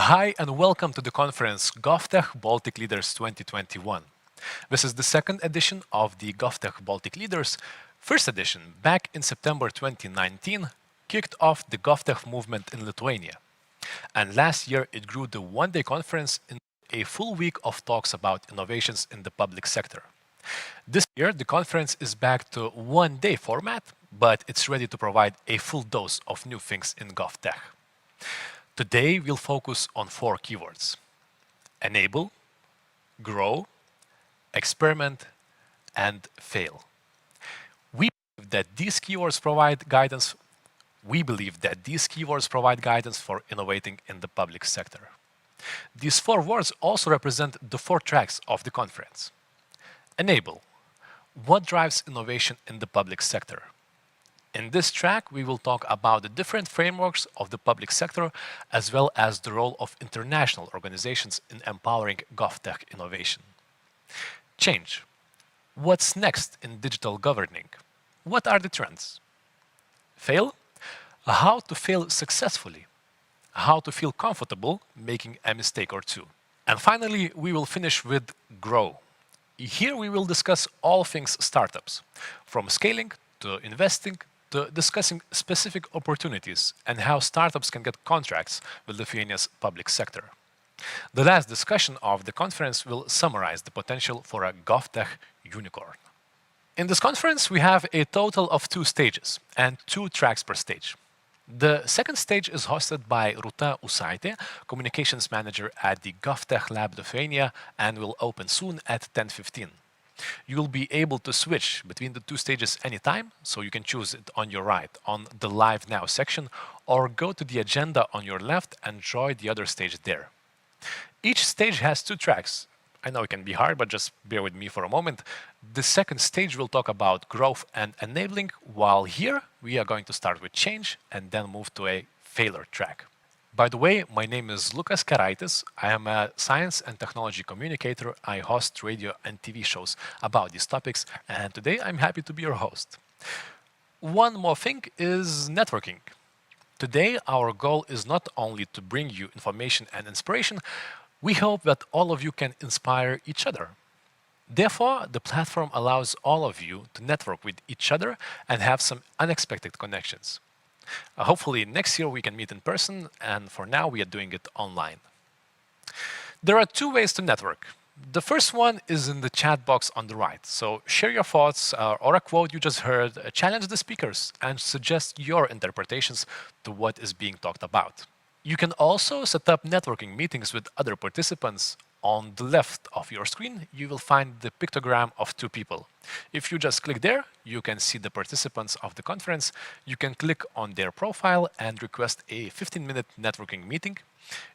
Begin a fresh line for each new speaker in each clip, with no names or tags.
Hi and welcome to the conference GovTech Baltic Leaders 2021. This is the second edition of the GovTech Baltic Leaders. First edition, back in September 2019, kicked off the GovTech movement in Lithuania. And last year it grew the one-day conference into a full week of talks about innovations in the public sector. This year the conference is back to one-day format, but it's ready to provide a full dose of new things in GovTech. Today, we'll focus on 4 keywords: enable, grow, experiment, and fail. We believe that these keywords provide guidance for innovating in the public sector. These 4 words also represent the 4 tracks of the conference. Enable. What drives innovation in the public sector? In this track, we will talk about the different frameworks of the public sector, as well as the role of international organizations in empowering GovTech innovation. Change. What's next in digital governing? What are the trends? Fail. How to fail successfully. How to feel comfortable making a mistake or two. And finally, we will finish with grow. Here we will discuss all things startups, from scaling to investing, to discussing specific opportunities and how startups can get contracts with Lithuania's public sector. The last discussion of the conference will summarize the potential for a GovTech unicorn. In this conference, we have a total of 2 stages and 2 tracks per stage. The second stage is hosted by Rūta Usaitė, Communications Manager at the GovTech Lab Lithuania, and will open soon at 10:15. You will be able to switch between the 2 stages anytime, so you can choose it on your right on the Live Now section, or go to the agenda on your left and join the other stage there. Each stage has 2 tracks. I know it can be hard, but just bear with me for a moment. The second stage will talk about growth and enabling, while here we are going to start with change and then move to a failure track. By the way, my name is Lukas Keraitis. I am a science and technology communicator. I host radio and TV shows about these topics, and today I'm happy to be your host. One more thing is networking. Today, our goal is not only to bring you information and inspiration, we hope that all of you can inspire each other. Therefore, the platform allows all of you to network with each other and have some unexpected connections. Hopefully next year we can meet in person, and for now we are doing it online. There are 2 ways to network. The first one is in the chat box on the right. So share your thoughts or a quote you just heard, challenge the speakers, and suggest your interpretations to what is being talked about. You can also set up networking meetings with other participants. On the left of your screen, you will find the pictogram of 2 people. If you just click there, you can see the participants of the conference. You can click on their profile and request a 15-minute networking meeting.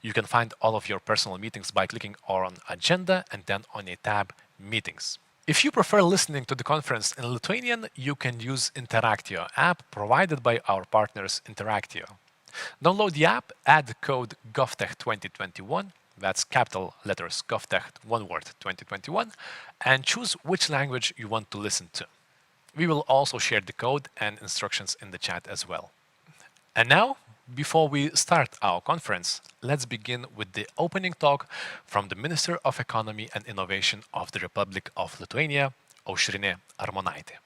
You can find all of your personal meetings by clicking on Agenda and then on a tab, Meetings. If you prefer listening to the conference in Lithuanian, you can use Interactio app provided by our partners Interactio. Download the app, add the code GovTech 2021, that's capital letters GovTech, one word, 2021, and choose which language you want to listen to. We will also share the code and instructions in the chat as well. And now, before we start our conference, let's begin with the opening talk from the Minister of Economy and Innovation of the Republic of Lithuania, Aušrinė Armonaitė.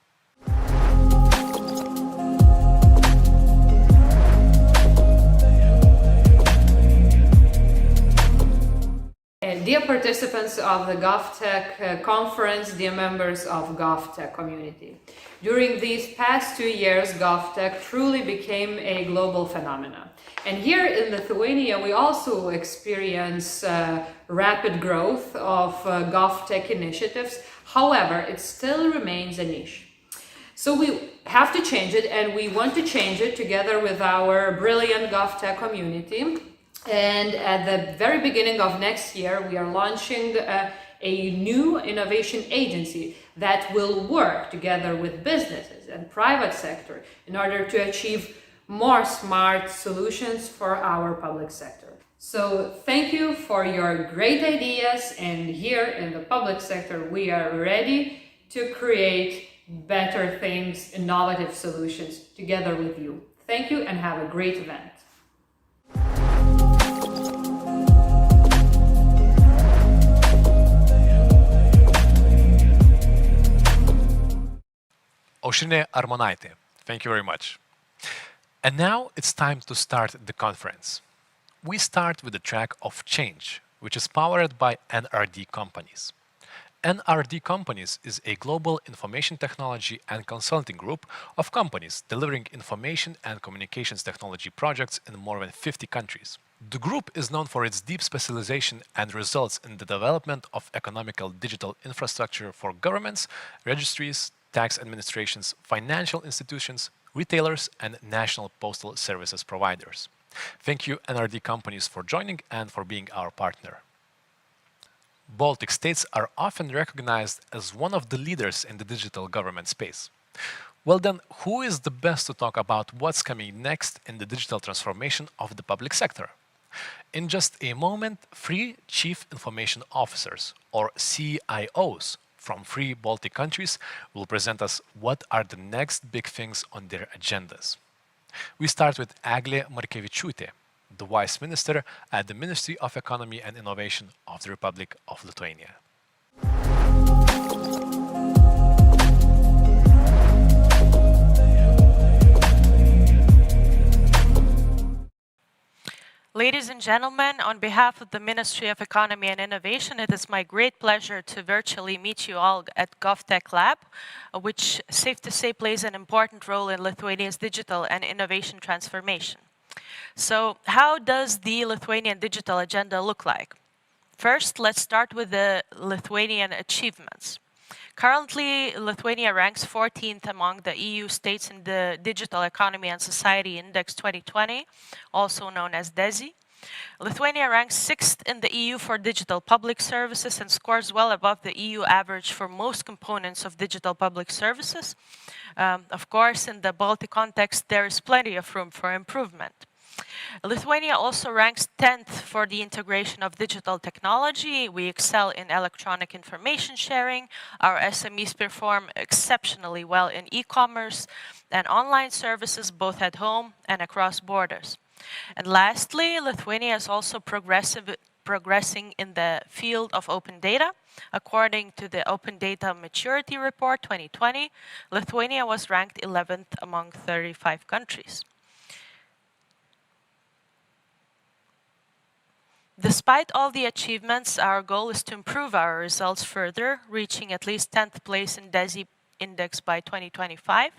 Dear participants of the GovTech conference, dear members of GovTech community. During these past 2 years, GovTech truly became a global phenomenon. And here in Lithuania, we also experience rapid growth of GovTech initiatives. However, it still remains a niche. So we have to change it, and we want to change it together with our brilliant GovTech community. And at the very beginning of next year, we are launching a new innovation agency that will work together with businesses and private sector in order to achieve more smart solutions for our public sector. So thank you for your great ideas, and here in the public sector, we are ready to create better things, innovative solutions together with you. Thank you and have a great event.
Aušrinė Armonaitė. Thank you very much. And now it's time to start the conference. We start with the track of change, which is powered by NRD companies. NRD Companies is a global information technology and consulting group of companies delivering information and communications technology projects in more than 50 countries. The group is known for its deep specialization and results in the development of economical digital infrastructure for governments, registries, tax administrations, financial institutions, retailers, and national postal services providers. Thank you, NRD Companies, for joining and for being our partner. Baltic states are often recognized as one of the leaders in the digital government space. Well then, who is the best to talk about what's coming next in the digital transformation of the public sector? In just a moment, 3 Chief Information Officers, or CIOs, from 3 Baltic countries will present us what are the next big things on their agendas. We start with Eglė Markevičiūtė, the Vice Minister at the Ministry of Economy and Innovation of the Republic of Lithuania.
Ladies and gentlemen, on behalf of the Ministry of Economy and Innovation, it is my great pleasure to virtually meet you all at GovTech Lab, which, safe to say, plays an important role in Lithuania's digital and innovation transformation. So, how does the Lithuanian digital agenda look like? First, let's start with the Lithuanian achievements. Currently, Lithuania ranks 14th among the EU states in the Digital Economy and Society Index 2020, also known as DESI. Lithuania ranks 6th in the EU for digital public services and scores well above the EU average for most components of digital public services. Of course, in the Baltic context, there is plenty of room for improvement. Lithuania also ranks 10th for the integration of digital technology. We excel in electronic information sharing. Our SMEs perform exceptionally well in e-commerce and online services, both at home and across borders. And lastly, Lithuania is also progressing in the field of open data. According to the Open Data Maturity Report 2020, Lithuania was ranked 11th among 35 countries. Despite all the achievements, our goal is to improve our results further, reaching at least 10th place in DESI index by 2025.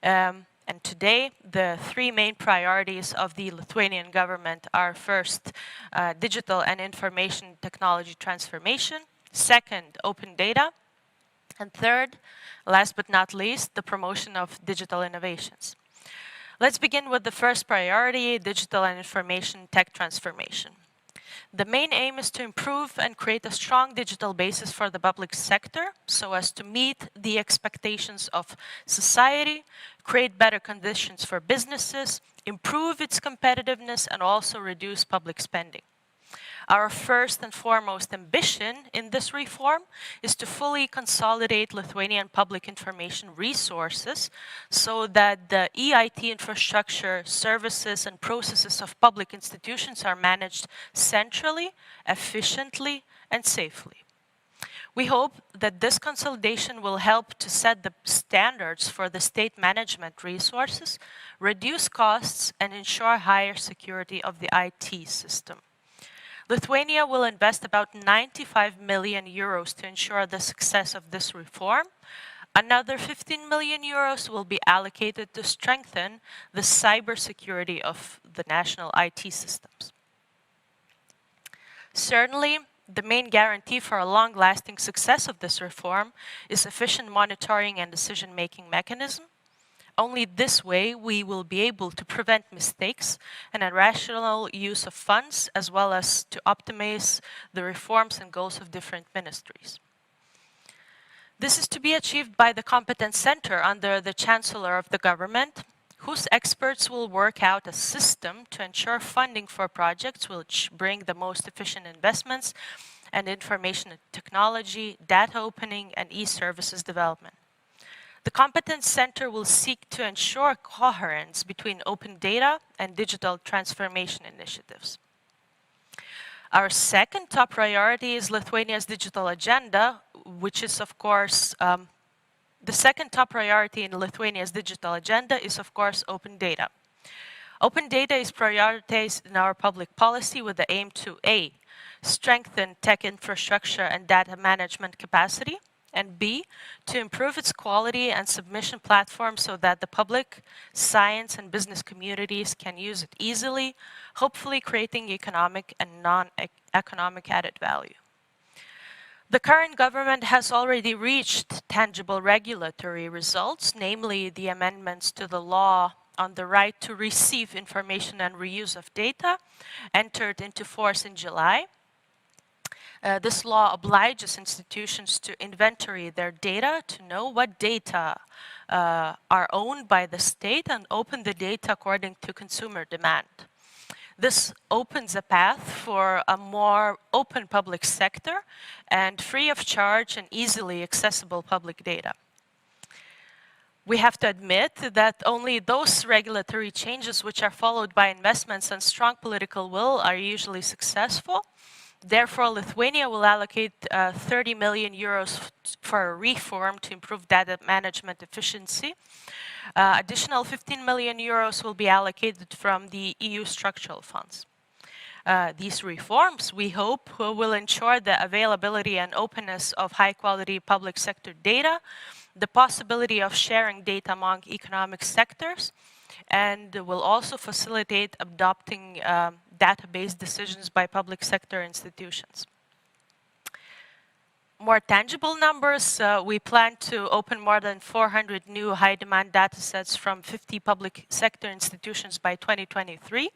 And today, the 3 main priorities of the Lithuanian government are first, digital and information technology transformation, second, open data, and third, last but not least, the promotion of digital innovations. Let's begin with the first priority, digital and information tech transformation. The main aim is to improve and create a strong digital basis for the public sector so as to meet the expectations of society, create better conditions for businesses, improve its competitiveness, and also reduce public spending. Our first and foremost ambition in this reform is to fully consolidate Lithuanian public information resources so that the EIT infrastructure, services, and processes of public institutions are managed centrally, efficiently, and safely. We hope that this consolidation will help to set the standards for the state management resources, reduce costs, and ensure higher security of the IT system. Lithuania will invest about 95 million euros to ensure the success of this reform. Another 15 million euros will be allocated to strengthen the cybersecurity of the national IT systems. Certainly, the main guarantee for a long-lasting success of this reform is efficient monitoring and decision-making mechanism. Only this way we will be able to prevent mistakes and a rational use of funds, as well as to optimize the reforms and goals of different ministries. This is to be achieved by the Competence Center under the Chancellor of the government, whose experts will work out a system to ensure funding for projects which bring the most efficient investments and information technology, data opening, and e-services development. The Competence Center will seek to ensure coherence between open data and digital transformation initiatives. Our second top priority is Lithuania's digital agenda, which is, of course, The second top priority in Lithuania's digital agenda is, of course, open data. Open data is prioritized in our public policy with the aim to A, strengthen tech infrastructure and data management capacity, and B, to improve its quality and submission platform so that the public, science, and business communities can use it easily, hopefully creating economic and non-economic added value. The current government has already reached tangible regulatory results, namely the amendments to the law on the right to receive information and reuse of data, entered into force in July. This law obliges institutions to inventory their data, to know what data are owned by the state and open the data according to consumer demand. This opens a path for a more open public sector and free of charge and easily accessible public data. We have to admit that only those regulatory changes which are followed by investments and strong political will are usually successful. Therefore, Lithuania will allocate 30 million euros for a reform to improve data management efficiency. Additional 15 million euros will be allocated from the EU structural funds. These reforms, we hope, will ensure the availability and openness of high-quality public sector data, the possibility of sharing data among economic sectors, and will also facilitate adopting database decisions by public sector institutions. More tangible numbers, we plan to open more than 400 new high-demand datasets from 50 public sector institutions by 2023.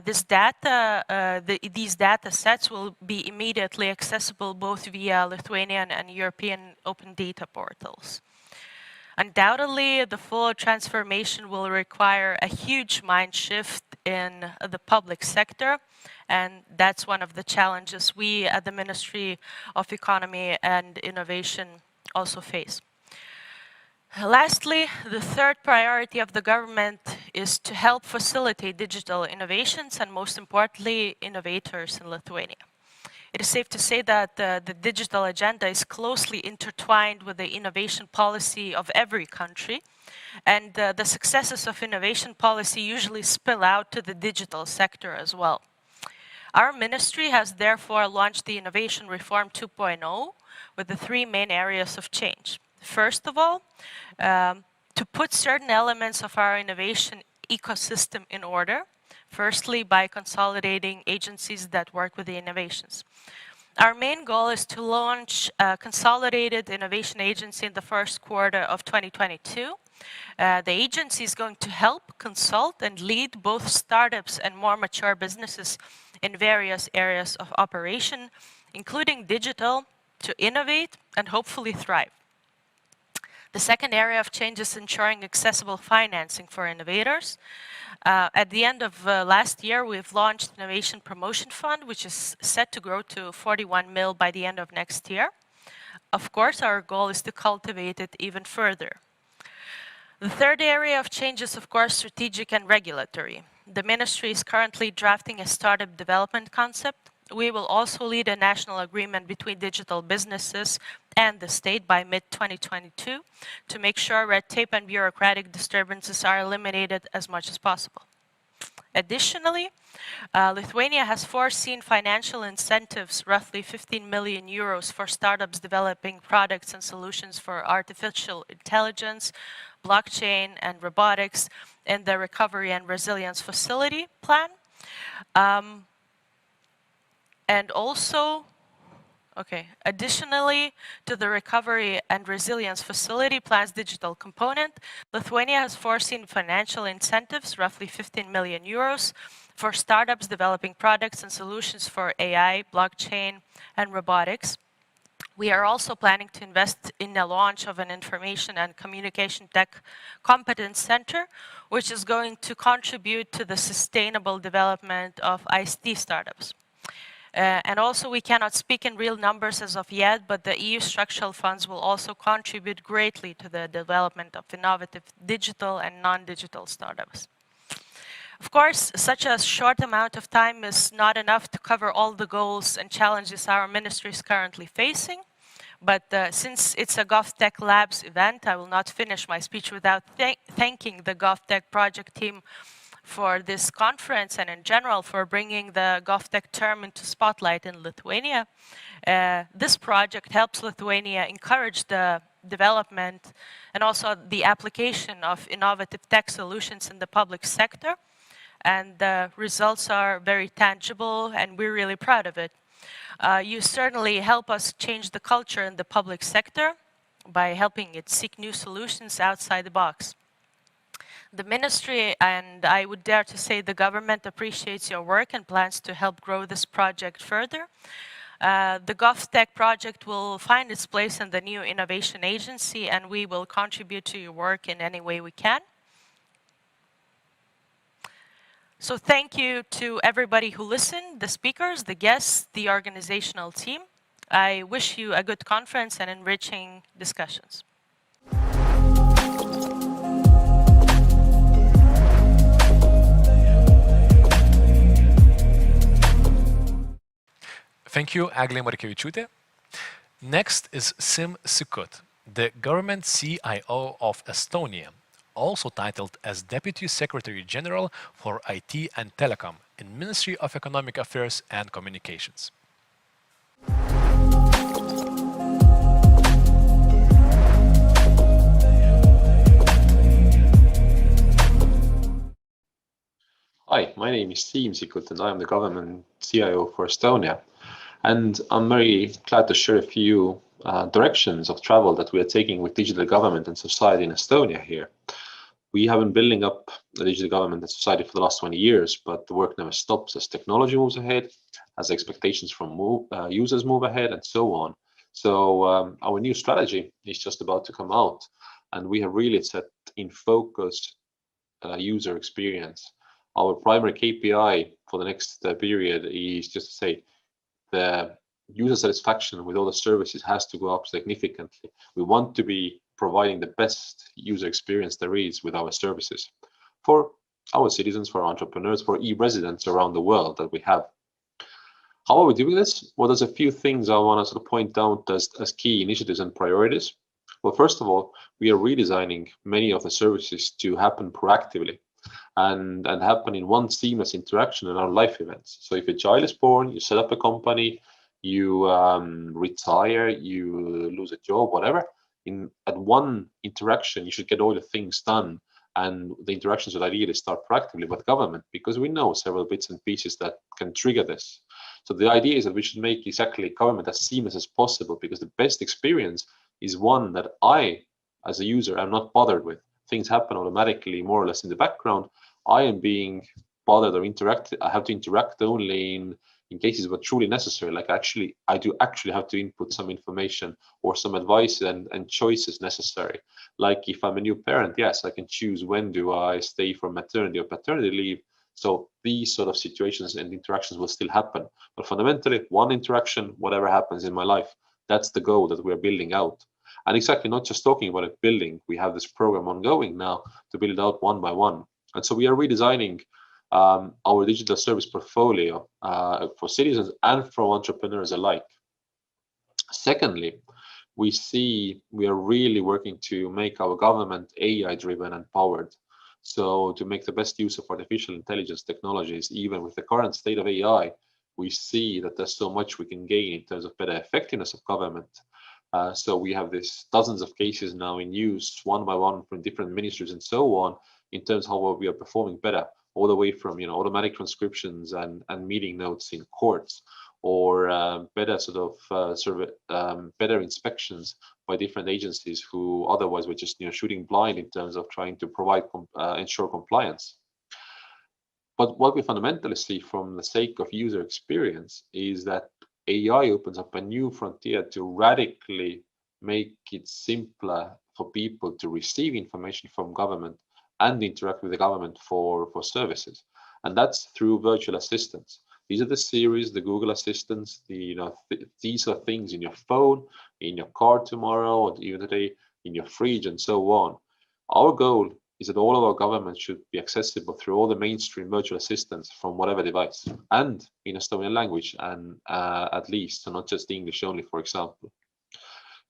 These data sets will be immediately accessible both via Lithuanian and European open data portals. Undoubtedly, the full transformation will require a huge mind shift in the public sector, and that's one of the challenges we at the Ministry of Economy and Innovation also face. Lastly, the third priority of the government is to help facilitate digital innovations and, most importantly, innovators in Lithuania. It is safe to say that the digital agenda is closely intertwined with the innovation policy of every country, and the successes of innovation policy usually spill out to the digital sector as well. Our ministry has therefore launched the Innovation Reform 2.0 with the three main areas of change. First of all, to put certain elements of our innovation ecosystem in order, firstly by consolidating agencies that work with the innovations. Our main goal is to launch a consolidated innovation agency in the first quarter of 2022. The agency is going to help, consult, and lead both startups and more mature businesses in various areas of operation, including digital, to innovate and hopefully thrive. The second area of change is ensuring accessible financing for innovators. At the end of last year, we've launched Innovation Promotion Fund, which is set to grow to 41 mil by the end of next year. Of course, our goal is to cultivate it even further. The third area of change is, of course, strategic and regulatory. The ministry is currently drafting a startup development concept. We will also lead a national agreement between digital businesses and the state by mid-2022 to make sure red tape and bureaucratic disturbances are eliminated as much as possible. Additionally, Lithuania has foreseen financial incentives, roughly 15 million euros, for startups developing products and solutions for artificial intelligence, blockchain, and robotics in the Recovery and Resilience Facility plan. And also, additionally to the Recovery and Resilience Facility plan's digital component, Lithuania has foreseen financial incentives, roughly 15 million euros, for startups developing products and solutions for AI, blockchain, and robotics. We are also planning to invest in the launch of an information and communication tech competence center, which is going to contribute to the sustainable development of ICT startups. And also, we cannot speak in real numbers as of yet, but the EU structural funds will also contribute greatly to the development of innovative digital and non-digital startups. Of course, such a short amount of time is not enough to cover all the goals and challenges our ministry is currently facing, But since it's a GovTech Labs event, I will not finish my speech without thanking the GovTech project team for this conference and in general for bringing the GovTech term into spotlight in Lithuania. This project helps Lithuania encourage the development and also the application of innovative tech solutions in the public sector. And the results are very tangible and we're really proud of it. You certainly help us change the culture in the public sector by helping it seek new solutions outside the box. The ministry, and I would dare to say the government, appreciates your work and plans to help grow this project further. The GovTech project will find its place in the new innovation agency, and we will contribute to your work in any way we can. So thank you to everybody who listened, the speakers, the guests, the organizational team. I wish you a good conference and enriching discussions.
Thank you, Eglė Markevičiūtė. Next is Sim Sikut, the government CIO of Estonia, also titled as Deputy Secretary General for IT and Telecom in Ministry of Economic Affairs and Communications.
Hi, my name is Siim Sikut and I am the government CIO for Estonia. And I'm very glad to share a few directions of travel that we are taking with digital government and society in Estonia here. We have been building up the digital government and society for the last 20 years, but the work never stops as technology moves ahead, as expectations from users move ahead, and so on. So our new strategy is just about to come out, and we have really set in focus user experience. Our primary KPI for the next period is just to say the user satisfaction with all the services has to go up significantly. We want to be providing the best user experience there is with our services for our citizens, for our entrepreneurs, for e-residents around the world that we have. How are we doing this? Well, there's a few things I want to sort of point out as key initiatives and priorities. Well, first of all, we are redesigning many of the services to happen proactively and happen in one seamless interaction in our life events. So if a child is born, you set up a company, you retire, you lose a job, whatever, at one interaction, you should get all the things done. And the interactions should ideally start proactively with government, because we know several bits and pieces that can trigger this. So the idea is that we should make exactly government as seamless as possible, because the best experience is one that I, as a user, am not bothered with. Things happen automatically, more or less in the background. I am being bothered or I have to interact only in cases where truly necessary. Like I do actually have to input some information or some advice and choices necessary. Like if I'm a new parent, yes, I can choose when do I stay for maternity or paternity leave. So these sort of situations and interactions will still happen. But fundamentally, one interaction, whatever happens in my life, that's the goal that we're building out. And exactly, not just talking about it building, we have this program ongoing now to build it out one by one. And so we are redesigning our digital service portfolio for citizens and for entrepreneurs alike. Secondly, we are really working to make our government AI-driven and powered. So to make the best use of artificial intelligence technologies, even with the current state of AI, we see that there's so much we can gain in terms of better effectiveness of government. So we have this dozens of cases now in use, one by one from different ministries and so on, in terms of how we are performing better, all the way from automatic transcriptions and meeting notes in courts, or better better inspections by different agencies who otherwise were just shooting blind in terms of trying to provide ensure compliance. But what we fundamentally see from the sake of user experience is that AI opens up a new frontier to radically make it simpler for people to receive information from government and interact with the government for services. And that's through virtual assistants. These are the series, the Google Assistants, these are things in your phone, in your car tomorrow, or even today, in your fridge, and so on. Our goal is that all of our government should be accessible through all the mainstream virtual assistants from whatever device, and in Estonian language, and at least, so not just English only, for example.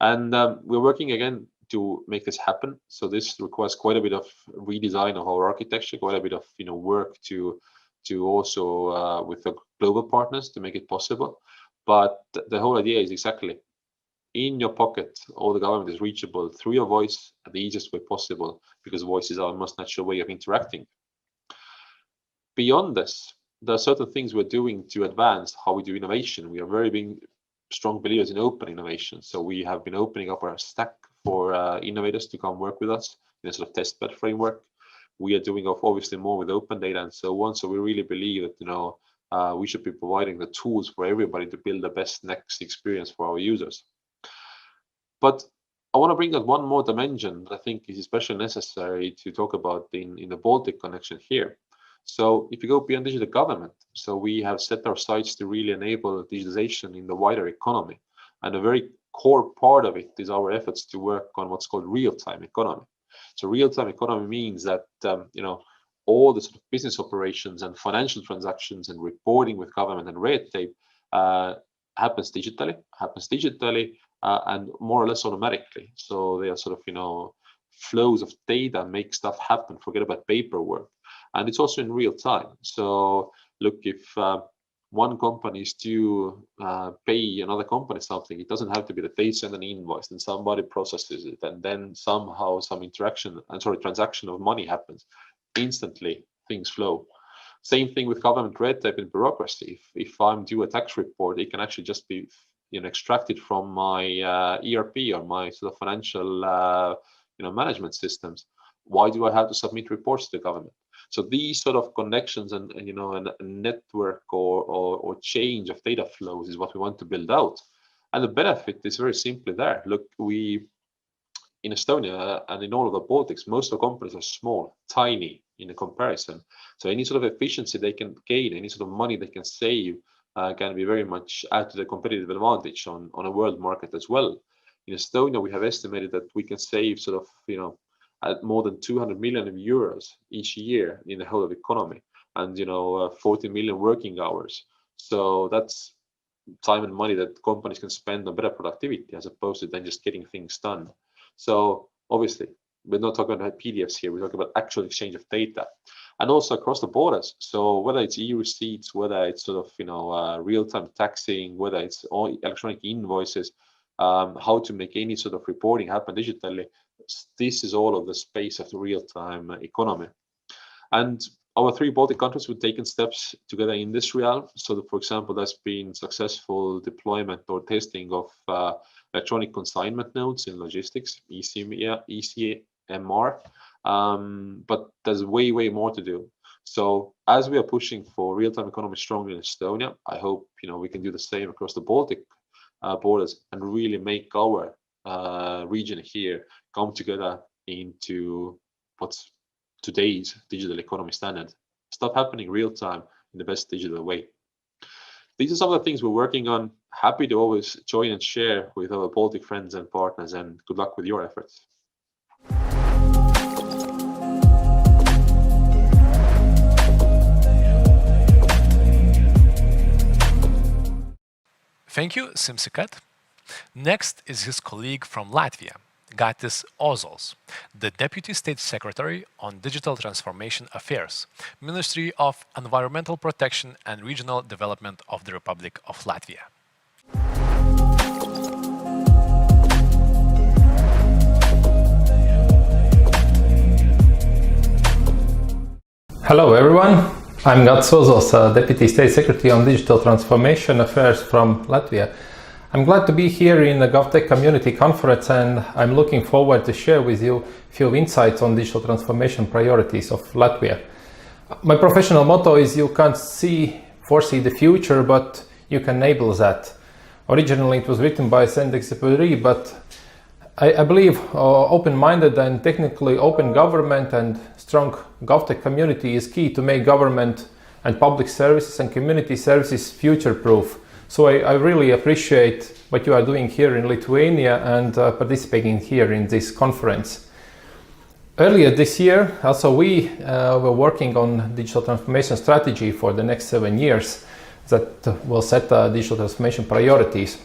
And we're working again to make this happen. So this requires quite a bit of redesign of our architecture, quite a bit of work to also with the global partners to make it possible. But the whole idea is exactly in your pocket. All the government is reachable through your voice the easiest way possible, because voice is our most natural way of interacting. Beyond this, there are certain things we're doing to advance how we do innovation. We are very big, strong believers in open innovation. So we have been opening up our stack for innovators to come work with us in a sort of test bed framework. We are doing obviously more with open data and so on. So we really believe that we should be providing the tools for everybody to build the best next experience for our users. But I want to bring out one more dimension that I think is especially necessary to talk about in the Baltic connection here. So if you go beyond digital government, so we have set our sights to really enable digitalization in the wider economy. And a very core part of it is our efforts to work on what's called real-time economy. So real-time economy means that all the sort of business operations and financial transactions and reporting with government and red tape happens digitally, and more or less automatically. So they are sort of flows of data make stuff happen. Forget about paperwork. And it's also in real time. So look, if one company is to pay another company something, it doesn't have to be that they send an invoice and somebody processes it, and then somehow some transaction of money happens. Instantly, things flow. Same thing with government red tape and bureaucracy. If I'm due a tax report, it can actually just be extracted from my ERP or my sort of financial management systems. Why do I have to submit reports to the government? So these sort of connections and a network or change of data flows is what we want to build out. And the benefit is very simply there. Look, we in Estonia and in all of the Baltics, most of the companies are small, tiny in a comparison. So any sort of efficiency they can gain, any sort of money they can save can be very much add to the competitive advantage on a world market as well. In Estonia, we have estimated that we can save sort of, at more than 200 million euros each year in the whole of economy, and 40 million working hours. So that's time and money that companies can spend on better productivity as opposed to then just getting things done. So obviously, we're not talking about PDFs here. We're talking about actual exchange of data, and also across the borders. So whether it's e-receipts, whether it's sort of real-time taxing, whether it's all electronic invoices, how to make any sort of reporting happen digitally. This is all of the space of the real-time economy. And our 3 Baltic countries have taken steps together in this realm. So that, for example, there's been successful deployment or testing of electronic consignment nodes in logistics, ECMR, but there's way more to do. So as we are pushing for real-time economy strongly in Estonia, I hope we can do the same across the Baltic borders and really make our region here come together into what's today's digital economy standard. Stuff happening real time in the best digital way. These are some of the things we're working on. Happy to always join and share with our Baltic friends and partners, and good luck with your efforts.
Thank you, Simsikat. Next is his colleague from Latvia, Gatis Ozols, the Deputy State Secretary on Digital Transformation Affairs, Ministry of Environmental Protection and Regional Development of the Republic of Latvia.
Hello everyone, I'm Gatis Ozols, Deputy State Secretary on Digital Transformation Affairs from Latvia. I'm glad to be here in the GovTech Community Conference, and I'm looking forward to share with you a few insights on digital transformation priorities of Latvia. My professional motto is you can't foresee the future, but you can enable that. Originally it was written by Saint-Exupéry, but I believe open-minded and technically open government and strong GovTech community is key to make government and public services and community services future-proof. So I really appreciate what you are doing here in Lithuania and participating here in this conference. Earlier this year, also we were working on digital transformation strategy for the next 7 years that will set digital transformation priorities.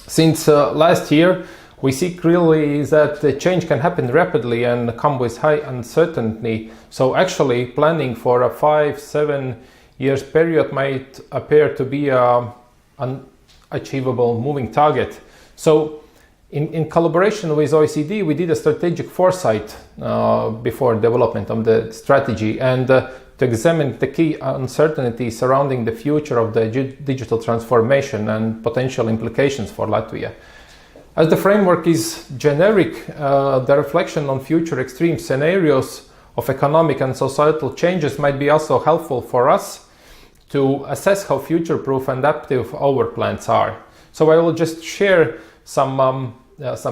Since last year, we see clearly that the change can happen rapidly and come with high uncertainty. So actually planning for a 5-7 years period might appear to be an unachievable moving target. So in collaboration with OECD, we did a strategic foresight before development of the strategy and to examine the key uncertainties surrounding the future of the digital transformation and potential implications for Latvia. As the framework is generic, the reflection on future extreme scenarios of economic and societal changes might be also helpful for us to assess how future-proof and adaptive our plans are. So I will just share some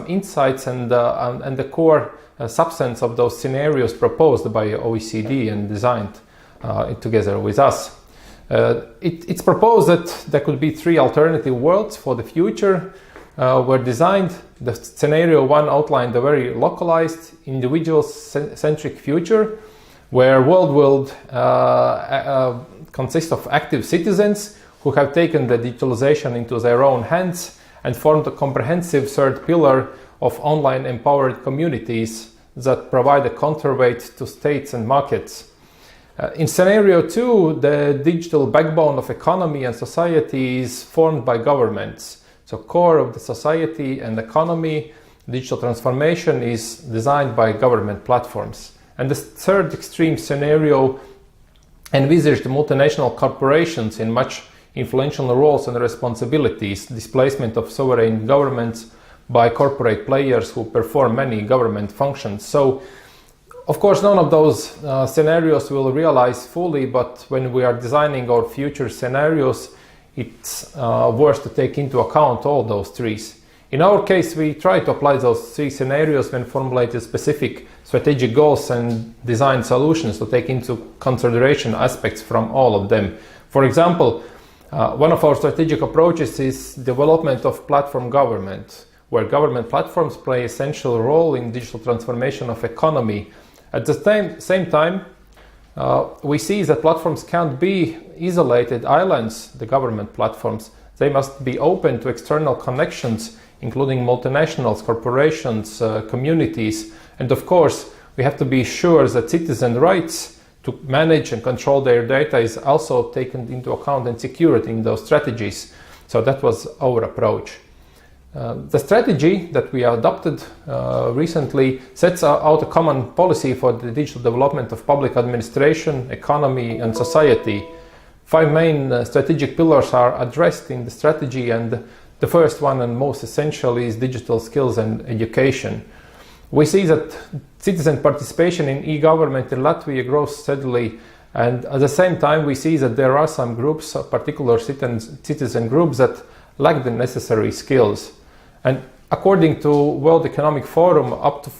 insights and the core substance of those scenarios proposed by OECD and designed together with us. It's proposed that there could be 3 alternative worlds for the future. Were designed. The scenario 1 outlined a very localized, individual-centric future where world will consist of active citizens who have taken the digitalization into their own hands and formed a comprehensive third pillar of online empowered communities that provide a counterweight to states and markets. In scenario 2, the digital backbone of economy and society is formed by governments. So core of the society and economy, digital transformation is designed by government platforms. And the third extreme scenario envisaged multinational corporations in much influential roles and responsibilities, displacement of sovereign governments by corporate players who perform many government functions. So, of course, none of those scenarios will realize fully, but when we are designing our future scenarios, it's worth to take into account all those 3. In our case, we try to apply those 3 scenarios when formulating specific strategic goals and design solutions to take into consideration aspects from all of them. For example, one of our strategic approaches is development of platform government, where government platforms play an essential role in digital transformation of economy. At the same time, we see that platforms can't be isolated islands, the government platforms. They must be open to external connections, including multinationals, corporations, communities. And of course, we have to be sure that citizen rights to manage and control their data is also taken into account and secured in those strategies. So that was our approach. The strategy that we adopted recently sets out a common policy for the digital development of public administration, economy and society. 5 main strategic pillars are addressed in the strategy, and the first one and most essential is digital skills and education. We see that citizen participation in e-government in Latvia grows steadily, and at the same time we see that there are some groups, particular citizen groups, that lack the necessary skills. And according to World Economic Forum, up to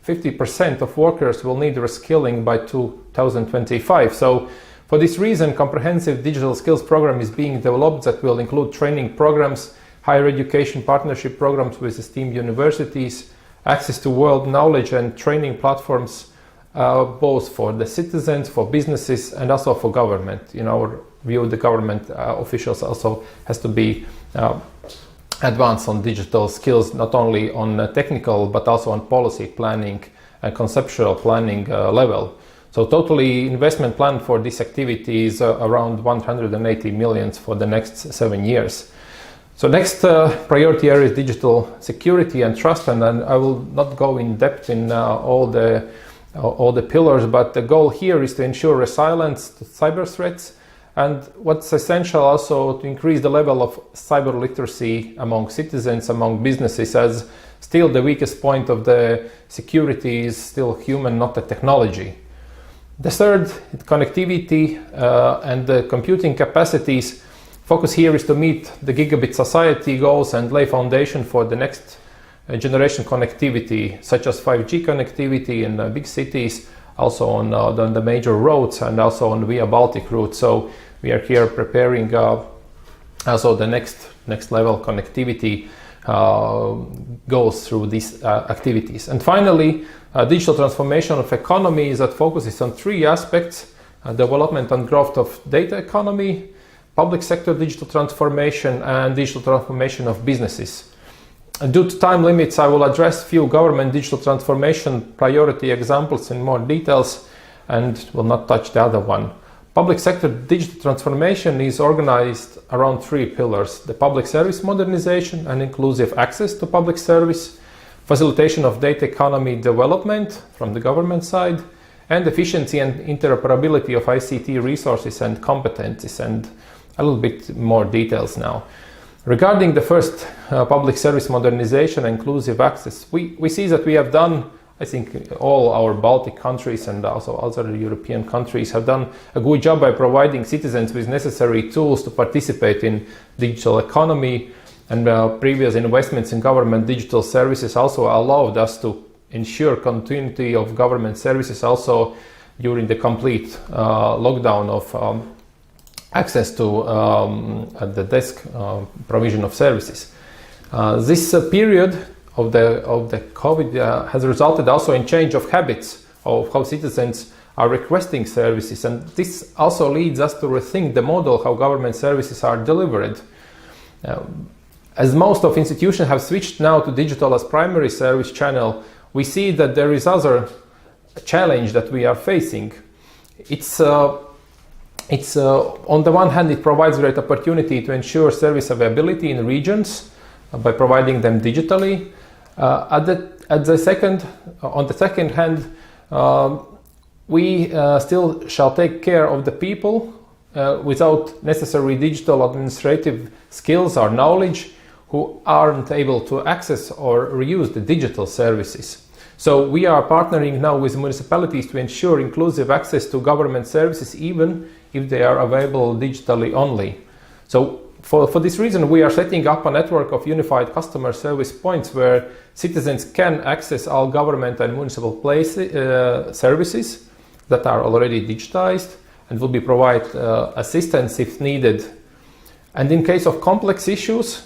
50% of workers will need reskilling by 2025. So for this reason, comprehensive digital skills program is being developed that will include training programs, higher education partnership programs with esteemed universities, access to world knowledge and training platforms, both for the citizens, for businesses, and also for government. In our view, the government officials also has to be advanced on digital skills, not only on technical, but also on policy planning and conceptual planning level. So totally investment plan for this activity is around 180 million for the next 7 years. So next priority area is digital security and trust, and I will not go in depth in all the pillars, but the goal here is to ensure resilience to cyber threats, and what's essential also to increase the level of cyber literacy among citizens, among businesses, as still the weakest point of the security is still human, not the technology. The third, connectivity and the computing capacities. Focus here is to meet the gigabit society goals and lay foundation for the next generation connectivity, such as 5G connectivity in big cities, also on the major roads and also on Via Baltic route. So we are here preparing also the next level connectivity goes through these activities. And finally, digital transformation of economy that focuses on 3 aspects: development and growth of data economy, public sector digital transformation, and digital transformation of businesses. Due to time limits, I will address few government digital transformation priority examples in more details and will not touch the other one. Public sector digital transformation is organized around three pillars: the public service modernization and inclusive access to public service, facilitation of data economy development from the government side, and efficiency and interoperability of ICT resources and competencies, and a little bit more details now. Regarding the first public service modernization and inclusive access, we see that we have done, I think all our Baltic countries and also other European countries have done a good job by providing citizens with necessary tools to participate in digital economy, and previous investments in government digital services also allowed us to ensure continuity of government services also during the complete lockdown of access to the desk provision of services. This period of the COVID has resulted also in change of habits of how citizens are requesting services, and this also leads us to rethink the model how government services are delivered. As most of institutions have switched now to digital as primary service channel, we see that there is other challenge that we are facing. It's on the one hand, it provides great opportunity to ensure service availability in regions by providing them digitally. On the second hand, we still shall take care of the people without necessary digital administrative skills or knowledge, who aren't able to access or reuse the digital services. So we are partnering now with municipalities to ensure inclusive access to government services, even if they are available digitally only. So for this reason, we are setting up a network of unified customer service points where citizens can access all government and municipal services that are already digitized and will be provide assistance if needed. And in case of complex issues,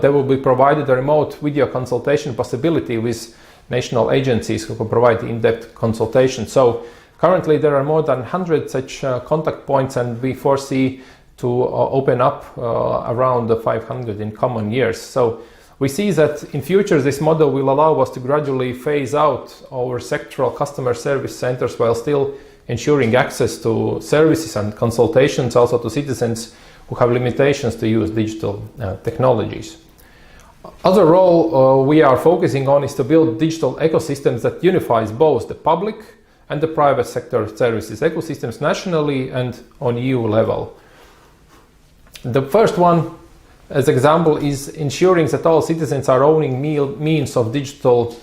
there will be provided a remote video consultation possibility with national agencies who can provide in-depth consultation. So currently there are more than 100 such contact points, and we foresee to open up around 500 in common years. So we see that in future this model will allow us to gradually phase out our sectoral customer service centers while still ensuring access to services and consultations also to citizens who have limitations to use digital technologies. Other role we are focusing on is to build digital ecosystems that unifies both the public and the private sector services ecosystems nationally and on EU level. The first one, as example, is ensuring that all citizens are owning means of digital,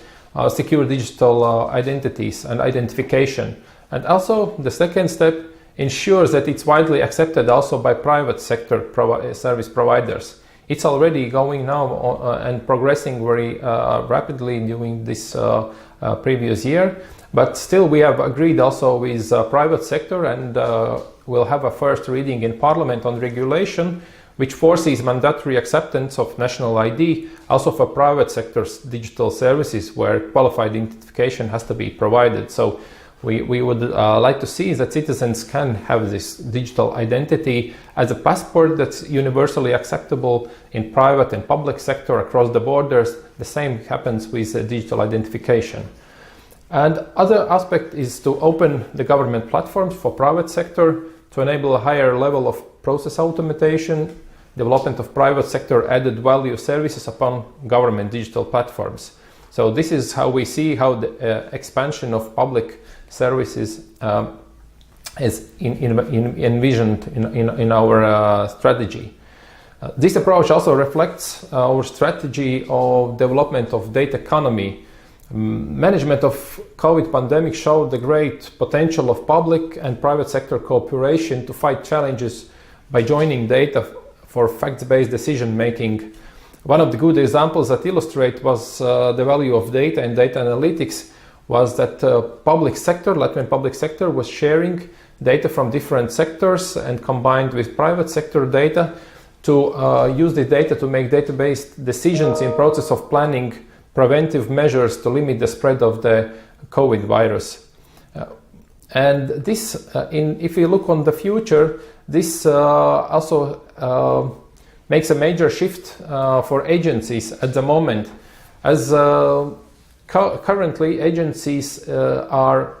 secure digital identities and identification. And also the second step ensures that it's widely accepted also by private sector service providers. It's already going now and progressing very rapidly during this previous year, but still we have agreed also with private sector, and we'll have a first reading in Parliament on regulation which foresees mandatory acceptance of national ID also for private sector's digital services where qualified identification has to be provided. So we would like to see that citizens can have this digital identity as a passport that's universally acceptable in private and public sector across the borders. The same happens with digital identification. And other aspect is to open the government platforms for private sector to enable a higher level of process automation, development of private sector added value services upon government digital platforms. So this is how we see how the expansion of public services is envisioned in our strategy. This approach also reflects our strategy of development of data economy. Management of COVID pandemic showed the great potential of public and private sector cooperation to fight challenges by joining data for facts-based decision making. One of the good examples that illustrate was the value of data and data analytics was that Latvian public sector was sharing data from different sectors and combined with private sector data to use the data to make data-based decisions in process of planning preventive measures to limit the spread of the COVID virus. And this, if we look on the future, this also makes a major shift for agencies at the moment, as currently agencies are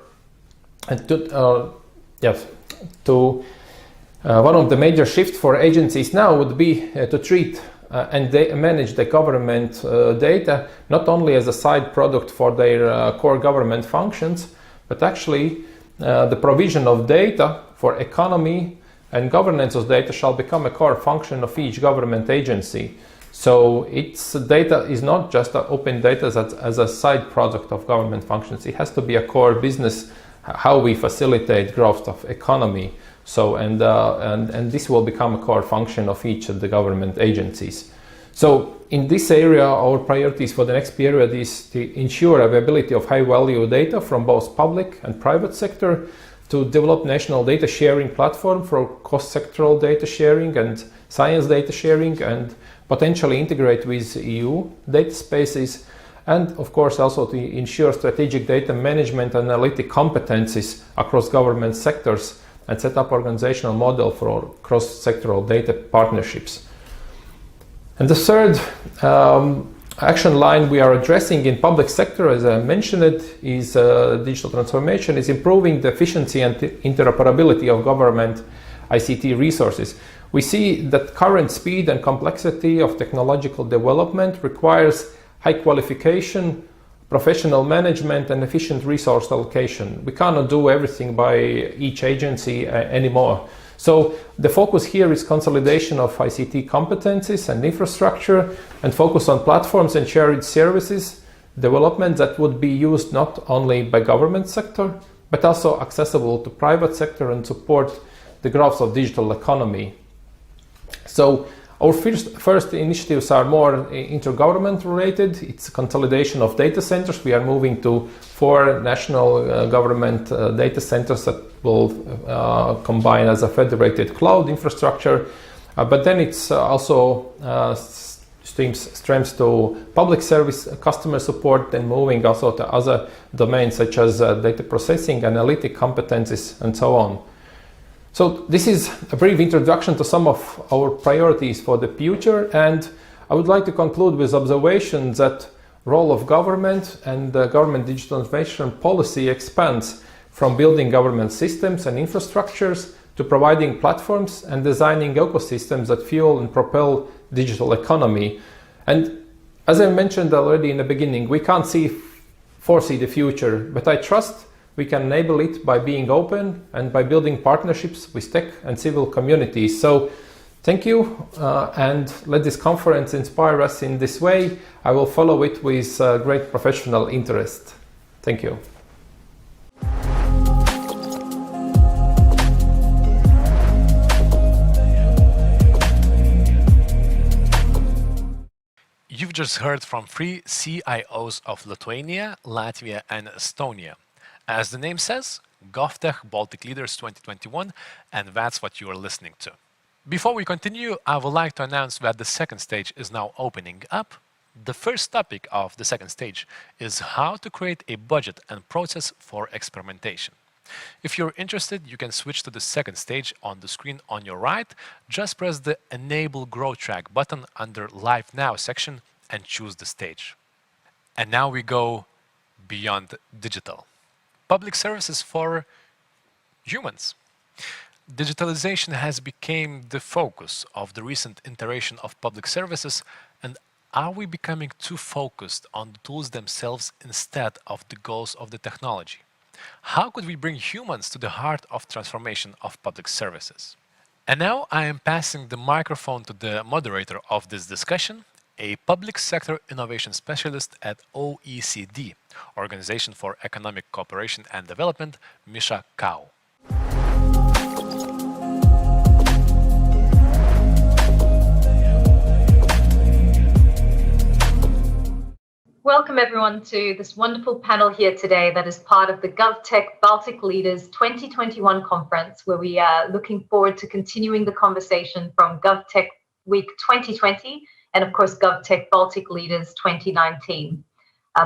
one of the major shifts for agencies now would be to treat and they manage the government data not only as a side product for their core government functions, but actually the provision of data for economy and governance of data shall become a core function of each government agency. So its data is not just open data as a side product of government functions. It has to be a core business, how we facilitate growth of economy. So and this will become a core function of each of the government agencies. So in this area, our priorities for the next period is to ensure availability of high value data from both public and private sector, to develop national data sharing platform for cross-sectoral data sharing and science data sharing, and potentially integrate with EU data spaces, and of course also to ensure strategic data management and analytic competencies across government sectors, and set up organizational model for cross-sectoral data partnerships. And the third action line we are addressing in public sector, as I mentioned it, is digital transformation, is improving the efficiency and interoperability of government ICT resources. We see that current speed and complexity of technological development requires high qualification, professional management, and efficient resource allocation. We cannot do everything by each agency anymore. So the focus here is consolidation of ICT competencies and infrastructure, and focus on platforms and shared services development that would be used not only by government sector, but also accessible to private sector and support the growth of digital economy. So our first initiatives are more intergovernment related. It's consolidation of data centers. We are moving to 4 national government data centers that will combine as a federated cloud infrastructure. But then it's also streams to public service customer support, and moving also to other domains such as data processing, analytic competencies, and so on. So this is a brief introduction to some of our priorities for the future, and I would like to conclude with observations that role of government and the government digital transformation policy expands from building government systems and infrastructures to providing platforms and designing ecosystems that fuel and propel digital economy. And as I mentioned already in the beginning, we can't foresee the future, but I trust we can enable it by being open and by building partnerships with tech and civil communities. So thank you, and let this conference inspire us in this way. I will follow it with great professional interest. Thank you.
You've just heard from 3 CIOs of Lithuania, Latvia, and Estonia. As the name says, GovTech Baltic Leaders 2021, and that's what you are listening to. Before we continue, I would like to announce that the second stage is now opening up. The first topic of the second stage is how to create a budget and process for experimentation. If you're interested, you can switch to the second stage on the screen on your right. Just press the Enable Grow Track button under Live Now section and choose the stage. And now we go beyond digital. Public services for humans. Digitalization has become the focus of the recent iteration of public services, and are we becoming too focused on the tools themselves instead of the goals of the technology? How could we bring humans to the heart of transformation of public services? And now I am passing the microphone to the moderator of this discussion, a public sector innovation specialist at OECD, Organization for Economic Cooperation and Development, Misha Kau.
Welcome everyone to this wonderful panel here today that is part of the GovTech Baltic Leaders 2021 conference, where we are looking forward to continuing the conversation from GovTech Week 2020 and of course GovTech Baltic Leaders 2019.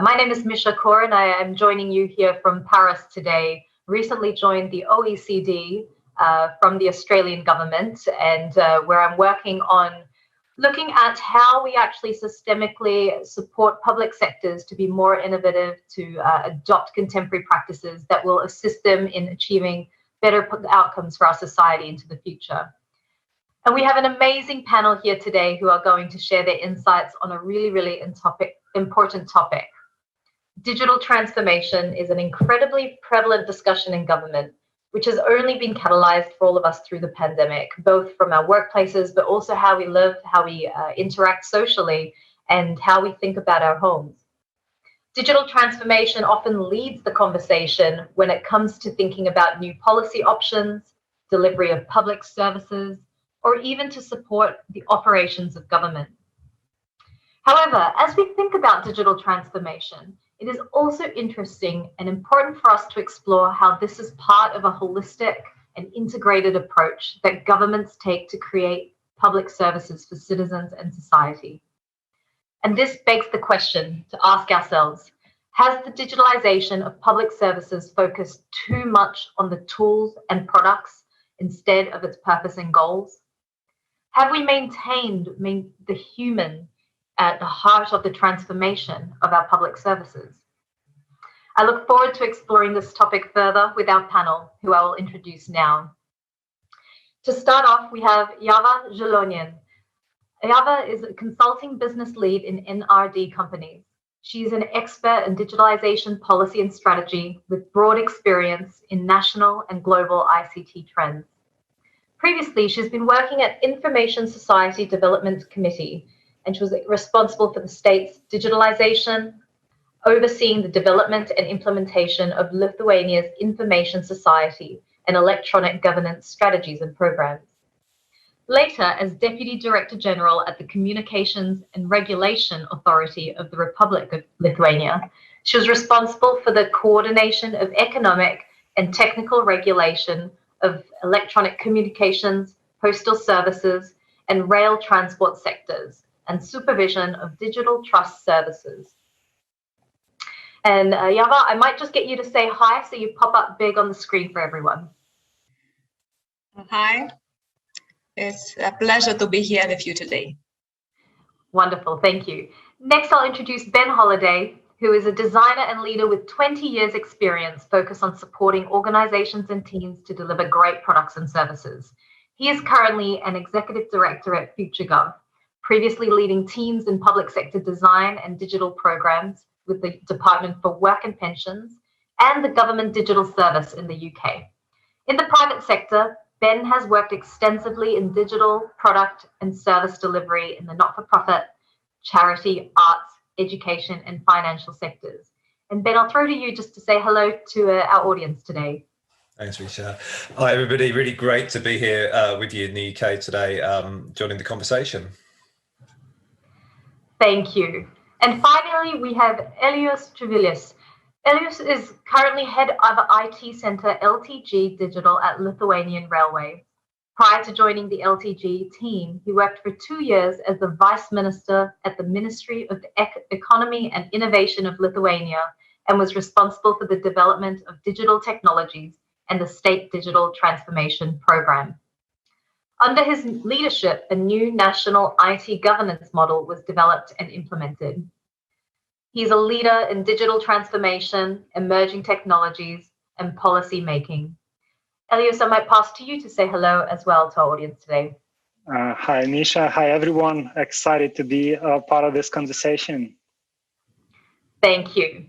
My name is Misha Kaur and I am joining you here from Paris today. Recently joined the OECD from the Australian government, and where I'm working on looking at how we actually systemically support public sectors to be more innovative, to adopt contemporary practices that will assist them in achieving better outcomes for our society into the future. And we have an amazing panel here today who are going to share their insights on a really important topic. Digital transformation is an incredibly prevalent discussion in government, which has only been catalyzed for all of us through the pandemic, both from our workplaces, but also how we live, how we interact socially, and how we think about our homes. Digital transformation often leads the conversation when it comes to thinking about new policy options, delivery of public services, or even to support the operations of government. However, as we think about digital transformation, it is also interesting and important for us to explore how this is part of a holistic and integrated approach that governments take to create public services for citizens and society. And this begs the question to ask ourselves, has the digitalization of public services focused too much on the tools and products instead of its purpose and goals? Have we maintained the human at the heart of the transformation of our public services? I look forward to exploring this topic further with our panel, who I will introduce now. To start off, we have Java Zelonian. Java is a consulting business lead in NRD companies. She's an expert in digitalization policy and strategy with broad experience in national and global ICT trends. Previously, she's been working at Information Society Development Committee, and she was responsible for the state's digitalization, overseeing the development and implementation of Lithuania's information society and electronic governance strategies and programs. Later, as Deputy Director General at the Communications and Regulation Authority of the Republic of Lithuania, she was responsible for the coordination of economic and technical regulation of electronic communications, postal services, and rail transport sectors, and supervision of digital trust services. And Java, I might just get you to say hi so you pop up big on the screen for everyone.
Hi, it's a pleasure to be here with you today.
Wonderful, thank you. Next, I'll introduce Ben Holliday, who is a designer and leader with 20 years experience focused on supporting organizations and teams to deliver great products and services. He is currently an executive director at FutureGov, previously leading teams in public sector design and digital programs with the Department for Work and Pensions and the Government Digital Service in the UK. In the private sector, Ben has worked extensively in digital product and service delivery in the not-for-profit, charity, arts, education, and financial sectors. And Ben, I'll throw to you just to say hello to our audience today.
Thanks, Risha. Hi, everybody. Really great to be here with you in the UK today, joining the conversation.
Thank you. And finally, we have Elios Trivilis. Elios is currently head of IT Center LTG Digital at Lithuanian Railway. Prior to joining the LTG team, he worked for 2 years as the Vice Minister at the Ministry of the Economy and Innovation of Lithuania and was responsible for the development of digital technologies and the State Digital Transformation Program. Under his leadership, a new national IT governance model was developed and implemented. He's a leader in digital transformation, emerging technologies, and policy making. Elios, I might pass to you to say hello as well to our audience today.
Hi, Nisha. Hi, everyone. Excited to be a part of this conversation.
Thank you.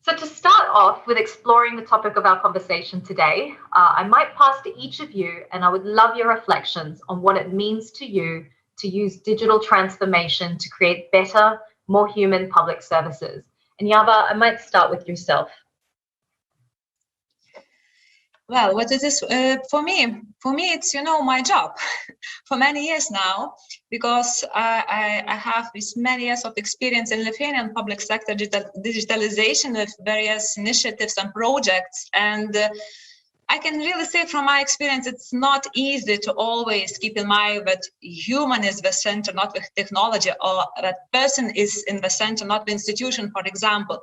So to start off with exploring the topic of our conversation today, I might pass to each of you, and I would love your reflections on what it means to you to use digital transformation to create better, more human public services. And Java, I might start with yourself.
Well, what is this for me? For me, it's, my job for many years now, because I have this many years of experience in Lithuanian public sector digitalization with various initiatives and projects. And I can really say from my experience, it's not easy to always keep in mind that human is the center, not the technology, or that person is in the center, not the institution, for example.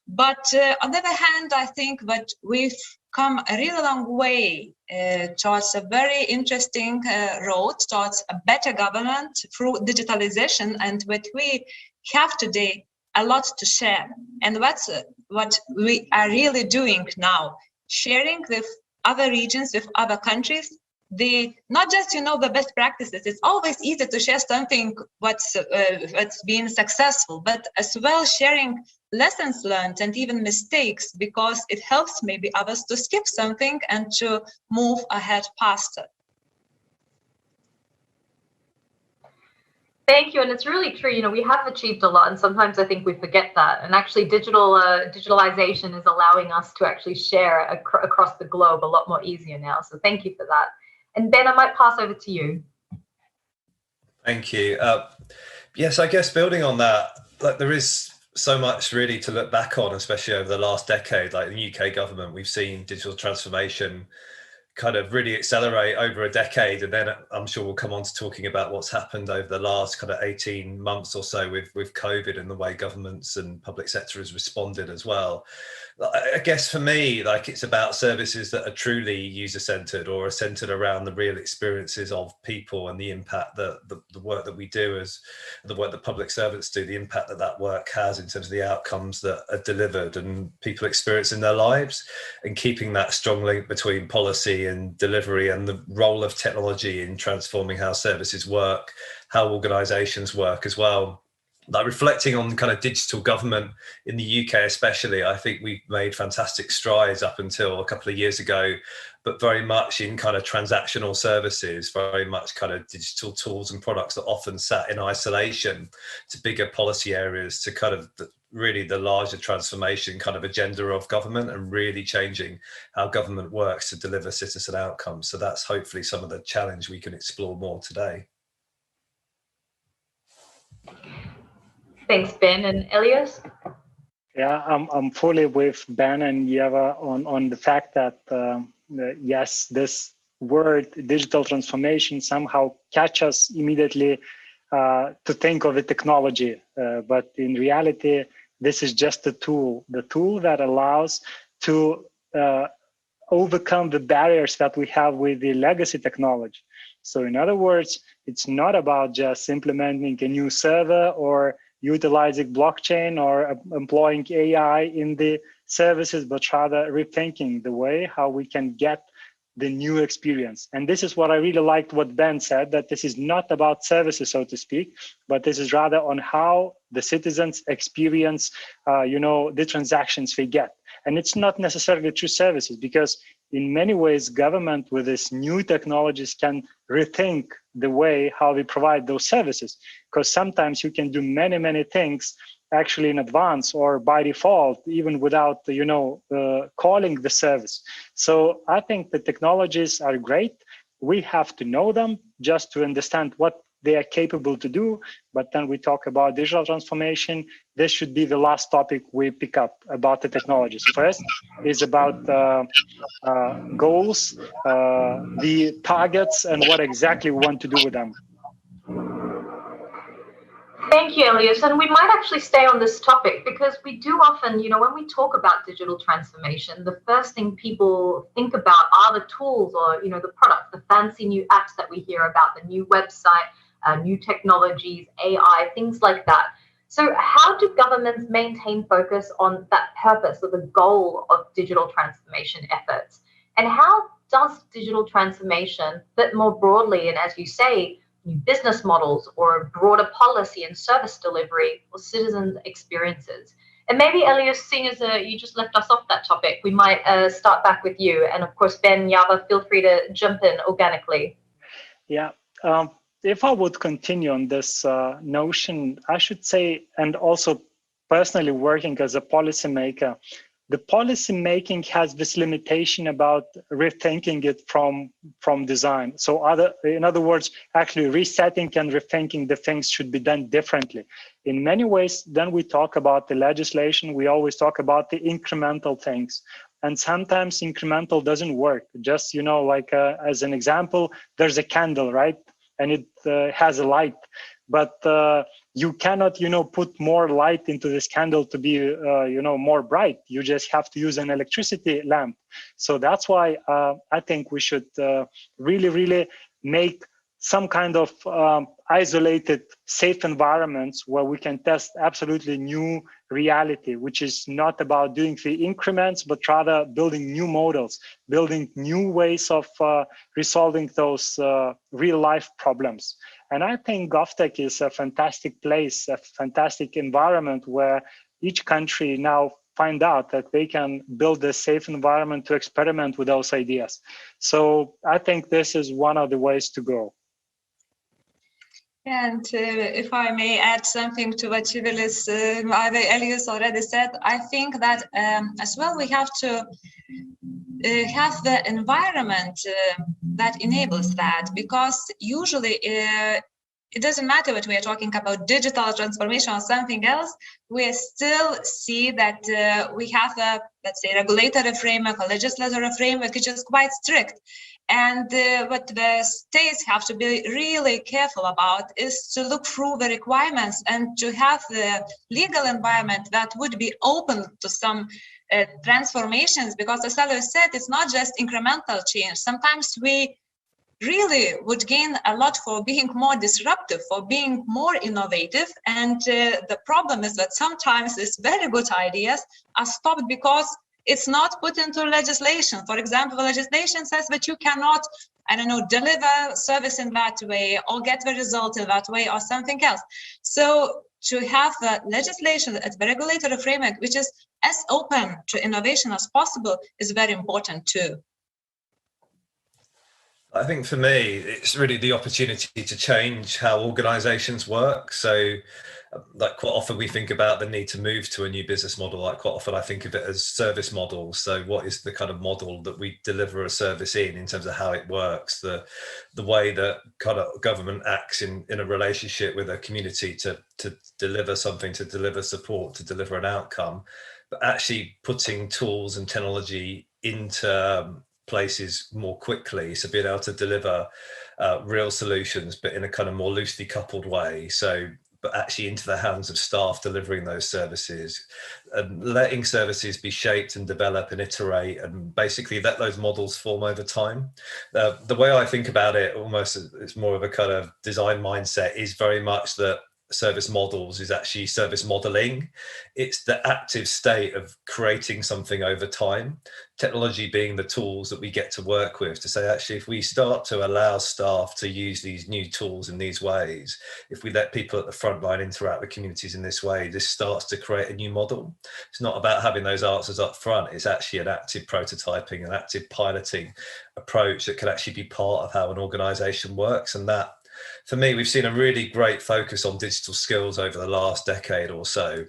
But on the other hand, I think that we've come a really long way towards a very interesting road towards a better government through digitalization, and that we have today a lot to share. And that's what we are really doing now, sharing with other regions, with other countries, not just the best practices. It's always easy to share something what's been successful, but as well sharing lessons learned and even mistakes, because it helps maybe others to skip something and to move ahead faster.
Thank you, and it's really true. We have achieved a lot, and sometimes I think we forget that. And actually, digitalization is allowing us to actually share across the globe a lot more easier now. So thank you for that. And Ben, I might pass over to you.
Thank you. Yes, I guess building on that, there is so much really to look back on, especially over the last decade. Like the UK government, we've seen digital transformation kind of really accelerate over a decade, and then I'm sure we'll come on to talking about what's happened over the last kind of 18 months or so with COVID and the way governments and public sector has responded as well. I guess for me, it's about services that are truly user-centered or are centered around the real experiences of people and the impact that the work that we do, as the work that public servants do, the impact that work has in terms of the outcomes that are delivered and people experience in their lives, and keeping that strong link between policy and delivery and the role of technology in transforming how services work, how organizations work as well. Reflecting on kind of digital government in the UK especially, I think we've made fantastic strides up until a couple of years ago, but very much in kind of transactional services, very much kind of digital tools and products that often sat in isolation to bigger policy areas, to kind of really the larger transformation kind of agenda of government and really changing how government works to deliver citizen outcomes. So that's hopefully some of the challenge we can explore more today.
Thanks, Ben. And Elias?
Yeah, I'm fully with Ben and Yeva on the fact that, yes, this word digital transformation somehow catches us immediately to think of the technology. But in reality, this is just the tool that allows to overcome the barriers that we have with the legacy technology. So in other words, it's not about just implementing a new server or utilizing blockchain or employing AI in the services, but rather rethinking the way how we can get the new experience. And this is what I really liked what Ben said, that this is not about services, so to speak, but this is rather on how the citizens experience, the transactions they get. And it's not necessarily true services, because in many ways, government with these new technologies can rethink the way how we provide those services, because sometimes you can do many things actually in advance or by default, even without calling the service. So I think the technologies are great. We have to know them just to understand what they are capable to do. But then we talk about digital transformation. This should be the last topic we pick up about the technologies. First is about goals, the targets, and what exactly we want to do with them.
Thank you, Elias. And we might actually stay on this topic, because we do often, when we talk about digital transformation, the first thing people think about are the tools or, the products, the fancy new apps that we hear about, the new website, new technologies, AI, things like that. So how do governments maintain focus on that purpose or the goal of digital transformation efforts? And how does digital transformation fit more broadly, and as you say, new business models or broader policy and service delivery or citizens' experiences? And maybe, Elias, seeing as you just left us off that topic, we might start back with you. And of course, Ben, Yava, feel free to jump in organically.
Yeah. If I would continue on this notion, I should say, and also personally working as a policymaker, the policy making has this limitation about rethinking it from design. So in other words, actually resetting and rethinking the things should be done differently. In many ways, then we talk about the legislation, we always talk about the incremental things. and sometimes incremental doesn't work. Just, like as an example, there's a candle, right? And it has a light, but you cannot, put more light into this candle to be, more bright. You just have to use an electricity lamp. So that's why I think we should really, really make some kind of isolated, safe environments where we can test absolutely new reality, which is not about doing the increments, but rather building new models, building new ways of resolving those real life problems. And I think GovTech is a fantastic place, a fantastic environment where each country now find out that they can build a safe environment to experiment with those ideas. So I think this is one of the ways to go.
And if I may add something to what Civilis, either Elias already said, I think that as well we have to have the environment that enables that, because usually it doesn't matter what we are talking about, digital transformation or something else, we still see that we have a, let's say, regulatory framework or legislative framework which is quite strict. And what the states have to be really careful about is to look through the requirements and to have the legal environment that would be open to some transformations, because as Elias said, it's not just incremental change. Sometimes we really would gain a lot for being more disruptive, for being more innovative. And the problem is that sometimes these very good ideas are stopped because it's not put into legislation. For example, the legislation says that you cannot, deliver service in that way or get the result in that way or something else. So to have the legislation at the regulatory framework, which is as open to innovation as possible, is very important too.
I think for me, it's really the opportunity to change how organizations work. So like quite often we think about the need to move to a new business model. Like quite often I think of it as service models. So what is the kind of model that we deliver a service in terms of how it works, the way that kind of government acts in a relationship with a community to deliver something, to deliver support, to deliver an outcome, but actually putting tools and technology into places more quickly, so being able to deliver real solutions but in a kind of more loosely coupled way, but actually into the hands of staff delivering those services, and letting services be shaped and develop and iterate and basically let those models form over time. The way I think about it, almost it's more of a kind of design mindset, is very much that service models is actually service modeling. It's the active state of creating something over time, technology being the tools that we get to work with to say, actually, if we start to allow staff to use these new tools in these ways, if we let people at the front line interact with communities in this way, this starts to create a new model. It's not about having those answers up front. It's actually an active prototyping, an active piloting approach that can actually be part of how an organization works. And that, for me, we've seen a really great focus on digital skills over the last decade or so.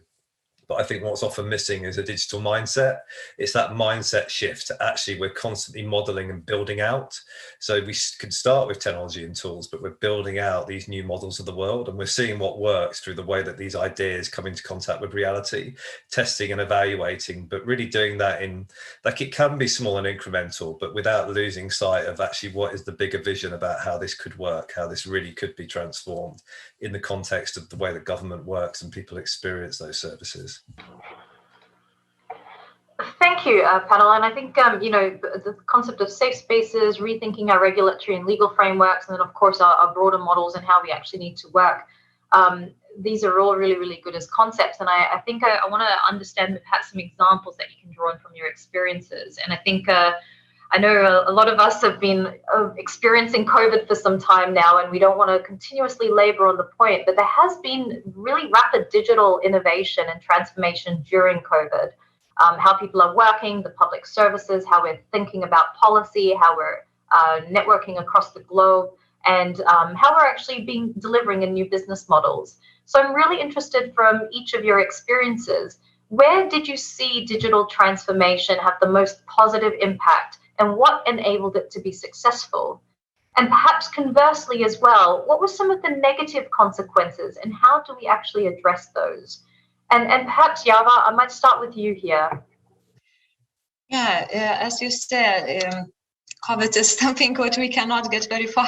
But I think what's often missing is a digital mindset. It's that mindset shift. Actually, we're constantly modeling and building out. So we can start with technology and tools, but we're building out these new models of the world. And we're seeing what works through the way that these ideas come into contact with reality, testing and evaluating, but really doing that in, like, it can be small and incremental, but without losing sight of actually what is the bigger vision about how this could work, how this really could be transformed in the context of the way that government works and people experience those services.
Thank you, panel. And I think, the concept of safe spaces, rethinking our regulatory and legal frameworks, and then, of course, our broader models and how we actually need to work. These are all really, really good as concepts. And I think I want to understand perhaps some examples that you can draw on from your experiences. And I think I know a lot of us have been experiencing COVID for some time now, and we don't want to continuously labor on the point, but there has been really rapid digital innovation and transformation during COVID. How people are working, the public services, how we're thinking about policy, how we're networking across the globe, and how we're actually delivering in new business models. So I'm really interested from each of your experiences, where did you see digital transformation have the most positive impact, and what enabled it to be successful? And perhaps conversely as well, what were some of the negative consequences, and how do we actually address those? And perhaps, Java, I might start with you here.
Yeah, as you said, COVID is something what we cannot get very far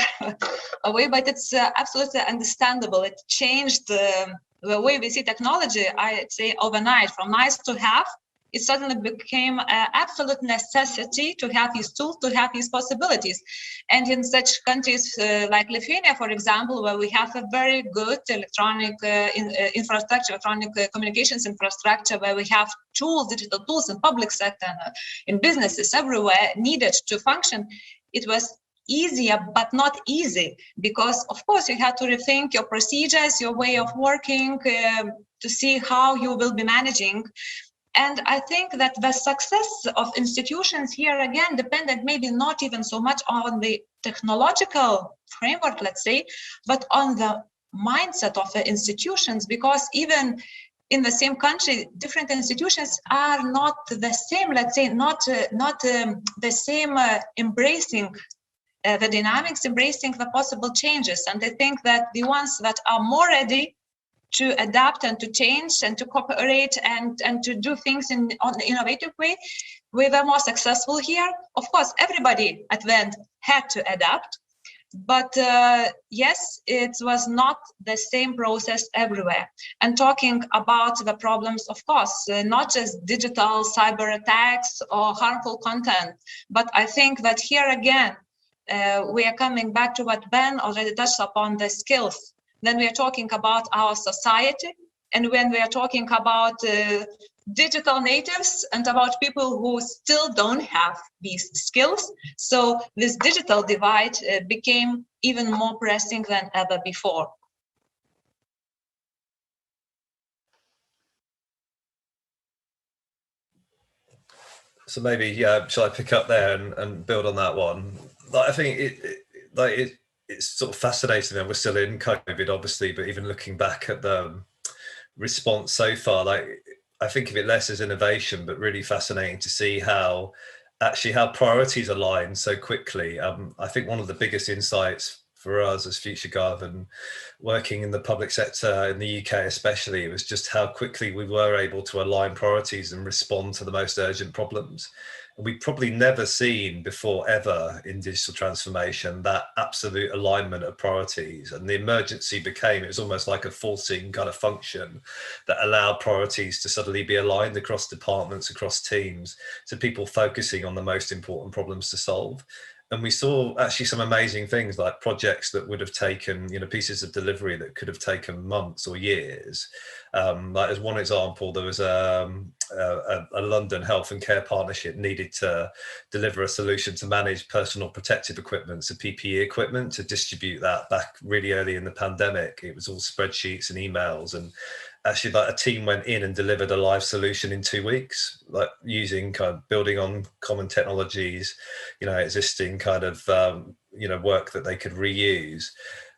away, but it's absolutely understandable. It changed the way we see technology, I'd say overnight, from nice to have. It suddenly became an absolute necessity to have these tools, to have these possibilities. And in such countries like Lithuania, for example, where we have a very good electronic infrastructure, electronic communications infrastructure, where we have tools, digital tools in public sector, in businesses everywhere needed to function, it was easier, but not easy, because of course you had to rethink your procedures, your way of working, to see how you will be managing. And I think that the success of institutions here again depended maybe not even so much on the technological framework, let's say, but on the mindset of the institutions, because even in the same country, different institutions are not the same, let's say, not the same embracing the dynamics, embracing the possible changes. And I think that the ones that are more ready to adapt and to change and to cooperate and to do things on an innovative way, we were more successful here. Of course, everybody at the end had to adapt, but yes, it was not the same process everywhere. And talking about the problems, of course, not just digital cyber attacks or harmful content, but I think that here again, we are coming back to what Ben already touched upon, the skills. Then we are talking about our society, and when we are talking about digital natives and about people who still don't have these skills. So this digital divide became even more pressing than ever before.
So maybe, shall I pick up there and build on that one? Like, I think it's sort of fascinating that we're still in COVID, obviously, but even looking back at the response so far, like, I think of it less as innovation, but really fascinating to see how priorities align so quickly. I think one of the biggest insights for us as FutureGov and working in the public sector in the UK especially, was just how quickly we were able to align priorities and respond to the most urgent problems. And we've probably never seen before ever in digital transformation that absolute alignment of priorities, and the emergency it was almost like a forcing kind of function that allowed priorities to suddenly be aligned across departments, across teams, to people focusing on the most important problems to solve. And we saw actually some amazing things, like projects that would have taken, pieces of delivery that could have taken months or years. Like, as one example, there was a London health and care partnership needed to deliver a solution to manage personal protective equipment, so PPE equipment, to distribute that back really early in the pandemic. It was all spreadsheets and emails, and actually, like, a team went in and delivered a live solution in 2 weeks, like using building on common technologies, existing work that they could reuse.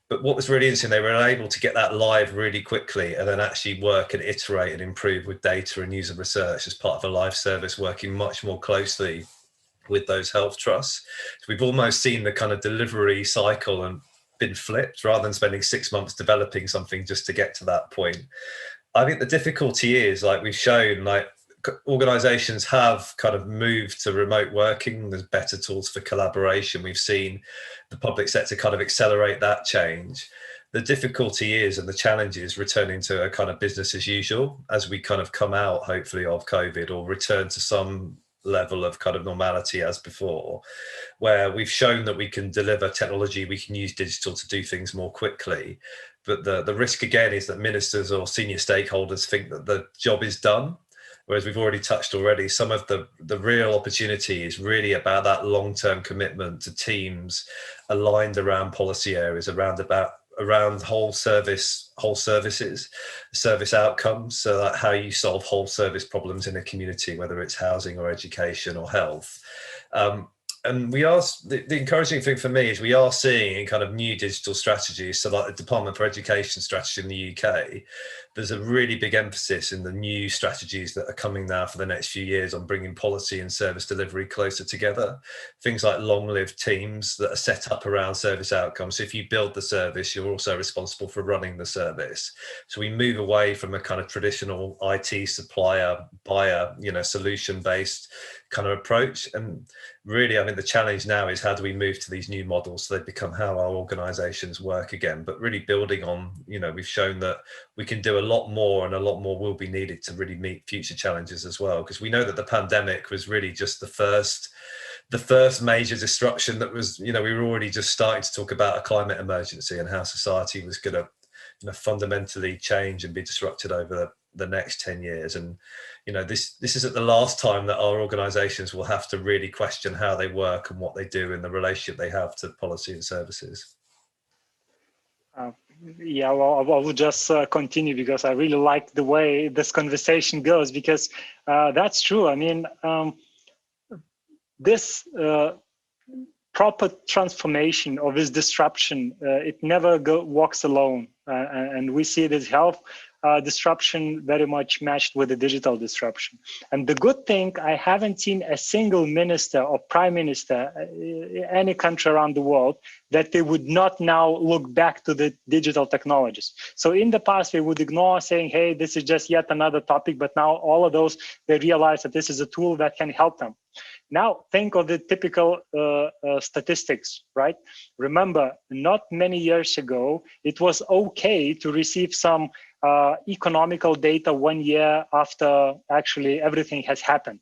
But what was really interesting, they were able to get that live really quickly, and then actually work and iterate and improve with data and user research as part of a live service, working much more closely with those health trusts. So we've almost seen the kind of delivery cycle and been flipped, rather than spending 6 months developing something just to get to that point. I think the difficulty is, like we've shown, like, organizations have kind of moved to remote working. There's better tools for collaboration. We've seen the public sector kind of accelerate that change. The difficulty is, and the challenge is, returning to a kind of business as usual as we kind of come out, hopefully, of COVID, or return to some level of kind of normality as before, where we've shown that we can deliver technology, we can use digital to do things more quickly. But the risk again is that ministers or senior stakeholders think that the job is done, whereas we've already touched already, some of the real opportunity is really about that long-term commitment to teams aligned around policy areas, around whole services, service outcomes, so that how you solve whole service problems in a community, whether it's housing or education or health. And we are, the encouraging thing for me is we are seeing in kind of new digital strategies, so like the Department for Education strategy in the UK, there's a really big emphasis in the new strategies that are coming now for the next few years on bringing policy and service delivery closer together. Things like long-lived teams that are set up around service outcomes. So if you build the service, you're also responsible for running the service. So we move away from a kind of traditional IT supplier, buyer, solution-based kind of approach. And really, I think the challenge now is how do we move to these new models so they become how our organizations work again, but really building on, we've shown that we can do a lot more, and a lot more will be needed to really meet future challenges as well. Because we know that the pandemic was really just the first major disruption that was, we were already just starting to talk about a climate emergency and how society was going to fundamentally change and be disrupted over the next 10 years. And this isn't the last time that our organizations will have to really question how they work and what they do and the relationship they have to policy and services.
Yeah, well, I will just continue because I really like the way this conversation goes, because that's true. I mean, this proper transformation or this disruption, it never walks alone. And we see this health disruption very much matched with the digital disruption. And the good thing, I haven't seen a single minister or prime minister, any country around the world, that they would not now look back to the digital technologies. So in the past, they would ignore saying, hey, this is just yet another topic. But now all of those, they realize that this is a tool that can help them. Now, think of the typical statistics, right? Remember, not many years ago, it was okay to receive some economical data 1 year after actually everything has happened.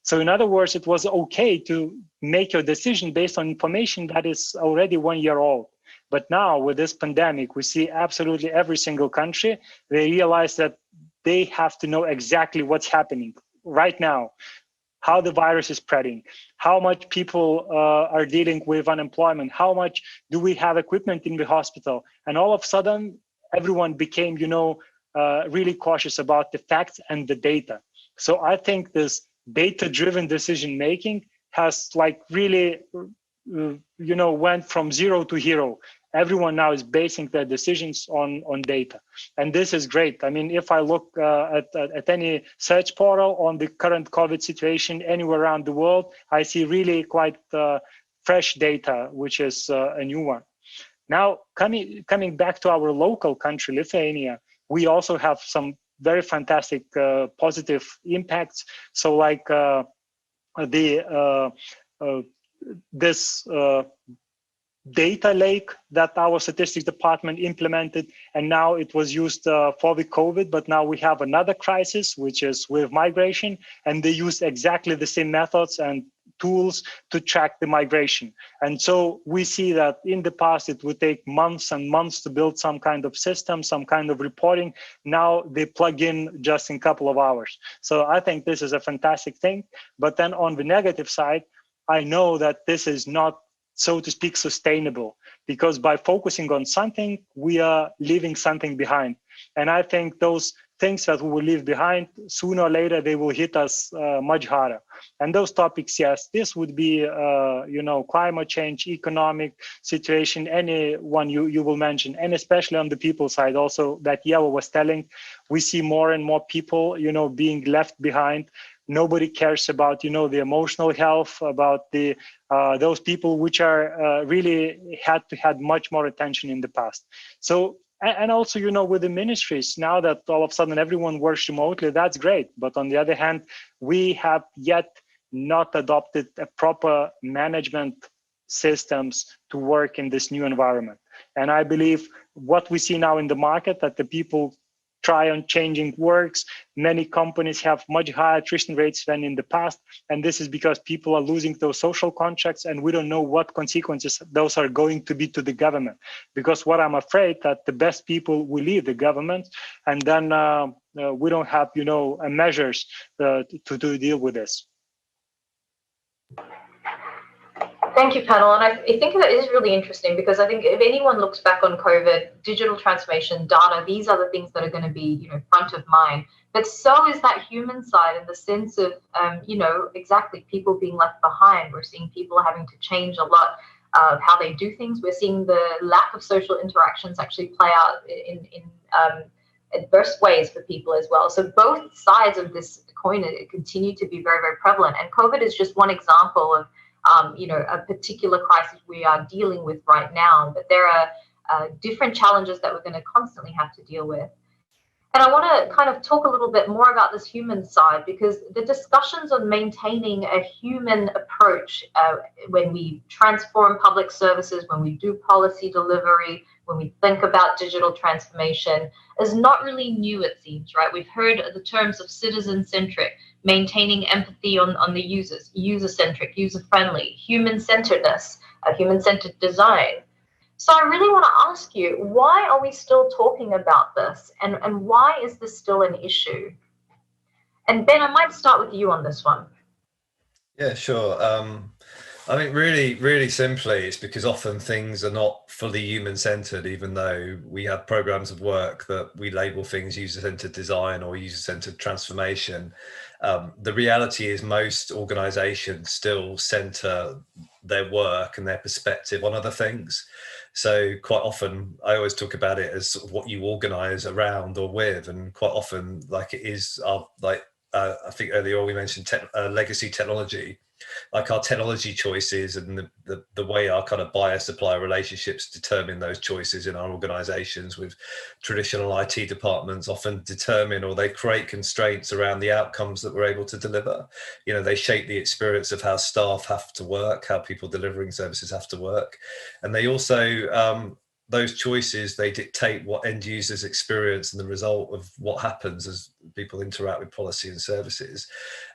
So in other words, it was okay to make your decision based on information that is already 1 year old. But now with this pandemic, we see absolutely every single country, they realize that they have to know exactly what's happening right now, how the virus is spreading, how much people are dealing with unemployment, how much do we have equipment in the hospital. And all of a sudden, everyone became, really cautious about the facts and the data. So I think this data-driven decision-making has really, went from zero to hero. Everyone now is basing their decisions on data. And this is great. I mean, if I look at any search portal on the current COVID situation anywhere around the world, I see really quite fresh data, which is a new one. Now, coming back to our local country, Lithuania, we also have some very fantastic positive impacts. So like this data lake that our statistics department implemented, and now it was used for the COVID, but now we have another crisis, which is with migration, and they use exactly the same methods and tools to track the migration. And so we see that in the past, it would take months and months to build some kind of system, some kind of reporting. Now they plug in just in a couple of hours. So I think this is a fantastic thing. But then on the negative side, I know that this is not, so to speak, sustainable, because by focusing on something, we are leaving something behind. And I think those things that we will leave behind, sooner or later, they will hit us much harder. And those topics, yes, this would be, climate change, economic situation, any one you will mention, and especially on the people side also that Yeva was telling, we see more and more people, being left behind. Nobody cares about, the emotional health, about the those people which are really had much more attention in the past. So, and also, with the ministries, now that all of a sudden everyone works remotely, that's great. But on the other hand, we have yet not adopted a proper management systems to work in this new environment. And I believe what we see now in the market, that the people try on changing works. Many companies have much higher attrition rates than in the past. And this is because people are losing those social contracts, and we don't know what consequences those are going to be to the government. Because what I'm afraid that the best people will leave the government, and then we don't have, measures to deal with this.
Thank you, panel. And I think that is really interesting, because I think if anyone looks back on COVID, digital transformation, data, these are the things that are going to be, front of mind. But so is that human side, in the sense of, exactly, people being left behind. We're seeing people having to change a lot of how they do things. We're seeing the lack of social interactions actually play out adverse ways for people as well. So both sides of this coin continue to be very, very prevalent. And COVID is just one example of a particular crisis we are dealing with right now. But there are different challenges that we're going to constantly have to deal with. And I want to kind of talk a little bit more about this human side, because the discussions on maintaining a human approach when we transform public services, when we do policy delivery, when we think about digital transformation, is not really new, it seems, right? We've heard the terms of citizen-centric, maintaining empathy on the users, user-centric, user-friendly, human-centeredness, human-centered design. So I really want to ask you, why are we still talking about this? And why is this still an issue? And Ben, I might start with you on this one.
Yeah, sure. I mean, really simply, it's because often things are not fully human-centered, even though we have programs of work that we label things user-centered design or user-centered transformation. The reality is most organizations still center their work and their perspective on other things. So quite often, I always talk about it as sort of what you organize around or with, and quite often, like it is, I think earlier we mentioned legacy technology. Like our technology choices and the way our kind of buyer-supplier relationships determine those choices in our organizations with traditional IT departments often determine, or they create constraints around the outcomes that we're able to deliver. They shape the experience of how staff have to work, how people delivering services have to work. And they also, those choices, they dictate what end users experience and the result of what happens as people interact with policy and services.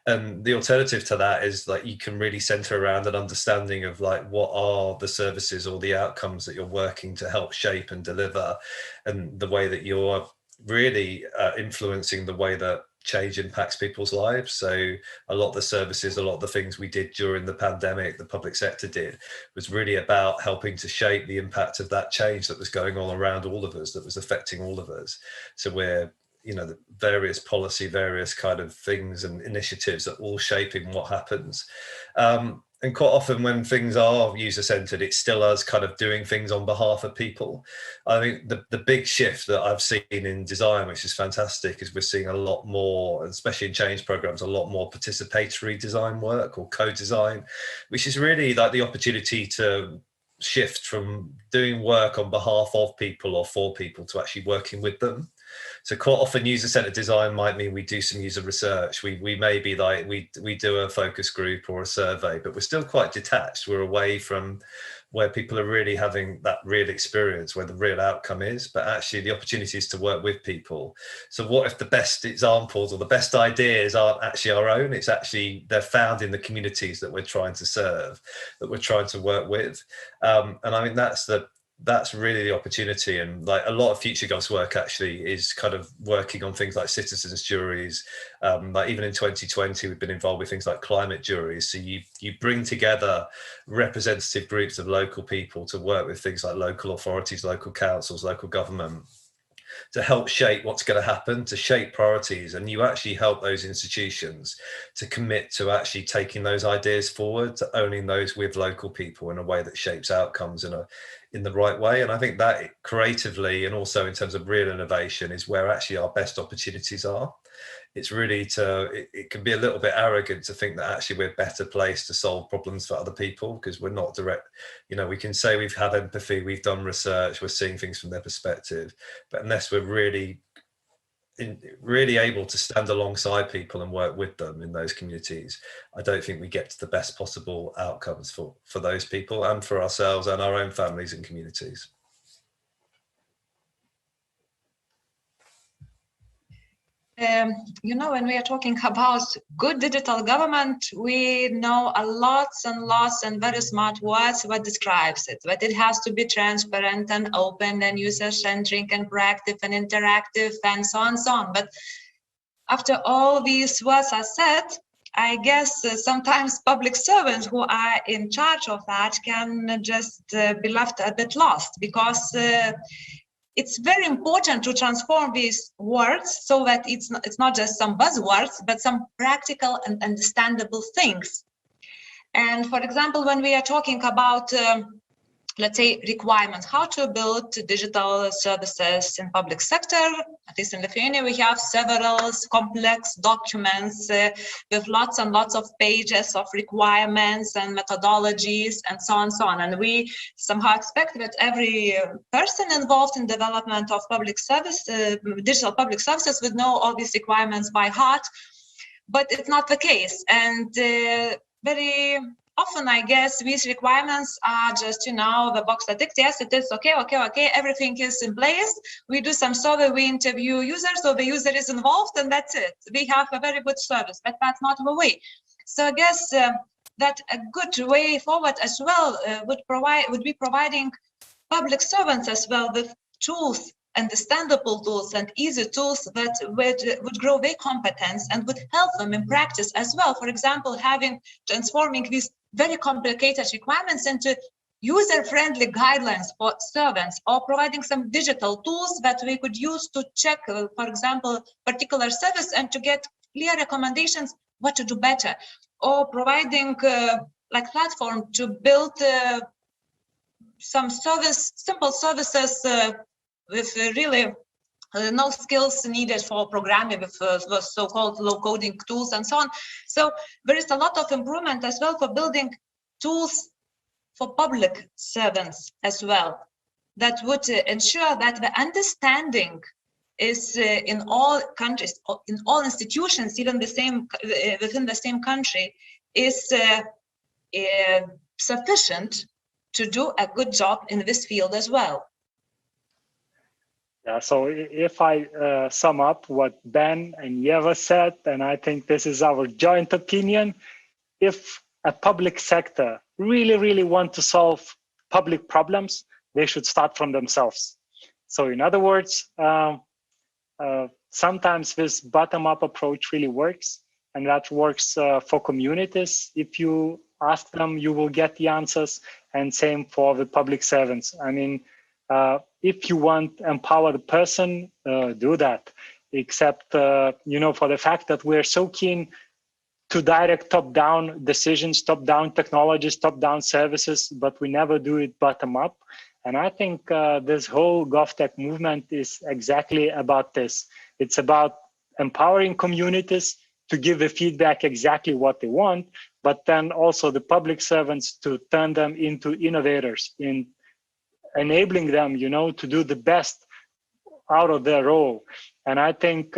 And the alternative to that is like you can really center around an understanding of like what are the services or the outcomes that you're working to help shape and deliver, and the way that you're really influencing the way that change impacts people's lives. So a lot of the services, a lot of the things we did during the pandemic, the public sector did, was really about helping to shape the impact of that change that was going on around all of us, that was affecting all of us. So we're, the various policy, various kind of things and initiatives are all shaping what happens. And quite often when things are user-centered, it's still us kind of doing things on behalf of people. I think the big shift that I've seen in design, which is fantastic, is we're seeing a lot more, especially in change programs, a lot more participatory design work or co-design, which is really like the opportunity to shift from doing work on behalf of people or for people to actually working with them. So quite often user-centered design might mean we do some user research. We may be like, we do a focus group or a survey, but we're still quite detached. We're away from where people are really having that real experience, where the real outcome is, but actually the opportunity is to work with people. So what if the best examples or the best ideas aren't actually our own? It's actually, they're found in the communities that we're trying to serve, that we're trying to work with. And I mean, that's really the opportunity. And like a lot of Future Gov's work actually is kind of working on things like citizens juries. Like even in 2020, we've been involved with things like climate juries. So you bring together representative groups of local people to work with things like local authorities, local councils, local government, to help shape what's going to happen, to shape priorities. And you actually help those institutions to commit to actually taking those ideas forward, to owning those with local people in a way that shapes outcomes in the right way. And I think that creatively and also in terms of real innovation is where actually our best opportunities are. It's really it can be a little bit arrogant to think that actually we're better placed to solve problems for other people because we're not direct. We can say we've had empathy, we've done research, we're seeing things from their perspective, but unless we're really able to stand alongside people and work with them in those communities, I don't think we get to the best possible outcomes for those people and for ourselves and our own families and communities.
When we are talking about good digital government, we know a lots and lots and very smart words what describes it, but it has to be transparent and open and user-centric and proactive and interactive and so on and so on. But after all these words are said, I guess sometimes public servants who are in charge of that can just be left a bit lost, because it's very important to transform these words so that it's not just some buzzwords, but some practical and understandable things. And for example, when we are talking about let's say, requirements, how to build digital services in public sector. At least in Lithuania, we have several complex documents with lots and lots of pages of requirements and methodologies and so on and so on. And we somehow expect that every person involved in development of public service, digital public services would know all these requirements by heart, but it's not the case. And very often, I guess, these requirements are just, the box that ticks. Yes, it is okay, everything is in place. We do some survey, we interview users, so the user is involved, and that's it. We have a very good service, but that's not the way. So I guess that a good way forward as well would be providing public servants as well with tools, understandable tools and easy tools that would grow their competence and would help them in practice as well. For example, transforming these very complicated requirements into user-friendly guidelines for servants, or providing some digital tools that we could use to check, for example, particular service and to get clear recommendations what to do better, or providing like platform to build some simple services with really no skills needed for programming with so-called low coding tools and so on. So there is a lot of improvement as well for building tools for public servants as well, that would ensure that the understanding is in all countries, in all institutions, even within the same country, is sufficient to do a good job in this field as well.
Yeah, so if I sum up what Ben and Yeva said, and I think this is our joint opinion, if a public sector really want to solve public problems, they should start from themselves. So in other words, sometimes this bottom-up approach really works, and that works for communities. If you ask them, you will get the answers, and same for the public servants. I mean, if you want to empower the person, do that. Except, for the fact that we're so keen to direct top-down decisions, top-down technologies, top-down services, but we never do it bottom-up. And I think this whole GovTech movement is exactly about this. It's about empowering communities to give the feedback exactly what they want, but then also the public servants to turn them into innovators, in enabling them, to do the best out of their role. And I think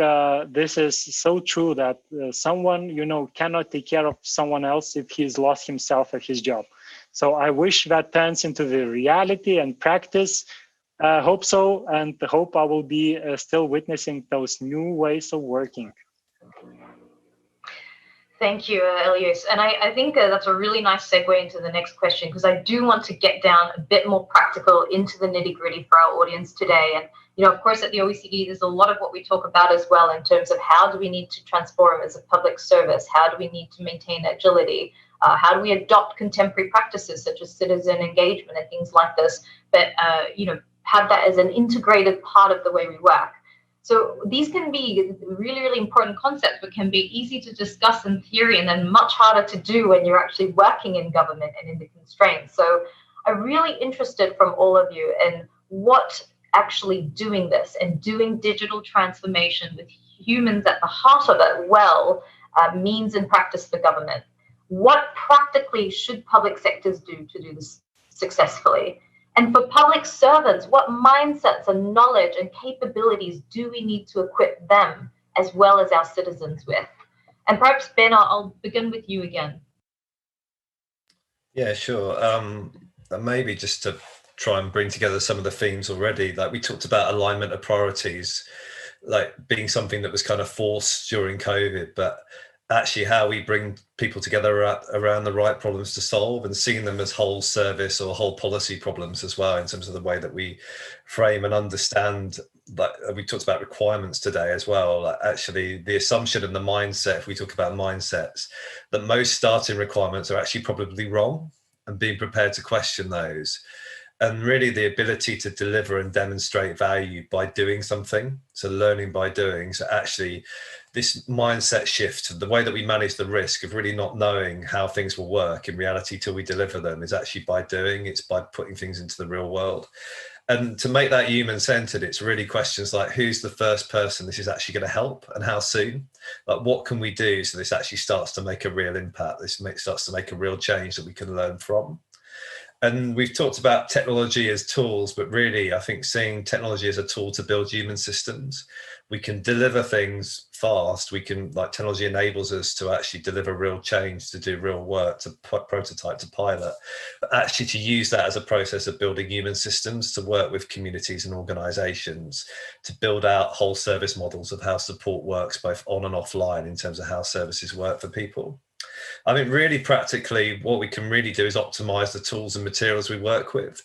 this is so true that someone, cannot take care of someone else if he's lost himself at his job. So I wish that turns into the reality and practice. Hope so, and hope I will be still witnessing those new ways of working.
Thank you, Elias. And I think that's a really nice segue into the next question, because I do want to get down a bit more practical into the nitty-gritty for our audience today. And, of course, at the OECD, there's a lot of what we talk about as well in terms of how do we need to transform as a public service? How do we need to maintain agility? How do we adopt contemporary practices such as citizen engagement and things like this, but, have that as an integrated part of the way we work? So these can be really, really important concepts, but can be easy to discuss in theory and then much harder to do when you're actually working in government and in the constraints. So I'm really interested from all of you in what actually doing this and doing digital transformation with humans at the heart of it means in practice for government. What practically should public sectors do to do this successfully? And for public servants, what mindsets and knowledge and capabilities do we need to equip them as well as our citizens with? And perhaps, Ben, I'll begin with you again.
Yeah, sure. Maybe just to try and bring together some of the themes already, like we talked about alignment of priorities, like being something that was kind of forced during COVID, but actually how we bring people together around the right problems to solve, and seeing them as whole service or whole policy problems as well, in terms of the way that we frame and understand. Like we talked about requirements today as well. Like actually the assumption and the mindset, if we talk about mindsets, that most starting requirements are actually probably wrong, and being prepared to question those. and really the ability to deliver and demonstrate value by doing something. So learning by doing. So actually this mindset shift, the way that we manage the risk of really not knowing how things will work in reality till we deliver them, is actually by doing. It's by putting things into the real world. And to make that human-centered, it's really questions like, who's the first person this is actually going to help, and how soon? Like, what can we do so this actually starts to make a real impact? This starts to make a real change that we can learn from. And we've talked about technology as tools, but really, I think seeing technology as a tool to build human systems, we can deliver things fast. We can, like, technology enables us to actually deliver real change, to do real work, to prototype, to pilot, but actually to use that as a process of building human systems, to work with communities and organizations, to build out whole service models of how support works both on and offline in terms of how services work for people. I mean, really practically, what we can really do is optimize the tools and materials we work with.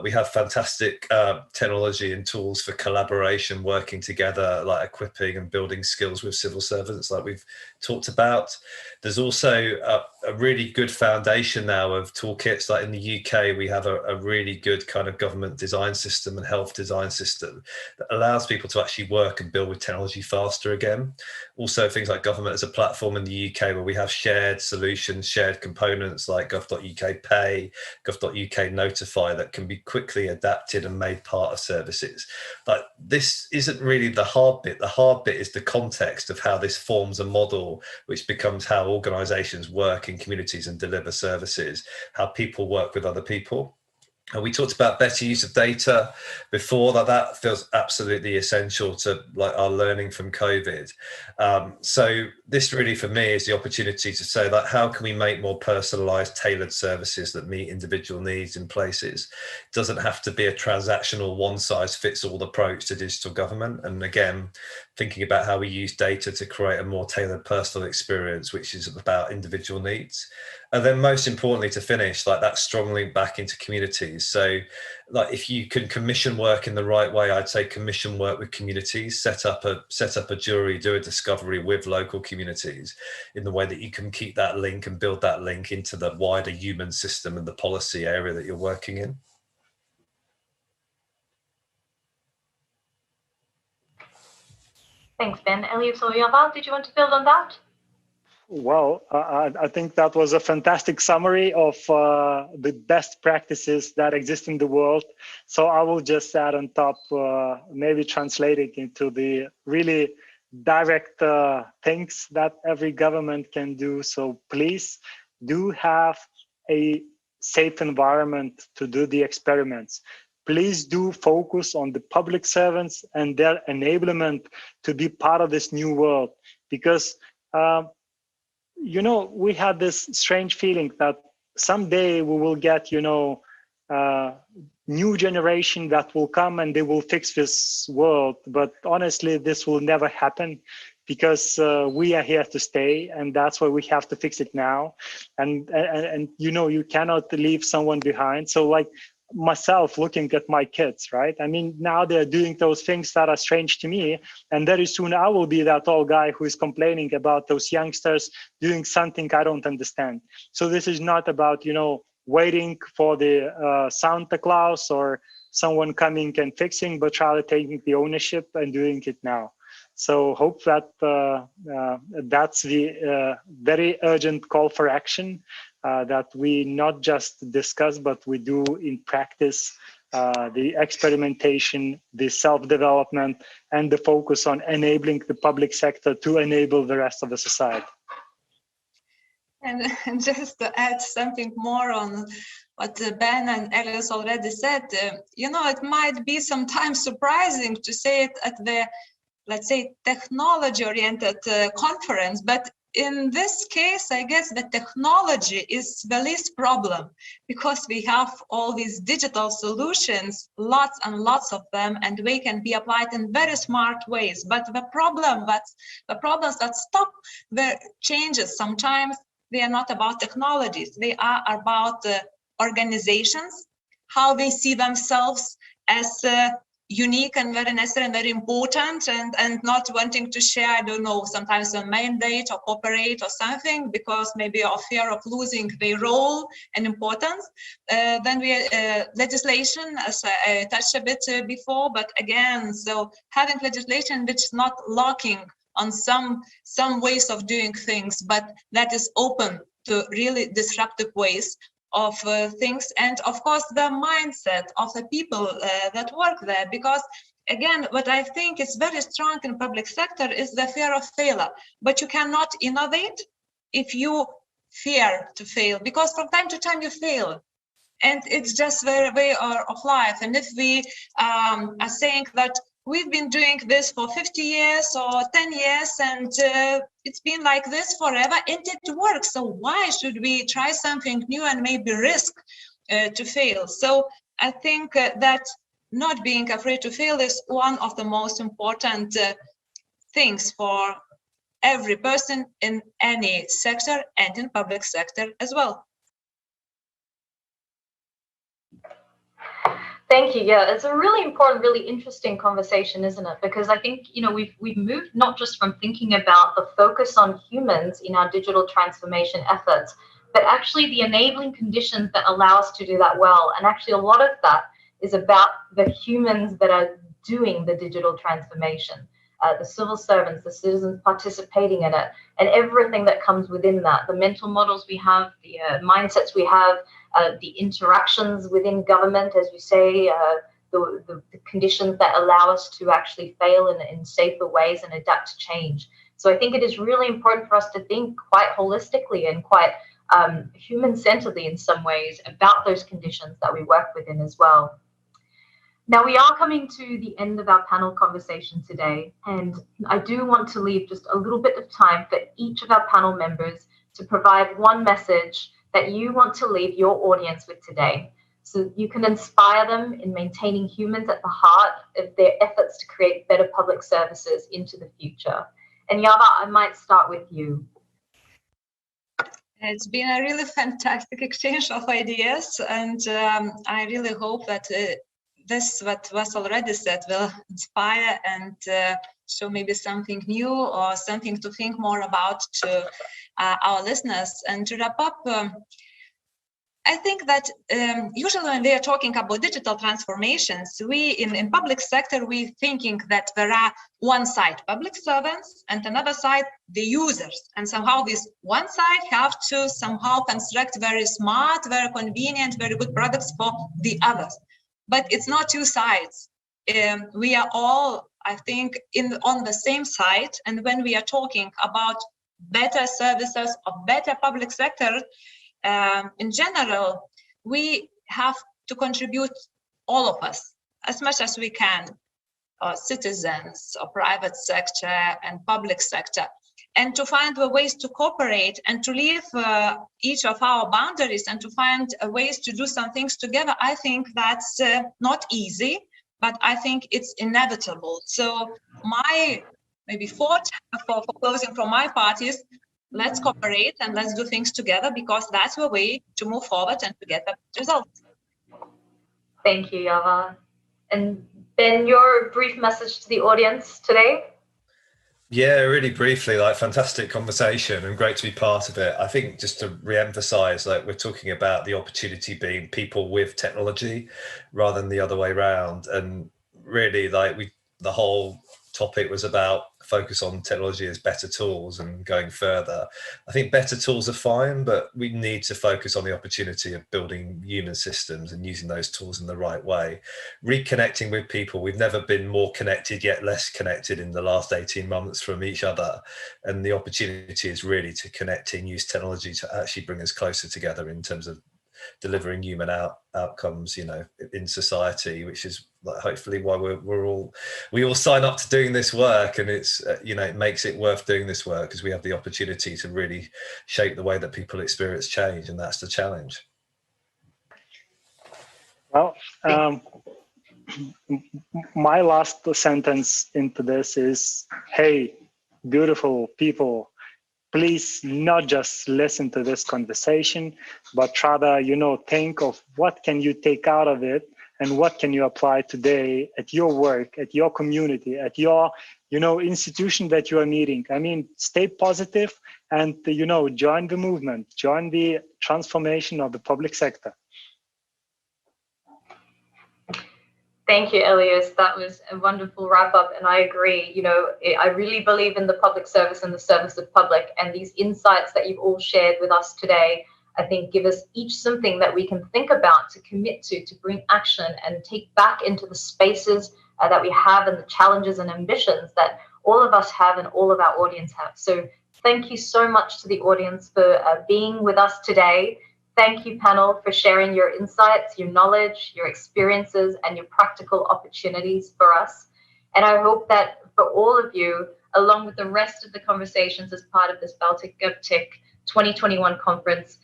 We have fantastic technology and tools for collaboration, working together, like equipping and building skills with civil servants, like we've talked about. There's also a really good foundation now of toolkits. Like in the UK, we have a really good kind of government design system and health design system that allows people to actually work and build with technology faster again. Also, things like government as a platform in the UK, where we have shared solutions, shared components like gov.uk Pay, gov.uk Notify, that can be quickly adapted and made part of services. Like, this isn't really the hard bit. The hard bit is the context of how this forms a model, which becomes how organizations work in communities and deliver services, how people work with other people. And we talked about better use of data before. That feels absolutely essential to, like, our learning from COVID. So this really for me is the opportunity to say, like, how can we make more personalized, tailored services that meet individual needs in places? It doesn't have to be a transactional one-size-fits-all approach to digital government. And again, thinking about how we use data to create a more tailored personal experience, which is about individual needs. And then most importantly, to finish, like, that strong link back into communities. So, like, if you can commission work in the right way, I'd say commission work with communities, set up a jury, do a discovery with local communities in the way that you can keep that link and build that link into the wider human system and the policy area that you're working in.
Thanks, Ben. Elias or Yaval, did you want to build on that?
Well, I think that was a fantastic summary of the best practices that exist in the world. So I will just add on top, maybe translating into the really direct things that every government can do. So please do have a safe environment to do the experiments. Please do focus on the public servants and their enablement to be part of this new world, because you know, we had this strange feeling that someday we will get, you know, new generation that will come and they will fix this world. But honestly, this will never happen, because we are here to stay, and that's why we have to fix it now. And you know, you cannot leave someone behind. So, like myself, looking at my kids, right? I mean, now they're doing those things that are strange to me, and very soon I will be that old guy who is complaining about those youngsters doing something I don't understand. So this is not about, you know, waiting for the Santa Claus or someone coming and fixing, but rather taking the ownership and doing it now. So hope that that's the very urgent call for action, that we not just discuss, but we do in practice, the experimentation, the self-development, and the focus on enabling the public sector to enable the rest of the society.
And just to add something more on what Ben and Elias already said, you know, it might be sometimes surprising to say it at the, let's say, technology-oriented conference, but in this case, I guess the technology is the least problem, because we have all these digital solutions, lots and lots of them, and they can be applied in very smart ways. But the problems that stop the changes sometimes, they are not about technologies. They are about organizations, how they see themselves as unique and very necessary and very important, and not wanting to share, I don't know, sometimes a mandate or cooperate or something because maybe of fear of losing their role and importance. Then we legislation, as I touched a bit before, but again, so having legislation which is not locking on some ways of doing things, but that is open to really disruptive ways of things, and of course the mindset of the people that work there, because again, what I think is very strong in public sector is the fear of failure, but you cannot innovate if you fear to fail, because from time to time you fail, and it's just the way of life. And if we are saying that we've been doing this for 50 years or 10 years and it's been like this forever and it works, so why should we try something new and maybe risk to fail? So I think that not being afraid to fail is one of the most important things for every person in any sector and in public sector as well.
Thank you. Yeah, it's a really important, really interesting conversation, isn't it? Because I think, you know, we've moved not just from thinking about the focus on humans in our digital transformation efforts, but actually the enabling conditions that allow us to do that well. And actually a lot of that is about the humans that are doing the digital transformation, the civil servants, the citizens participating in it, and everything that comes within that, the mental models we have, the mindsets we have, the interactions within government, as you say, the conditions that allow us to actually fail in safer ways and adapt to change. So I think it is really important for us to think quite holistically and quite human-centeredly in some ways about those conditions that we work within as well. Now, we are coming to the end of our panel conversation today, and I do want to leave just a little bit of time for each of our panel members to provide one message that you want to leave your audience with today, so you can inspire them in maintaining humans at the heart of their efforts to create better public services into the future. And Java, I might start with you.
It's been a really fantastic exchange of ideas, and I really hope that this, what was already said, will inspire and show maybe something new or something to think more about to our listeners. And to wrap up, I think that usually when we are talking about digital transformations, we in public sector, we thinking that there are one side public servants and another side the users, and somehow this one side have to somehow construct very smart, very convenient, very good products for the others. But it's not two sides. We are all, I think, on the same side. And when we are talking about better services or better public sector, in general, we have to contribute, all of us, as much as we can, citizens or private sector and public sector, and to find the ways to cooperate and to leave each of our boundaries and to find ways to do some things together. I think that's not easy, but I think it's inevitable. So my maybe thought for closing from my part is, let's cooperate and let's do things together, because that's the way to move forward and to get the results.
Thank you, Java. And Ben, your brief message to the audience today?
Yeah, really briefly, like fantastic conversation and great to be part of it. I think just to re-emphasize, like we're talking about the opportunity being people with technology rather than the other way around. And really like the whole topic was about focus on technology as better tools and going further. I think better tools are fine, but we need to focus on the opportunity of building human systems and using those tools in the right way. Reconnecting with people. We've never been more connected yet less connected in the last 18 months from each other. And the opportunity is really to connect and use technology to actually bring us closer together in terms of delivering human outcomes, you know, in society, which is hopefully why we all sign up to doing this work. And it's you know, it makes it worth doing this work because we have the opportunity to really shape the way that people experience change, and that's the challenge.
Well, my last sentence into this is, hey, beautiful people, please not just listen to this conversation, but rather, you know, think of what can you take out of it and what can you apply today at your work, at your community, at your institution that you are meeting. I mean, stay positive and join the movement, join the transformation of the public sector.
Thank you, Elias. That was a wonderful wrap up. And I agree, I really believe in the public service and the service of public, and these insights that you've all shared with us today, I think give us each something that we can think about, to commit to bring action and take back into the spaces that we have, and the challenges and ambitions that all of us have and all of our audience have. So thank you so much to the audience for being with us today. Thank you, panel, for sharing your insights, your knowledge, your experiences, and your practical opportunities for us. And I hope that for all of you, along with the rest of the conversations as part of this Baltic GovTech 2021 conference,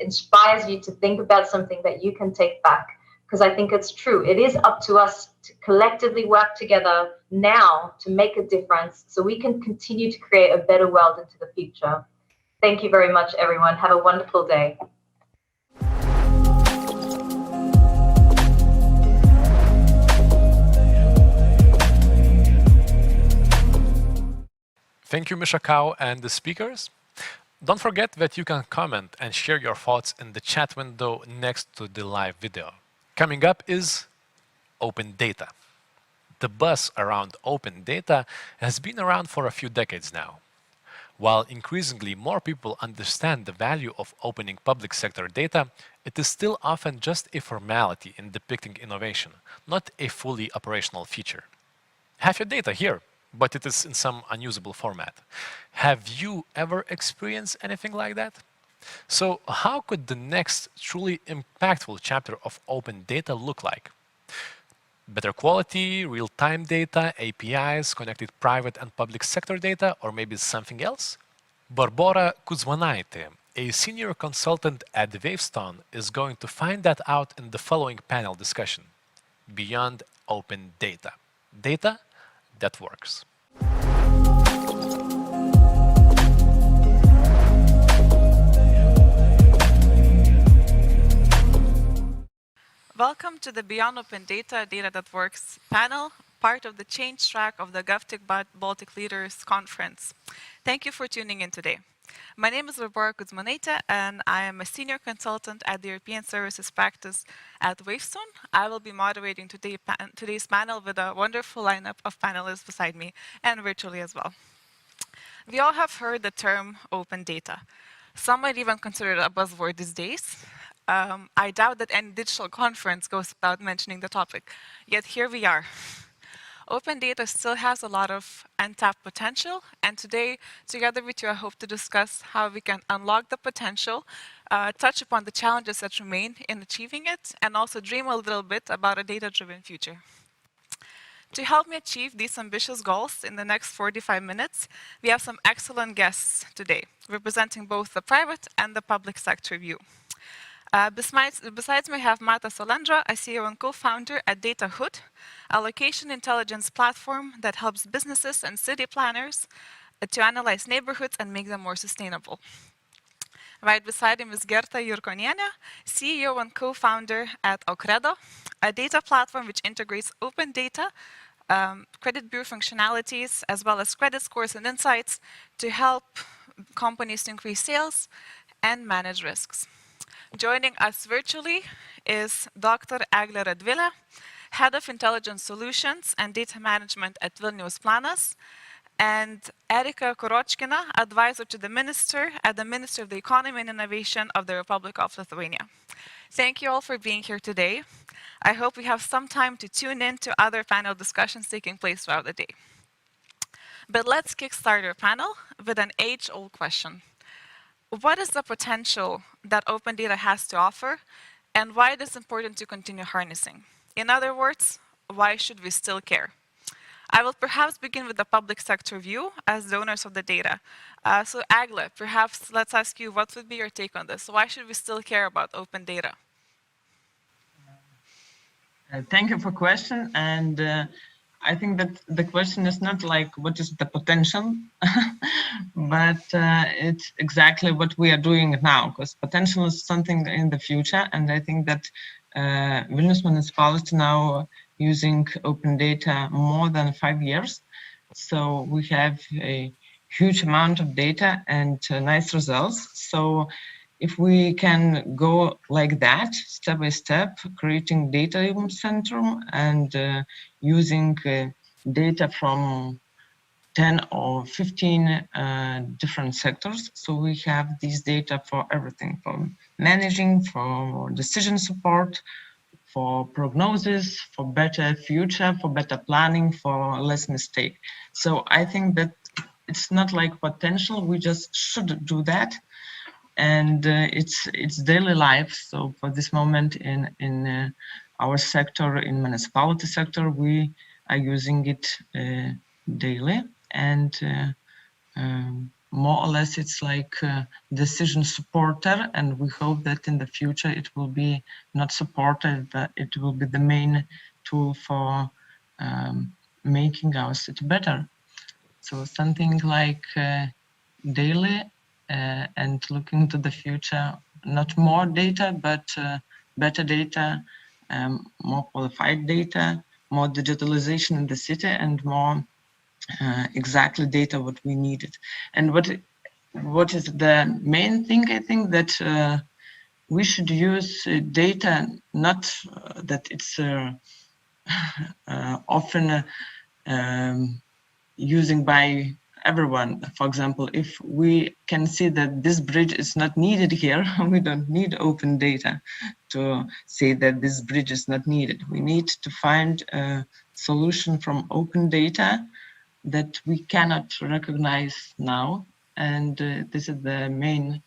inspires you to think about something that you can take back. Because I think it's true. It is up to us to collectively work together now to make a difference, so we can continue to create a better world into the future. Thank you very much, everyone. Have a wonderful day.
Thank you, Mishakau and the speakers. Don't forget that you can comment and share your thoughts in the chat window next to the live video. Coming up is open data. The buzz around open data has been around for a few decades now. While increasingly more people understand the value of opening public sector data, it is still often just a formality in depicting innovation, not a fully operational feature. Have your data here, but it is in some unusable format. Have you ever experienced anything like that? So how could the next truly impactful chapter of open data look like? Better quality, real-time data, APIs, connected private and public sector data, or maybe something else? Barbora Kuzmanaitė, a senior consultant at Wavestone, is going to find that out in the following panel discussion. Beyond open data. Data that works.
Welcome to the Beyond Open Data, Data That Works panel, part of the change track of the GovTech Baltic Leaders Conference. Thank you for tuning in today. My name is Barbora Kuzmanaitė, and I am a senior consultant at the European Services Practice at Wavestone. I will be moderating today's panel with a wonderful lineup of panelists beside me, and virtually as well. We all have heard the term open data. Some might even consider it a buzzword these days. I doubt that any digital conference goes without mentioning the topic, yet here we are. Open data still has a lot of untapped potential, and today, together with you, I hope to discuss how we can unlock the potential, touch upon the challenges that remain in achieving it, and also dream a little bit about a data-driven future. To help me achieve these ambitious goals in the next 45 minutes, we have some excellent guests today, representing both the private and the public sector view. Besides me, I have Marta Solendra, a CEO and co-founder at DataHood, a location intelligence platform that helps businesses and city planners to analyze neighborhoods and make them more sustainable. Right beside him is Gerta Jurkonienė, CEO and co-founder at Okredo, a data platform which integrates open data, credit bureau functionalities, as well as credit scores and insights to help companies to increase sales and manage risks. Joining us virtually is Dr. Eglė Radvilė, Head of Intelligence Solutions and Data Management at Vilnius Planas, and Erika Kuročkina, Advisor to the Minister at the Ministry of the Economy and Innovation of the Republic of Lithuania. Thank you all for being here today. I hope we have some time to tune in to other panel discussions taking place throughout the day. But let's kickstart our panel with an age-old question. What is the potential that open data has to offer, and why it is important to continue harnessing? In other words, why should we still care? I will perhaps begin with the public sector view as the owners of the data. So Eglė, perhaps let's ask you, what would be your take on this? Why should we still care about open data?
Thank you for the question. And I think that the question is not like what is the potential, but it's exactly what we are doing now, because potential is something in the future. And I think that Vilnius municipality now using open data more than 5 years. So we have a huge amount of data and nice results. So if we can go like that, step by step, creating data center and using data from 10 or 15 different sectors. So we have these data for everything, for managing, for decision support, for prognosis, for better future, for better planning, for less mistake. So I think that it's not like potential, we just should do that. And it's daily life. So for this moment in our sector, in municipality sector, we are using it daily. And more or less it's like decision supporter, and we hope that in the future it will be not supported, but it will be the main tool for making our city better. So something like daily and looking to the future, not more data, but better data, more qualified data, more digitalization in the city, and more exactly data what we needed. And what is the main thing, I think that we should use data, not that it's often using by everyone. For example, if we can see that this bridge is not needed here, we don't need open data to say that this bridge is not needed. We need to find a solution from open data that we cannot recognize now, and this is the main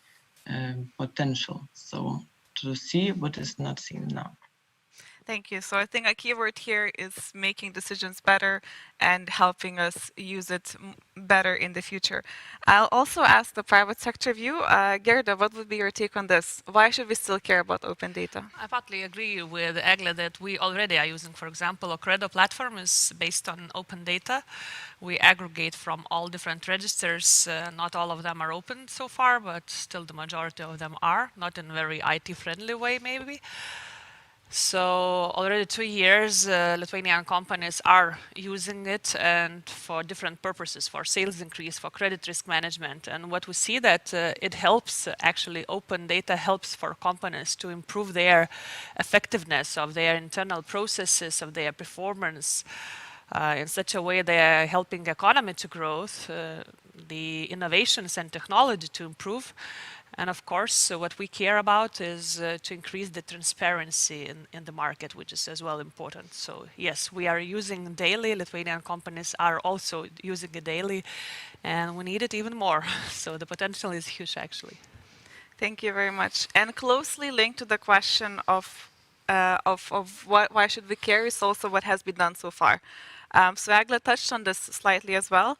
potential. So to see what is not seen now.
Thank you. So I think a key word here is making decisions better and helping us use it better in the future. I'll also ask the private sector view. Gerda, what would be your take on this? Why should we still care about open data?
I partly agree with Egle that we already are using, for example, a Credo platform is based on open data. We aggregate from all different registers. Not all of them are open so far, but still the majority of them are, not in a very IT-friendly way maybe. So already 2 years, Lithuanian companies are using it, and for different purposes, for sales increase, for credit risk management. And what we see that it helps, actually open data helps for companies to improve their effectiveness of their internal processes, of their performance. In such a way they are helping the economy to grow, the innovations and technology to improve. And of course, what we care about is to increase the transparency in the market, which is as well important. So yes, we are using daily. Lithuanian companies are also using it daily, and we need it even more. So the potential is huge, actually.
Thank you very much. And closely linked to the question of why should we care is also what has been done so far. So Egle touched on this slightly as well,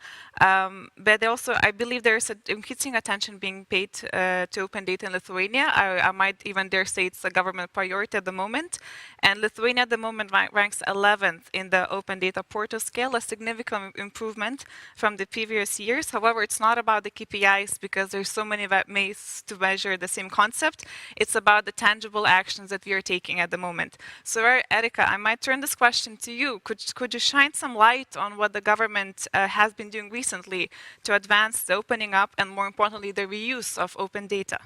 but also I believe there is an increasing attention being paid to open data in Lithuania. I might even dare say it's a government priority at the moment. And Lithuania at the moment ranks 11th in the open data portal scale, a significant improvement from the previous years. However, it's not about the KPIs because there's so many ways to measure the same concept. It's about the tangible actions that we are taking at the moment. So Erika, I might turn this question to you. Could you shine some light on what the government has been doing recently to advance the opening up and, more importantly, the reuse of open data?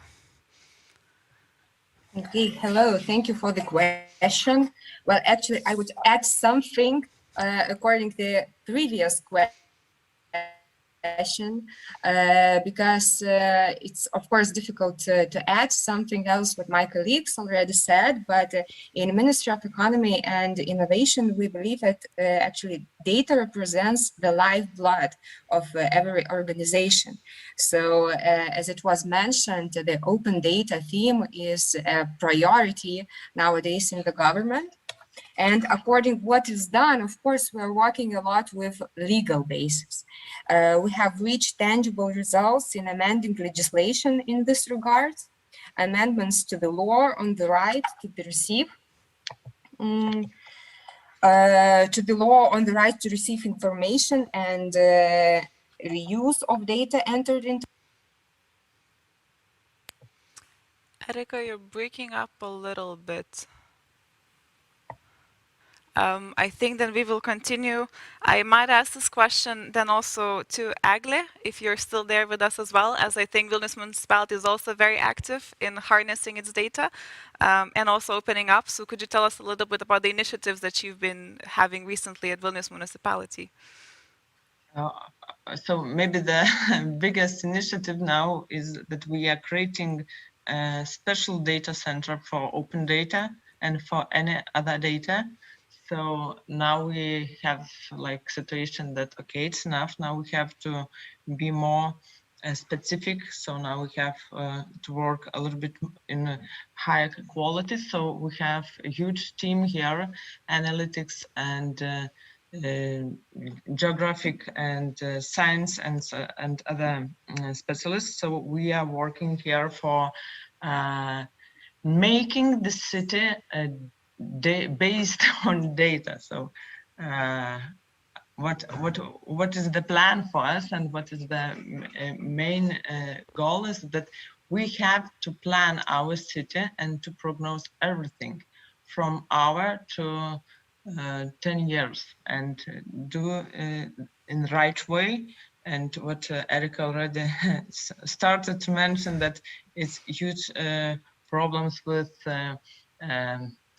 Okay, hello, thank you for the question. Well, actually, I would add something according to the previous question, because it's of course difficult to add something else what my colleagues already said, but in Ministry of Economy and Innovation, we believe that actually data represents the lifeblood of every organization. So as it was mentioned, the open data theme is a priority nowadays in the government. And according to what is done, of course, we're working a lot with legal basis. We have reached tangible results in amending legislation in this regard, amendments to the law on the right to receive information and reuse of data entered into.
Erika, you're breaking up a little bit. I think then we will continue. I might ask this question then also to Egle, if you're still there with us as well, as I think Vilnius municipality is also very active in harnessing its data and also opening up. So could you tell us a little bit about the initiatives that you've been having recently at Vilnius municipality?
So maybe the biggest initiative now is that we are creating a special data center for open data and for any other data. So now we have like situation that, okay, it's enough. Now we have to be more specific. So now we have to work a little bit in a higher quality. So we have a huge team here, analytics and geographic and science and other specialists. So we are working here for making the city based on data. So what is the plan for us, and what is the main goal is that we have to plan our city and to prognose everything from hour to 10 years and do in the right way. And what Erika already started to mention, that it's huge problems with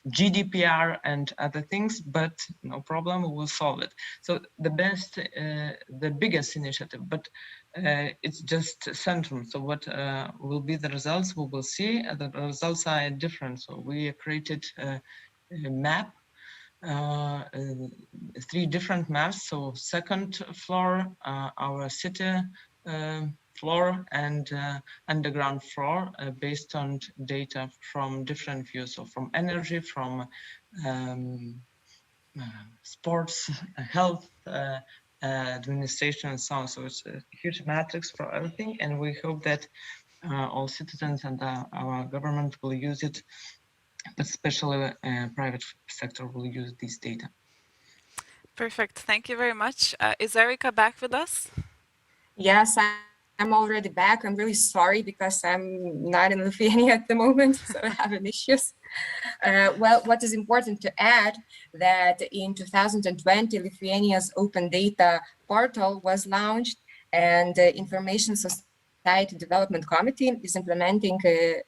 GDPR and other things, but no problem, we will solve it. So the biggest initiative, but it's just Centrum. So what will be the results, we will see. The results are different. So we created a map, 3 different maps. So second floor, our city floor, and underground floor, based on data from different views. So from energy, from sports, health, administration, and so on. So it's a huge matrix for everything, and we hope that all citizens and our government will use it, but especially private sector will use this data.
Perfect. Thank you very much. Is Erika back with us?
Yes, I'm already back. I'm really sorry because I'm not in Lithuania at the moment, so I have issues. Well, what is important to add that in 2020, Lithuania's open data portal was launched, and the Information Society Development Committee is implementing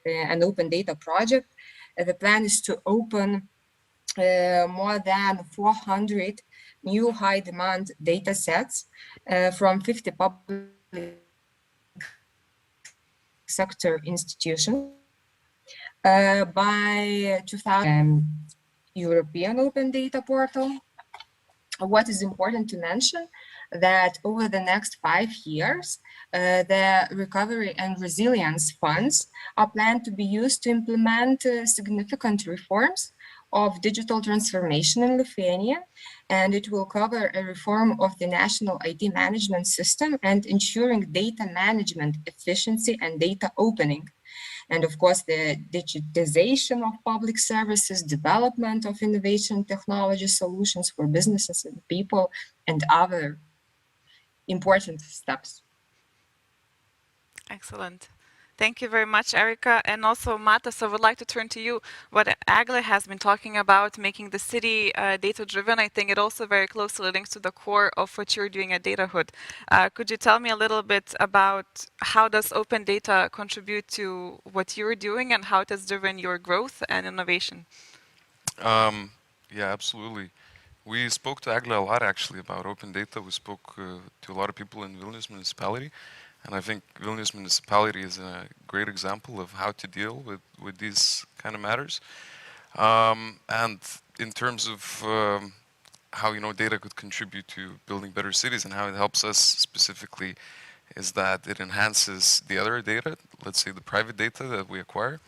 an open data project. The plan is to open more than 400 new high-demand data sets from 50 public sector institutions by 2000 European Open Data Portal. What is important to mention that over the next 5 years, the Recovery and Resilience Funds are planned to be used to implement significant reforms of digital transformation in Lithuania, and it will cover a reform of the national IT management system and ensuring data management efficiency and data opening. And of course, the digitization of public services, development of innovation technology solutions for businesses and people, and other important steps.
Excellent. Thank you very much, Erika. And also, Matas, I would like to turn to you. What Egle has been talking about, making the city data-driven, I think it also very closely links to the core of what you're doing at DataHood. Could you tell me a little bit about how does open data contribute to what you're doing and how it has driven your growth and innovation?
Yeah, absolutely. We spoke to Egle a lot, actually, about open data. We spoke to a lot of people in Vilnius municipality. And I think Vilnius municipality is a great example of how to deal with these kind of matters. And in terms of how data could contribute to building better cities and how it helps us specifically, is that it enhances the other data, let's say the private data that we acquire,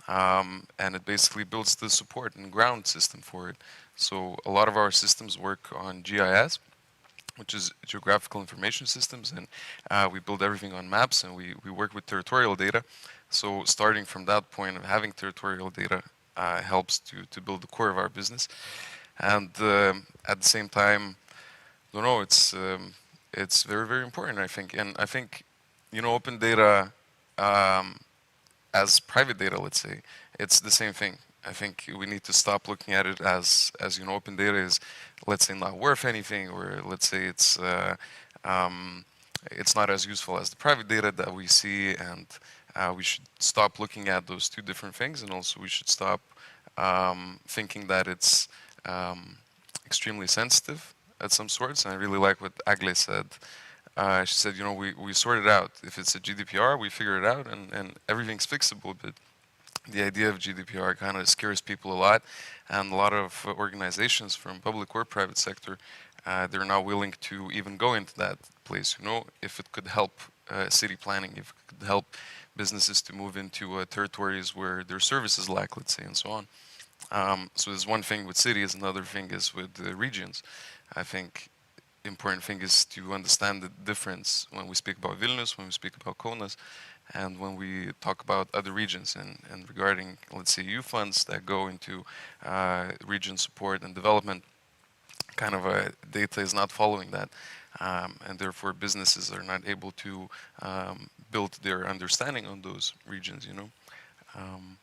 and it basically builds the support and ground system for it. So a lot of our systems work on GIS, which is geographical information systems, and we build everything on maps, and we work with territorial data. So starting from that point of having territorial data helps to build the core of our business. And at the same time, it's very, very important, I think. And I think, open data as private data, let's say, it's the same thing. I think we need to stop looking at it as you know, open data is, let's say, not worth anything, or let's say it's not as useful as the private data that we see, and we should stop looking at those two different things, and also we should stop thinking that it's extremely sensitive at some sorts. And I really like what Agle said. She said, you know, we sort it out. If it's a GDPR, we figure it out, and everything's fixable. But the idea of GDPR kind of scares people a lot, and a lot of organizations from public or private sector, they're not willing to even go into that place. You know, if it could help city planning, if it could help businesses to move into territories where their services lack, let's say, and so on. So there's one thing with cities, another thing is with the regions. I think the important thing is to understand the difference when we speak about Vilnius, when we speak about Kaunas, and when we talk about other regions, and regarding, let's say, EU funds that go into region support and development, kind of data is not following that, and therefore businesses are not able to build their understanding on those regions, you know.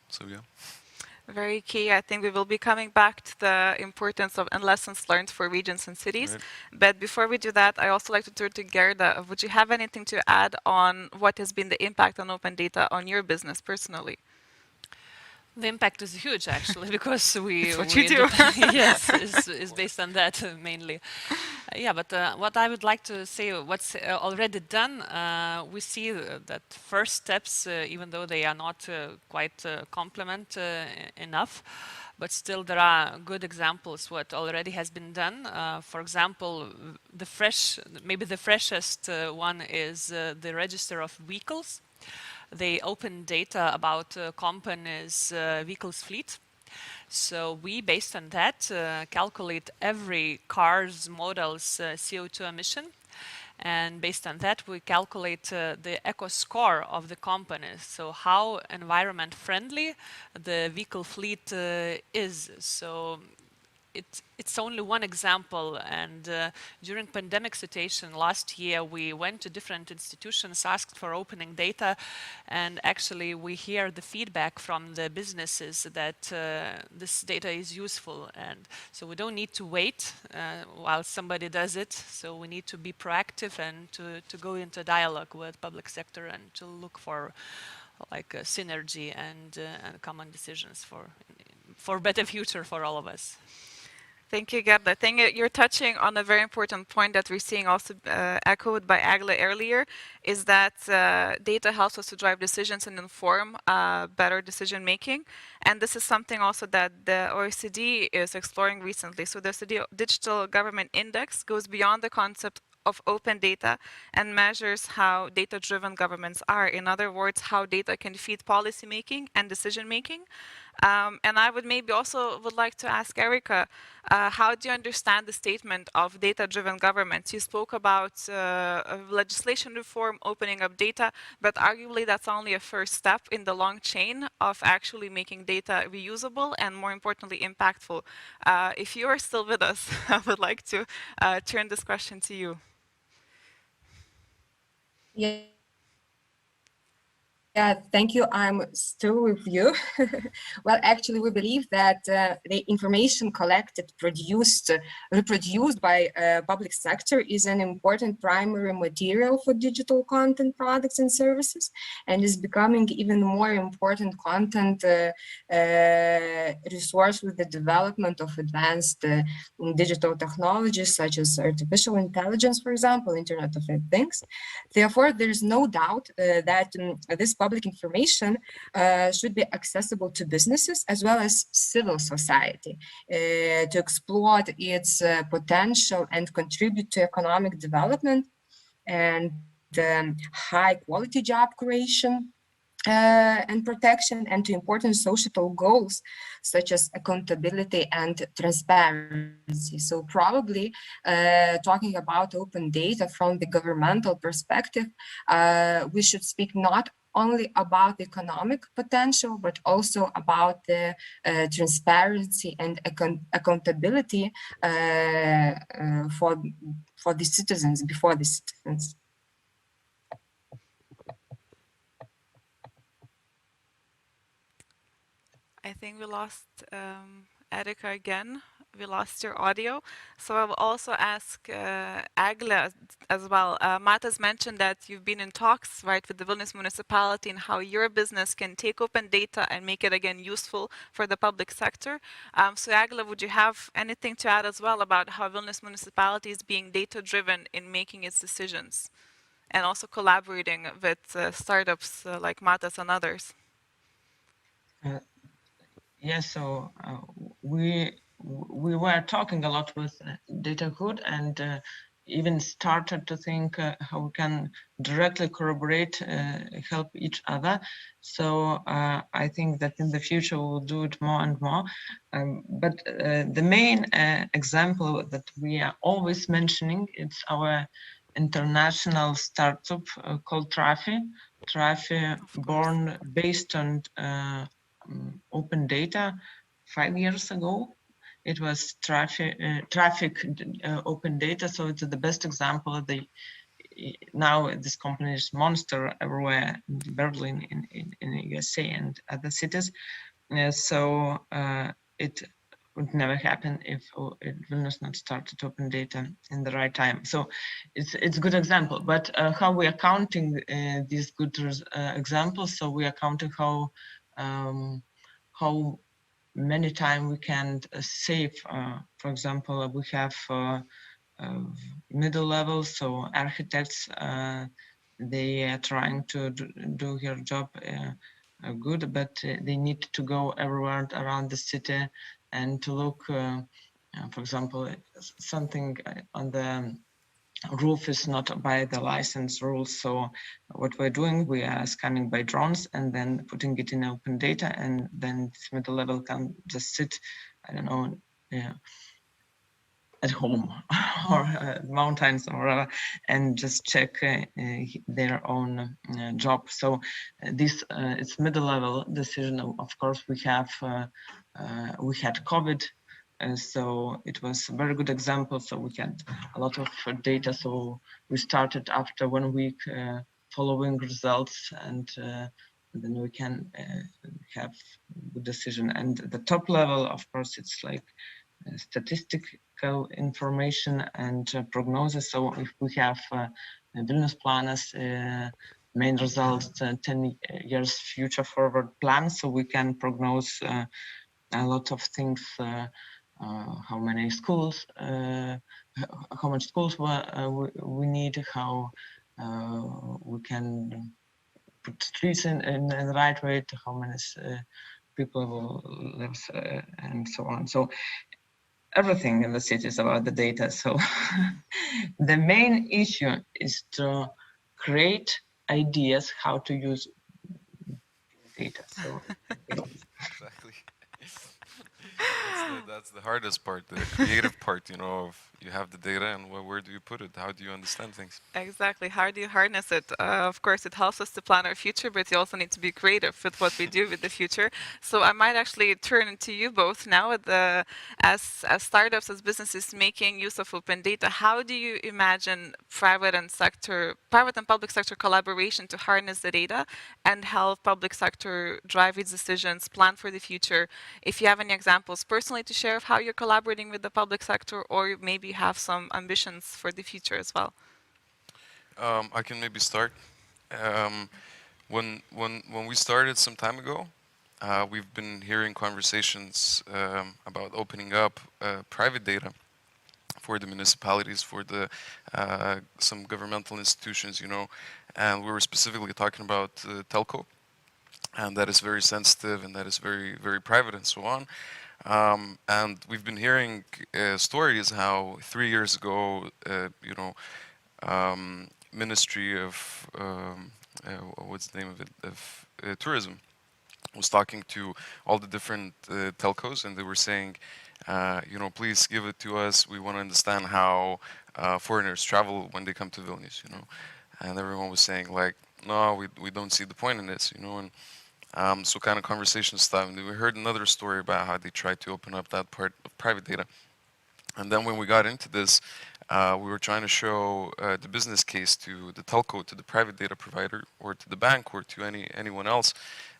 So yeah.
Very key. I think we will be coming back to the importance of and lessons learned for regions and cities.
Right.
But before we do that, I also like to turn to Gerda. Would you have anything to add on what has been the impact on open data on your business personally?
The impact is huge, actually, because
It's what you do.
Yes, is based on that mainly. Yeah, but what I would like to say, what's already done, we see that first steps, even though they are not quite complement enough, but still there are good examples what already has been done. For example, maybe the freshest one is the register of vehicles. They open data about companies' vehicles fleet. So we, based on that, calculate every car's model's CO2 emission. And based on that, we calculate the eco score of the company. So how environment friendly the vehicle fleet is. So it's only one example, and during pandemic situation last year we went to different institutions, asked for opening data, and actually we hear the feedback from the businesses that this data is useful, and so we don't need to wait while somebody does it. So we need to be proactive and to go into dialogue with public sector and to look for like a synergy and common decisions for better future for all of us.
Thank you, Gerda. I think you're touching on a very important point that we're seeing also echoed by Agle earlier, is that data helps us to drive decisions and inform better decision making. And this is something also that the OECD is exploring recently. So the Digital Government Index goes beyond the concept of open data and measures how data-driven governments are. In other words, how data can feed policy making and decision making. And I would maybe also would like to ask Erica, how do you understand the statement of data-driven governments? You spoke about legislation reform, opening up data, but arguably that's only a first step in the long chain of actually making data reusable and, more importantly, impactful. If you are still with us, I would like to turn this question to you.
Yeah, thank you. I'm still with you. Well, actually, we believe that the information collected, reproduced by public sector is an important primary material for digital content products and services, and is becoming even more important content resource with the development of advanced digital technologies such as artificial intelligence, for example, Internet of Things. Therefore, there is no doubt that this public information should be accessible to businesses as well as civil society to exploit its potential and contribute to economic development and high quality job creation and protection, and to important societal goals such as accountability and transparency. So probably talking about open data from the governmental perspective, we should speak not only about the economic potential, but also about the transparency and accountability for the citizens, before the citizens.
I think we lost Erika again. We lost your audio. So I will also ask Egle as well. Matas mentioned that you've been in talks, right, with the Vilnius municipality and how your business can take open data and make it again useful for the public sector. So Egle, would you have anything to add as well about how Vilnius municipality is being data-driven in making its decisions and also collaborating with startups like Matas and others?
Yes, so we were talking a lot with DataHood and even started to think how we can directly corroborate, help each other. So I think that in the future we'll do it more and more. But the main example that we are always mentioning, it's our international startup called Trafi. Trafi, born based on open data 5 years ago. It was traffic open data, so it's the best example of now this company is monster everywhere in Berlin, in USA and other cities. So it would never happen if it will not started open data in the right time. So it's a good example. But how we are counting these good examples? So we are counting how many time we can save. For example, we have middle level, so architects, they are trying to do their job good, but they need to go everywhere around the city and to look, for example, something on the roof is not by the license rules. So what we're doing, we are scanning by drones and then putting it in open data, and then this middle level can just sit, I don't know, at home or mountains or whatever, and just check their own job. So this it's middle level decision. Of course, we had COVID. So it was a very good example. So we had a lot of data. So we started after 1 week following results, and then we can have good decision. And the top level, of course, it's like statistical information and prognosis. So if we have business plans, main results, 10 years future forward plan, so we can prognose a lot of things. How many schools, how much schools we need, how we can put streets in the right way, to how many people will live, and so on. So everything in the city is about the data. So the main issue is to create ideas how to use data. So
exactly. That's the hardest part, the creative part, you know, of you have the data and where do you put it? How do you understand things?
Exactly. How do you harness it? Of course, it helps us to plan our future, but you also need to be creative with what we do with the future. So I might actually turn to you both now, as startups, as businesses making use of open data. How do you imagine private and public sector collaboration to harness the data and help public sector drive its decisions, plan for the future? If you have any examples personally to share of how you're collaborating with the public sector, or maybe you have some ambitions for the future as well.
I can maybe start. When we started some time ago, we've been hearing conversations about opening up private data for the municipalities, for the some governmental institutions, you know, and we were specifically talking about telco, and that is very sensitive and that is very, very private and so on. And we've been hearing stories how 3 years ago, you know, Ministry of what's the name of it, of tourism, was talking to all the different telcos, and they were saying, you know, please give it to us. We want to understand how foreigners travel when they come to Vilnius, you know. And everyone was saying like, no, we don't see the point in this, you know. And so kind of conversation started. And we heard another story about how they tried to open up that part of private data. And then when we got into this, We were trying to show the business case to the telco, to the private data provider, or to the bank, or to anyone else,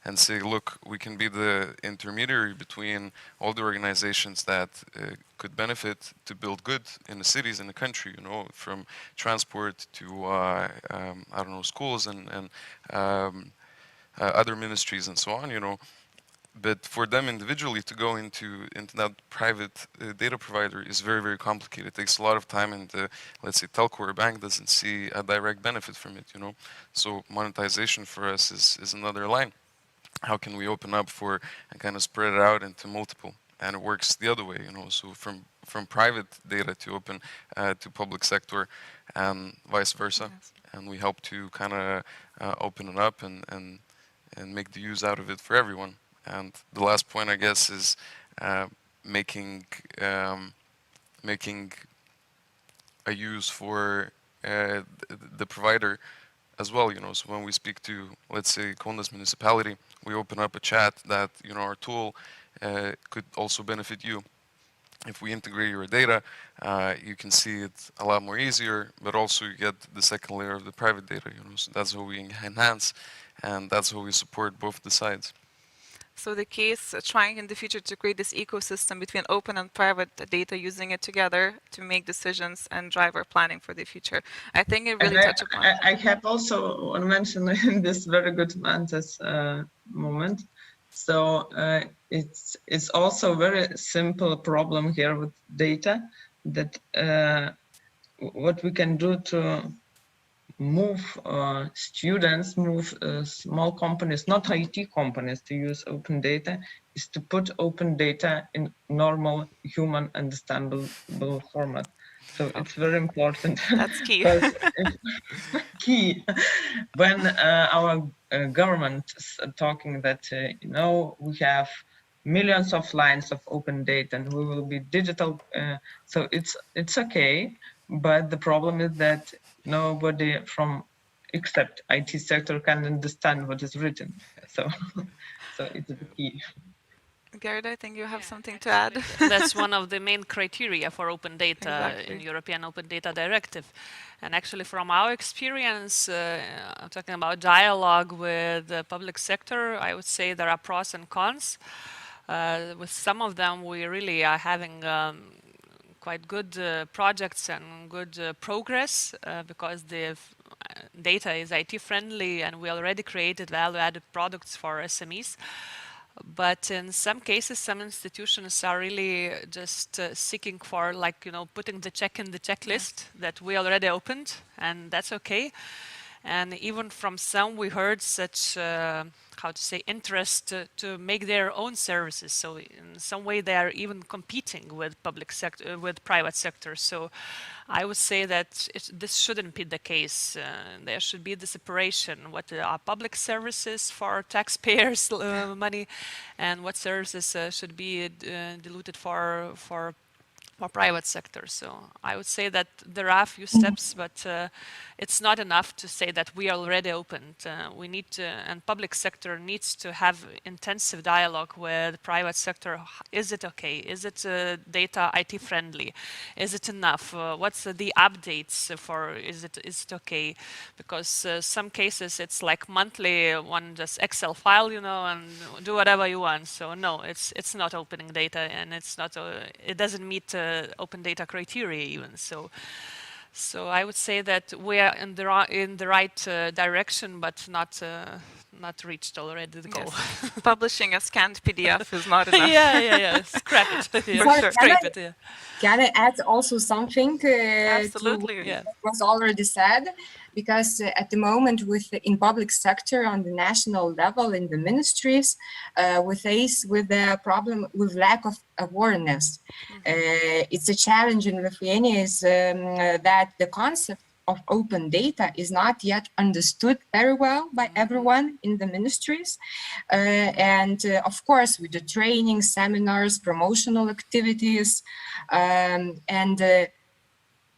and say, look, we can be the intermediary between all the organizations that could benefit to build good in the cities, in the country, you know, from transport to, I don't know, schools and other ministries and so on, you know. But for them individually to go into that private data provider is very, very complicated. It takes a lot of time, and let's say telco or bank doesn't see a direct benefit from it, you know. So monetization for us is another line. How can we open up for and kind of spread it out into multiple? And it works the other way, you know. So from private data to open to public sector, and vice versa. Yes. And we help to kind of open it up and make the use out of it for everyone. And the last point, I guess, is making a use for the provider as well, you know. So when we speak to, let's say, Kaunas municipality, we open up a chat that, you know, our tool could also benefit you. If we integrate your data, you can see it a lot more easier, but also you get the second layer of the private data, you know. So that's how we enhance, and that's how we support both the sides.
So the case trying in the future to create this ecosystem between open and private data, using it together to make decisions and drive our planning for the future. I think it really touched upon.
I have also one mention in this very good Mantas moment. So it's also a very simple problem here with data, that what we can do to move students, move small companies, not IT companies, to use open data, is to put open data in normal, human, understandable format. So it's very important.
That's key.
Key. When our government is talking that, you know, we have millions of lines of open data and we will be digital, so it's okay. But the problem is that nobody from except IT sector can understand what is written. So it's the key.
Garrett, I think you have something to add.
That's one of the main criteria for open data
Exactly.
in European Open Data Directive. And actually from our experience, I'm talking about dialogue with the public sector, I would say there are pros and cons. With some of them, we really are having quite good projects and good progress because the data is IT friendly and we already created value-added products for SMEs. But in some cases, some institutions are really just seeking for, like, you know, putting the check in the checklist that we already opened, and that's okay. And even from some, we heard such, how to say, interest to make their own services. So in some way, they are even competing with public sector, with private sector. So I would say that this shouldn't be the case. There should be the separation: what are public services for taxpayers' money, and what services should be diluted for private sector. So I would say that there are a few steps, but it's not enough to say that we are already opened. We need to, and public sector needs to have intensive dialogue with private sector. Is it okay? Is it data IT friendly? Is it enough? What's the updates for? Is it okay? Because some cases it's like monthly one just Excel file, you know, and do whatever you want. So no, it's not opening data, and it's not. It doesn't meet open data criteria even. So I would say that we are in the right direction, but not reached already the goal.
Yes. Publishing a scanned PDF is not enough.
yeah. Scrap it.
Sure.
Scrape it. Yeah.
Can I add also something
Absolutely.
to what was already said? Because at the moment, in public sector on the national level, in the ministries, we face with the problem with lack of awareness. It's a challenge in Lithuania is that the concept of open data is not yet understood very well by everyone in the ministries. And of course, with the training, seminars, promotional activities, and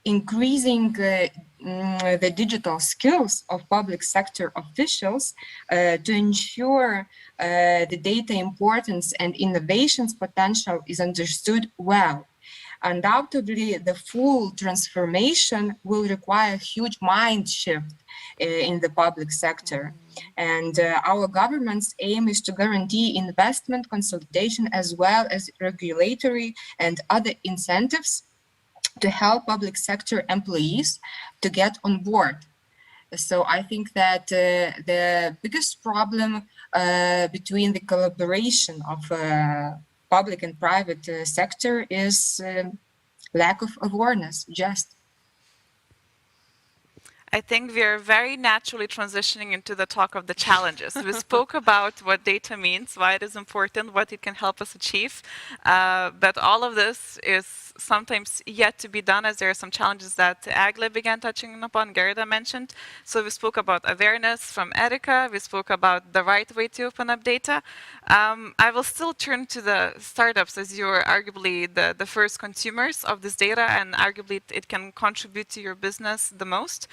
increasing the digital skills of public sector officials to ensure the data importance and innovations potential is understood well. Undoubtedly, the full transformation will require a huge mind shift in the public sector. And our government's aim is to guarantee investment consolidation as well as regulatory and other incentives to help public sector employees to get on board. So I think that the biggest problem between the collaboration of public and private sector is lack of awareness, just.
I think we are very naturally transitioning into the talk of the challenges. We spoke about what data means, why it is important, what it can help us achieve, but all of this is sometimes yet to be done, as there are some challenges that Agle began touching upon, Gerda mentioned. So we spoke about awareness from Erika, we spoke about the right way to open up data. I will still turn to the startups, as you're arguably the first consumers of this data, and arguably it can contribute to your business the most.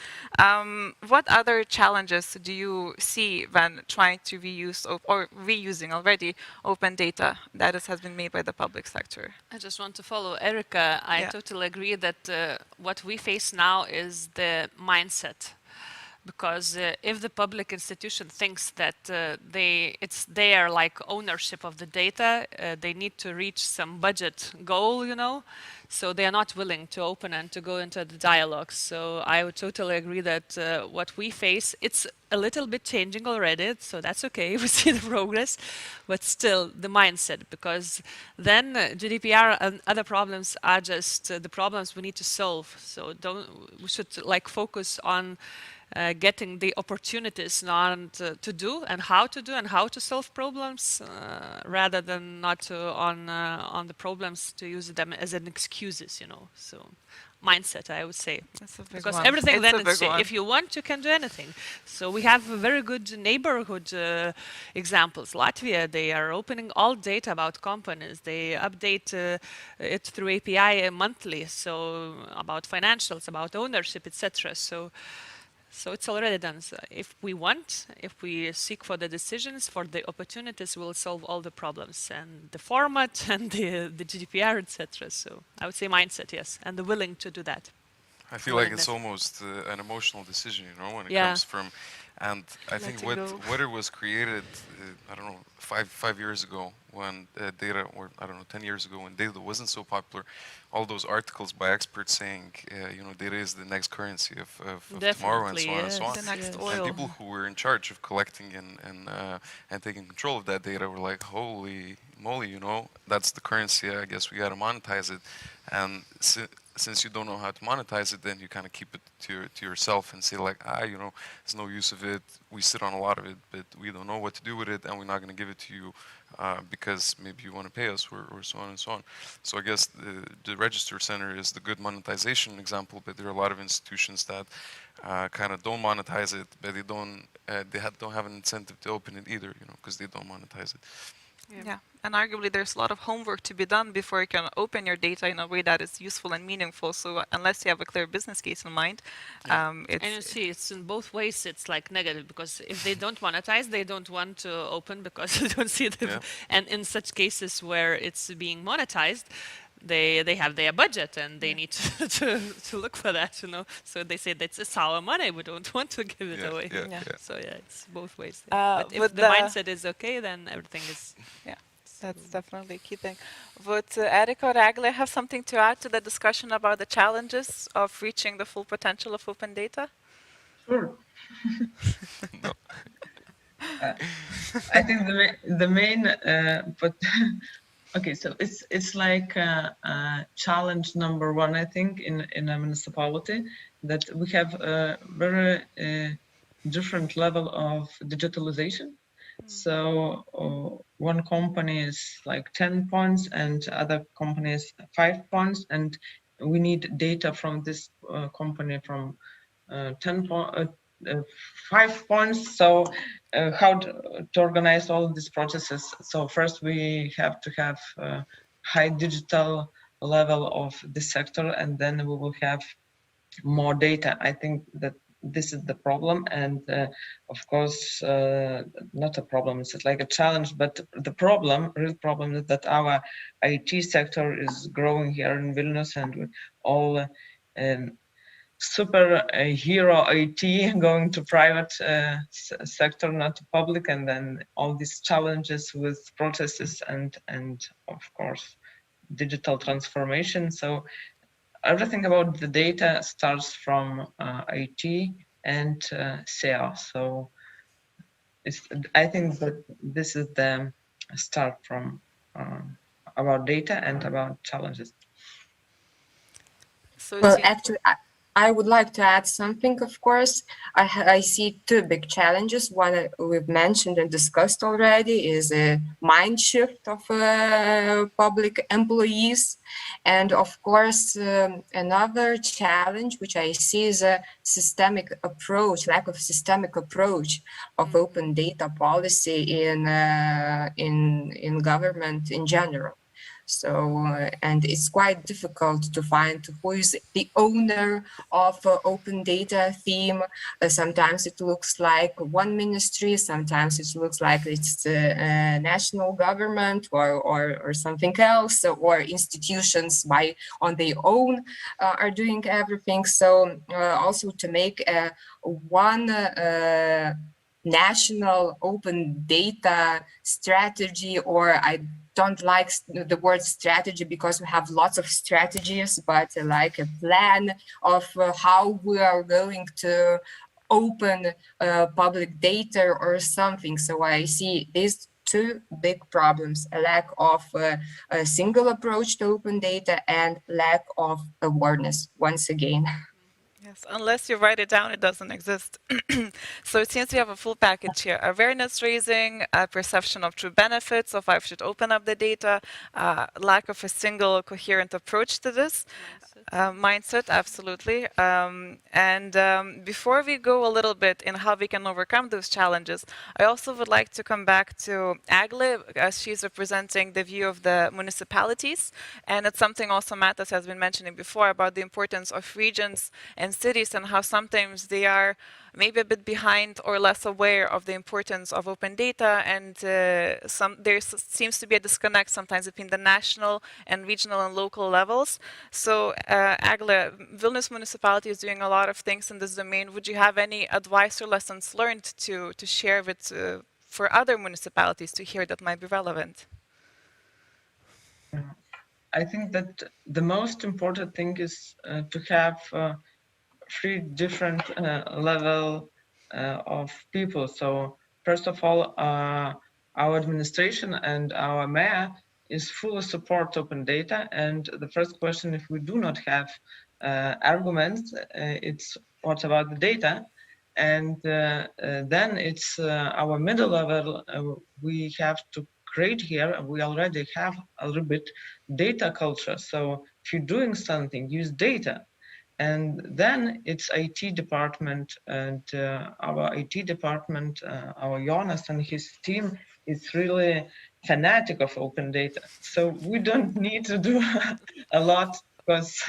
What other challenges do you see when trying to reuse or reusing already open data that has been made by the public sector?
I just want to follow Erica. I totally agree that what we face now is the mindset. Because if the public institution thinks that it's their like ownership of the data, they need to reach some budget goal, you know, so they are not willing to open and to go into the dialogue. So I would totally agree that what we face, it's a little bit changing already, so that's okay, we see the progress, but still the mindset, because then GDPR and other problems are just the problems we need to solve. So we should like focus on getting the opportunities not to do and how to solve problems, rather than not on the problems to use them as an excuses, you know. So mindset, I would say, because everything then if you want, you can do anything. So we have very good neighborhood examples. Latvia, they are opening all data about companies. They update it through API monthly. So about financials, about ownership, etc. So it's already done. So if we want, if we seek for the decisions, for the opportunities, we'll solve all the problems and the format and the GDPR, etc. So I would say mindset, yes, and the willing to do that.
I feel like it's almost an emotional decision, you know, when it comes from, and I think what it was created, I don't know, five years ago when data, or I don't know, 10 years ago when data wasn't so popular, all those articles by experts saying, you know, data is the next currency of tomorrow and so on and so on.
The next oil.
And people who were in charge of collecting and taking control of that data were like, holy moly, you know, that's the currency, I guess we got to monetize it. And since you don't know how to monetize it, then you kind of keep it to yourself and say like, you know, there's no use of it. We sit on a lot of it, but we don't know what to do with it, and we're not going to give it to you because maybe you want to pay us, or so on and so on. So I guess the Register Center is the good monetization example, but there are a lot of institutions that kind of don't monetize it, but they don't have an incentive to open it either, you know, because they don't monetize it.
Yeah, and arguably there's a lot of homework to be done before you can open your data in a way that is useful and meaningful. So unless you have a clear business case in mind,
and you see, it's in both ways. It's like negative, because if they don't monetize, they don't want to open because they don't see the. And in such cases where it's being monetized, they have their budget and they need to look for that, you know. So they say it's our money, we don't want to give it away. So it's both ways. But if the mindset is okay, then everything is.
Yeah, that's definitely a key thing. Would Erika or Agle have something to add to the discussion about the challenges of reaching the full potential of open data?
Sure. I think the main but okay, so it's like challenge number one, I think, in a municipality, that we have a very different level of digitalization. So one company is like 10 points and other companies 5 points, and we need data from this company from 5 points. So how to organize all of these processes? So first we have to have a high digital level of the sector, and then we will have more data. I think that this is the problem, and of course, not a problem, it's like a challenge, but the real problem is that our IT sector is growing here in Vilnius, and all super hero IT going to private sector, not to public, and then all these challenges with processes and of course digital transformation. So everything about the data starts from IT and CIO. So I think that this is the start from about data and about challenges.
So well, actually, I would like to add something, of course. I see two big challenges. One we've mentioned and discussed already is a mind shift of public employees. And of course, another challenge which I see is a systemic approach, lack of systemic approach of open data policy in government in general. So, and it's quite difficult to find who is the owner of open data theme. Sometimes it looks like one ministry, sometimes it looks like it's the national government or something else, or institutions on their own are doing everything. So also to make one national open data strategy, or I don't like the word strategy because we have lots of strategies, but like a plan of how we are going to open public data or something. So I see these two big problems: a lack of a single approach to open data and lack of awareness, once again.
Yes, unless you write it down, it doesn't exist. So it seems you have a full package here: awareness raising, perception of true benefits of how I should open up the data, lack of a single coherent approach to this. Mindset, absolutely. Before we go a little bit in how we can overcome those challenges, I also would like to come back to Egle, as she's representing the view of the municipalities. And it's something also Matas has been mentioning before about the importance of regions and cities and how sometimes they are maybe a bit behind or less aware of the importance of open data, and there seems to be a disconnect sometimes between the national and regional and local levels. So Egle, Vilnius municipality is doing a lot of things in this domain. Would you have any advice or lessons learned to share with for other municipalities to hear that might be relevant?
I think that the most important thing is to have three different level of people. So first of all, our administration and our mayor is fully support open data. And the first question, if we do not have arguments, it's what about the data? And then it's our middle level, we have to create here, we already have a little bit data culture. So if you're doing something, use data. And then it's IT department, and our IT department, our Jonas and his team is really fanatic of open data. So we don't need to do a lot because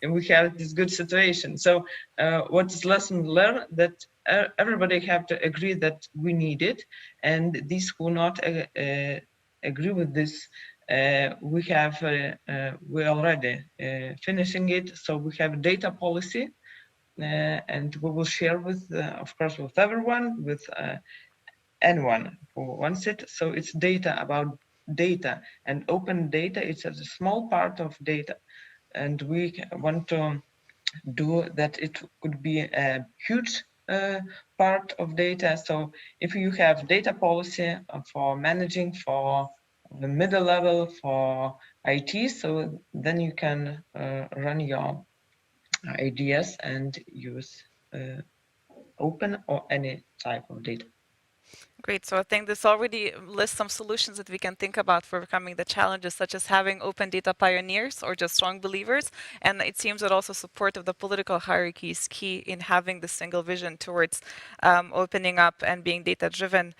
we have this good situation. So what is lesson learned? That everybody have to agree that we need it, and these who not agree with this, we already finishing it. So we have data policy, and we will share with, of course, with everyone, with anyone who wants it. So it's data about data, and open data. It's a small part of data, and we want to do that. It could be a huge part of data. So if you have data policy for managing, for the middle level, for IT, so then you can run your ideas and use open or any type of data.
Great. So I think this already lists some solutions that we can think about for overcoming the challenges, such as having open data pioneers or just strong believers. And it seems that also support of the political hierarchy is key in having the single vision towards opening up and being data driven.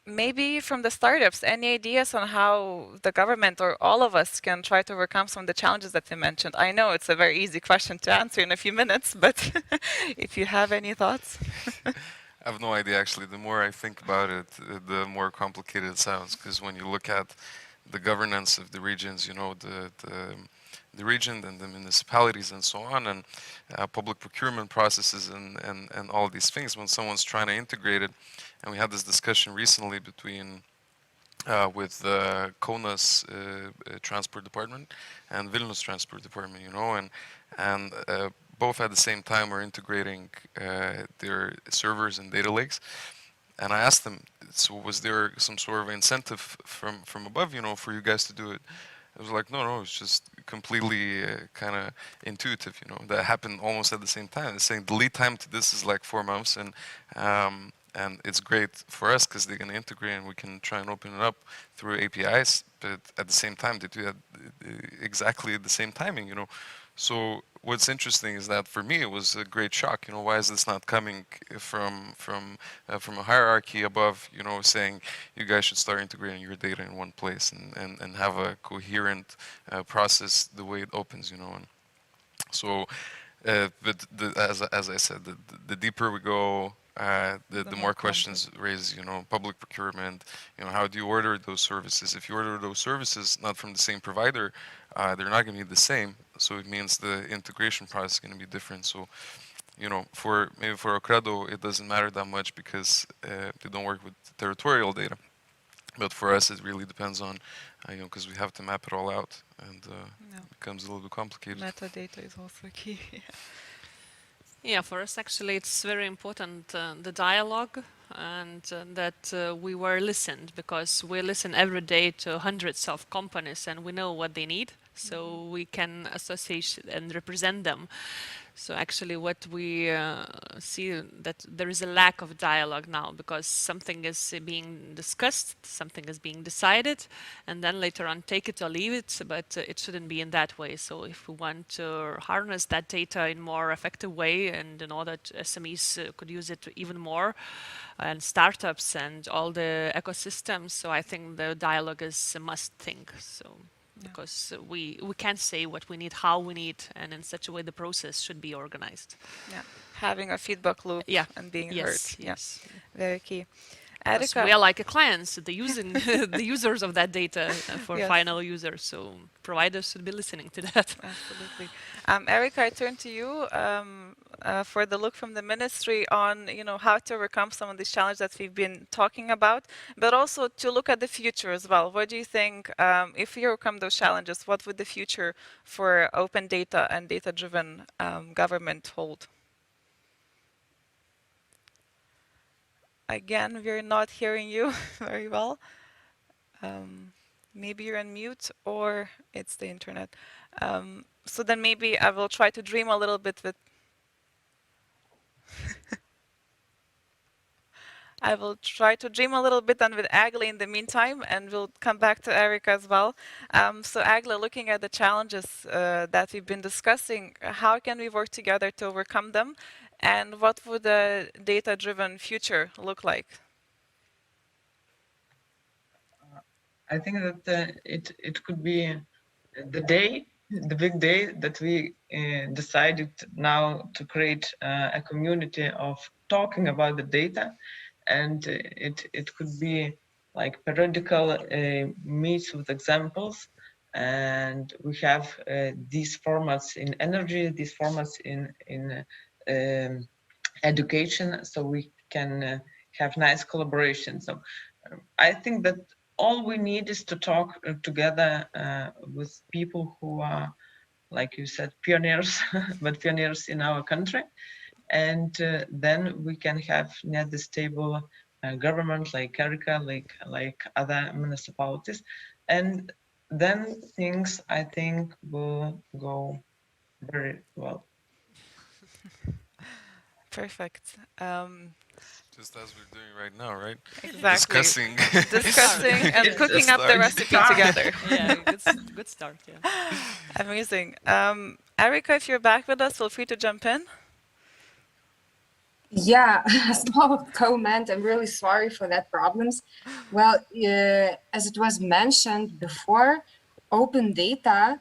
Maybe from the startups, any ideas on how the government or all of us can try to overcome some of the challenges that you mentioned? I know it's a very easy question to answer in a few minutes, but if you have any thoughts.
I have no idea, actually. The more I think about it, the more complicated it sounds, because when you look at the governance of the regions, you know, the region and the municipalities and so on, and public procurement processes and all these things, when someone's trying to integrate it, and we had this discussion recently between with Kaunas transport department and Vilnius transport department, you know, and both at the same time were integrating their servers and data lakes. And I asked them, so was there some sort of incentive from above, you know, for you guys to do it? It was like, no, it's just completely kind of intuitive, you know. That happened almost at the same time. They're saying the lead time to this is like 4 months, and it's great for us because they're going to integrate and we can try and open it up through APIs. But at the same time, they do that exactly at the same timing, you know. So what's interesting is that for me it was a great shock. You know, why is this not coming from a hierarchy above? You know, saying you guys should start integrating your data in one place and have a coherent process the way it opens. You know, and so but as I said, the deeper we go, the more questions raise, you know, public procurement, you know, how do you order those services? If you order those services not from the same provider, they're not going to be the same. So it means the integration process is going to be different. So, you know, maybe for Ocredo, it doesn't matter that much because they don't work with territorial data. But for us, it really depends on, you know, because we have to map it all out, and it becomes a little bit complicated.
Metadata is also key.
Yeah, for us actually it's very important the dialogue and that we were listened, because we listen every day to hundreds of companies and we know what they need, so we can associate and represent them. So actually what we see that there is a lack of dialogue now, because something is being discussed, something is being decided, and then later on take it or leave it, but it shouldn't be in that way. So if we want to harness that data in more effective way, and in order that SMEs could use it even more, and startups and all the ecosystems, so I think the dialogue is a must thing. So. Because we can't say what we need, how we need, and in such a way the process should be organized.
Yeah, having a feedback loop and being heard.
Yes,
very key.
Erika, we are like a clients, the users of that data for final users. So providers should be listening to that.
Absolutely. Erika, I turn to you for the look from the ministry on, you know, how to overcome some of these challenges that we've been talking about, but also to look at the future as well. What do you think, if we overcome those challenges, what would the future for open data and data-driven government hold? Again, we're not hearing you very well. Maybe you're on mute or it's the internet. So then maybe I will try to dream a little bit with... I will try to dream a little bit and with Agla in the meantime, and we'll come back to Erika as well. So Agla, looking at the challenges that we've been discussing, how can we work together to overcome them? And what would a data-driven future look like?
I think that it could be the big day that we decided now to create a community of talking about the data, and it could be like periodical meets with examples, and we have these formats in energy, these formats in education, so we can have nice collaboration. So I think that all we need is to talk together with people who are, like you said, pioneers, but pioneers in our country. And then we can have net the stable government like Erika, like other municipalities. And then things, I think, will go very well.
Perfect.
Just as we're doing right now, right?
Exactly.
Discussing
and cooking up the recipe together.
Yeah, good start. Yeah.
Amazing. Erika, if you're back with us, feel free to jump in.
Yeah, a small comment. I'm really sorry for that problems. Well, as it was mentioned before, open data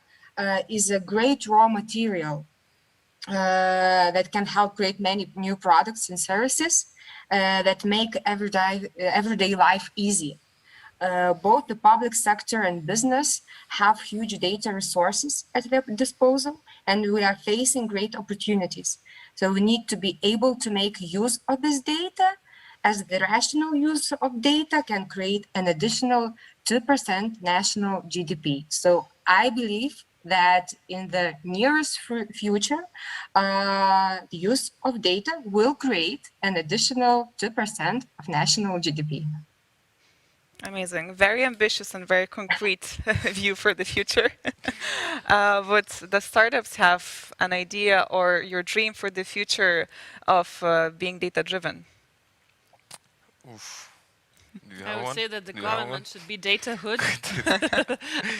is a great raw material that can help create many new products and services that make everyday life easy. Both the public sector and business have huge data resources at their disposal, and we are facing great opportunities. So we need to be able to make use of this data, as the rational use of data can create an additional 2% national GDP. So I believe that in the nearest future, the use of data will create an additional 2% of national GDP.
Amazing. Very ambitious and very concrete view for the future. Would the startups have an idea or your dream for the future of being data-driven?
Oof.
I would say that the government should be data hood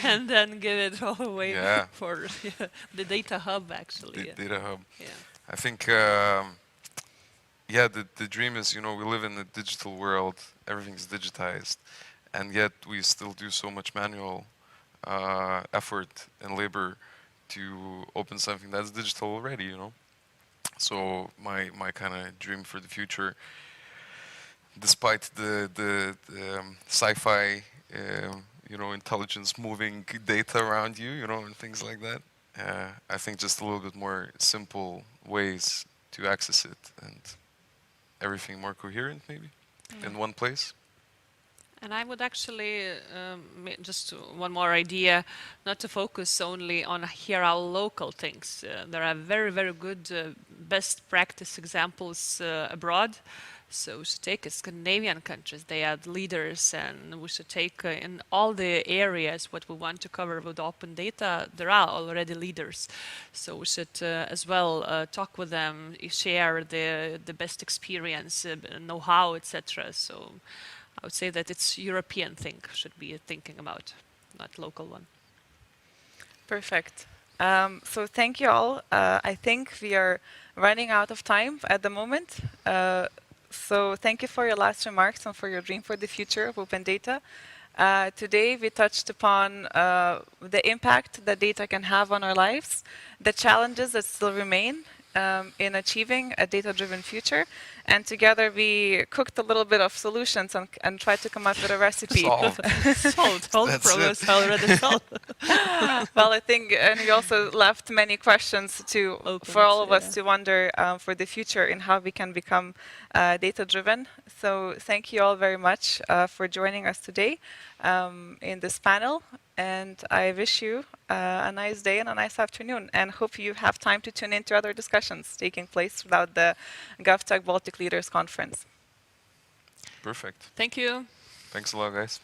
and then give it all away for the data hub, actually.
Data hub.
Yeah.
I think, the dream is, we live in a digital world, everything's digitized, and yet we still do so much manual effort and labor to open something that's digital already, So my kind of dream for the future, despite the sci-fi, intelligence moving data around you, and things like that, I think just a little bit more simple ways to access it and everything more coherent, maybe, in one place.
And I would actually, just one more idea, not to focus only on here our local things. There are very, very good best practice examples abroad. So we should take Scandinavian countries, they are leaders, and we should take in all the areas what we want to cover with open data, there are already leaders. So we should as well talk with them, share the best experience, know-how, etc. So I would say that it's European thing should be thinking about, not local one.
Perfect. So thank you all. I think we are running out of time at the moment. So thank you for your last remarks and for your dream for the future of open data. Today we touched upon the impact that data can have on our lives, the challenges that still remain in achieving a data-driven future, and together we cooked a little bit of solutions and tried to come up with a recipe.
Solved. Whole progress already solved.
Well, I think, and we also left many questions for all of us to wonder for the future in how we can become data-driven. So thank you all very much for joining us today in this panel. And I wish you a nice day and a nice afternoon, and hope you have time to tune into other discussions taking place throughout the GovTech Baltic Leaders Conference.
Perfect.
Thank you.
Thanks a lot, guys.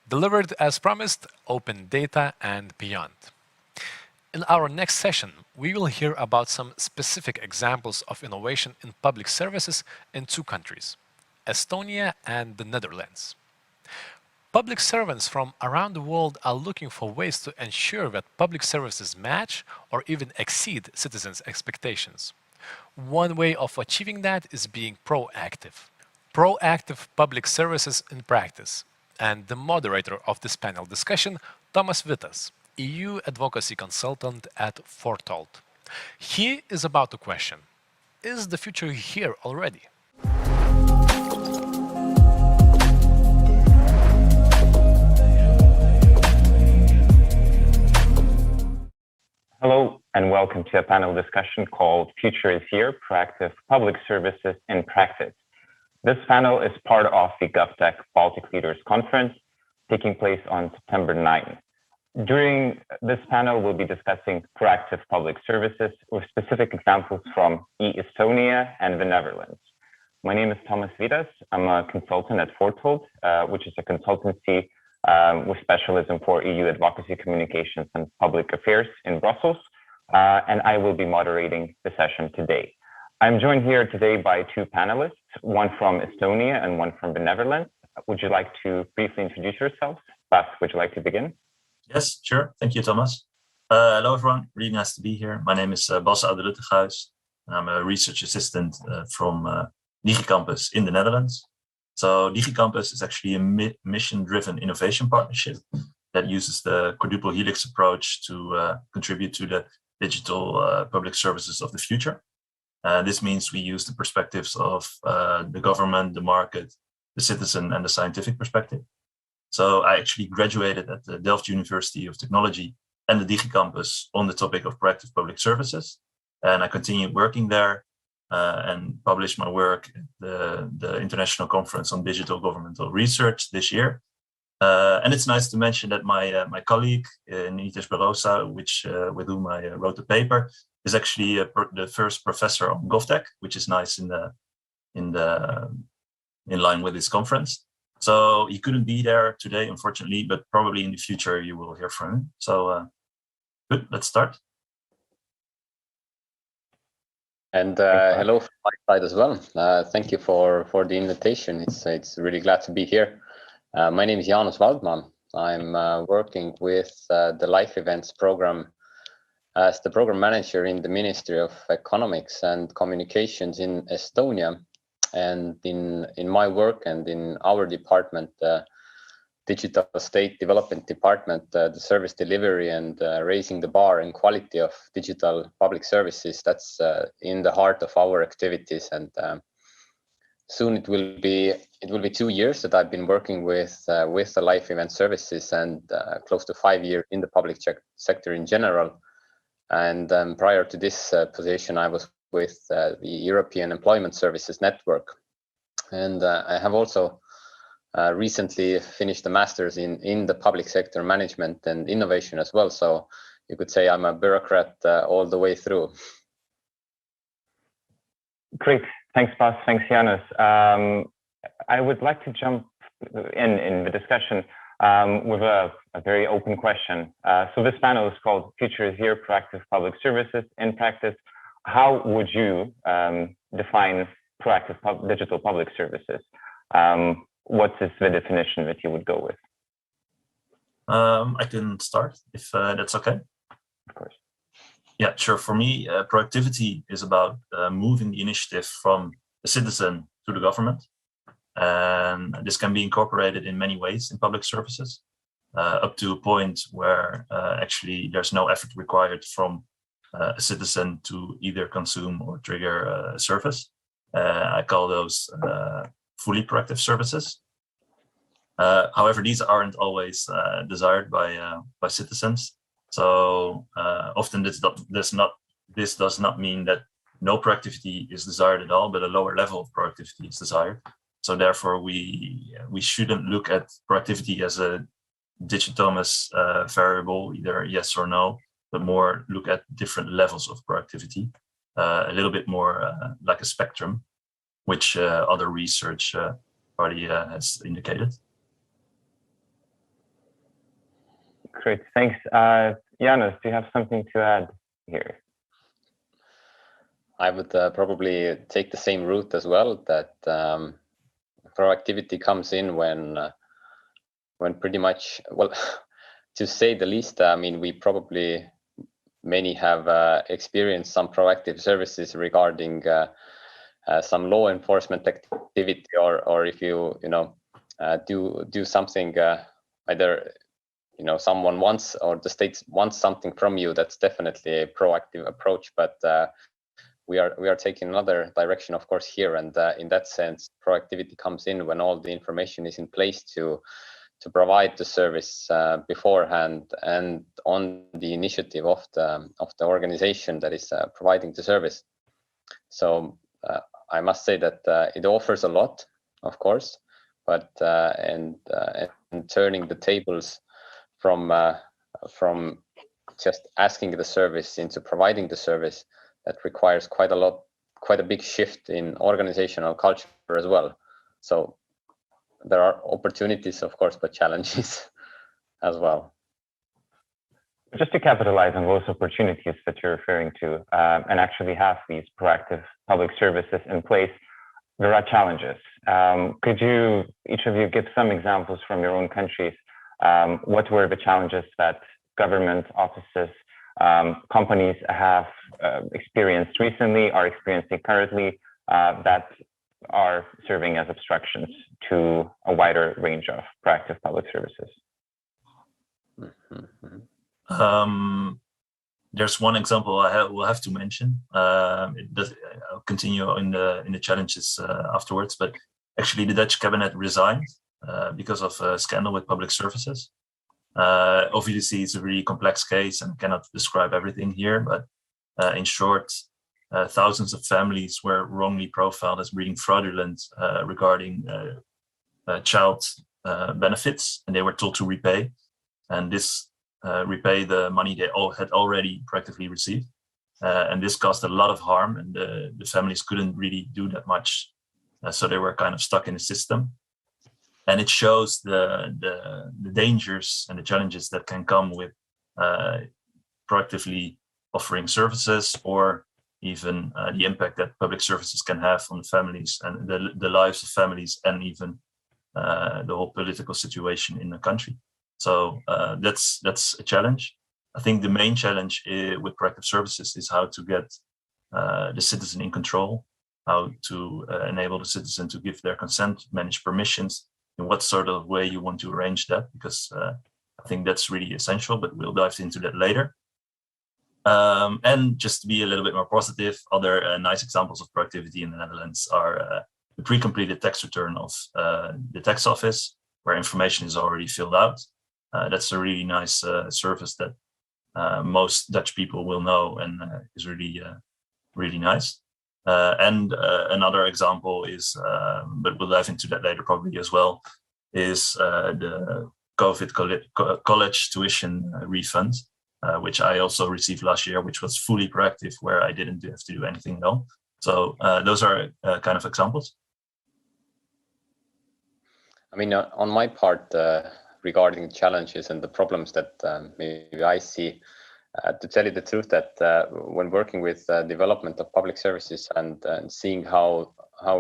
Delivered as promised, open data and beyond. In our next session, we will hear about some specific examples of innovation in public services in two countries, Estonia and the Netherlands. Public servants from around the world are looking for ways to ensure that public services match or even exceed citizens' expectations. One way of achieving that is being proactive. Proactive public services in practice. And the moderator of this panel discussion, Tomas Vitas, EU advocacy consultant at Fortold. He is about to question, is the future here already?
Hello, and welcome to a panel discussion called Future is Here, Proactive Public Services in Practice. This panel is part of the GovTech Baltic Leaders Conference taking place on September 9. During this panel, we'll be discussing proactive public services with specific examples from Estonia and the Netherlands. My name is Tomas Vitas. I'm a consultant at Fortold, which is a consultancy with specialism for EU advocacy communications and public affairs in Brussels, and I will be moderating the session today. I'm joined here today by two panelists, one from Estonia and one from the Netherlands. Would you like to briefly introduce yourselves? Bas, would you like to begin?
Yes, sure. Thank you, Thomas. Hello, everyone. Really nice to be here. My name is Bas Oude-Lutteghuis, and I'm a research assistant from DigiCampus in the Netherlands. So DigiCampus is actually a mission-driven innovation partnership that uses the quadruple helix approach to contribute to the digital public services of the future. This means we use the perspectives of the government, the market, the citizen, and the scientific perspective. So I actually graduated at the Delft University of Technology and the DigiCampus on the topic of proactive public services. And I continued working there and published my work at the International Conference on Digital Governmental Research this year. And it's nice to mention that my colleague, Nitesh Barosa, with whom I wrote the paper, is actually the first professor on GovTech, which is nice in line with this conference. So he couldn't be there today, unfortunately, but probably in the future you will hear from him. So good, let's start.
And hello from my side as well. Thank you for the invitation. It's really glad to be here. My name is Jaanus Valdman. I'm working with the Life Events program as the program manager in the Ministry of Economics and Communications in Estonia. And in my work and in our department, Digital State Development Department, the service delivery and raising the bar and quality of digital public services, that's in the heart of our activities. And soon it will be 2 years that I've been working with the Life Event Services and close to 5 years in the public sector in general. And prior to this position, I was with the European Employment Services Network. And I have also recently finished a master's in the public sector management and innovation as well. So you could say I'm a bureaucrat all the way through.
Great. Thanks, Bas. Thanks, Jaanus. I would like to jump in the discussion with a very open question. So this panel is called Future is Here, Proactive Public Services in Practice. How would you define proactive digital public services? What is the definition that you would go with?
I can start if that's okay.
Of course.
Yeah, sure. For me, proactivity is about moving the initiative from the citizen to the government. And this can be incorporated in many ways in public services, up to a point where actually there's no effort required from a citizen to either consume or trigger a service. I call those fully proactive services. However, these aren't always desired by citizens. So often this does not mean that no proactivity is desired at all, but a lower level of proactivity is desired. So therefore, we shouldn't look at proactivity as a dichotomous variable, either yes or no, but more look at different levels of proactivity, a little bit more like a spectrum, which other research already has indicated.
Great, thanks. Jaanus, do you have something to add here?
I would probably take the same route as well, that proactivity comes in when pretty much, well, to say the least, I mean, we probably many have experienced some proactive services regarding some law enforcement activity, or if you do something, either someone wants or the state wants something from you, that's definitely a proactive approach. But we are taking another direction, of course, here, and in that sense, proactivity comes in when all the information is in place to provide the service beforehand and on the initiative of the organization that is providing the service. So I must say that it offers a lot, of course, but and turning the tables from just asking the service into providing the service, that requires quite a big shift in organizational culture as well. So there are opportunities, of course, but challenges as well.
Just to capitalize on those opportunities that you're referring to, and actually have these proactive public services in place, there are challenges. Could you, each of you, give some examples from your own countries what were the challenges that government offices, companies have experienced recently, are experiencing currently, that are serving as obstructions to a wider range of proactive public services?
There's one example will have to mention. I'll continue in the challenges afterwards, but actually the Dutch cabinet resigned because of a scandal with public services. Obviously, it's a really complex case and I cannot describe everything here, but in short, thousands of families were wrongly profiled as being fraudulent regarding child benefits, and they were told to repay, and this repay the money they all had already practically received. And this caused a lot of harm, and the families couldn't really do that much. So they were kind of stuck in the system. And it shows the dangers and the challenges that can come with proactively offering services, or even the impact that public services can have on the families and the lives of families, and even the whole political situation in the country. So that's a challenge. I think the main challenge with proactive services is how to get the citizen in control, how to enable the citizen to give their consent, manage permissions, in what sort of way you want to arrange that, because I think that's really essential, but we'll dive into that later. And just to be a little bit more positive, other nice examples of proactivity in the Netherlands are the pre-completed tax return of the tax office, where information is already filled out. That's a really nice service that most Dutch people will know, and is really, really nice. And another example is, but we'll dive into that later probably as well, is the COVID college tuition refund, which I also received last year, which was fully proactive, where I didn't have to do anything at all. So those are kind of examples.
I mean, on my part, regarding challenges and the problems that maybe I see, to tell you the truth, that when working with development of public services and seeing how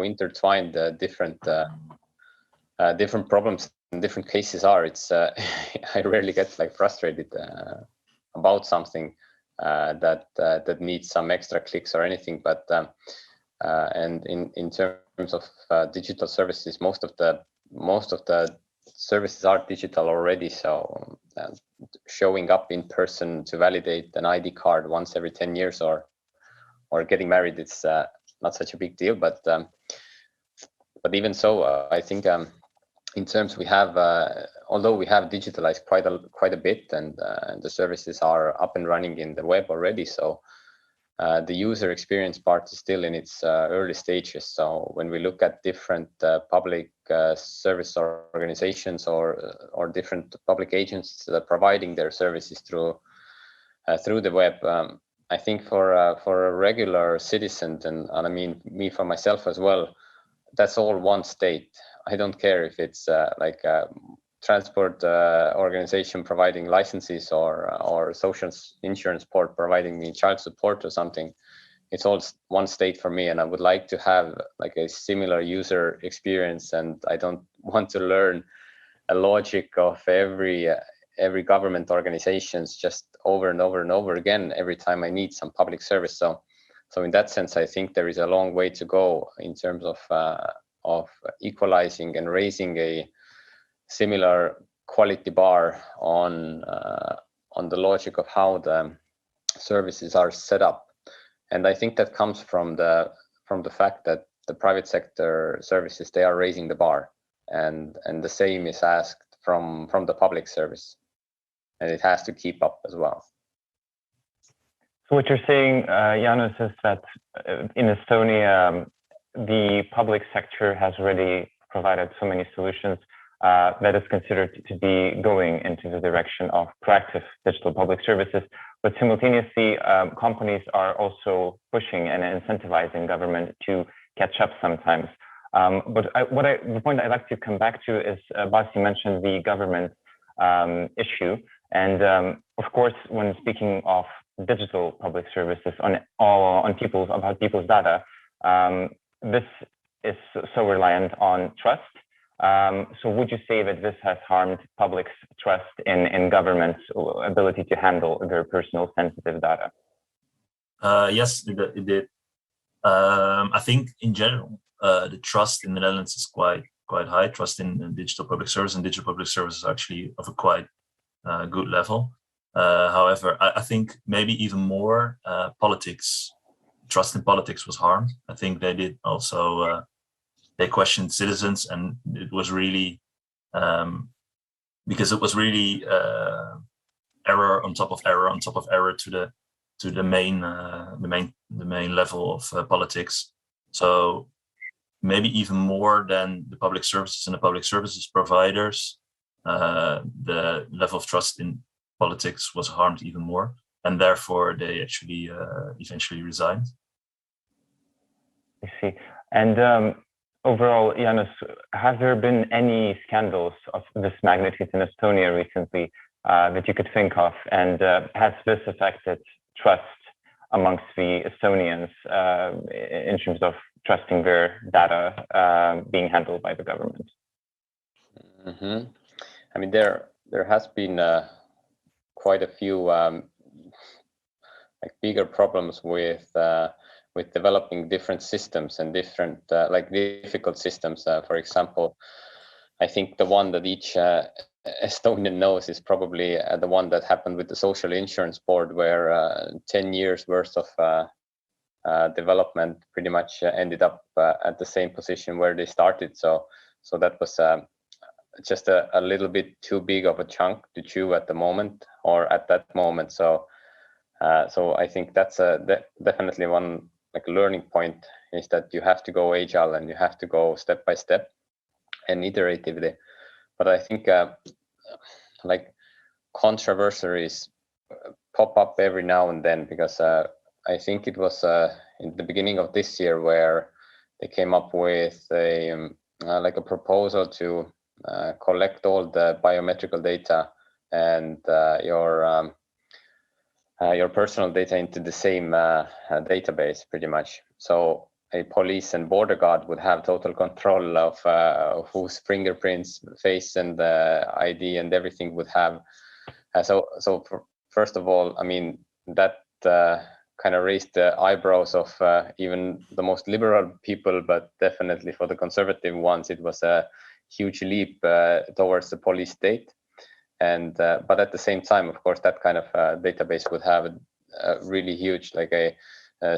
intertwined different problems and different cases are, it's I rarely get like frustrated about something that needs some extra clicks or anything. But and in terms of digital services, most of the services are digital already, so showing up in person to validate an ID card once every 10 years or getting married, it's not such a big deal. But even so, I think in terms we have, although we have digitalized quite a bit, and the services are up and running in the web already, so the user experience part is still in its early stages. So when we look at different public service organizations or different public agents that are providing their services through the web, I think for a regular citizen, and I mean me for myself as well, that's all one state. I don't care if it's like a transport organization providing licenses or social insurance board providing me child support or something. It's all one state for me, and I would like to have like a similar user experience, and I don't want to learn a logic of every government organizations just over and over and over again every time I need some public service. So in that sense, I think there is a long way to go in terms of equalizing and raising a similar quality bar on the logic of how the services are set up. And I think that comes from the fact that the private sector services, they are raising the bar, and the same is asked from the public service, and it has to keep up as well.
So what you're saying, Janos, is that in Estonia, the public sector has already provided so many solutions that is considered to be going into the direction of proactive digital public services, but simultaneously companies are also pushing and incentivizing government to catch up sometimes. But the point I'd like to come back to is, Basi mentioned the government issue, and of course, when speaking of digital public services about people's data, this is so reliant on trust. So would you say that this has harmed public's trust in government's ability to handle their personal sensitive data?
Yes, it did. I think in general, the trust in the Netherlands is quite high. Trust in digital public service and digital public service is actually of a quite good level. However, I think maybe even more trust in politics was harmed. I think they did also, they questioned citizens, and it was really, because it was really error on top of error on top of error to the main level of politics. So maybe even more than the public services and the public services providers, the level of trust in politics was harmed even more, and therefore they actually eventually resigned.
I see. And overall, Janus, have there been any scandals of this magnitude in Estonia recently that you could think of? And has this affected trust amongst the Estonians in terms of trusting their data being handled by the government?
Mm-hmm. I mean, there has been quite a few like bigger problems with developing different systems and different like difficult systems. For example, I think the one that each Estonian knows is probably the one that happened with the Social Insurance Board, where 10 years worth of development pretty much ended up at the same position where they started. So that was just a little bit too big of a chunk to chew at the moment, or at that moment. So I think that's definitely one like learning point, is that you have to go agile and you have to go step by step and iteratively. But I think like controversies pop up every now and then, because I think it was in the beginning of this year where they came up with a like a proposal to collect all the biometrical data and your personal data into the same database, pretty much. So a police and border guard would have total control of whose fingerprints, face, and ID and everything would have. So first of all, I mean, that kind of raised the eyebrows of even the most liberal people, but definitely for the conservative ones, it was a huge leap towards the police state. And but at the same time, of course, that kind of database would have a really huge, like a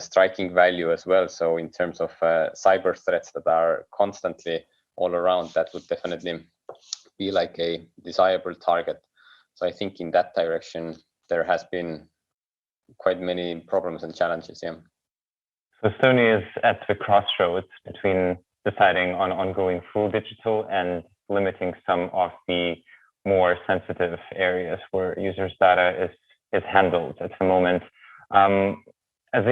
striking value as well. So in terms of cyber threats that are constantly all around, that would definitely be like a desirable target. So I think in that direction, there has been quite many problems and challenges. Yeah.
So Estonia is at the crossroads between deciding on going full digital and limiting some of the more sensitive areas where users' data is handled at the moment. As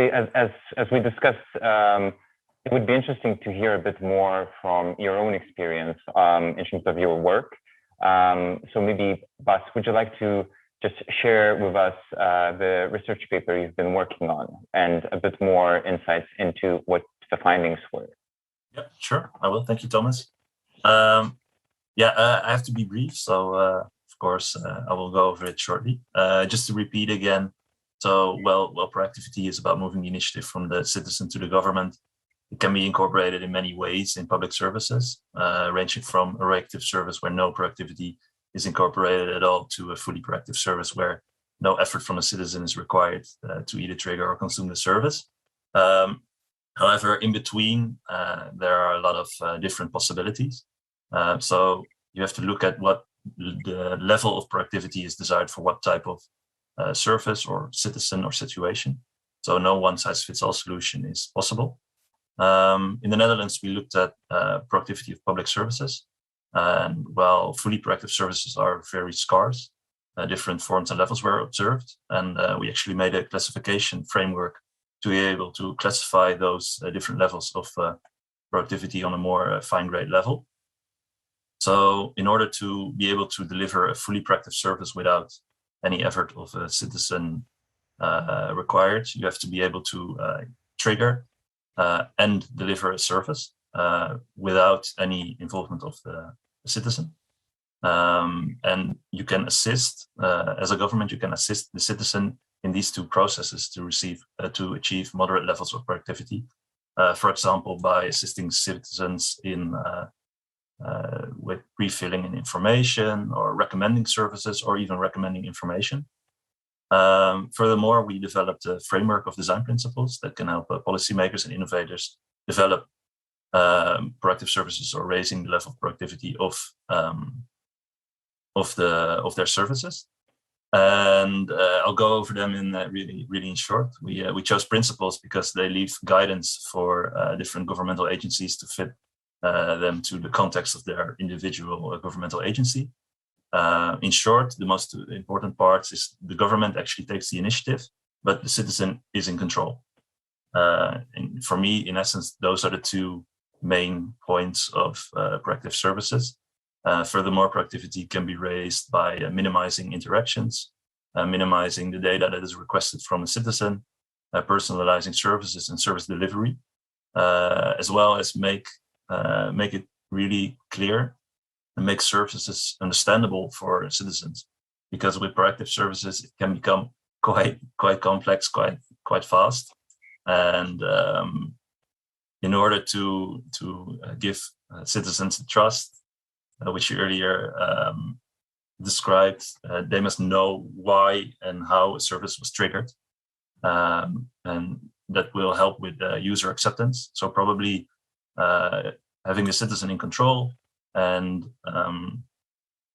we discussed, it would be interesting to hear a bit more from your own experience in terms of your work. So maybe, Bas, would you like to just share with us the research paper you've been working on and a bit more insights into what the findings were?
Yeah, sure, I will. Thank you, Thomas. Yeah, I have to be brief, so of course I will go over it shortly. Just to repeat again, so well, proactivity is about moving the initiative from the citizen to the government. It can be incorporated in many ways in public services, ranging from a reactive service where no proactivity is incorporated at all to a fully proactive service where no effort from a citizen is required to either trigger or consume the service. However, in between, there are a lot of different possibilities. So you have to look at what the level of proactivity is desired for what type of service or citizen or situation. So no one-size-fits-all solution is possible. In the Netherlands, we looked at proactivity of public services. And while fully proactive services are very scarce, different forms and levels were observed. And we actually made a classification framework to be able to classify those different levels of proactivity on a more fine-grained level. So in order to be able to deliver a fully proactive service without any effort of a citizen required, you have to be able to trigger and deliver a service. without any involvement of the citizen. And you can assist, as a government, you can assist the citizen in these two processes to achieve moderate levels of productivity. For example, by assisting citizens in with pre-filling in information or recommending services or even recommending information. Furthermore, we developed a framework of design principles that can help policymakers and innovators develop proactive services or raising the level of productivity of their services. And I'll go over them in really in short. We chose principles because they leave guidance for different governmental agencies to fit them to the context of their individual governmental agency. In short, the most important part is the government actually takes the initiative, but the citizen is in control. And for me, in essence, those are the two main points of proactive services. Furthermore, productivity can be raised by minimizing interactions, minimizing the data that is requested from a citizen, personalizing services and service delivery, as well as make it really clear and make services understandable for citizens. Because with proactive services, it can become quite complex, quite fast. And in order to give citizens the trust, which you earlier described, they must know why and how a service was triggered. And that will help with user acceptance. So probably having the citizen in control and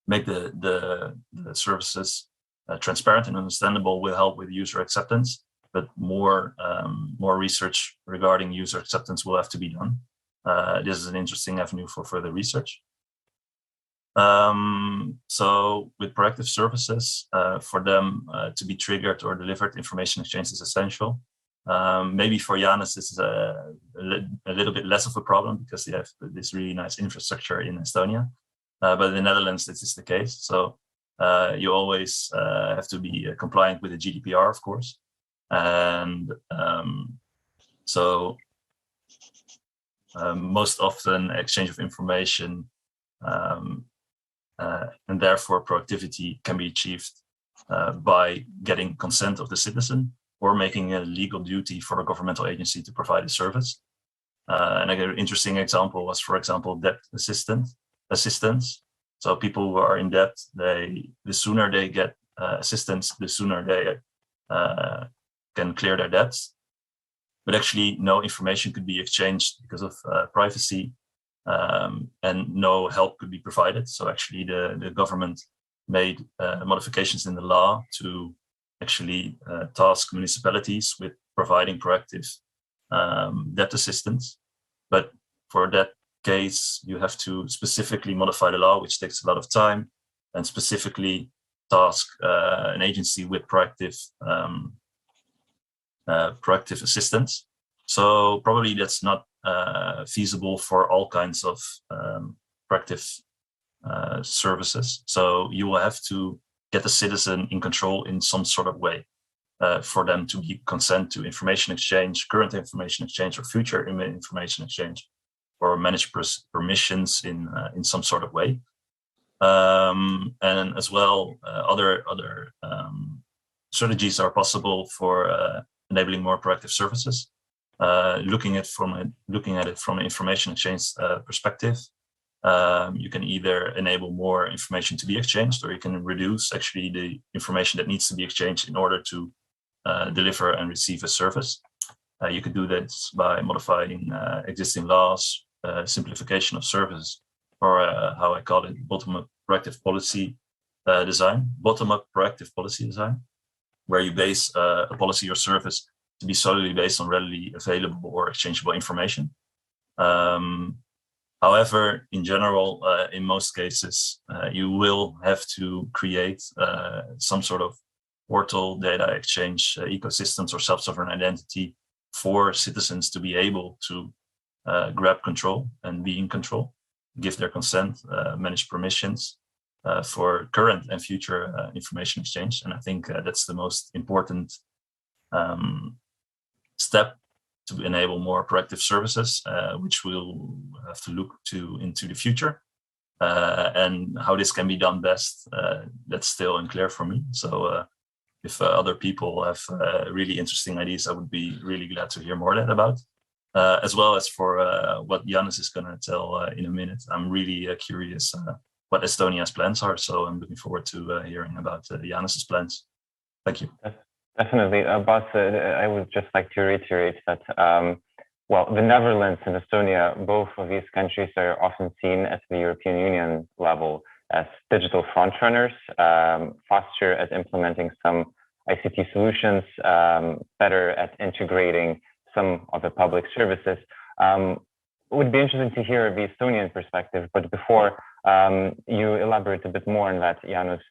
make the services transparent and understandable will help with user acceptance. But more research regarding user acceptance will have to be done. This is an interesting avenue for further research. So with proactive services, for them to be triggered or delivered, information exchange is essential. Maybe for Janus, this is a little bit less of a problem because they have this really nice infrastructure in Estonia. But in the Netherlands, this is the case. So you always have to be compliant with the GDPR, of course. And so most often exchange of information and therefore productivity can be achieved by getting consent of the citizen or making a legal duty for a governmental agency to provide a service. And an interesting example was, for example, debt assistance. So people who are in debt, the sooner they get assistance, the sooner they can clear their debts. But actually, no information could be exchanged because of privacy, and no help could be provided. So actually, the government made modifications in the law to actually task municipalities with providing proactive debt assistance. But for that case, you have to specifically modify the law, which takes a lot of time, and specifically task an agency with proactive assistance. So probably that's not feasible for all kinds of proactive services. So you will have to get the citizen in control in some sort of way for them to be consent to information exchange, current information exchange, or future information exchange, or manage permissions in some sort of way. And as well, other strategies are possible for enabling more proactive services. Looking at it from an information exchange perspective, you can either enable more information to be exchanged, or you can reduce actually the information that needs to be exchanged in order to deliver and receive a service. You could do this by modifying existing laws, simplification of services, or how I call it, bottom-up proactive policy design. Bottom-up proactive policy design, where you base a policy or service to be solely based on readily available or exchangeable information. However, in general, in most cases, you will have to create some sort of portal data exchange ecosystems or self-sovereign identity for citizens to be able to grab control and be in control, give their consent, manage permissions for current and future information exchange. And I think that's the most important step to enable more proactive services, which we'll have to look into the future. And how this can be done best, that's still unclear for me. So if other people have really interesting ideas, I would be really glad to hear more about. As well as for what Janus is going to tell in a minute. I'm really curious what Estonia's plans are. So I'm looking forward to hearing about Janus's plans. Thank you.
Definitely. Bas, I would just like to reiterate that, well, the Netherlands and Estonia, both of these countries are often seen at the European Union level as digital frontrunners, faster at implementing some ICT solutions, better at integrating some of the public services. It would be interesting to hear the Estonian perspective, but before you elaborate a bit more on that, Janus,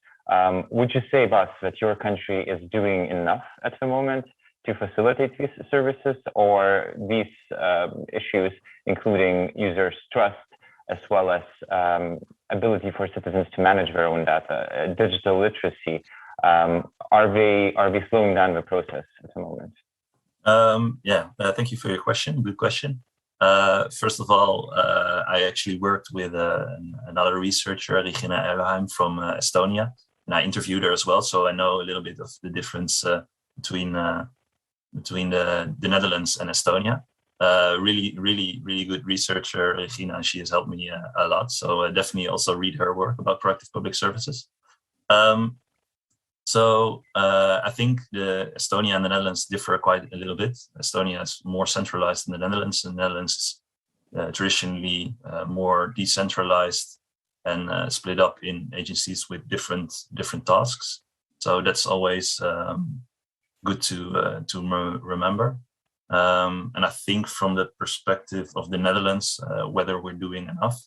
would you say, Bas, that your country is doing enough at the moment to facilitate these services, or these issues, including users' trust, as well as ability for citizens to manage their own data, digital literacy, are they slowing down the process at the moment?
Thank you for your question. Good question. First of all, I actually worked with another researcher, Regina Erleheim from Estonia, and I interviewed her as well, so I know a little bit of the difference between the Netherlands and Estonia. Really good researcher, Regina. She has helped me a lot, so definitely also read her work about proactive public services. I think the Estonia and the Netherlands differ quite a little bit. Estonia is more centralized than the Netherlands, and the Netherlands is traditionally more decentralized and split up in agencies with different tasks. So that's always good to remember. And I think from the perspective of the Netherlands, whether we're doing enough,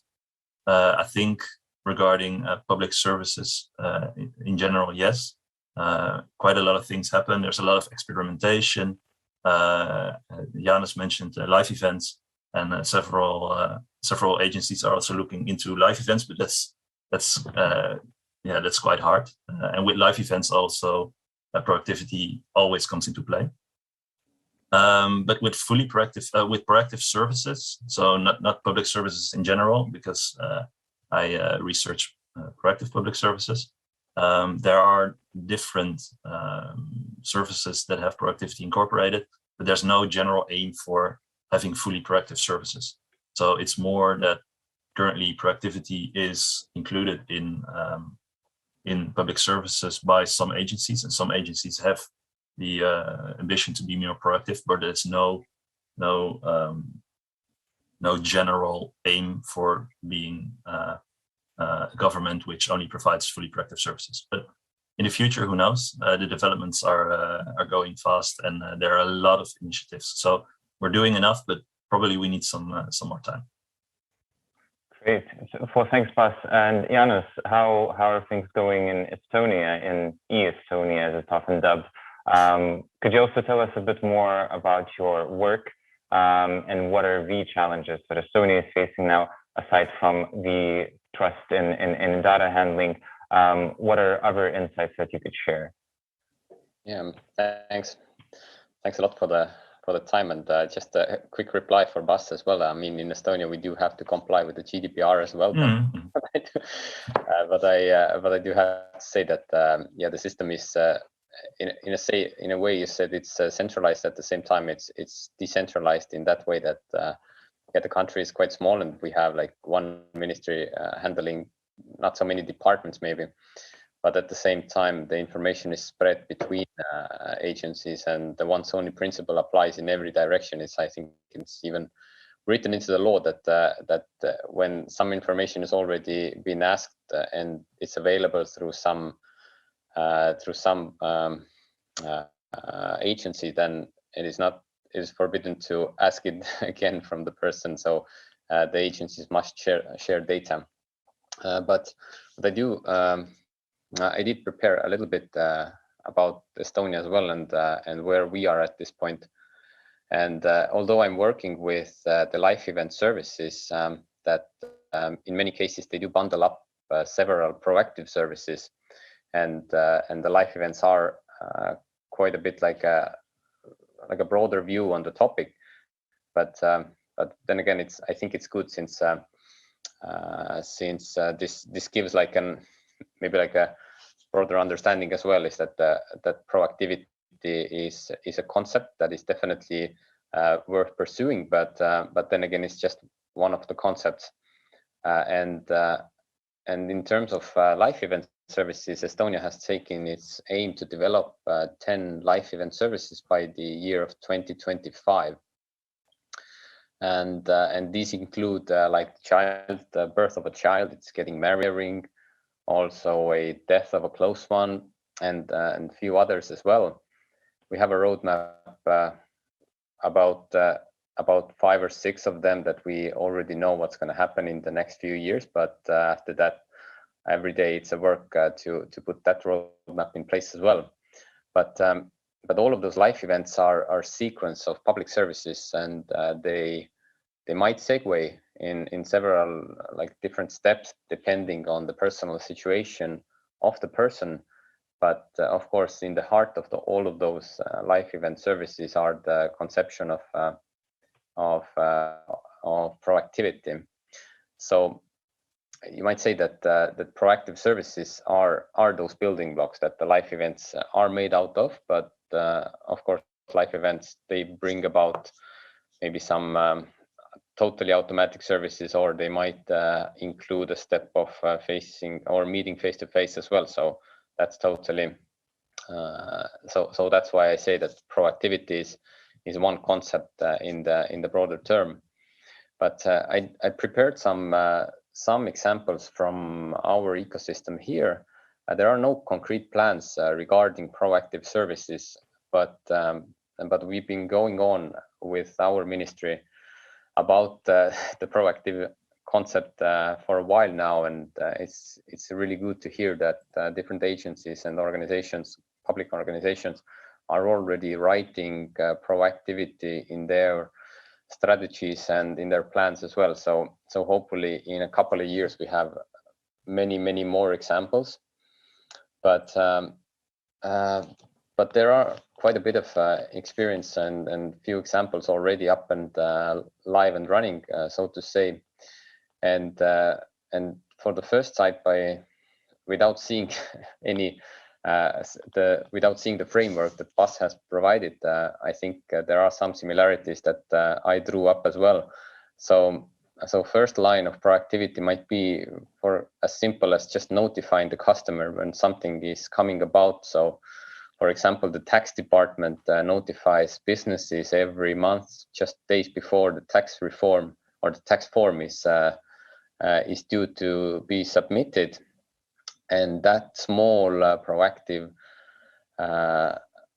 I think regarding public services in general, yes. Quite a lot of things happen. There's a lot of experimentation. Janus mentioned live events, and several agencies are also looking into live events, but that's quite hard. And with live events also, proactivity always comes into play. But with fully proactive, with proactive services, so not public services in general, because I research proactive public services. There are different services that have proactivity incorporated, but there's no general aim for having fully proactive services. So it's more that currently proactivity is included in public services by some agencies, and some agencies have the ambition to be more proactive, but there's no general aim for being a government which only provides fully proactive services. But in the future, who knows? The developments are going fast, and there are a lot of initiatives. So we're doing enough, but probably we need some more time.
Great. Well, thanks, Bas. And Janus, how are things going in Estonia, in e-Estonia, as it's often dubbed? Could you also tell us a bit more about your work and what are the challenges that Estonia is facing now, aside from the trust in data handling? What are other insights that you could share?
Yeah, thanks a lot for the time, and just a quick reply for Bas as well. I mean, in Estonia we do have to comply with the GDPR as well, but I do have to say that the system is in a way you said it's centralized. At the same time, it's decentralized in that way that the country is quite small, and we have like one ministry handling not so many departments maybe, but at the same time the information is spread between agencies, and the once only principle applies in every direction. I think it's even written into the law that when some information is already been asked and it's available through some agency, then it is forbidden to ask it again from the person. So the agencies must share data. But I did prepare a little bit about Estonia as well, and where we are at this point. And although I'm working with the live event services, that in many cases they do bundle up several proactive services, and the live events are quite a bit like a broader view on the topic. but then again, I think it's good since this gives like maybe like a broader understanding as well, is that that proactivity is a concept that is definitely worth pursuing, but then again, it's just one of the concepts. And in terms of life event services, Estonia has taken its aim to develop 10 life event services by the year of 2025. And these include like the birth of a child, it's getting married, also a death of a close one, and a few others as well. We have a roadmap about 5 or 6 of them that we already know what's going to happen in the next few years. But after that, every day it's a work to put that roadmap in place as well. But all of those life events are sequence of public services, and they might segue in several like different steps depending on the personal situation of the person. But of course, in the heart of all of those life event services are the conception of proactivity. So you might say that that proactive services are those building blocks that the life events are made out of. But of course, life events, they bring about maybe some totally automatic services, or they might include a step of facing or meeting face to face as well. So that's totally so that's why I say that proactivity is one concept in the broader term. But I prepared some examples from our ecosystem here. There are no concrete plans regarding proactive services, but we've been going on with our ministry about the proactive concept for a while now, and it's really good to hear that different agencies and organizations, public organizations, are already writing proactivity in their strategies and in their plans as well. So hopefully in a couple of years we have many more examples. But there are quite a bit of experience and few examples already up and live and running, so to say. And for the first site, without seeing any without seeing the framework that BUS has provided, I think there are some similarities that I drew up as well. So first line of proactivity might be for as simple as just notifying the customer when something is coming about. So for example, the tax department notifies businesses every month, just days before the tax reform or the tax form is due to be submitted. And that small proactive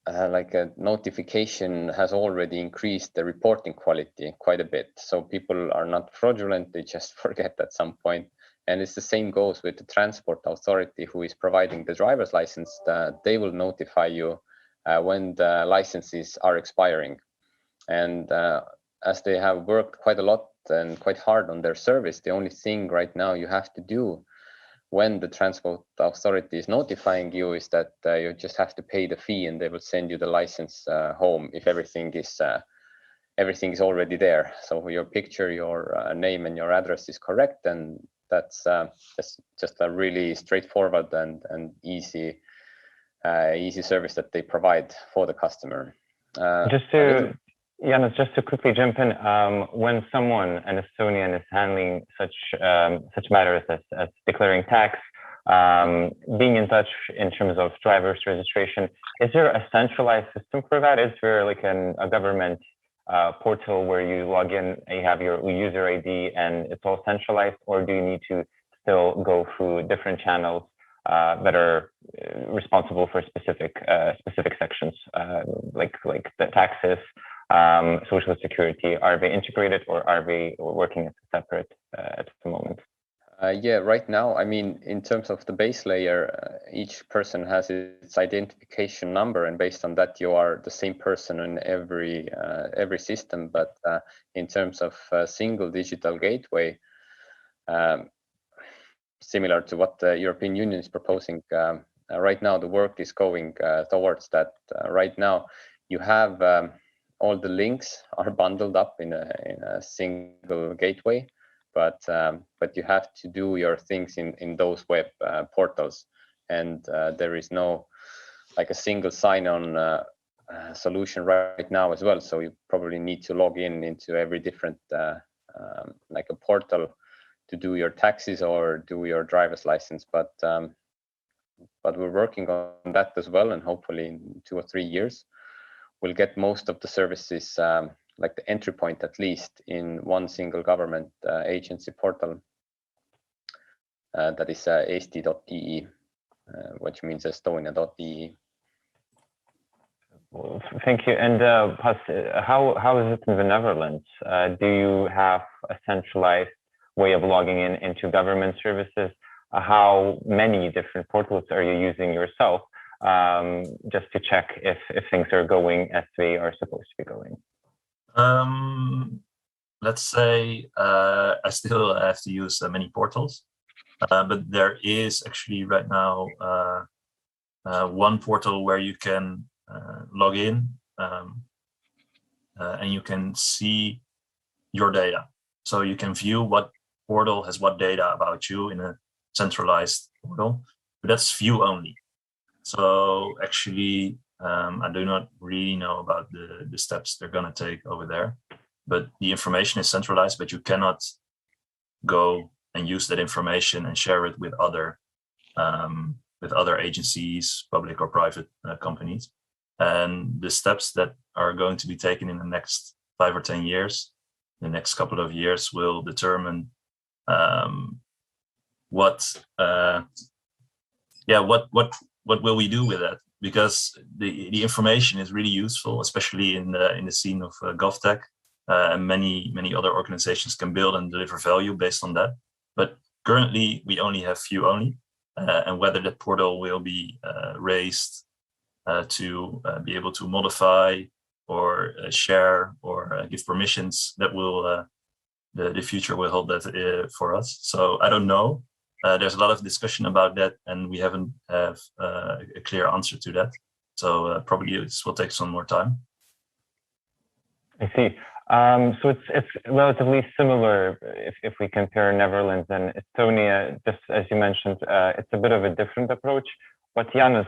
like a notification has already increased the reporting quality quite a bit. So people are not fraudulent, they just forget at some point. And it's the same goes with the transport authority who is providing the driver's license. They will notify you when the licenses are expiring. And as they have worked quite a lot and quite hard on their service, the only thing right now you have to do when the transport authority is notifying you is that you just have to pay the fee, and they will send you the license home if everything is already there. So your picture, your name, and your address is correct, and that's just a really straightforward and easy service that they provide for the customer.
Janos, just to quickly jump in, when someone, an Estonian, is handling such matters as declaring tax, being in touch in terms of driver's registration, is there a centralized system for that? Is there like a government portal where you log in, you have your user ID, and it's all centralized, or do you need to still go through different channels that are responsible for specific sections, like the taxes? Social security, are they integrated or are they working as separate at the moment?
Yeah, right now, I mean, in terms of the base layer, each person has its identification number, and based on that, you are the same person in every system. But in terms of a single digital gateway, similar to what the European Union is proposing, right now the work is going towards that. Right now, you have all the links are bundled up in a single gateway, but you have to do your things in those web portals, and there is no like a single sign-on solution right now as well. So you probably need to log into every different like a portal to do your taxes or do your driver's license, but we're working on that as well, and hopefully in 2 or 3 years we'll get most of the services, like the entry point at least, in one single government agency portal that is eesti.ee, which means estonia.ee.
Well, thank you. And how is it in the Netherlands? Do you have a centralized way of logging into government services? How many different portals are you using yourself, just to check if things are going as they are supposed to be going?
Let's say I still have to use many portals, but there is actually right now one portal where you can log in and you can see your data. So you can view what portal has what data about you in a centralized portal, but that's view only. So actually, I do not really know about the steps they're going to take over there, but the information is centralized, but you cannot go and use that information and share it with other agencies, public or private companies. And the steps that are going to be taken in the next 5 or 10 years, the next couple of years, will determine what will we do with that? Because the information is really useful, especially in the scene of GovTech, and many other organizations can build and deliver value based on that. But currently, we only have view only, and whether that portal will be raised to be able to modify or share or give permissions, that will the future will hold that for us. So I don't know. There's a lot of discussion about that, and we haven't have a clear answer to that. So probably this will take some more time.
I see. So it's relatively similar if we compare Netherlands and Estonia. Just as you mentioned, it's a bit of a different approach. But Janus,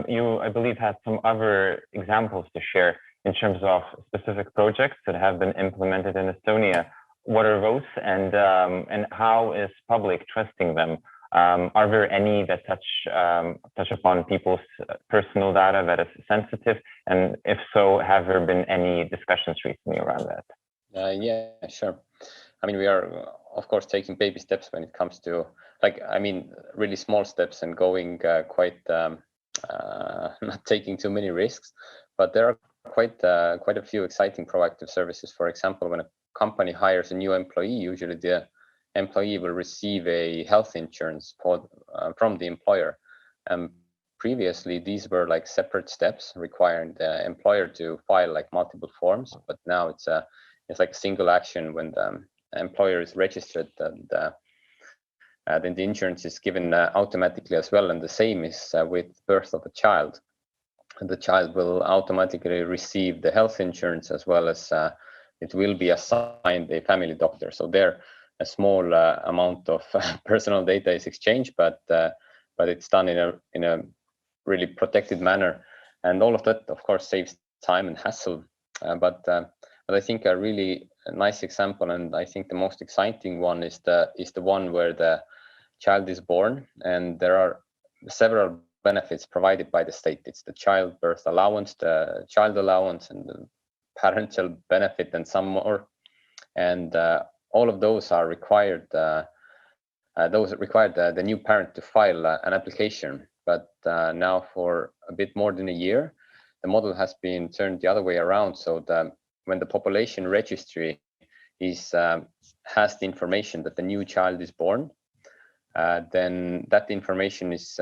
you, I believe, had some other examples to share in terms of specific projects that have been implemented in Estonia. What are those, and how is public trusting them? Are there any that touch upon people's personal data that is sensitive? And if so, have there been any discussions recently around that?
Yeah, sure. I mean, we are, of course, taking baby steps when it comes to, really small steps and going quite, not taking too many risks. But there are quite a few exciting proactive services. For example, when a company hires a new employee, usually the employee will receive a health insurance from the employer. Previously, these were like separate steps requiring the employer to file like multiple forms, but now it's like a single action when the employer is registered, and then the insurance is given automatically as well. And the same is with birth of a child. The child will automatically receive the health insurance, as well as it will be assigned a family doctor. So there, a small amount of personal data is exchanged, but it's done in a really protected manner, and all of that, of course, saves time and hassle. But I think a really nice example, and I think the most exciting one, is the one where the child is born, and there are several benefits provided by the state. It's the childbirth allowance, the child allowance, and the parental benefit, and some more. And all of those are required. Those required the new parent to file an application. But now, for a bit more than a year, the model has been turned the other way around. So when the population registry has the information that the new child is born, then that information is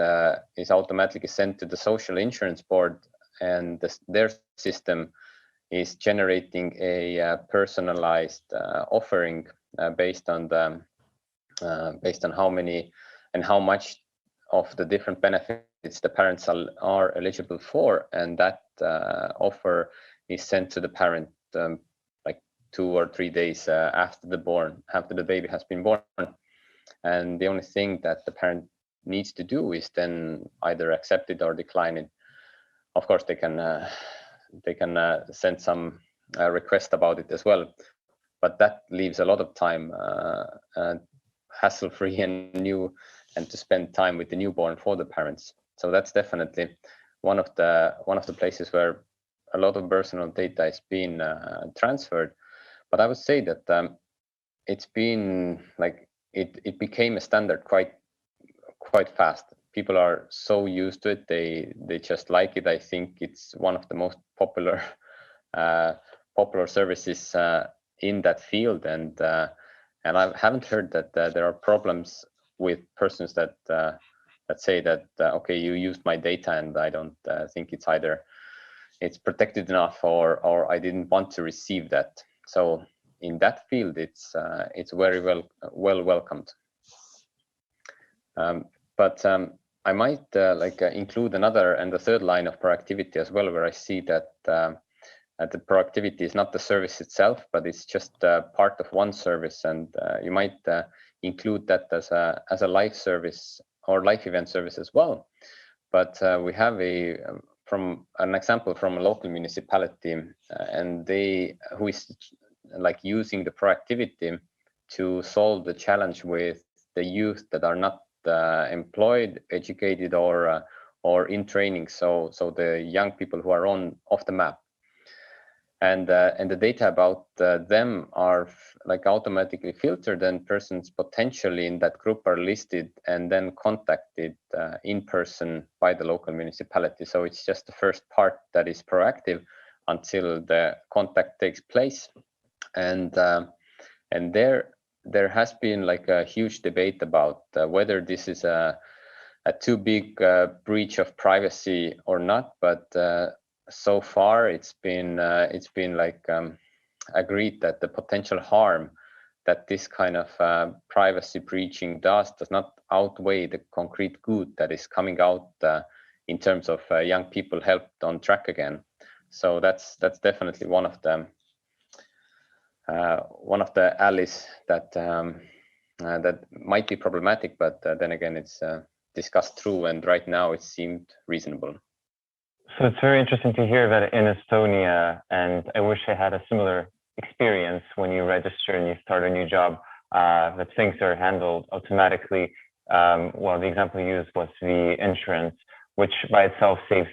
automatically sent to the social insurance board, and their system is generating a personalized offering based on how many and how much of the different benefits the parents are eligible for, and that offer is sent to the parent like 2 or 3 days after the baby has been born, and the only thing that the parent needs to do is then either accept it or decline it. Of course, they can send some request about it as well, but that leaves a lot of time hassle-free and to spend time with the newborn for the parents. So that's definitely one of the places where a lot of personal data is being transferred. But I would say that it's been like it became a standard quite fast. People are so used to it, they just like it. I think it's one of the most popular services in that field, and I haven't heard that there are problems with persons that say that okay, you used my data and I don't think it's either it's protected enough or I didn't want to receive that. So in that field, it's very well welcomed. But I might include another and the third line of proactivity as well, where I see that the proactivity is not the service itself, but it's just part of one service, and you might include that as a life service or life event service as well. But we have an example from a local municipality, and who is like using the proactivity to solve the challenge with the youth that are not employed, educated, or in training. So the young people who are off the map. And the data about them are like automatically filtered, and persons potentially in that group are listed and then contacted in person by the local municipality. So it's just the first part that is proactive until the contact takes place. And there has been like a huge debate about whether this is a too big breach of privacy or not, but so far it's been like agreed that the potential harm that this kind of privacy breaching does not outweigh the concrete good that is coming out in terms of young people helped on track again. So that's definitely one of the alleys that might be problematic, but then again it's discussed through, and right now it seemed reasonable.
So it's very interesting to hear that in Estonia, and I wish I had a similar experience when you register and you start a new job, that things are handled automatically. Well, the example used was the insurance, which by itself saves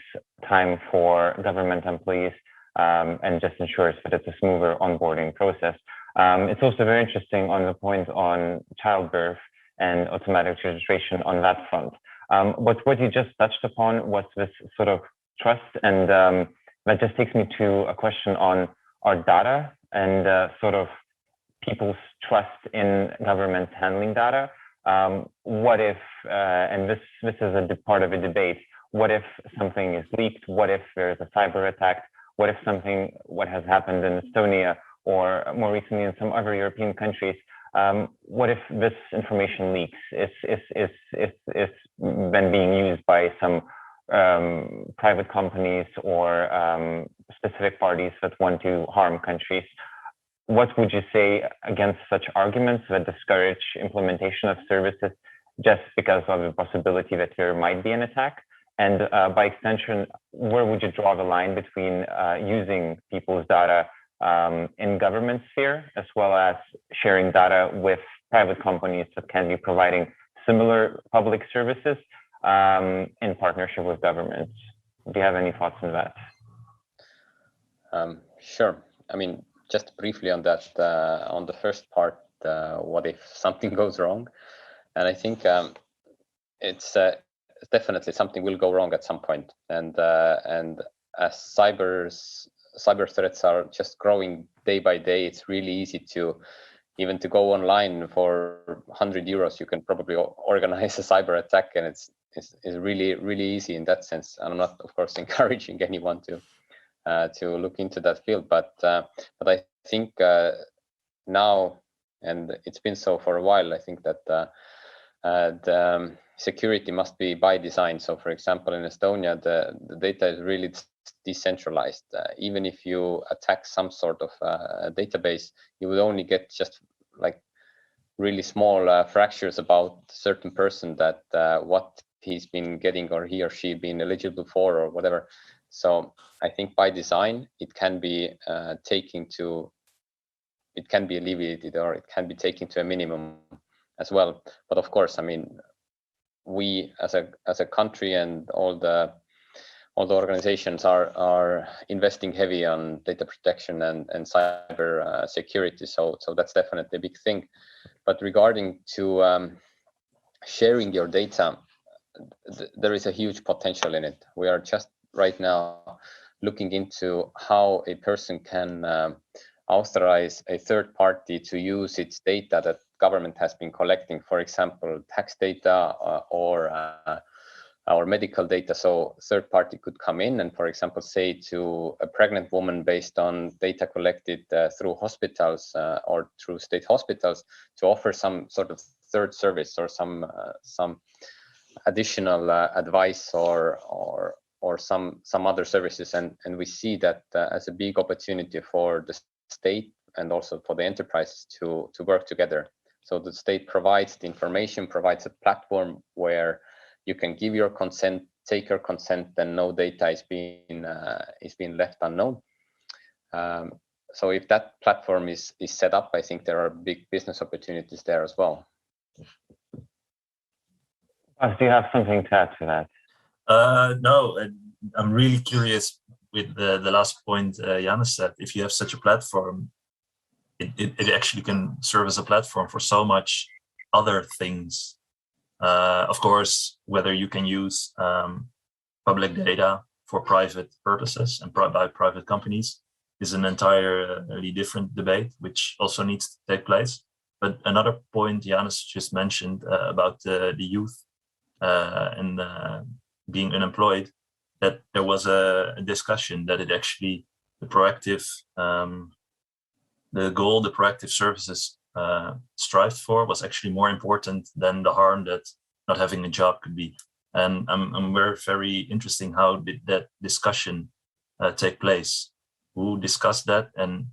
time for government employees and just ensures that it's a smoother onboarding process. It's also very interesting on the point on childbirth and automatic registration on that front. But what you just touched upon was this sort of trust, and that just takes me to a question on our data and sort of people's trust in government handling data. What if, and this is a part of a debate, what if something is leaked? What if there's a cyber attack? What if what has happened in Estonia or more recently in some other European countries, what if this information leaks? It's then being used by some private companies or specific parties that want to harm countries. What would you say against such arguments that discourage implementation of services just because of the possibility that there might be an attack? And by extension, where would you draw the line between using people's data in government sphere, as well as sharing data with private companies that can be providing similar public services in partnership with governments? Do you have any thoughts on that?
Sure. I mean, just briefly on that, on the first part, what if something goes wrong? And I think it's definitely something will go wrong at some point. And as cyber threats are just growing day by day, it's really easy to even to go online for 100 euros. You can probably organize a cyber attack, and it's really easy in that sense. I'm not, of course, encouraging anyone to look into that field, but I think now, and it's been so for a while, I think that the security must be by design. So, for example, in Estonia, the data is really decentralized. Even if you attack some sort of database, you would only get just like really small fractures about certain person that what he's been getting or he or she been eligible for or whatever. So I think by design it can be alleviated, or it can be taken to a minimum as well. But of course, I mean, we as a country and all the organizations are investing heavy on data protection and cyber security. So that's definitely a big thing. But regarding to sharing your data, there is a huge potential in it. We are just right now looking into how a person can authorize a third party to use its data that government has been collecting, for example, tax data or our medical data. So third party could come in and, for example, say to a pregnant woman, based on data collected through hospitals or through state hospitals, to offer some sort of third service or some additional advice or some other services. And we see that as a big opportunity for the state and also for the enterprises to work together. So the state provides the information, provides a platform where you can give your consent, take your consent, and no data is being left unknown. So if that platform is set up, I think there are big business opportunities there as well.
Do you have something to add to that?
No, I'm really curious with the last point Janis said. If you have such a platform, it actually can serve as a platform for so much other things. Of course, whether you can use public data for private purposes and by private companies is an entirely different debate, which also needs to take place. But another point Janis just mentioned about the youth and being unemployed, that there was a discussion that it actually, the proactive services strived for was actually more important than the harm that not having a job could be. And I'm very interesting, how did that discussion take place? Who discussed that? And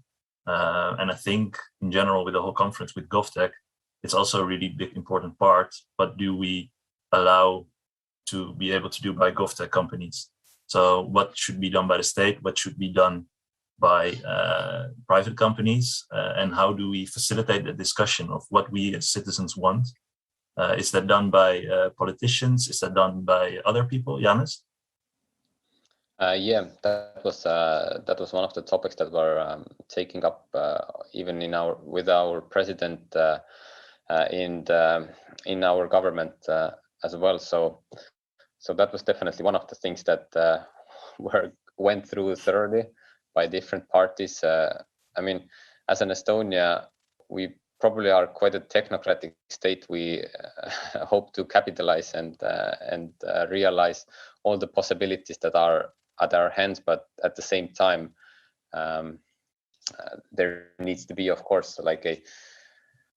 I think in general with the whole conference with GovTech, it's also a really big important part. What do we allow to be able to do by GovTech companies? So what should be done by the state? What should be done by private companies? And how do we facilitate the discussion of what we as citizens want? Is that done by politicians? Is that done by other people? Janis?
Yeah, that was one of the topics that were taking up even with our president in our government as well. So that was definitely one of the things that went through thoroughly by different parties. I mean, as an Estonia, we probably are quite a technocratic state. We hope to capitalize and realize all the possibilities that are at our hands, but at the same time, there needs to be, of course, like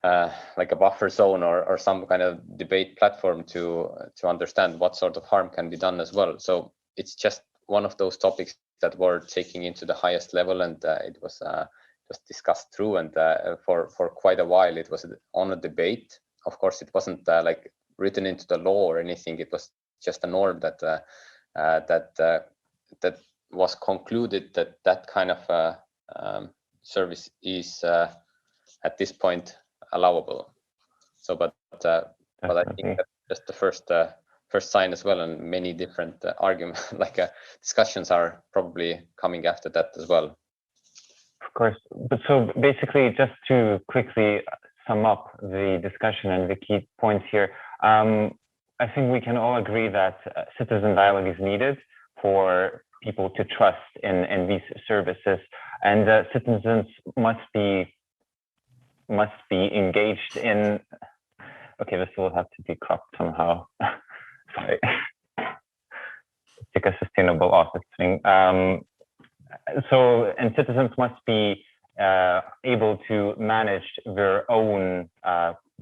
a buffer zone or some kind of debate platform to understand what sort of harm can be done as well. So it's just one of those topics that we're taking into the highest level, and it was just discussed through, and for quite a while it was on a debate. Of course, it wasn't like written into the law or anything. It was just a norm that was concluded that kind of service is at this point allowable. So, but I think that's just the first sign as well, and many different arguments, discussions are probably coming after that as well.
Of course, but so basically, just to quickly sum up the discussion and the key points here, I think we can all agree that citizen dialogue is needed for people to trust in these services, and citizens must be engaged in. Okay, this will have to be cropped somehow. Sorry, it's like a sustainable office thing. And citizens must be able to manage their own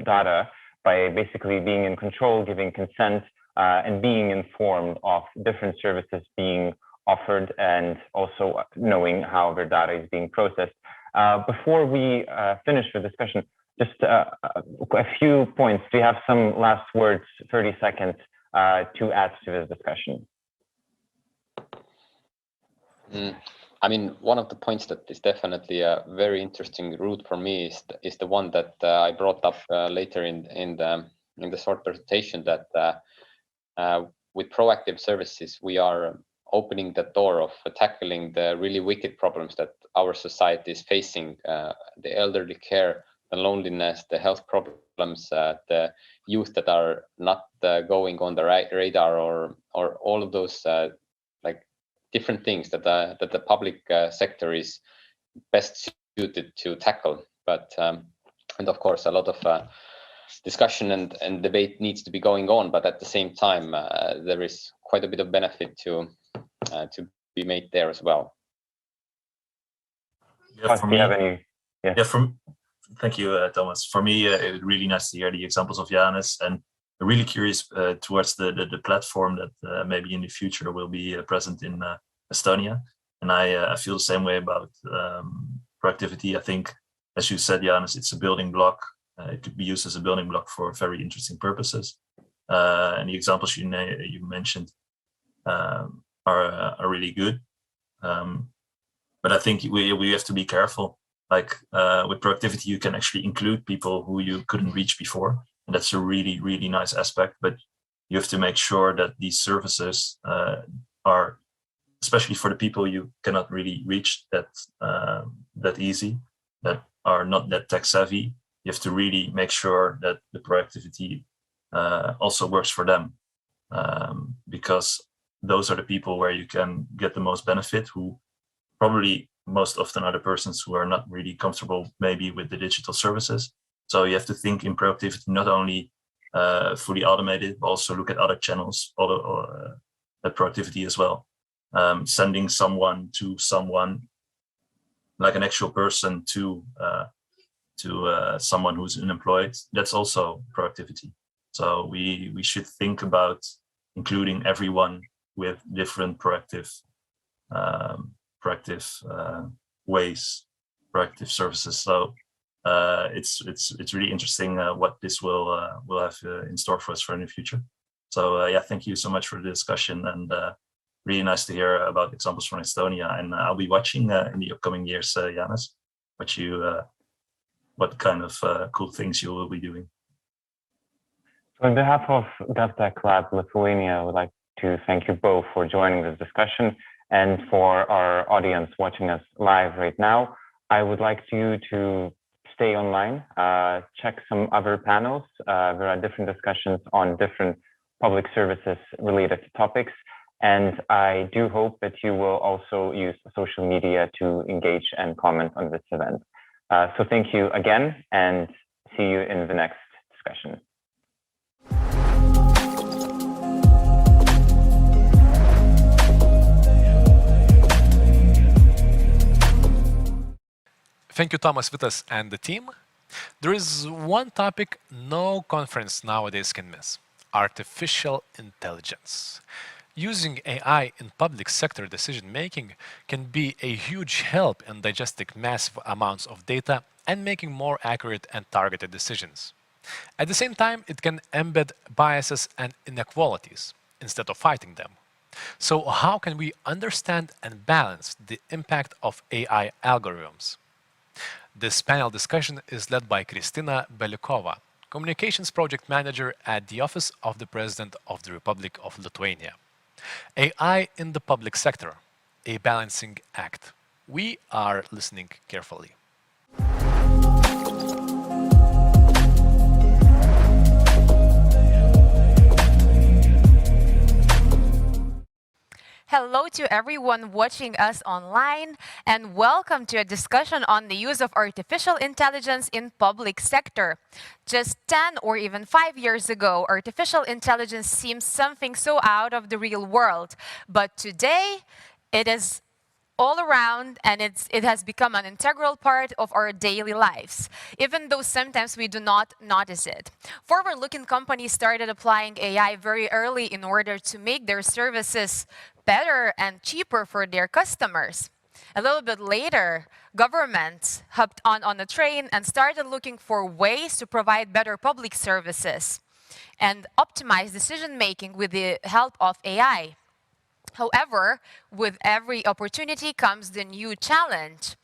data by basically being in control, giving consent, and being informed of different services being offered and also knowing how their data is being processed. Before we finish the discussion, just a few points. Do you have some last words, 30 seconds, to add to this discussion?
I mean, one of the points that is definitely a very interesting route for me is the one that I brought up later in the short presentation, that with proactive services we are opening the door of tackling the really wicked problems that our society is facing: the elderly care, the loneliness, the health problems, the youth that are not going on the radar, or all of those like different things that the public sector is best suited to tackle. But and of course, a lot of discussion and debate needs to be going on. But at the same time, there is quite a bit of benefit to be made there as well.
Yeah, for me, thank you, Thomas. For me, it's really nice to hear the examples of Janis, and I'm really curious towards the platform that maybe in the future will be present in Estonia. And I feel the same way about proactivity. I think, as you said, Janis, it's a building block. It could be used as a building block for very interesting purposes. And the examples you mentioned are really good. But I think we have to be careful. Like with proactivity, you can actually include people who you couldn't reach before. And that's a really, really nice aspect. But you have to make sure that these services are, especially for the people you cannot really reach that easy, that are not that tech savvy, you have to really make sure that the proactivity also works for them. Because those are the people where you can get the most benefit, who probably most often are the persons who are not really comfortable maybe with the digital services. So you have to think in proactivity, not only fully automated, but also look at other channels, at proactivity as well. Sending someone to someone, like an actual person to someone who's unemployed, that's also proactivity. So we should think about including everyone with different proactive ways, proactive services. So it's really interesting what this will have in store for us for in the future. So yeah, thank you so much for the discussion, and really nice to hear about examples from Estonia. And I'll be watching in the upcoming years, Janis, what kind of cool things you will be doing.
So on behalf of GovTech Lab Lithuania, I would like to thank you both for joining this discussion. And for our audience watching us live right now, I would like you to stay online, check some other panels. There are different discussions on different public services related topics. And I do hope that you will also use social media to engage and comment on this event. So thank you again, and see you in the next discussion.
Thank you, Thomas, Vitas, and the team. There is one topic no conference nowadays can miss: artificial intelligence. Using AI in public sector decision-making can be a huge help in digesting massive amounts of data and making more accurate and targeted decisions. At the same time, it can embed biases and inequalities instead of fighting them. So how can we understand and balance the impact of AI algorithms? This panel discussion is led by Kristina Belikova, Communications Project Manager at the Office of the President of the Republic of Lithuania. AI in the public sector, a balancing act. We are listening carefully.
Hello to everyone watching us online, and welcome to a discussion on the use of artificial intelligence in public sector. Just 10 or even 5 years ago, artificial intelligence seemed something so out of the real world. But today, it is all around, and it has become an integral part of our daily lives, even though sometimes we do not notice it. Forward-looking companies started applying AI very early in order to make their services better and cheaper for their customers. A little bit later, governments hopped on a train and started looking for ways to provide better public services and optimize decision-making with the help of AI. However, with every opportunity comes the new challenge.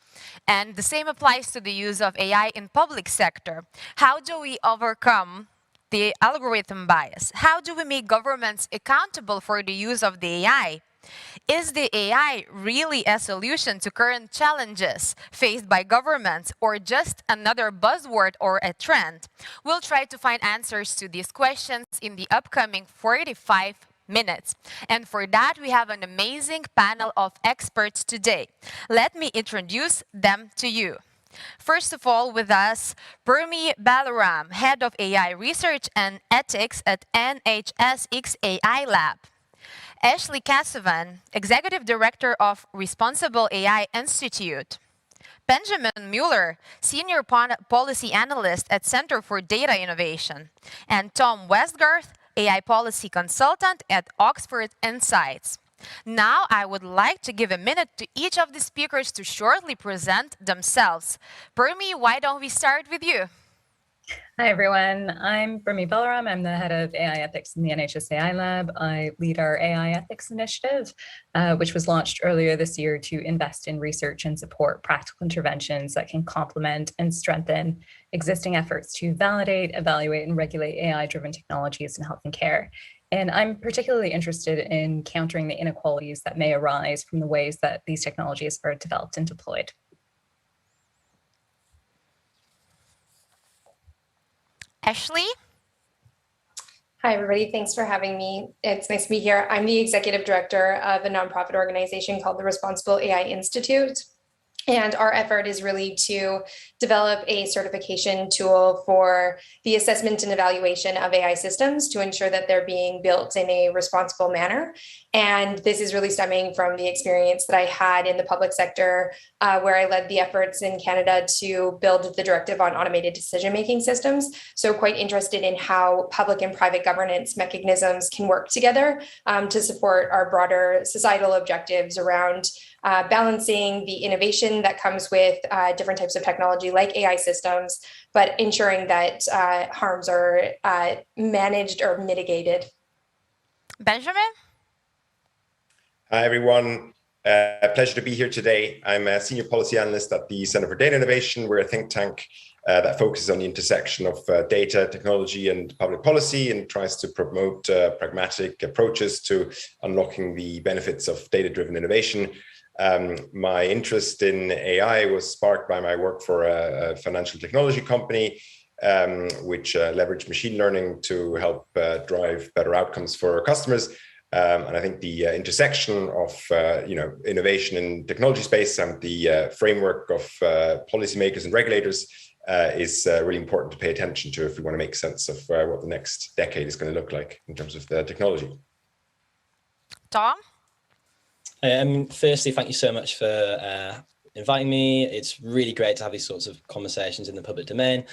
And the same applies to the use of AI in public sector. How do we overcome the algorithm bias? How do we make governments accountable for the use of the AI? Is the AI really a solution to current challenges faced by governments or just another buzzword or a trend? We'll try to find answers to these questions in the upcoming 45 minutes. And for that, we have an amazing panel of experts today. Let me introduce them to you. First of all, with us, Burmi Balaram, Head of AI Research and Ethics at NHSX AI Lab. Ashley Casavan, Executive Director of Responsible AI Institute. Benjamin Mueller, Senior Policy Analyst at Center for Data Innovation. And Tom Westgarth, AI Policy Consultant at Oxford Insights. Now, I would like to give a minute to each of the speakers to shortly present themselves. Burmi, why don't we start with you?
Hi, everyone. I'm Burmi Balaram. I'm the head of AI ethics in the NHS AI Lab. I lead our AI ethics initiative, which was launched earlier this year to invest in research and support practical interventions that can complement and strengthen existing efforts to validate, evaluate, and regulate AI-driven technologies in health and care. And I'm particularly interested in countering the inequalities that may arise from the ways that these technologies are developed and deployed.
Ashley?
Hi, everybody. Thanks for having me. It's nice to be here. I'm the executive director of a nonprofit organization called the Responsible AI Institute. And our effort is really to develop a certification tool for the assessment and evaluation of AI systems to ensure that they're being built in a responsible manner. And this is really stemming from the experience that I had in the public sector, where I led the efforts in Canada to build the directive on automated decision-making systems. So quite interested in how public and private governance mechanisms can work together to support our broader societal objectives around balancing the innovation that comes with different types of technology like AI systems, but ensuring that harms are managed or mitigated.
Benjamin?
Hi, everyone. Pleasure to be here today. I'm a senior policy analyst at the Center for Data Innovation. We're a think tank that focuses on the intersection of data, technology, and public policy, and tries to promote pragmatic approaches to unlocking the benefits of data-driven innovation. My interest in AI was sparked by my work for a financial technology company, which leveraged machine learning to help drive better outcomes for our customers. And I think the intersection of innovation in technology space and the framework of policymakers and regulators is really important to pay attention to if we want to make sense of what the next decade is going to look like in terms of the technology.
Tom?
Firstly, thank you so much for inviting me. It's really great to have these sorts of conversations in the public domain.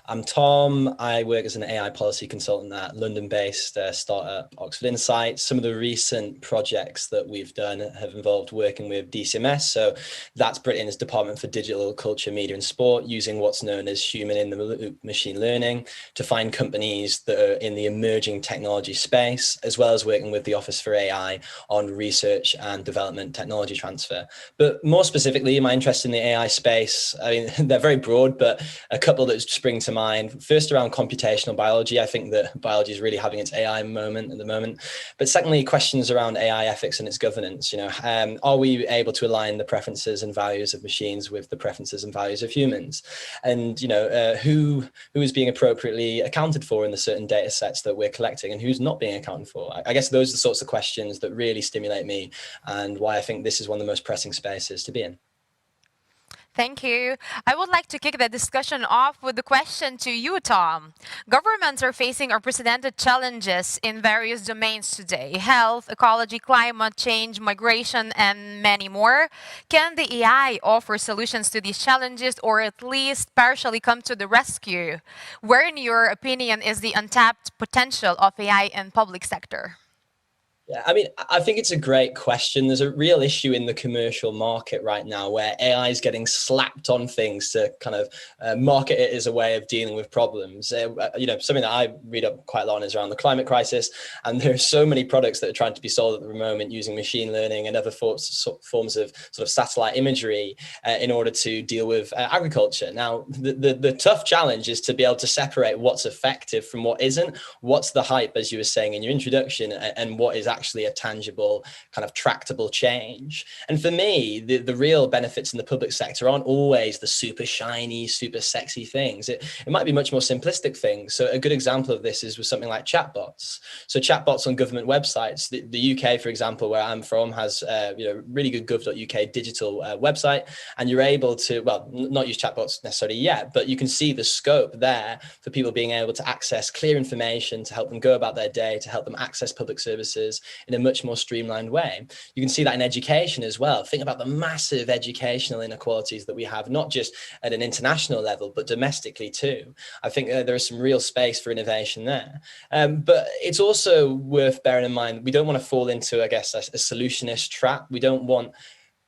I'm Tom. I work as an AI policy consultant at London-based startup Oxford Insights. Some of the recent projects that we've done have involved working with DCMS. So that's Britain's Department for Digital Culture, Media and Sport, using what's known as human in the loop machine learning to find companies that are in the emerging technology space, as well as working with the Office for AI on research and development technology transfer. But more specifically, my interest in the AI space, I mean, they're very broad, but a couple that spring to mind. First, around computational biology. I think that biology is really having its AI moment at the moment. But secondly, questions around AI ethics and its governance. Are we able to align the preferences and values of machines with the preferences and values of humans? And who is being appropriately accounted for in the certain data sets that we're collecting, and who's not being accounted for? I guess those are the sorts of questions that really stimulate me, and why I think this is one of the most pressing spaces to be in.
Thank you. I would like to kick the discussion off with the question to you, Tom. Governments are facing unprecedented challenges in various domains today: health, ecology, climate change, migration, and many more. Can the AI offer solutions to these challenges, or at least partially come to the rescue? Where, in your opinion, is the untapped potential of AI in public sector?
Yeah, I mean, I think it's a great question. There's a real issue in the commercial market right now where AI is getting slapped on things to kind of market it as a way of dealing with problems. Something that I read up quite a lot on is around the climate crisis. And there are so many products that are trying to be sold at the moment using machine learning and other forms of sort of satellite imagery in order to deal with agriculture. Now, the tough challenge is to be able to separate what's effective from what isn't, what's the hype, as you were saying in your introduction, and what is actually a tangible kind of tractable change. And for me, the real benefits in the public sector aren't always the super shiny, super sexy things. It might be much more simplistic things. So a good example of this is with something like chatbots. So chatbots on government websites. The UK, for example, where I'm from, has really good gov.uk digital website, and you're able to, well, not use chatbots necessarily yet, but you can see the scope there for people being able to access clear information to help them go about their day, to help them access public services in a much more streamlined way. You can see that in education as well. Think about the massive educational inequalities that we have, not just at an international level, but domestically too. I think there is some real space for innovation there. But it's also worth bearing in mind, we don't want to fall into, I guess, a solutionist trap. We don't want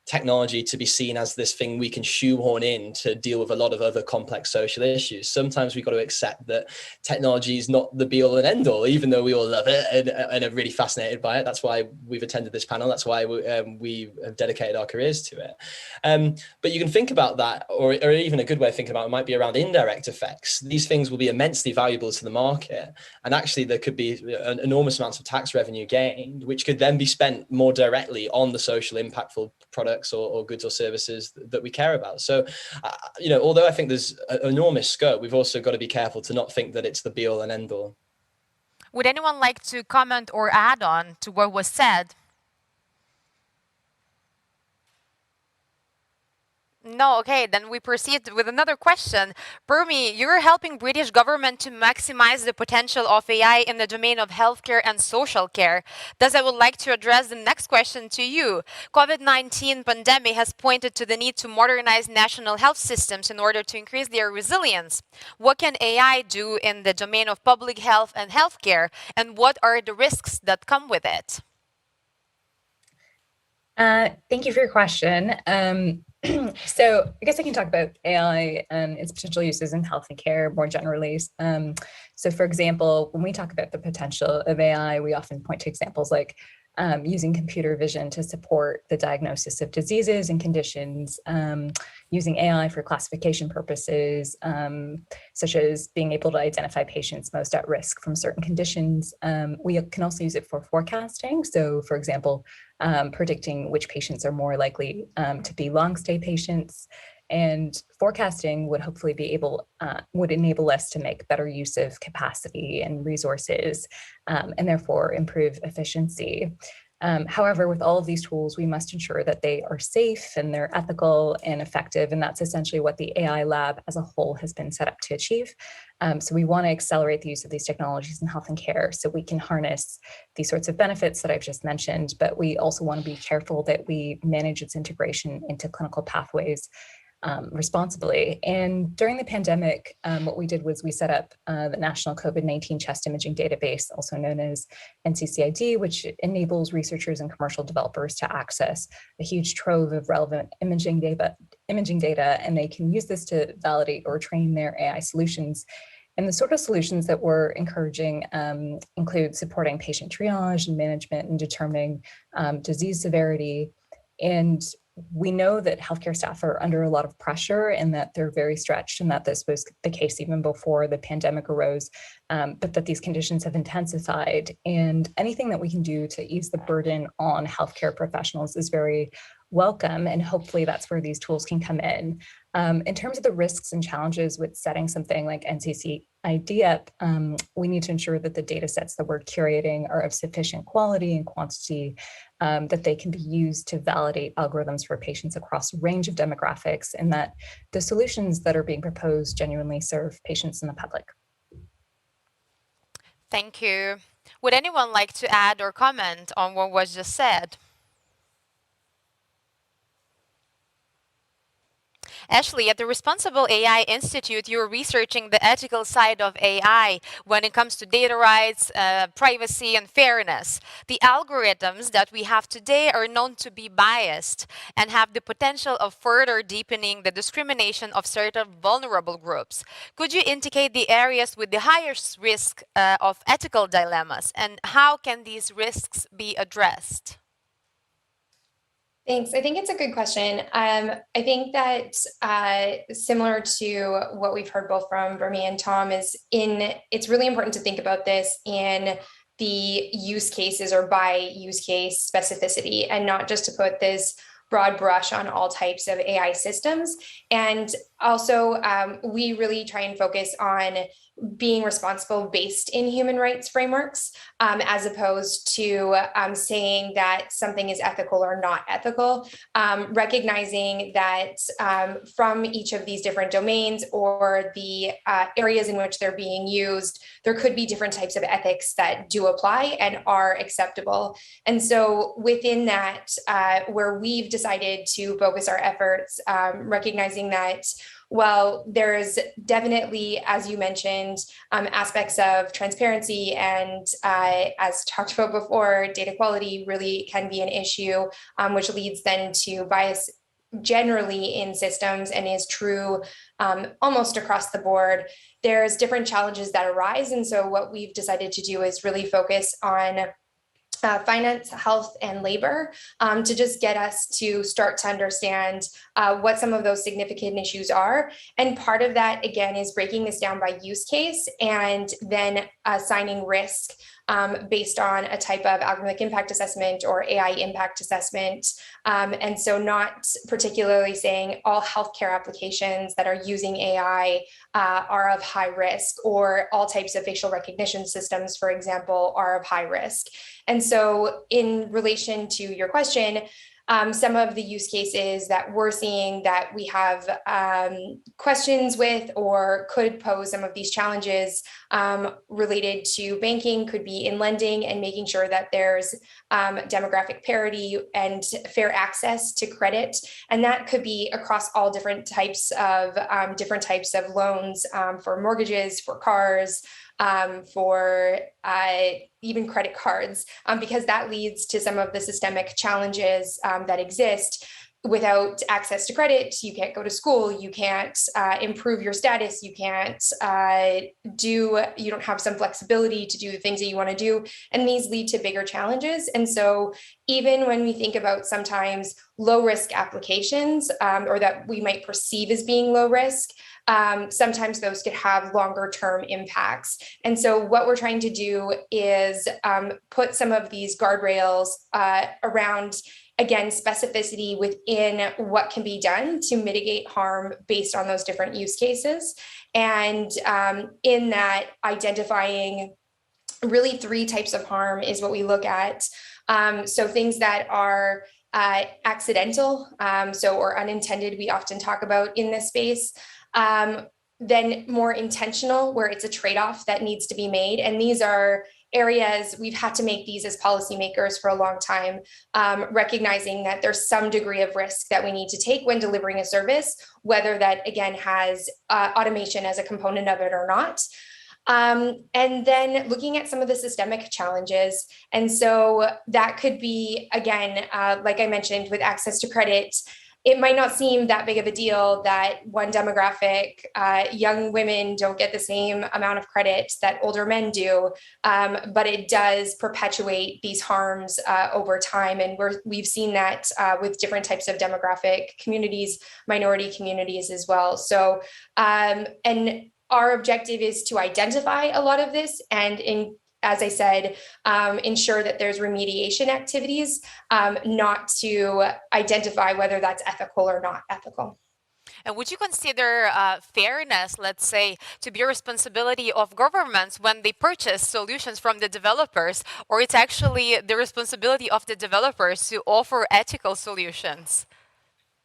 technology to be seen as this thing we can shoehorn in to deal with a lot of other complex social issues. Sometimes we've got to accept that technology is not the be all and end all, even though we all love it and are really fascinated by it. That's why we've attended this panel. That's why we have dedicated our careers to it. But you can think about that, or even a good way of thinking about it might be around indirect effects. These things will be immensely valuable to the market. And actually there could be enormous amounts of tax revenue gained, which could then be spent more directly on the social impactful products or goods or services that we care about. So, although I think there's enormous scope, we've also got to be careful to not think that it's the be all and end all.
Would anyone like to comment or add on to what was said? No, okay, then we proceed with another question. Burmi, you're helping British government to maximize the potential of AI in the domain of healthcare and social care. Thus, I would like to address the next question to you. COVID-19 pandemic has pointed to the need to modernize national health systems in order to increase their resilience. What can AI do in the domain of public health and healthcare, and what are the risks that come with it?
Thank you for your question. So I guess I can talk about AI and its potential uses in health and care more generally. So for example, when we talk about the potential of AI, we often point to examples like using computer vision to support the diagnosis of diseases and conditions, using AI for classification purposes, such as being able to identify patients most at risk from certain conditions. We can also use it for forecasting. So for example, predicting which patients are more likely to be long stay patients. And forecasting would hopefully would enable us to make better use of capacity and resources, and therefore improve efficiency. However, with all of these tools, we must ensure that they are safe and they're ethical and effective. And that's essentially what the AI lab as a whole has been set up to achieve. So we want to accelerate the use of these technologies in health and care so we can harness these sorts of benefits that I've just mentioned, but we also want to be careful that we manage its integration into clinical pathways responsibly. And during the pandemic, what we did was we set up the National COVID-19 Chest Imaging Database, also known as NCCID, which enables researchers and commercial developers to access a huge trove of relevant imaging data, and they can use this to validate or train their AI solutions. And the sort of solutions that we're encouraging include supporting patient triage and management and determining disease severity. And we know that healthcare staff are under a lot of pressure and that they're very stretched, and that this was the case even before the pandemic arose, but that these conditions have intensified. And anything that we can do to ease the burden on healthcare professionals is very welcome, and hopefully that's where these tools can come in. In terms of the risks and challenges with setting something like NCCID up, we need to ensure that the data sets that we're curating are of sufficient quality and quantity, that they can be used to validate algorithms for patients across a range of demographics, and that the solutions that are being proposed genuinely serve patients and the public.
Thank you. Would anyone like to add or comment on what was just said? Ashley, at the Responsible AI Institute, you're researching the ethical side of AI when it comes to data rights, privacy, and fairness. The algorithms that we have today are known to be biased and have the potential of further deepening the discrimination of certain vulnerable groups. Could you indicate the areas with the highest risk of ethical dilemmas, and how can these risks be addressed?
Thanks. I think it's a good question. I think that similar to what we've heard both from Bernie and Tom it's really important to think about this in the use cases or by use case specificity, and not just to put this broad brush on all types of AI systems. And also, we really try and focus on being responsible based in human rights frameworks, as opposed to saying that something is ethical or not ethical, recognizing that from each of these different domains or the areas in which they're being used, there could be different types of ethics that do apply and are acceptable. And so within that, where we've decided to focus our efforts, recognizing that well, there's definitely, as you mentioned, aspects of transparency and as talked about before, data quality really can be an issue, which leads then to bias generally in systems and is true almost across the board. There's different challenges that arise. And so what we've decided to do is really focus on finance, health, and labor to just get us to start to understand what some of those significant issues are. And part of that, again, is breaking this down by use case and then assigning risk based on a type of algorithmic impact assessment or AI impact assessment. And so not particularly saying all healthcare applications that are using AI are of high risk, or all types of facial recognition systems, for example, are of high risk. And so in relation to your question, some of the use cases that we're seeing that we have questions with or could pose some of these challenges related to banking could be in lending and making sure that there's demographic parity and fair access to credit. And that could be across all different types of loans for mortgages, for cars, for even credit cards, because that leads to some of the systemic challenges that exist. Without access to credit, you can't go to school, you can't improve your status, you don't have some flexibility to do the things that you want to do, and these lead to bigger challenges. And so even when we think about sometimes low risk applications, or that we might perceive as being low risk, sometimes those could have longer term impacts. And so what we're trying to do is put some of these guardrails around, again, specificity within what can be done to mitigate harm based on those different use cases. And in that, identifying really 3 types of harm is what we look at. So things that are accidental, or unintended, we often talk about in this space. Then more intentional, where it's a trade-off that needs to be made. And these are areas we've had to make these as policymakers for a long time, recognizing that there's some degree of risk that we need to take when delivering a service, whether that, again, has automation as a component of it or not. And then looking at some of the systemic challenges. And so that could be, again, like I mentioned, with access to credit, it might not seem that big of a deal that one demographic, young women don't get the same amount of credit that older men do, but it does perpetuate these harms over time. And we've seen that with different types of demographic communities, minority communities as well. So, and our objective is to identify a lot of this and as I said, ensure that there's remediation activities, not to identify whether that's ethical or not ethical.
And would you consider fairness, let's say, to be a responsibility of governments when they purchase solutions from the developers, or it's actually the responsibility of the developers to offer ethical solutions?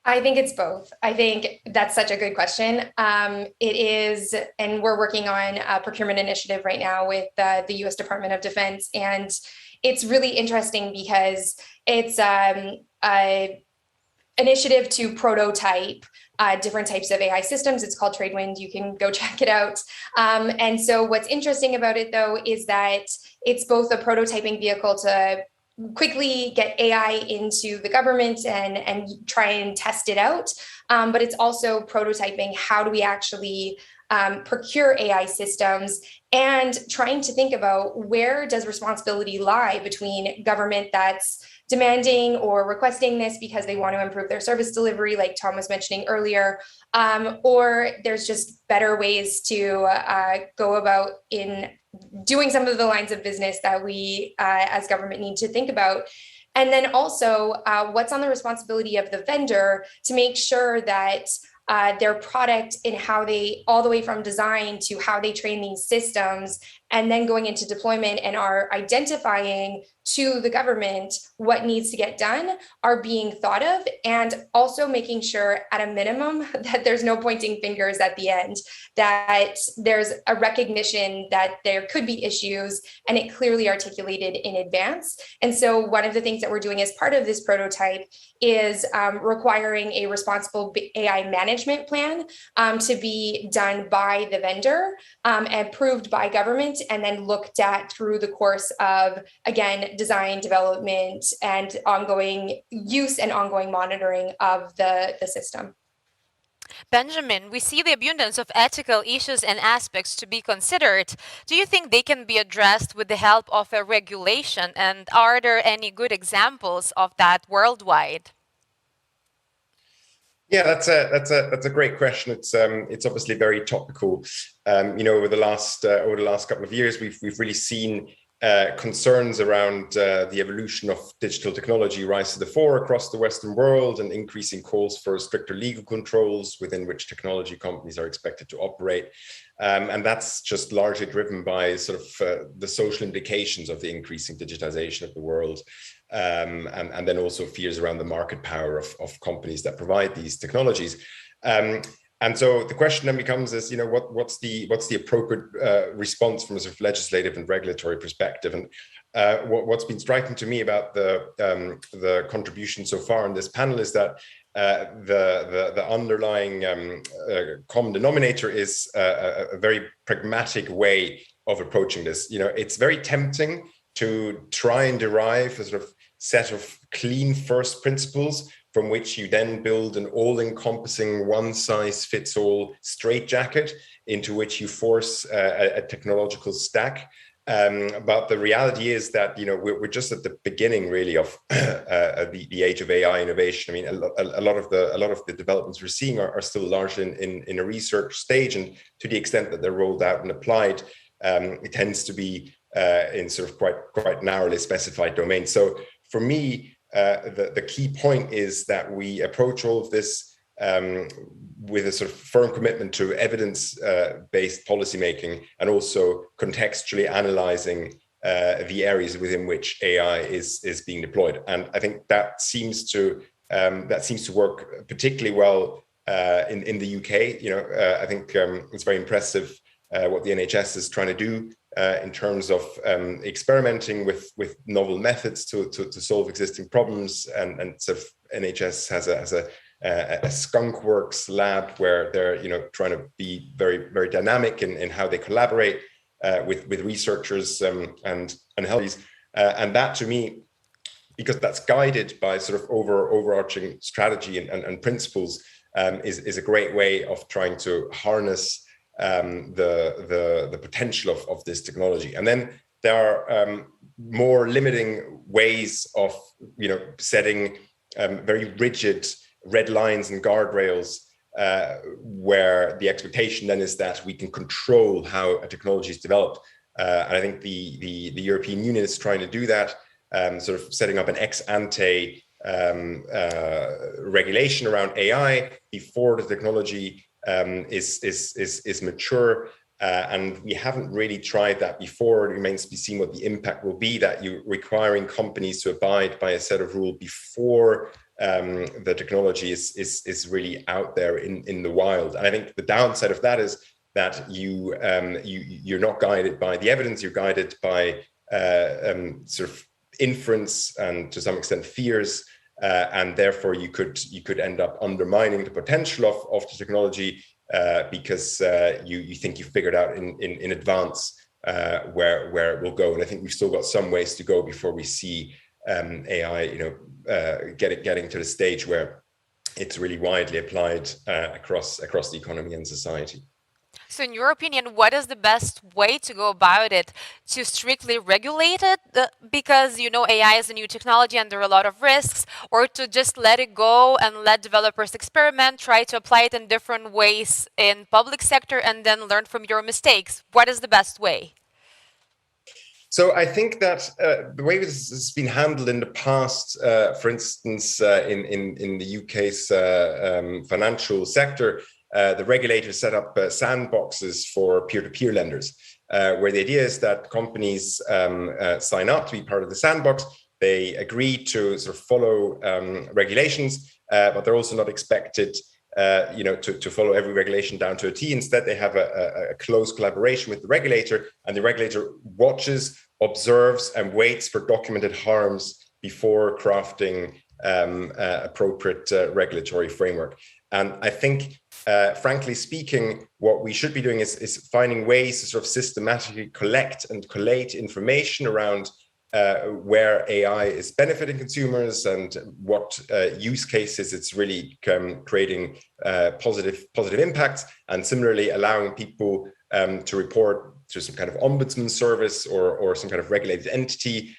I think it's both. I think that's such a good question. It is, and we're working on a procurement initiative right now with the U.S. Department of Defense, and it's really interesting because it's an initiative to prototype different types of AI systems. It's called Tradewind. You can go check it out. And so what's interesting about it, though, is that it's both a prototyping vehicle to quickly get AI into the government and try and test it out. But it's also prototyping how do we actually procure AI systems, and trying to think about where does responsibility lie between government that's demanding or requesting this because they want to improve their service delivery, like Tom was mentioning earlier, or there's just better ways to go about in doing some of the lines of business that we as government need to think about. And then also what's on the responsibility of the vendor to make sure that their product and how they, all the way from design to how they train these systems, and then going into deployment and are identifying to the government what needs to get done, are being thought of, and also making sure at a minimum that there's no pointing fingers at the end, that there's a recognition that there could be issues and it clearly articulated in advance. And so one of the things that we're doing as part of this prototype is requiring a responsible AI management plan to be done by the vendor, approved by government, and then looked at through the course of, again, design, development, and ongoing use and ongoing monitoring of the system.
Benjamin, we see the abundance of ethical issues and aspects to be considered. Do you think they can be addressed with the help of a regulation? And are there any good examples of that worldwide?
Yeah, that's a great question. It's obviously very topical. Over the last couple of years, we've really seen concerns around the evolution of digital technology rise to the fore across the Western world, and increasing calls for stricter legal controls within which technology companies are expected to operate. And that's just largely driven by sort of the social implications of the increasing digitization of the world. And then also fears around the market power of companies that provide these technologies. And so the question then becomes is, what's the appropriate response from a sort of legislative and regulatory perspective? And what's been striking to me about the contribution so far in this panel is that the underlying common denominator is a very pragmatic way of approaching this. It's very tempting to try and derive a sort of set of clean first principles from which you then build an all-encompassing one-size-fits-all straitjacket into which you force a technological stack. But the reality is that we're just at the beginning, really, of the age of AI innovation. I mean, a lot of the developments we're seeing are still largely in a research stage, and to the extent that they're rolled out and applied, it tends to be in sort of quite narrowly specified domains. So for me, the key point is that we approach all of this with a sort of firm commitment to evidence-based policymaking, and also contextually analyzing the areas within which AI is being deployed. And I think that seems to work particularly well in the UK. I think it's very impressive what the NHS is trying to do in terms of experimenting with novel methods to solve existing problems, and sort of NHS has a skunk works lab where they're trying to be very, very dynamic in how they collaborate with researchers and healthies, and that, to me, because that's guided by sort of overarching strategy and principles, is a great way of trying to harness the potential of this technology. And then there are more limiting ways of setting very rigid red lines and guardrails, where the expectation then is that we can control how a technology is developed. And I think the European Union is trying to do that, sort of setting up an ex ante regulation around AI before the technology is mature, and we haven't really tried that before. It remains to be seen what the impact will be, that you're requiring companies to abide by a set of rules before the technology is really out there in the wild. And I think the downside of that is that you're not guided by the evidence, you're guided by sort of inference and to some extent fears. and therefore you could end up undermining the potential of the technology because you think you figured out in advance where it will go. And I think we've still got some ways to go before we see AI, getting to the stage where it's really widely applied across the economy and society.
So in your opinion, what is the best way to go about it? To strictly regulate it because, AI is a new technology and there are a lot of risks, or to just let it go and let developers experiment, try to apply it in different ways in public sector and then learn from your mistakes? What is the best way?
So I think that the way this has been handled in the past, for instance, in the UK's financial sector, the regulator set up sandboxes for peer-to-peer lenders, where the idea is that companies sign up to be part of the sandbox. They agree to sort of follow regulations, but they're also not expected to follow every regulation down to a T. Instead, they have a close collaboration with the regulator, and the regulator watches, observes, and waits for documented harms before crafting appropriate regulatory framework. And I think, frankly speaking, what we should be doing is finding ways to sort of systematically collect and collate information around where AI is benefiting consumers and what use cases it's really creating positive impacts, and similarly allowing people to report to some kind of ombudsman service or some kind of regulated entity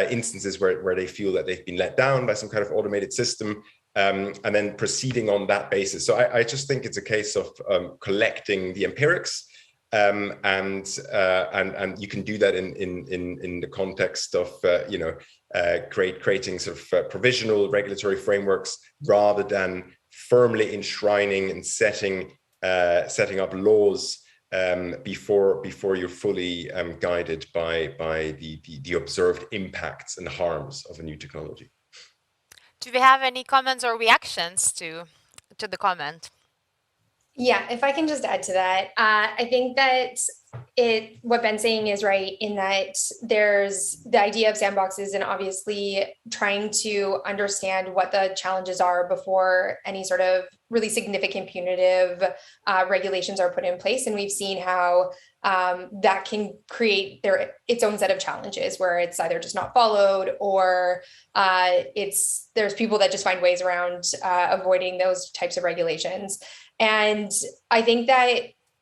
instances where they feel that they've been let down by some kind of automated system. And then proceeding on that basis. So I just think it's a case of collecting the empirics, and you can do that in the context of creating sort of provisional regulatory frameworks rather than firmly enshrining and setting up laws before you're fully guided by the observed impacts and harms of a new technology.
Do we have any comments or reactions to the comment?
Yeah, if I can just add to that, I think that what Ben's saying is right in that there's the idea of sandboxes and obviously trying to understand what the challenges are before any sort of really significant punitive regulations are put in place. And we've seen how that can create its own set of challenges where it's either just not followed or there's people that just find ways around avoiding those types of regulations. And I think that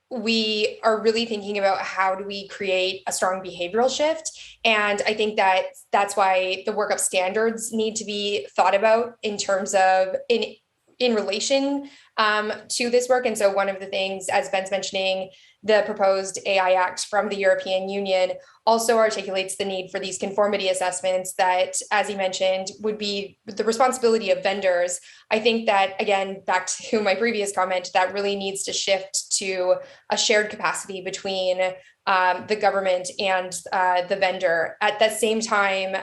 we are really thinking about how do we create a strong behavioral shift. And I think that that's why the work of standards need to be thought about in terms of in relation to this work. And so one of the things, as Ben's mentioning, the proposed AI Act from the European Union also articulates the need for these conformity assessments that, as he mentioned, would be the responsibility of vendors. I think that, again, back to my previous comment, that really needs to shift to a shared capacity between the government and the vendor. At the same time,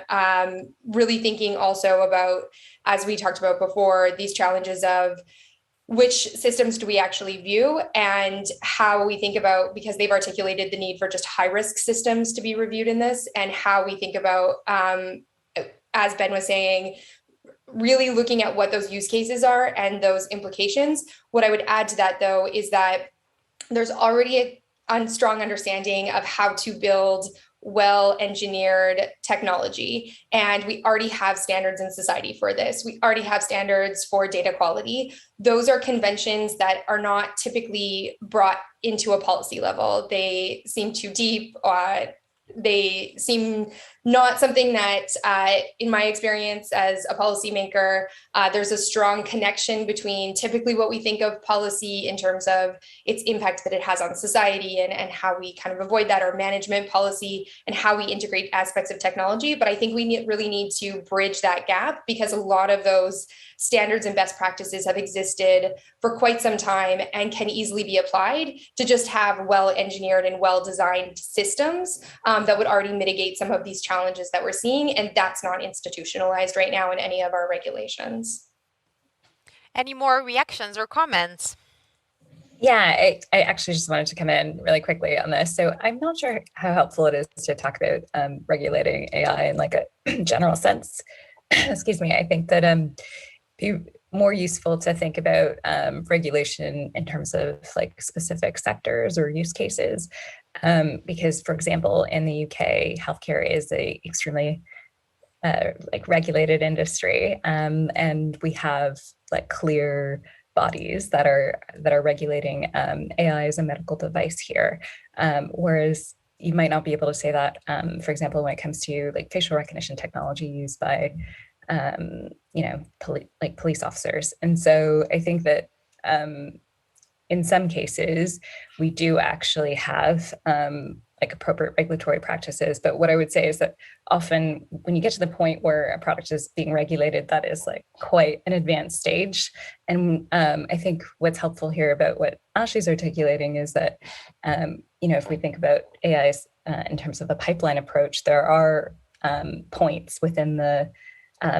really thinking also about, as we talked about before, these challenges of which systems do we actually view and how we think about, because they've articulated the need for just high risk systems to be reviewed in this, and how we think about, as Ben was saying, really looking at what those use cases are and those implications. What I would add to that, though, is that there's already a strong understanding of how to build well-engineered technology. And we already have standards in society for this. We already have standards for data quality. Those are conventions that are not typically brought into a policy level. They seem too deep. They seem not something that, in my experience as a policymaker, there's a strong connection between typically what we think of policy in terms of its impact that it has on society and how we kind of avoid that, or management policy and how we integrate aspects of technology. But I think we really need to bridge that gap, because a lot of those standards and best practices have existed for quite some time and can easily be applied to just have well-engineered and well-designed systems that would already mitigate some of these challenges that we're seeing. And that's not institutionalized right now in any of our regulations.
Any more reactions or comments?
Yeah, I actually just wanted to come in really quickly on this. So I'm not sure how helpful it is to talk about regulating AI in like a general sense excuse me, I think that be more useful to think about regulation in terms of like specific sectors or use cases, because, for example, in the UK, healthcare is a extremely like regulated industry, and we have like clear bodies that are regulating AI as a medical device here, whereas you might not be able to say that, for example, when it comes to like facial recognition technology used by police officers. And so I think that in some cases we do actually have like appropriate regulatory practices. But what I would say is that often when you get to the point where a product is being regulated, that is like quite an advanced stage. And I think what's helpful here about what Ashley's articulating is that, if we think about AIs in terms of the pipeline approach, there are points within the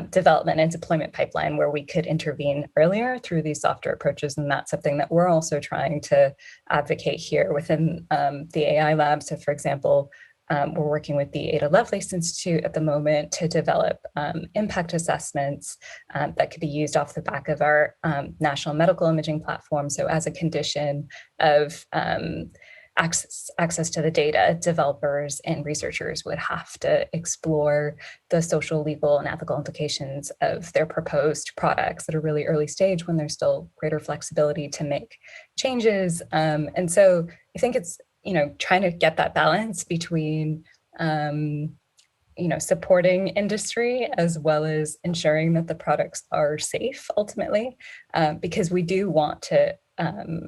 development and deployment pipeline where we could intervene earlier through these softer approaches. And that's something that we're also trying to advocate here within the AI lab. So for example, we're working with the Ada Lovelace Institute at the moment to develop impact assessments that could be used off the back of our national medical imaging platform. So as a condition of access to the data, developers and researchers would have to explore the social, legal, and ethical implications of their proposed products at a really early stage when there's still greater flexibility to make changes. And so I think it's, trying to get that balance between, supporting industry as well as ensuring that the products are safe ultimately, because we do want to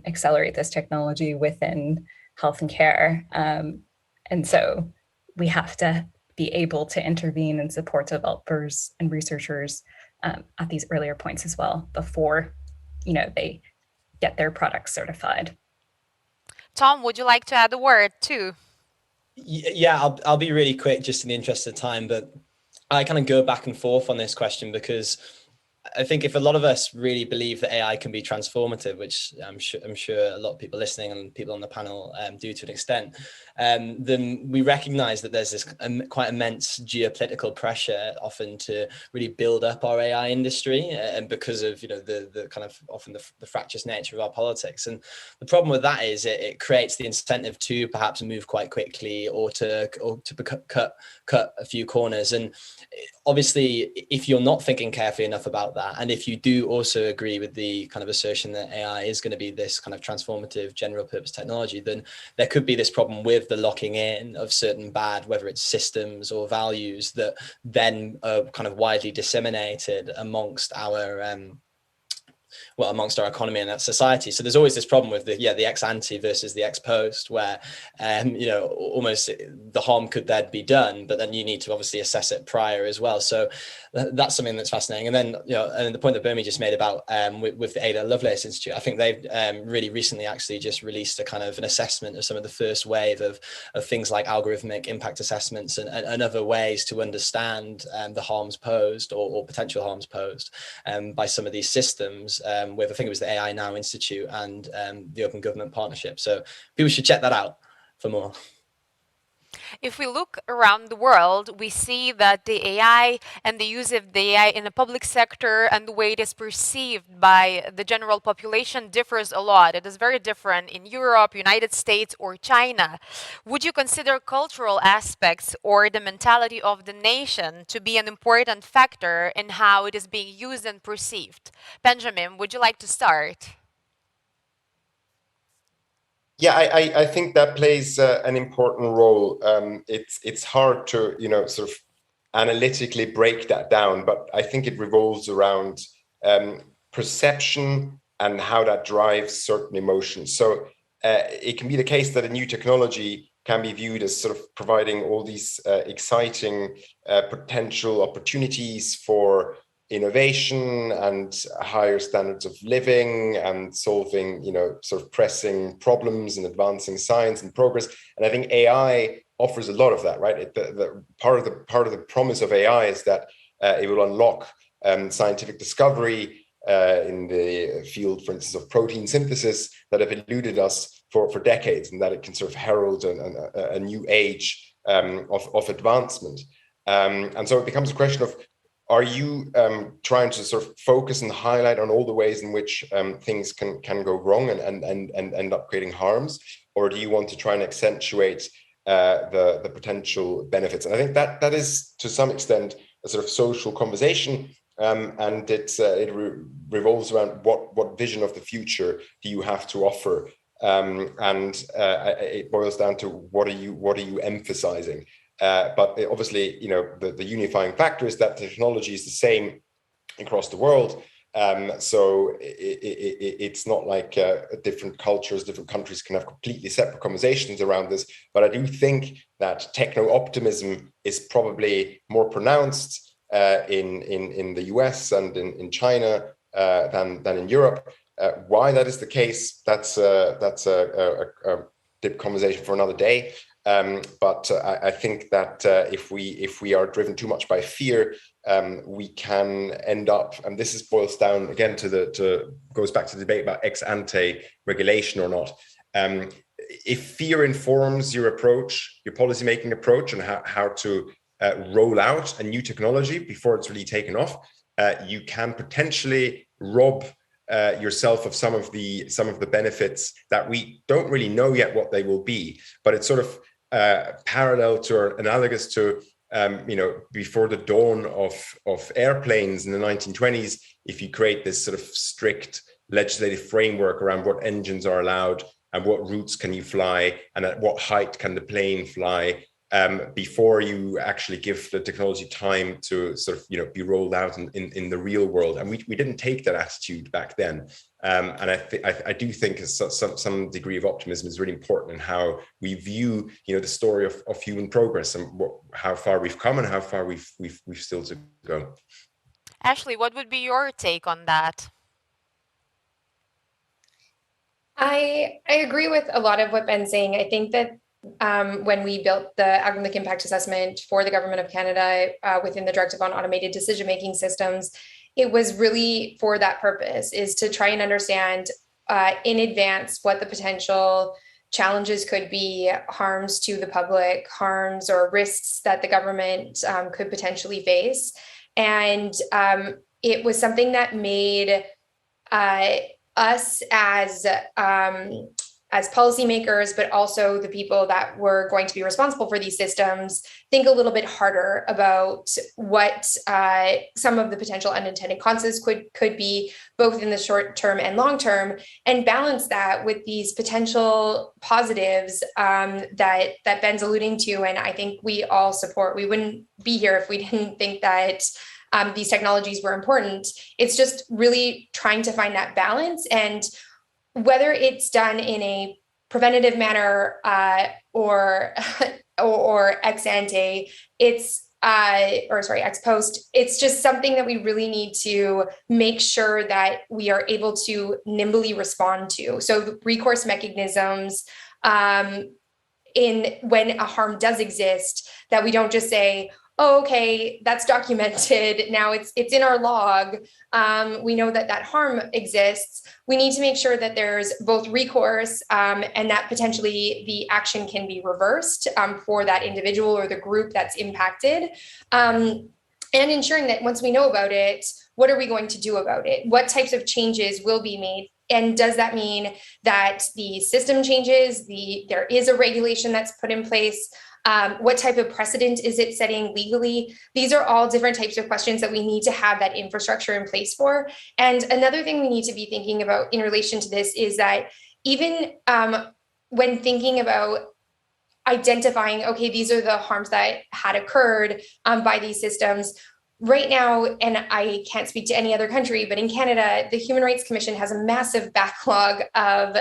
accelerate this technology within health and care. And so we have to be able to intervene and support developers and researchers at these earlier points as well before, they get their products certified.
Tom, would you like to add a word too?
Yeah, I'll be really quick just in the interest of time, but I kind of go back and forth on this question because I think if a lot of us really believe that AI can be transformative, which I'm sure a lot of people listening and people on the panel do to an extent, then we recognize that there's this quite immense geopolitical pressure often to really build up our AI industry, and because of the kind of often the fractious nature of our politics. And the problem with that is it creates the incentive to perhaps move quite quickly or to cut a few corners. And obviously, if you're not thinking carefully enough about that, and if you do also agree with the kind of assertion that AI is going to be this kind of transformative general purpose technology, then there could be this problem with the locking in of certain bad, whether it's systems or values that then are kind of widely disseminated amongst our amongst our economy and that society. So there's always this problem with the ex ante versus the ex post, where almost the harm could then be done, but then you need to obviously assess it prior as well. So that's something that's fascinating. And then and the point that Birmi just made about with the Ada Lovelace Institute, I think they've really recently actually just released a kind of an assessment of some of the first wave of things like algorithmic impact assessments and other ways to understand the harms posed or potential harms posed by some of these systems. With I think it was the AI Now Institute and the Open Government Partnership. So people should check that out for more.
If we look around the world, we see that the AI and the use of the AI in the public sector and the way it is perceived by the general population differs a lot. It is very different in Europe, United States, or China. Would you consider cultural aspects or the mentality of the nation to be an important factor in how it is being used and perceived? Benjamin, would you like to start?
Yeah, I think that plays an important role. It's hard to sort of analytically break that down, but I think it revolves around perception and how that drives certain emotions. So it can be the case that a new technology can be viewed as sort of providing all these exciting potential opportunities for innovation and higher standards of living and solving, sort of pressing problems and advancing science and progress. And I think AI offers a lot of that, right? The part of the promise of AI is that it will unlock scientific discovery in the field, for instance, of protein synthesis that have eluded us for decades, and that it can sort of herald a new age of advancement. And so it becomes a question of are you trying to sort of focus and highlight on all the ways in which things can go wrong and end up creating harms, or do you want to try and accentuate the potential benefits? And I think that is to some extent a sort of social conversation, and it revolves around what vision of the future do you have to offer, and it boils down to what are you emphasizing. But obviously, the unifying factor is that technology is the same across the world. So it's not like different cultures, different countries can have completely separate conversations around this. But I do think that techno-optimism is probably more pronounced in the US and in China than in Europe. Why that is the case, that's a deep conversation for another day. But I think that if we are driven too much by fear, we can end up, and this boils down again goes back to the debate about ex ante regulation or not. If fear informs your approach, your policymaking approach, and how to roll out a new technology before it's really taken off, you can potentially rob yourself of some of the benefits that we don't really know yet what they will be. But it's sort of parallel to or analogous to before the dawn of airplanes in the 1920s. If you create this sort of strict legislative framework around what engines are allowed and what routes can you fly and at what height can the plane fly, before you actually give the technology time to sort of be rolled out in the real world. And we didn't take that attitude back then. And I do think some degree of optimism is really important in how we view the story of human progress and how far we've come and how far we've still to go.
Ashley, what would be your take on that?
I agree with a lot of what Ben's saying. I think that when we built the agronomic impact assessment for the Government of Canada within the Directive on Automated Decision-Making Systems, it was really for that purpose, is to try and understand in advance what the potential challenges could be, harms to the public, harms or risks that the government could potentially face. And it was something that made us as policymakers, but also the people that were going to be responsible for these systems, think a little bit harder about what some of the potential unintended consequences could be, both in the short term and long term, and balance that with these potential positives that Ben's alluding to. And I think we all support. We wouldn't be here if we didn't think that these technologies were important. It's just really trying to find that balance, and whether it's done in a preventative manner or ex ante, ex post, it's just something that we really need to make sure that we are able to nimbly respond to. So the recourse mechanisms when a harm does exist, that we don't just say, oh, okay, that's documented. Now it's in our log. We know that harm exists. We need to make sure that there's both recourse and that potentially the action can be reversed for that individual or the group that's impacted. And ensuring that once we know about it, what are we going to do about it? What types of changes will be made? And does that mean that the system changes? There is a regulation that's put in place? What type of precedent is it setting legally? These are all different types of questions that we need to have that infrastructure in place for. And another thing we need to be thinking about in relation to this is that even when thinking about identifying, okay, these are the harms that had occurred by these systems, right now, and I can't speak to any other country, but in Canada, the Human Rights Commission has a massive backlog of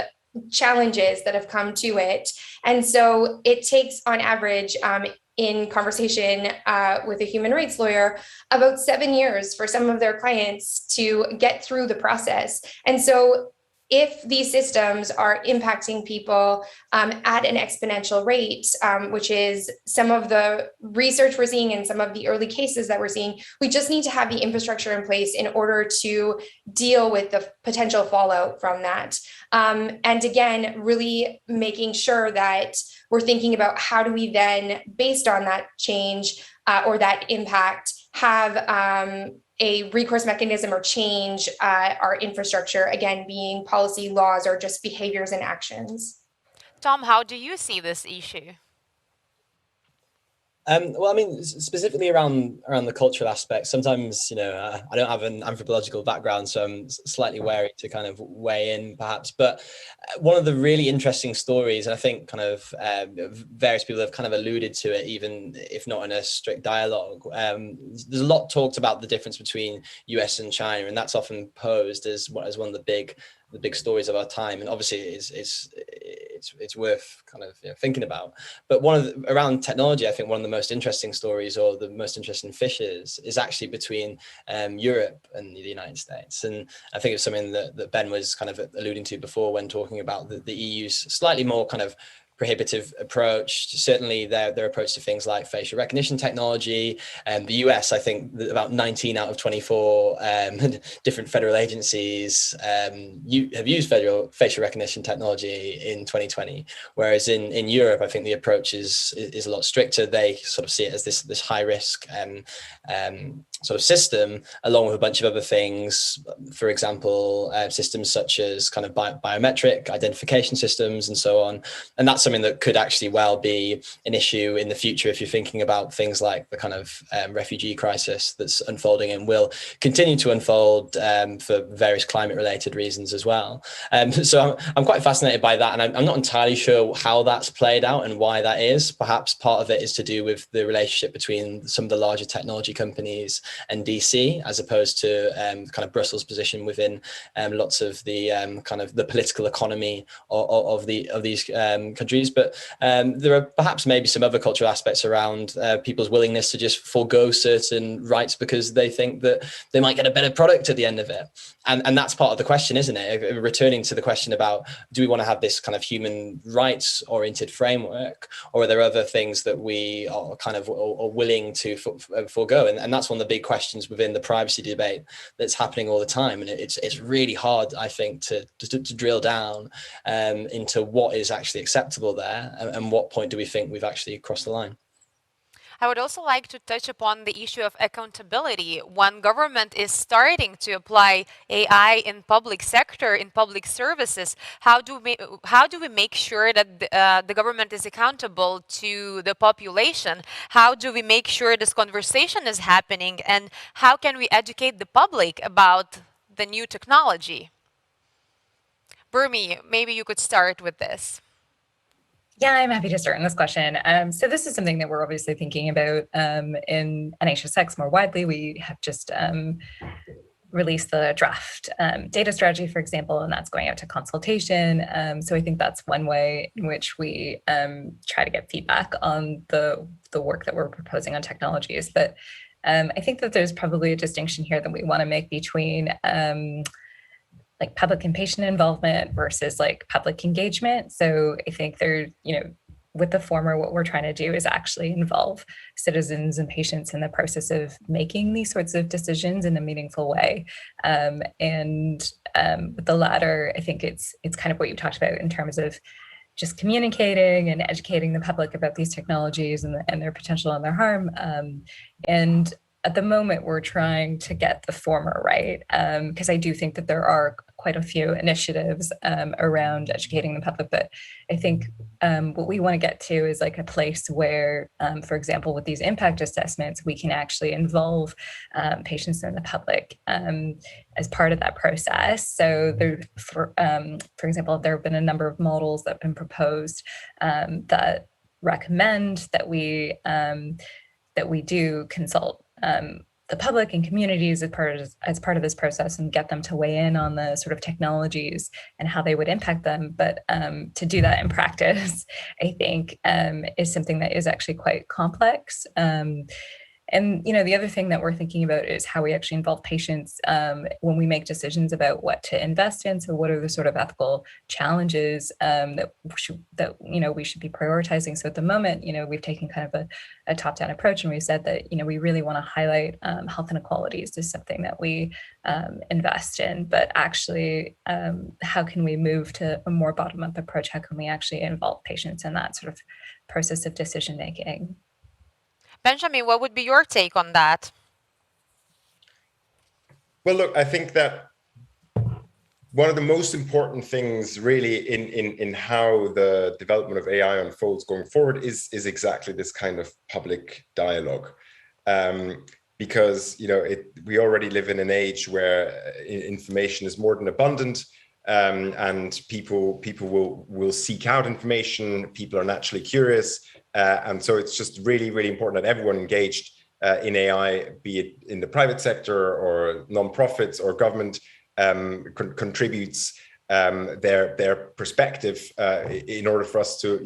challenges that have come to it. And so it takes, on average, in conversation with a human rights lawyer, about 7 years for some of their clients to get through the process. And so if these systems are impacting people at an exponential rate, which is some of the research we're seeing and some of the early cases that we're seeing, we just need to have the infrastructure in place in order to deal with the potential fallout from that. And again, really making sure that we're thinking about how do we then, based on that change or that impact, have a recourse mechanism or change our infrastructure, again, being policy, laws, or just behaviors and actions.
Tom, how do you see this issue?
Well, I mean, specifically around the cultural aspect, sometimes, I don't have an anthropological background, so I'm slightly wary to kind of weigh in perhaps. But one of the really interesting stories, and I think kind of various people have kind of alluded to it, even if not in a strict dialogue, there's a lot talked about the difference between US and China, and that's often posed as one of the big stories of our time, and obviously it's worth kind of thinking about. But around technology, I think one of the most interesting stories, or the most interesting fishes, is actually between Europe and the United States. And I think it's something that Ben was kind of alluding to before when talking about the EU's slightly more kind of prohibitive approach, certainly their approach to things like facial recognition technology. And the US, I think about 19 out of 24 different federal agencies have used facial recognition technology in 2020. Whereas in Europe, I think the approach is a lot stricter. They sort of see it as this high risk sort of system, along with a bunch of other things. For example, systems such as kind of biometric identification systems and so on. And that's something that could actually well be an issue in the future if you're thinking about things like the kind of refugee crisis that's unfolding and will continue to unfold for various climate-related reasons as well. So I'm quite fascinated by that, and I'm not entirely sure how that's played out and why that is. Perhaps part of it is to do with the relationship between some of the larger technology companies and DC, as opposed to kind of Brussels' position within lots of the kind of the political economy of these countries. But there are perhaps maybe some other cultural aspects around people's willingness to just forego certain rights because they think that they might get a better product at the end of it. And that's part of the question, isn't it? Returning to the question about, do we want to have this kind of human rights oriented framework, or are there other things that we are kind of are willing to forego? And that's one of the big questions within the privacy debate that's happening all the time. And it's really hard, I think, to drill down into what is actually acceptable there, and what point do we think we've actually crossed the line.
I would also like to touch upon the issue of accountability. When government is starting to apply AI in public sector, in public services, how do we make sure that the government is accountable to the population? How do we make sure this conversation is happening? And how can we educate the public about the new technology? Burmi, maybe you could start with this.
Yeah, I'm happy to start on this question. So this is something that we're obviously thinking about in NHSX more widely. We have just released the draft data strategy, for example, and that's going out to consultation. So I think that's one way in which we try to get feedback on the work that we're proposing on technologies. But I think that there's probably a distinction here that we want to make between like public and patient involvement versus like public engagement. So I think with the former, what we're trying to do is actually involve citizens and patients in the process of making these sorts of decisions in a meaningful way. And with the latter, I think it's kind of what you talked about in terms of just communicating and educating the public about these technologies and their potential and their harm. And at the moment, we're trying to get the former right, because I do think that there are quite a few initiatives around educating the public. But I think what we want to get to is like a place where, for example, with these impact assessments, we can actually involve patients and the public as part of that process. So there, for example, there have been a number of models that have been proposed that recommend that we do consult the public and communities as part of this process and get them to weigh in on the sort of technologies and how they would impact them. But to do that in practice, I think is something that is actually quite complex. And the other thing that we're thinking about is how we actually involve patients when we make decisions about what to invest in. So what are the sort of ethical challenges that we should be prioritizing? So at the moment, we've taken kind of a top-down approach, and we said that we really want to highlight health inequalities as something that we invest in. But actually, how can we move to a more bottom-up approach? How can we actually involve patients in that sort of process of decision making?
Benjamin, what would be your take on that?
Well, look, I think that one of the most important things really in how the development of AI unfolds going forward is exactly this kind of public dialogue. Because we already live in an age where information is more than abundant, and people will seek out information. People are naturally curious, and so it's just really, really important that everyone engaged in AI, be it in the private sector or nonprofits or government, contributes their perspective in order for us to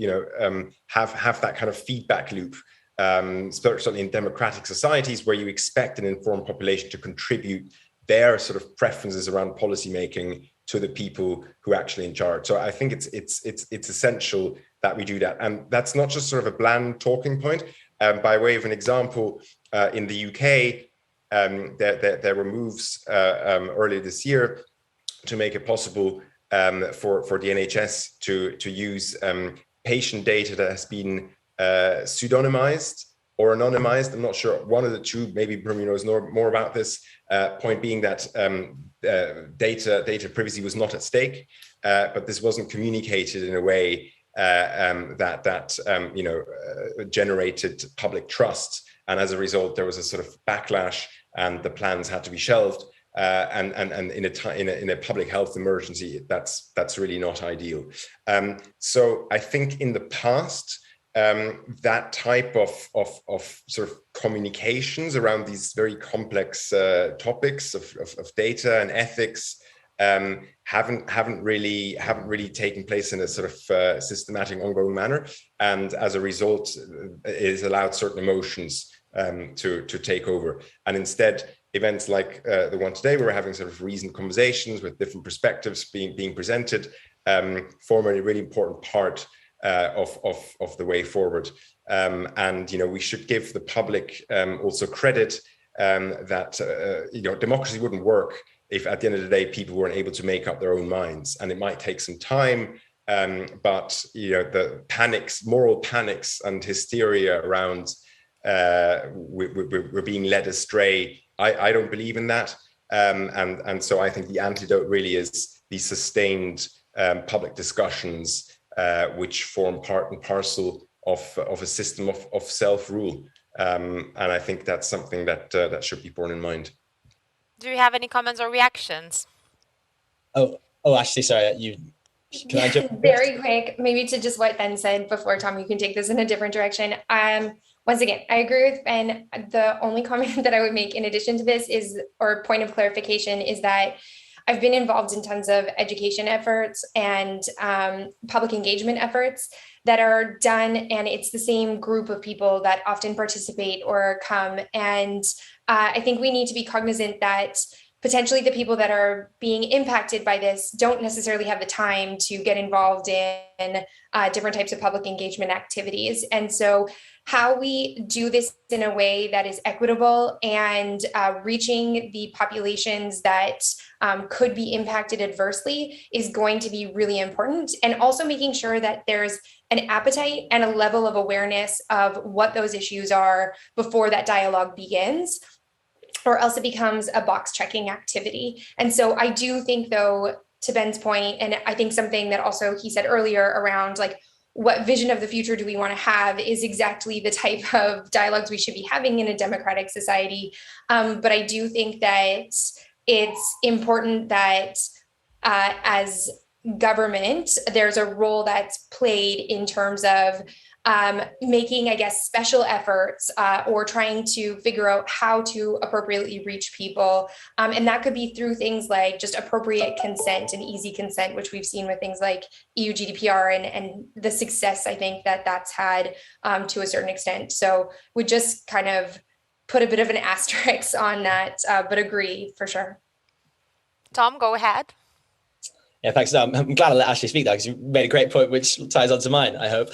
have that kind of feedback loop. Certainly in democratic societies where you expect an informed population to contribute their sort of preferences around policy making to the people who are actually in charge. So I think it's essential that we do that, and that's not just sort of a bland talking point. By way of an example, in the UK, there were moves earlier this year to make it possible for the NHS to use patient data that has been pseudonymized or anonymized. I'm not sure, one of the two. Maybe Brumi knows more about this. Point being that data privacy was not at stake, but this wasn't communicated in a way that generated public trust, and as a result, there was a sort of backlash, and the plans had to be shelved. And in a public health emergency, that's really not ideal. So I think in the past, that type of sort of communications around these very complex topics of data and ethics haven't really taken place in a sort of systematic, ongoing manner, and as a result, it has allowed certain emotions to take over, and instead events like the one today, where we're having sort of reasoned conversations with different perspectives being presented, form a really important part of the way forward. And we should give the public also credit that democracy wouldn't work if at the end of the day people weren't able to make up their own minds, and it might take some time. But the moral panics and hysteria around we're being led astray, I don't believe in that. And so I think the antidote really is these sustained public discussions, which form part and parcel of a system of self-rule. And I think that's something that should be borne in mind.
Do you have any comments or reactions?
Oh, Ashley, sorry, can I jump?
Very quick, maybe to just what Ben said before, Tom, you can take this in a different direction. Once again, I agree with Ben. The only comment that I would make in addition to this or point of clarification, is that I've been involved in tons of education efforts and public engagement efforts that are done, and it's the same group of people that often participate or come. And I think we need to be cognizant that potentially the people that are being impacted by this don't necessarily have the time to get involved in different types of public engagement activities. And so how we do this in a way that is equitable and reaching the populations that could be impacted adversely is going to be really important. And also making sure that there's an appetite and a level of awareness of what those issues are before that dialogue begins, or else it becomes a box checking activity. And so I do think, though, to Ben's point, and I think something that also he said earlier around like, what vision of the future do we want to have, is exactly the type of dialogues we should be having in a democratic society. But I do think that it's important that as government, there's a role that's played in terms of making, I guess, special efforts or trying to figure out how to appropriately reach people. And that could be through things like just appropriate consent and easy consent, which we've seen with things like EU GDPR and the success, I think, that that's had to a certain extent. So we just kind of put a bit of an asterisk on that, but agree for sure.
Tom, go ahead.
Yeah, thanks. No, I'm glad I let Ashley speak there, because you made a great point, which ties on to mine, I hope,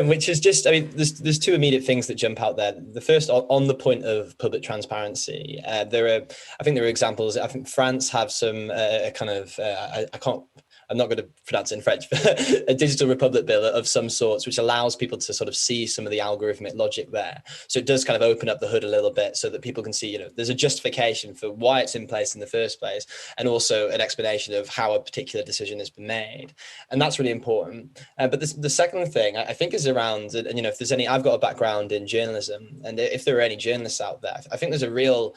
which is just, I mean, there's two immediate things that jump out there. The first, on the point of public transparency, I think there are examples. I think France have some I I'm not going to pronounce it in French, but a digital republic bill of some sorts, which allows people to sort of see some of the algorithmic logic there. So it does kind of open up the hood a little bit so that people can see, there's a justification for why it's in place in the first place, and also an explanation of how a particular decision has been made. And that's really important. But the second thing I think is around, and if there's any, I've got a background in journalism, and if there are any journalists out there, I think there's a real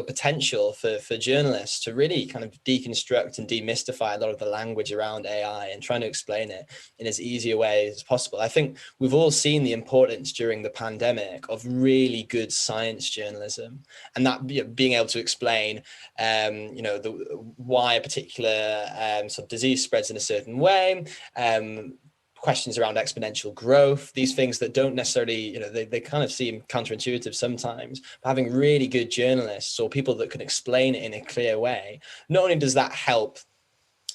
potential for journalists to really kind of deconstruct and demystify a lot of the language around AI and trying to explain it in as easy a way as possible. I think we've all seen the importance during the pandemic of really good science journalism, and that being able to explain, why a particular sort of disease spreads in a certain way. Questions around exponential growth, these things that don't necessarily, they kind of seem counterintuitive sometimes, but having really good journalists or people that can explain it in a clear way, not only does that help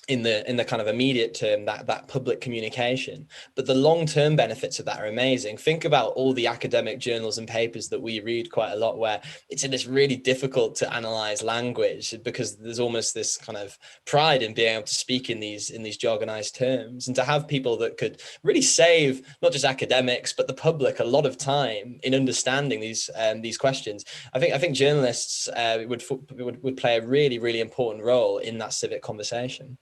in the kind of immediate term, that public communication, but the long-term benefits of that are amazing. Think about all the academic journals and papers that we read quite a lot where it's really difficult to analyze language because there's almost this kind of pride in being able to speak in these jargonized terms, and to have people that could really save not just academics but the public a lot of time in understanding these questions. I think journalists would play a really, really important role in that civic conversation.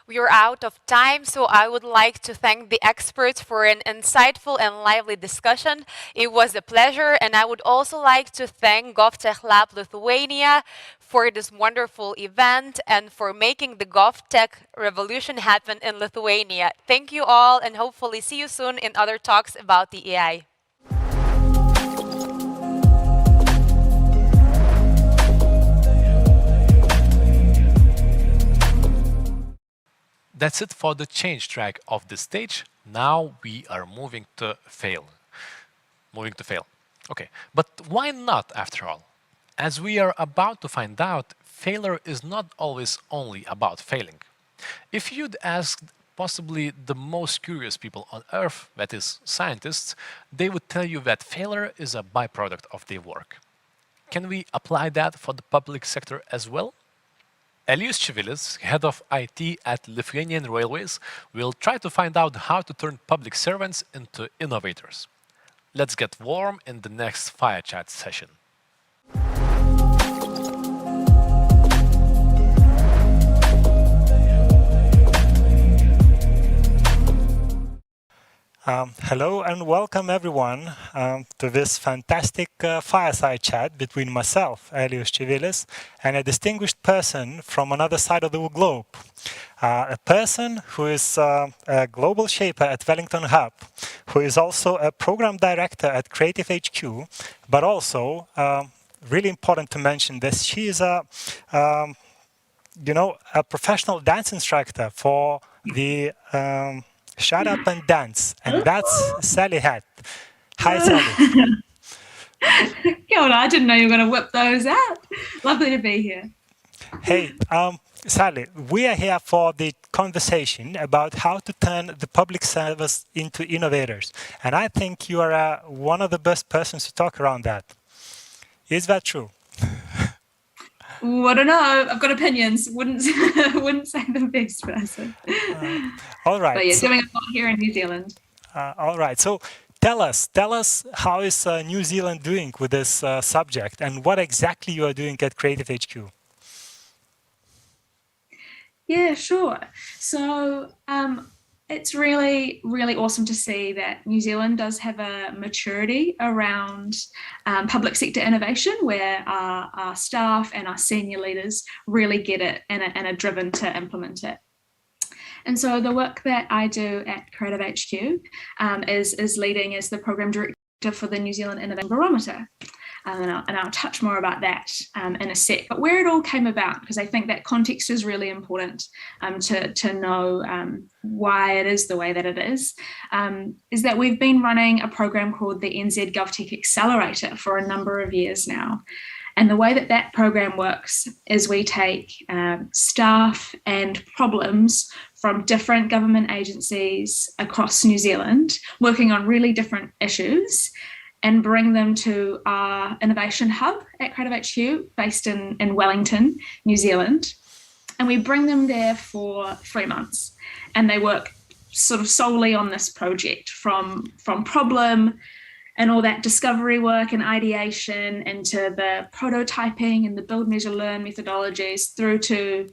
We are out of time, so I would like to thank the experts for an insightful and lively discussion. It was a pleasure, and I would also like to thank GovTech Lab Lithuania for this wonderful event and for making the GovTech revolution happen in Lithuania. Thank you all, and hopefully see you soon in other talks about the AI.
That's it for the change track of the stage. Now we are moving to fail. Okay, but why not after all? As we are about to find out, failure is not always only about failing. If you'd asked possibly the most curious people on Earth, that is, scientists, they would tell you that failure is a byproduct of their work. Can we apply that for the public sector as well? Elijus Čivilis, head of IT at Lithuanian Railways, will try to find out how to turn public servants into innovators. Let's get warm in the next Fire Chat session.
Hello and welcome everyone to this fantastic fireside chat between myself, Elijus Čivilis, and a distinguished person from another side of the globe. A person who is a global shaper at Wellington Hub, who is also a program director at Creative HQ, but also, really important to mention this, she is a professional dance instructor for the Shut Up and Dance, and that's Sally Head. Hi, Sally.
Kia ora, I didn't know you were going to whip those out. Lovely to be here.
Hey, Sally, we are here for the conversation about how to turn the public service into innovators, and I think you are one of the best persons to talk around that. Is that true?
Ooh, I don't know. I've got opinions. Wouldn't say the best person.
All right.
But yeah, doing a lot here in New Zealand.
All right. So tell us how is New Zealand doing with this subject, and what exactly you are doing at Creative HQ?
Yeah, sure. So it's really, really awesome to see that New Zealand does have a maturity around public sector innovation, where our staff and our senior leaders really get it and are driven to implement it. And so the work that I do at Creative HQ is leading as the program director for the New Zealand Innovation Barometer. And I'll touch more about that in a sec. But where it all came about, because I think that context is really important to know why it is the way that it is that we've been running a program called the NZ GovTech Accelerator for a number of years now. And the way that that program works is we take staff and problems from different government agencies across New Zealand working on really different issues and bring them to our innovation hub at Creative HQ based in Wellington, New Zealand. And we bring them there for 3 months, and they work sort of solely on this project from problem and all that discovery work and ideation into the prototyping and the build, measure, learn methodologies through to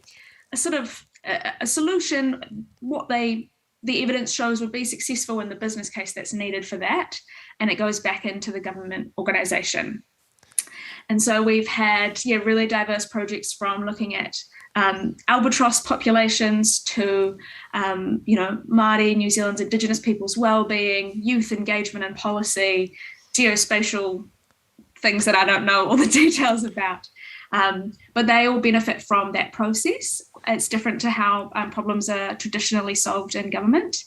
a sort of a solution, what the evidence shows would be successful in the business case that's needed for that. And it goes back into the government organization. And so we've had really diverse projects from looking at albatross populations to, Māori, New Zealand's Indigenous people's well-being, youth engagement and policy, geospatial things that I don't know all the details about. But they all benefit from that process. It's different to how problems are traditionally solved in government.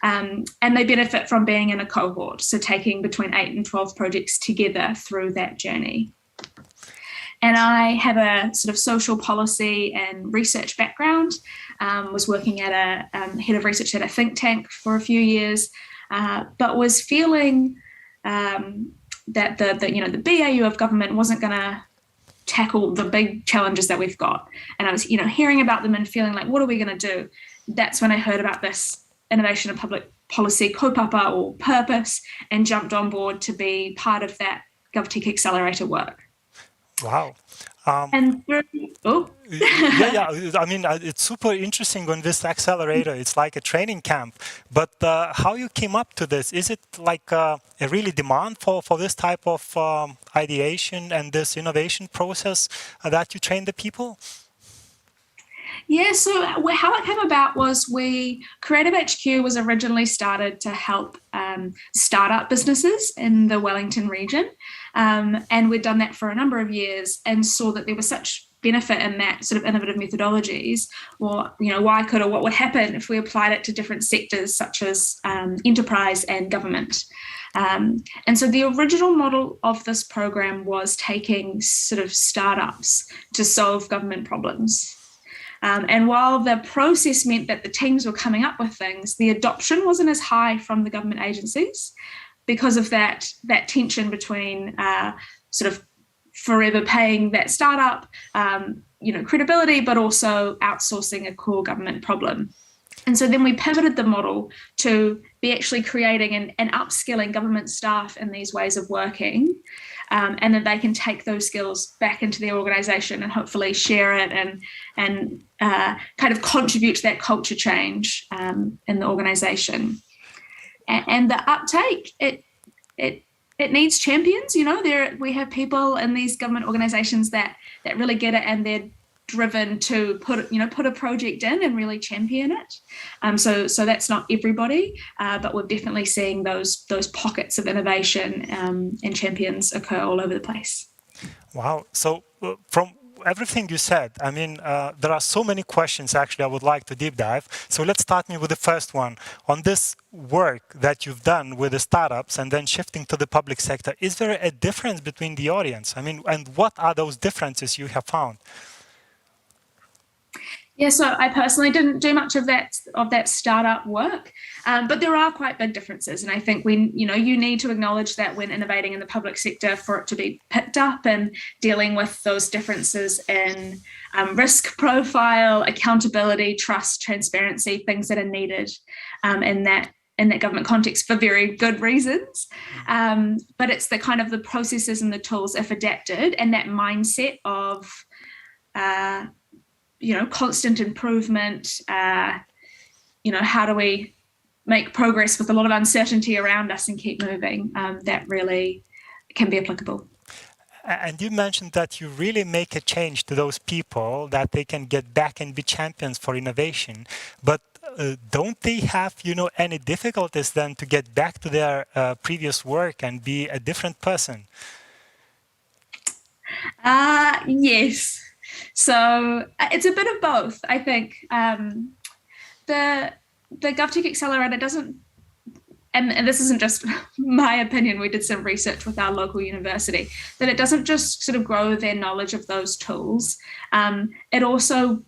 And they benefit from being in a cohort, so taking between 8 and 12 projects together through that journey. And I have a sort of social policy and research background, was working at a head of research at a think tank for a few years, but was feeling that the BAU of government wasn't going to tackle the big challenges that we've got. And I was, hearing about them and feeling like, what are we going to do? That's when I heard about this innovation and public policy kaupapa or purpose and jumped on board to be part of that GovTech Accelerator work.
Wow.
And
I mean, it's super interesting on this accelerator. It's like a training camp. But how you came up to this? Is it like a really demand for this type of ideation and this innovation process that you train the people?
Yeah, so how it came about was Creative HQ was originally started to help startup businesses in the Wellington region. And we'd done that for a number of years and saw that there was such benefit in that sort of innovative methodologies, or, what would happen if we applied it to different sectors such as enterprise and government. And so the original model of this program was taking sort of startups to solve government problems. And while the process meant that the teams were coming up with things, the adoption wasn't as high from the government agencies because of that tension between sort of forever paying that startup, credibility, but also outsourcing a core government problem. And so then we pivoted the model to be actually creating and upskilling government staff in these ways of working, and that they can take those skills back into their organisation and hopefully share it and kind of contribute to that culture change in the organisation. And the uptake, it needs champions. We have people in these government organisations that really get it, and they're driven to put a project in and really champion it. So that's not everybody, but we're definitely seeing those pockets of innovation and champions occur all over the place.
Wow. So from everything you said, I mean, there are so many questions actually I would like to deep dive. So let's start with the first one. On this work that you've done with the startups and then shifting to the public sector, is there a difference between the audience? I mean, and what are those differences you have found?
Yeah, so I personally didn't do much of that startup work, but there are quite big differences. And I think you need to acknowledge that when innovating in the public sector for it to be picked up and dealing with those differences in risk profile, accountability, trust, transparency, things that are needed in that government context for very good reasons. But it's the kind of the processes and the tools, if adapted, and that mindset of constant improvement, how do we make progress with a lot of uncertainty around us and keep moving, that really can be applicable.
And you mentioned that you really make a change to those people, that they can get back and be champions for innovation. But don't they have, any difficulties then to get back to their previous work and be a different person?
Yes. So it's a bit of both, I think. The GovTech Accelerator doesn't, and this isn't just my opinion, we did some research with our local university, that it doesn't just sort of grow their knowledge of those tools. It also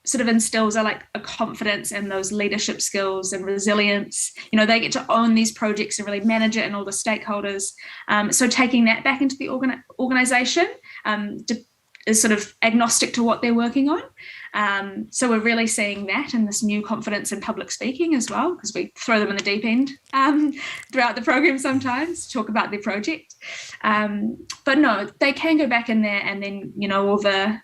sort of instills a confidence in those leadership skills and resilience. They get to own these projects and really manage it and all the stakeholders. So taking that back into the organization is sort of agnostic to what they're working on. So we're really seeing that and this new confidence in public speaking as well, because we throw them in the deep end throughout the program sometimes, talk about their project. But no, they can go back in there and then, you know, all the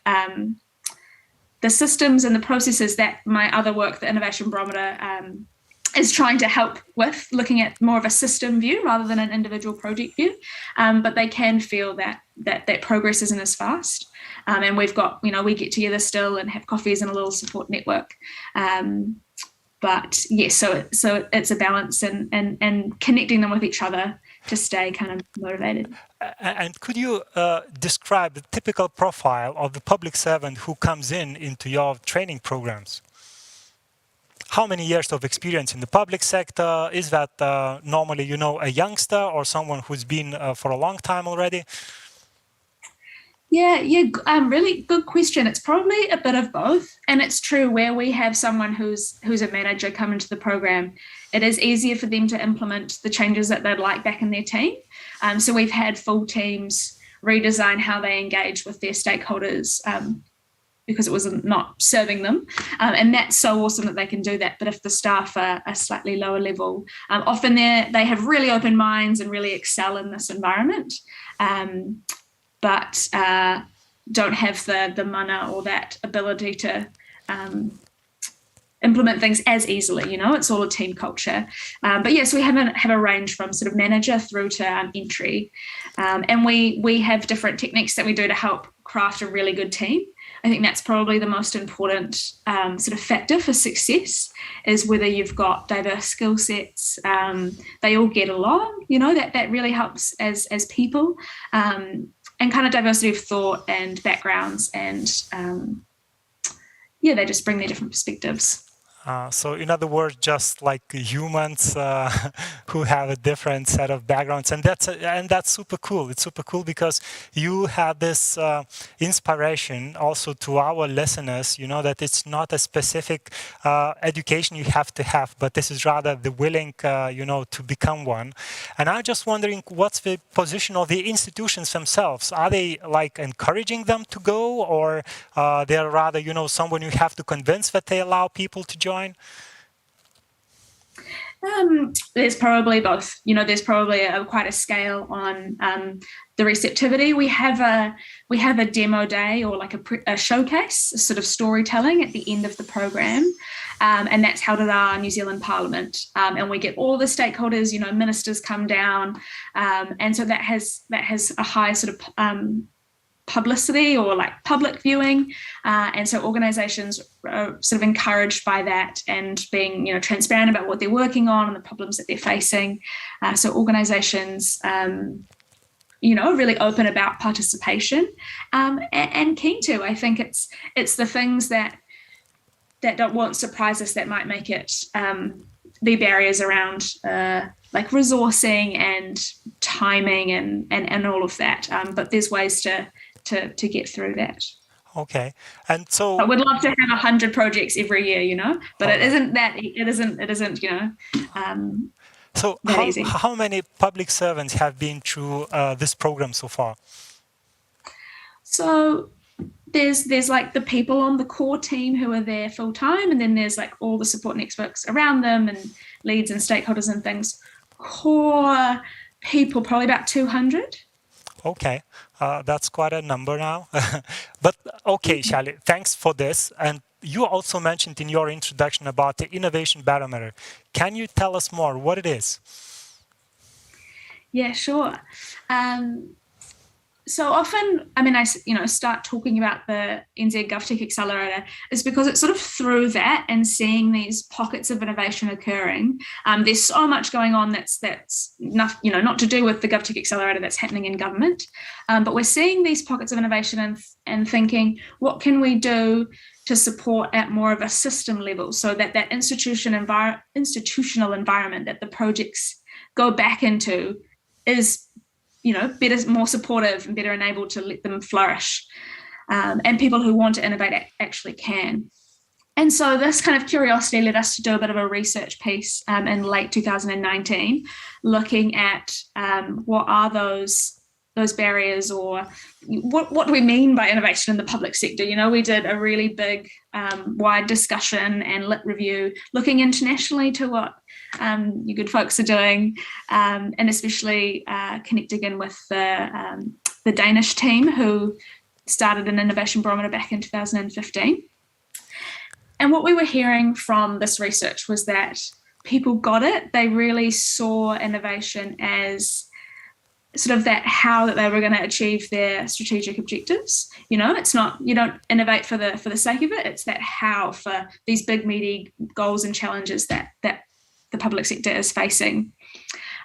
systems and the processes that my other work, the Innovation Barometer, is trying to help with, looking at more of a system view rather than an individual project view. But they can feel that progress isn't as fast. And we've got, you know, we get together still and have coffees and a little support network. But yes, so it's a balance and connecting them with each other to stay kind of motivated.
And could you describe the typical profile of the public servant who comes into your training programs? How many years of experience in the public sector? Is that normally, you know, a youngster or someone who's been for a long time already?
Yeah, really good question. It's probably a bit of both. And it's true where we have someone who's a manager come into the program, it is easier for them to implement the changes that they'd like back in their team. So we've had full teams redesign how they engage with their stakeholders because it was not serving them. And that's so awesome that they can do that. But if the staff are slightly lower level, often they have really open minds and really excel in this environment. But don't have the mana or that ability to implement things as easily, you know, it's all a team culture. But yes, we have a range from sort of manager through to entry. And we have different techniques that we do to help craft a really good team. I think that's probably the most important sort of factor for success is whether you've got diverse skill sets, they all get along, you know, that really helps as people. And kind of diversity of thought and backgrounds and they just bring their different perspectives.
So in other words, just like humans who have a different set of backgrounds, and that's super cool. It's super cool because you have this inspiration also to our listeners, you know, that it's not a specific education you have to have, but this is rather the willing, you know, to become one. And I'm just wondering, what's the position of the institutions themselves? Are they like encouraging them to go, or they're rather, you know, someone you have to convince that they allow people to join?
There's probably both. You know, there's probably quite a scale on the receptivity. We have a demo day or like a showcase, a sort of storytelling at the end of the program, and that's held at our New Zealand Parliament. And we get all the stakeholders. You know, ministers come down, and so that has a high sort of publicity or like public viewing, and so organizations are sort of encouraged by that and being, you know, transparent about what they're working on and the problems that they're facing. So organizations you know, really open about participation and keen to. I think it's the things that won't surprise us that might make it be barriers around like resourcing and timing and all of that. But there's ways to get through that.
Okay, and so
I would love to have 100 projects every year, you know, but it isn't, you know.
So how many public servants have been through this program so far?
So there's like the people on the core team who are there full time, and then there's like all the support networks around them and leads and stakeholders and things. Core people, probably about 200.
Okay, that's quite a number now. But okay, Shali, thanks for this. And you also mentioned in your introduction about the Innovation Barometer. Can you tell us more what it is?
Yeah, sure. So often, I mean, I start talking about the NZ GovTech Accelerator is because it's sort of through that and seeing these pockets of innovation occurring. There's so much going on that's not to do with the GovTech Accelerator that's happening in government, but we're seeing these pockets of innovation and thinking, what can we do to support at more of a system level, so that institutional environment that the projects go back into is, you know, better, more supportive and better enabled to let them flourish. And people who want to innovate actually can. And so this kind of curiosity led us to do a bit of a research piece in late 2019, looking at what are those those barriers, or what do we mean by innovation in the public sector? You know, we did a really big wide discussion and lit review looking internationally to what you good folks are doing, and especially connecting in with the Danish team who started an innovation barometer back in 2015. And what we were hearing from this research was that people got it. They really saw innovation as sort of that how that they were going to achieve their strategic objectives. You know, it's not, you don't innovate for the sake of it. It's that how for these big meaty goals and challenges that the public sector is facing.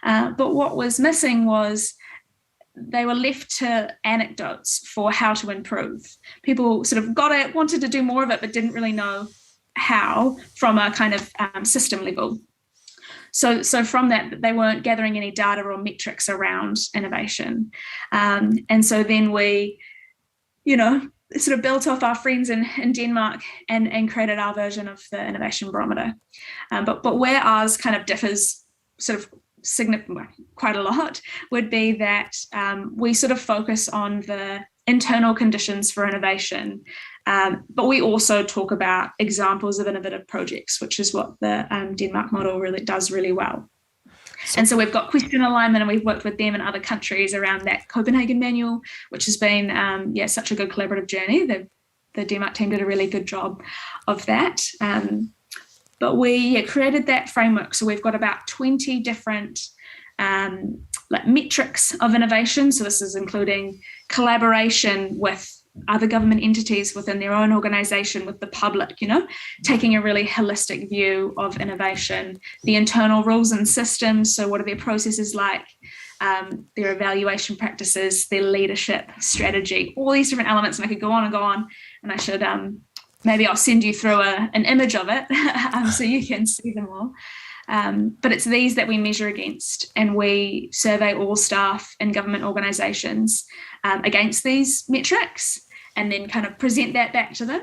But what was missing was they were left to anecdotes for how to improve. People sort of got it, wanted to do more of it, but didn't really know how from a kind of system level. So from that, they weren't gathering any data or metrics around innovation. And so then we, you know, sort of built off our friends in Denmark and created our version of the innovation barometer. But where ours kind of differs sort of quite a lot would be that we sort of focus on the internal conditions for innovation, but we also talk about examples of innovative projects, which is what the Denmark model really does really well. And so we've got question alignment, and we've worked with them in other countries around that Copenhagen manual, which has been such a good collaborative journey. The Denmark team did a really good job of that. But we created that framework. So we've got about 20 different metrics of innovation. So this is including collaboration with other government entities within their own organization, with the public, you know, taking a really holistic view of innovation, the internal rules and systems. So what are their processes like, their evaluation practices, their leadership strategy, all these different elements. And I could go on and go on, and I should, maybe I'll send you through an image of it so you can see them all. But it's these that we measure against, and we survey all staff in government organisations against these metrics, and then kind of present that back to them.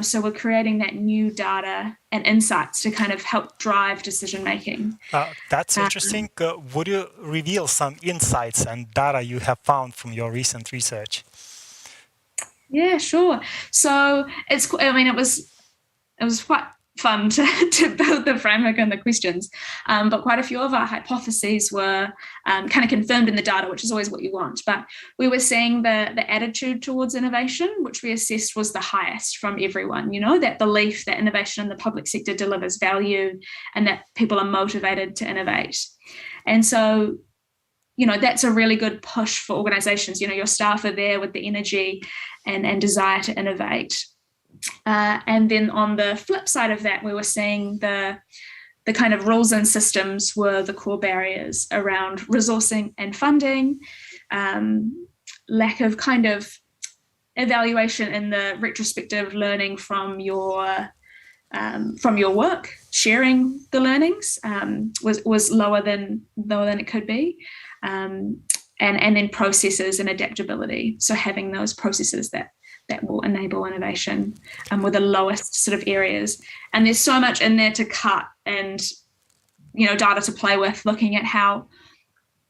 So we're creating that new data and insights to kind of help drive decision making.
That's interesting. Would you reveal some insights and data you have found from your recent research?
Yeah, sure. So it was quite fun to build the framework and the questions, but quite a few of our hypotheses were kind of confirmed in the data, which is always what you want. But we were seeing the attitude towards innovation, which we assessed was the highest from everyone. You know, that belief that innovation in the public sector delivers value and that people are motivated to innovate. And so, you know, that's a really good push for organizations. You know, your staff are there with the energy and desire to innovate. And then on the flip side of that, we were seeing the kind of rules and systems were the core barriers around resourcing and funding, lack of kind of evaluation in the retrospective learning from your work, sharing the learnings was lower than it could be, and then processes and adaptability. So having those processes that will enable innovation were the lowest sort of areas. And there's so much in there to cut and, you know, data to play with, looking at how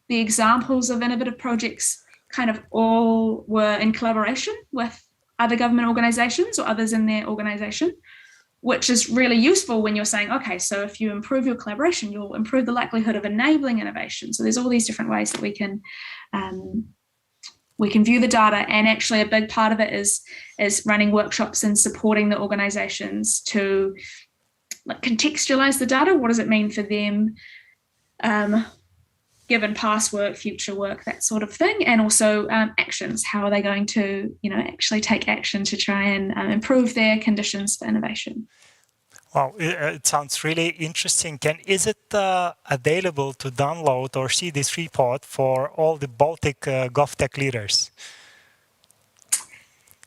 the examples of innovative projects kind of all were in collaboration with other government organizations or others in their organization, which is really useful when you're saying, okay, so if you improve your collaboration, you'll improve the likelihood of enabling innovation. So there's all these different ways that we can view the data, and actually a big part of it is running workshops and supporting the organizations to contextualize the data. What does it mean for them, given past work, future work, that sort of thing, and also actions. How are they going to, you know, actually take action to try and improve their conditions for innovation?
Wow, it sounds really interesting. And is it available to download or see this report for all the Baltic GovTech leaders?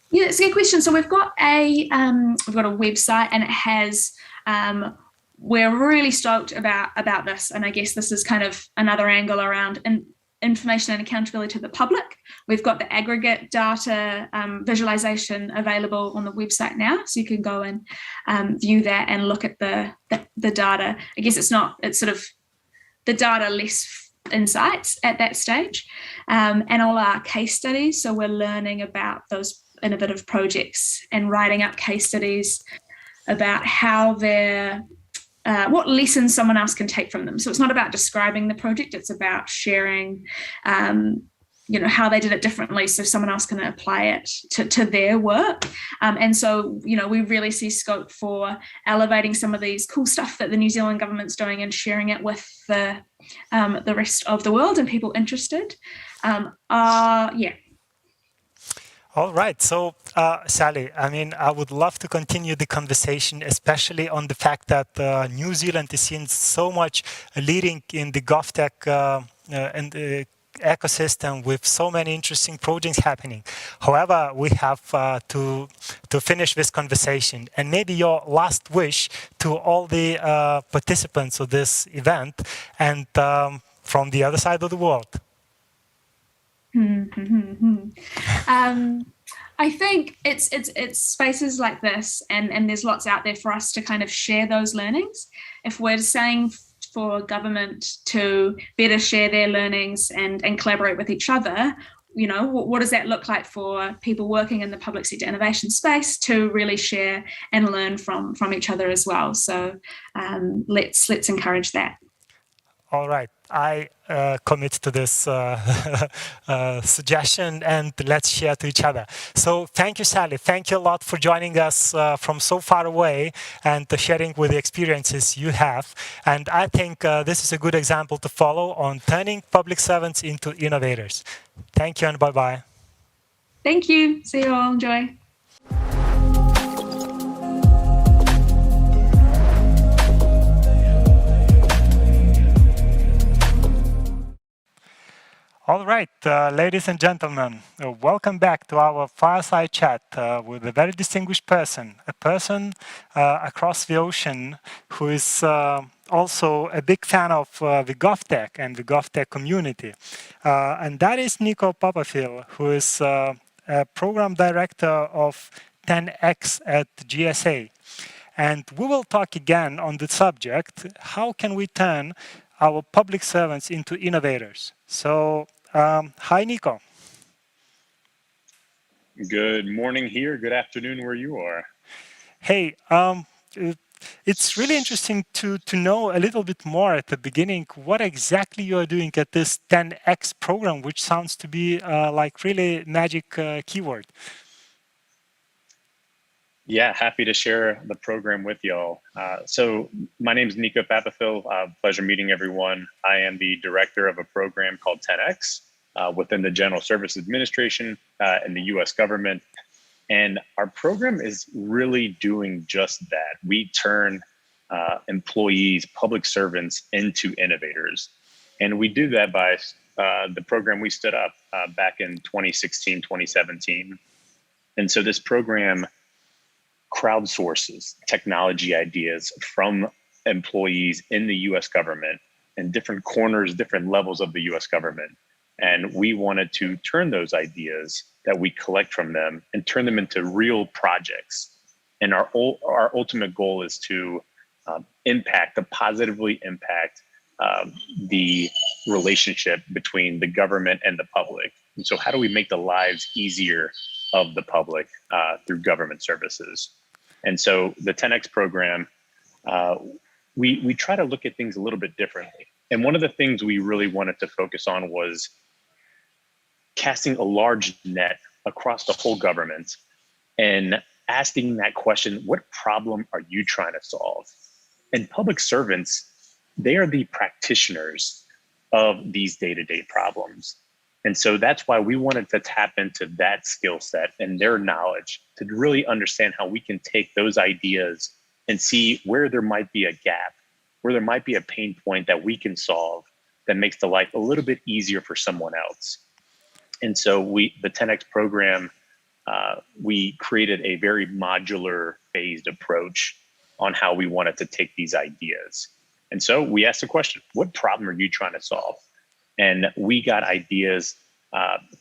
Yeah, it's a good question. So we've got a website, and it has. We're really stoked about this, and I guess this is kind of another angle around information and accountability to the public. We've got the aggregate data visualization available on the website now, so you can go and view that and look at the data. I guess it's sort of the data less insights at that stage, and all our case studies. So we're learning about those innovative projects and writing up case studies about how they're what lessons someone else can take from them. So it's not about describing the project, it's about sharing how they did it differently so someone else can apply it to their work. And so, we really see scope for elevating some of these cool stuff that the New Zealand government's doing and sharing it with the rest of the world and people interested.
All right. So, Sally, I would love to continue the conversation, especially on the fact that New Zealand is seeing so much leading in the GovTech and ecosystem with so many interesting projects happening. However, we have to finish this conversation, and maybe your last wish to all the participants of this event and from the other side of the world.
I think it's spaces like this, and there's lots out there for us to kind of share those learnings. If we're saying for government to better share their learnings and collaborate with each other, what does that look like for people working in the public sector innovation space to really share and learn from each other as well? So let's encourage that.
All right, I commit to this suggestion, and let's share to each other. So thank you, Sally. Thank you a lot for joining us from so far away and sharing with the experiences you have. And I think this is a good example to follow on turning public servants into innovators. Thank you and bye-bye.
Thank you. See you all. Enjoy.
All right, ladies and gentlemen, welcome back to our fireside chat with a very distinguished person, a person across the ocean who is also a big fan of the GovTech and the GovTech community. And that is Nico Papafil, who is a program director of 10X at GSA. And we will talk again on the subject, how can we turn our public servants into innovators? So, hi, Nico.
Good morning here. Good afternoon where you are.
Hey, it's really interesting to know a little bit more at the beginning what exactly you are doing at this 10X program, which sounds to be like really magic keyword.
Yeah, happy to share the program with y'all. So my name is Nico Papafil. Pleasure meeting everyone. I am the director of a program called 10X within the General Services Administration in the US government. And our program is really doing just that. We turn employees, public servants into innovators. And we do that by the program we stood up back in 2016, 2017. And so this program crowdsources technology ideas from employees in the US government in different corners, different levels of the US government. And we wanted to turn those ideas that we collect from them and turn them into real projects. And our ultimate goal is to positively impact the relationship between the government and the public. And so how do we make the lives easier of the public through government services? And so the 10X program, we try to look at things a little bit differently. And one of the things we really wanted to focus on was casting a large net across the whole government and asking that question, what problem are you trying to solve? And public servants, they are the practitioners of these day-to-day problems. And so that's why we wanted to tap into that skill set and their knowledge to really understand how we can take those ideas and see where there might be a gap, where there might be a pain point that we can solve that makes the life a little bit easier for someone else. And so the 10X program, we created a very modular phased approach on how we wanted to take these ideas. And so we asked the question, what problem are you trying to solve? And we got ideas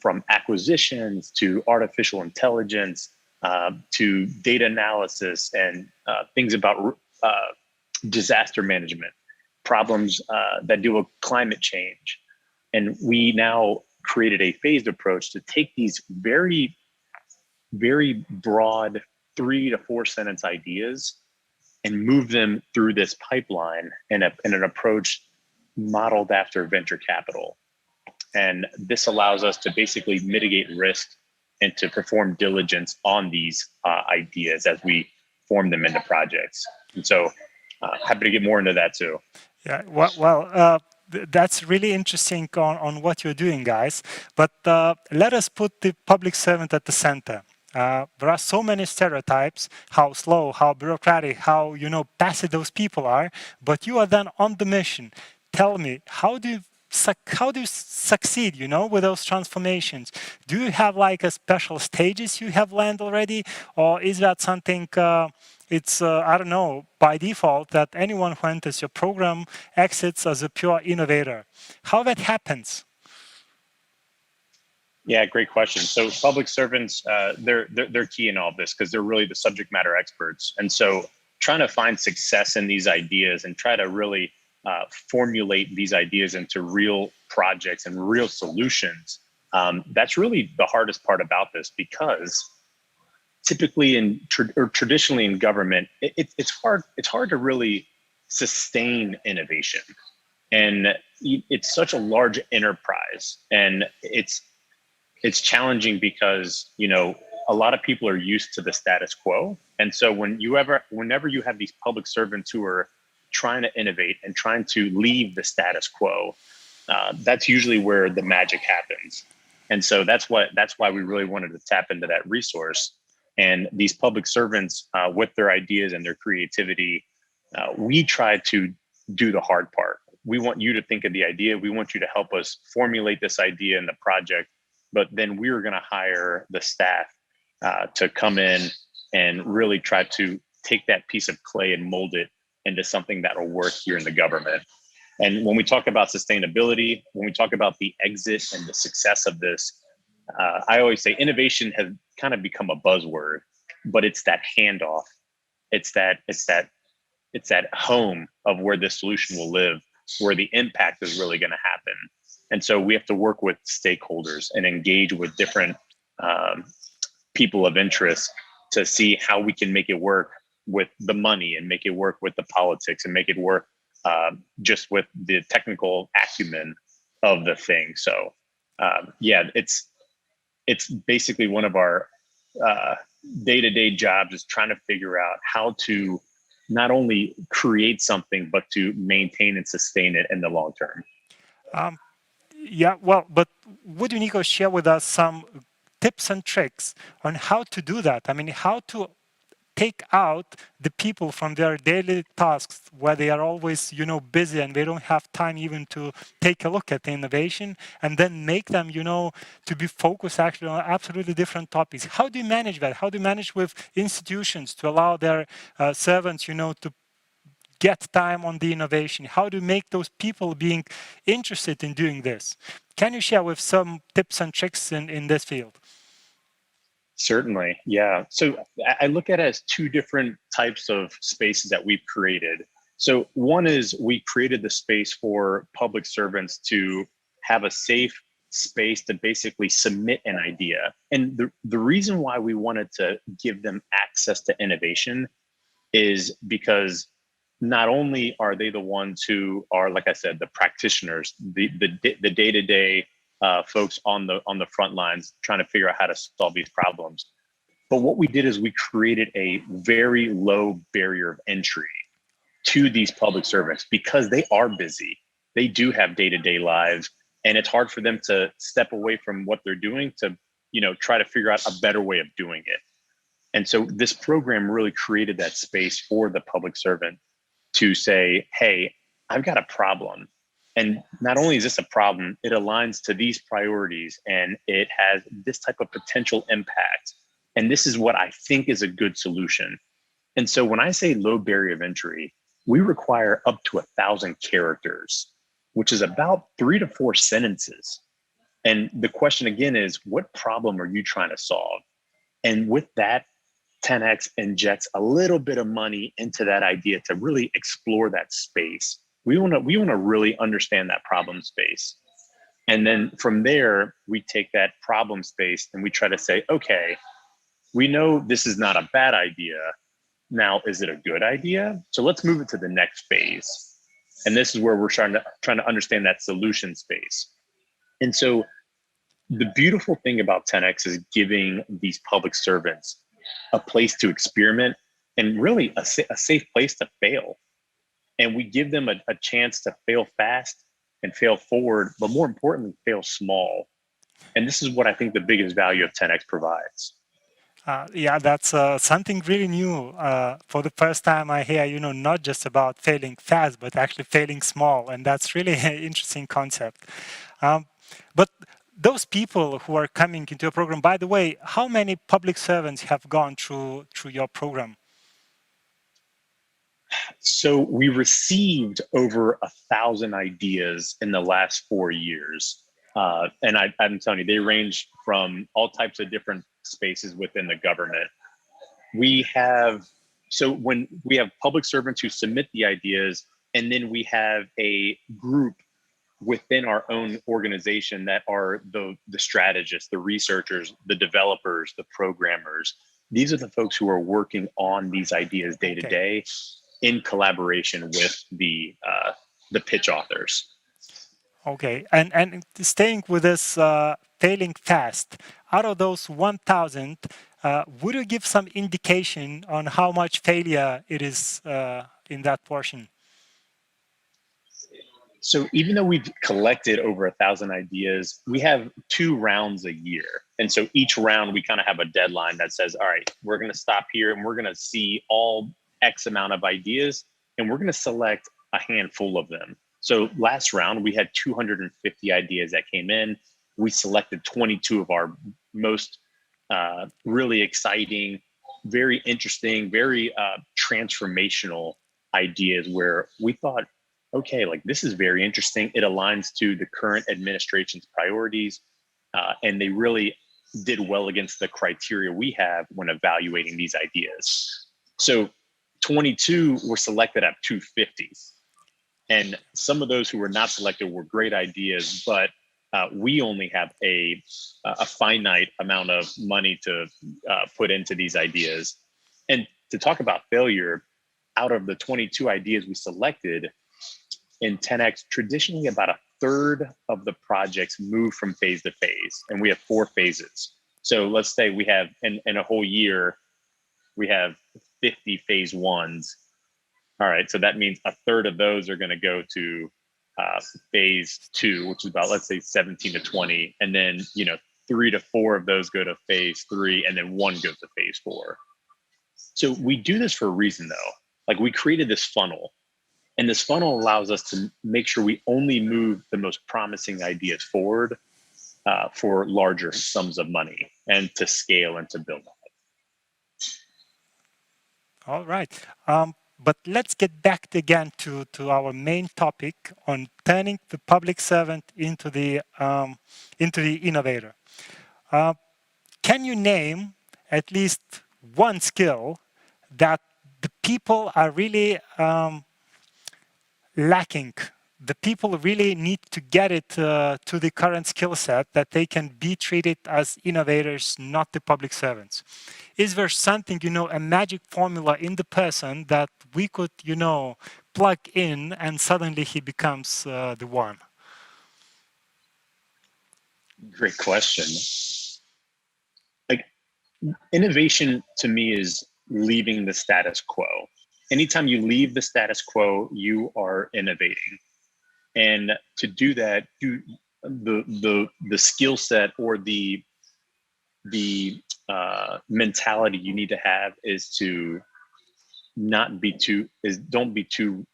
from acquisitions to artificial intelligence to data analysis and things about disaster management, problems that deal with climate change, And we now created a phased approach to take these very, very broad 3 to 4 sentence ideas and move them through this pipeline in an approach modeled after venture capital. And this allows us to basically mitigate risk and to perform diligence on these ideas as we form them into projects. And so happy to get more into that too.
Yeah, that's really interesting on what you're doing, guys. But let us put the public servant at the center. There are so many stereotypes, how slow, how bureaucratic, how passive those people are. But you are then on the mission. Tell me, how do you succeed, with those transformations? Do you have like a special stages you have learned already, or is that something? It's I don't know, by default that anyone who enters your program exits as a pure innovator. How that happens?
Yeah, great question. So public servants, they're key in all of this because they're really the subject matter experts. And so trying to find success in these ideas and try to really formulate these ideas into real projects and real solutions, that's really the hardest part about this, because typically traditionally in government, it's hard to really sustain innovation. And it's such a large enterprise, and it's challenging because, a lot of people are used to the status quo. And so whenever you have these public servants who are trying to innovate and trying to leave the status quo, that's usually where the magic happens. And so that's why we really wanted to tap into that resource. And these public servants, with their ideas and their creativity, we try to do the hard part. We want you to think of the idea. We want you to help us formulate this idea in the project. But then we're going to hire the staff to come in and really try to take that piece of clay and mold it into something that will work here in the government. And when we talk about sustainability, when we talk about the exit and the success of this, I always say innovation has kind of become a buzzword, but it's that handoff. It's that home of where the solution will live, where the impact is really going to happen. And so we have to work with stakeholders and engage with different people of interest to see how we can make it work with the money and make it work with the politics and make it work just with the technical acumen of the thing. So it's basically one of our day-to-day jobs is trying to figure out how to not only create something, but to maintain and sustain it in the long term.
But would you, Nico, share with us some tips and tricks on how to do that? I mean, how to take out the people from their daily tasks where they are always, busy and they don't have time even to take a look at the innovation, and then make them, to be focused actually on absolutely different topics. How do you manage that? How do you manage with institutions to allow their servants, to get time on the innovation? How do you make those people being interested in doing this? Can you share with some tips and tricks in this field?
Certainly, yeah. So I look at it as two different types of spaces that we've created. So one is we created the space for public servants to have a safe space to basically submit an idea. And the reason why we wanted to give them access to innovation is because not only are they the ones who are, like I said, the practitioners, the day-to-day folks on the front lines trying to figure out how to solve these problems. But what we did is we created a very low barrier of entry to these public servants because they are busy. They do have day-to-day lives, and it's hard for them to step away from what they're doing to, try to figure out a better way of doing it. And so this program really created that space for the public servant to say, hey, I've got a problem. And not only is this a problem, it aligns to these priorities and it has this type of potential impact. And this is what I think is a good solution. And so when I say low barrier of entry, we require up to 1,000 characters, which is about 3 to 4 sentences. And the question again is, what problem are you trying to solve? And with that, 10x injects a little bit of money into that idea to really explore that space. We want to really understand that problem space. And then from there, we take that problem space and we try to say, okay, we know this is not a bad idea. Now, is it a good idea? So let's move it to the next phase. And this is where we're trying to understand that solution space. And so the beautiful thing about 10X is giving these public servants a place to experiment and really a safe place to fail. And we give them a chance to fail fast and fail forward, but more importantly, fail small. And this is what I think the biggest value of 10X provides.
Yeah, that's something really new. For the first time I hear, not just about failing fast, but actually failing small. And that's really an interesting concept. But those people who are coming into a program, by the way, how many public servants have gone through your program?
So we received over 1,000 ideas in the last 4 years. And I'm telling you, they range from all types of different spaces within the government. When we have public servants who submit the ideas, and then we have a group within our own organization that are the strategists, the researchers, the developers, the programmers. These are the folks who are working on these ideas day to day in collaboration with the pitch authors.
Okay, and staying with this failing fast, out of those 1,000, would you give some indication on how much failure it is in that portion?
So even though we've collected over 1,000 ideas, we have 2 rounds a year. And so each round we kind of have a deadline that says, all right, we're going to stop here and we're going to see all X amount of ideas and we're going to select a handful of them. So last round we had 250 ideas that came in. We selected 22 of our most really exciting, very interesting, very transformational ideas where we thought, okay, like this is very interesting. It aligns to the current administration's priorities, and they really did well against the criteria we have when evaluating these ideas. So 22 were selected at 250. And some of those who were not selected were great ideas, but we only have a finite amount of money to put into these ideas. And to talk about failure, out of the 22 ideas we selected, in 10X, traditionally about 1/3 of the projects move from phase to phase, and we have 4 phases. So let's say we have, in a whole year, we have 50 phase 1s. All right, so that means 1/3 of those are going to go to phase 2, which is about, let's say, 17 to 20, and then 3 to 4 of those go to phase 3, and then 1 goes to phase 4. So we do this for a reason, though. Like, we created this funnel. And this funnel allows us to make sure we only move the most promising ideas forward for larger sums of money and to scale and to build on it.
All right. But let's get back again to our main topic on turning the public servant into the innovator. Can you name at least one skill that the people are really lacking? The people really need to get it to the current skill set that they can be treated as innovators, not the public servants. Is there something, a magic formula in the person that we could, plug in and suddenly he becomes the one?
Great question. Like, innovation to me is leaving the status quo. Anytime you leave the status quo, you are innovating. And to do that, the skill set or the mentality you need to have is to don't be too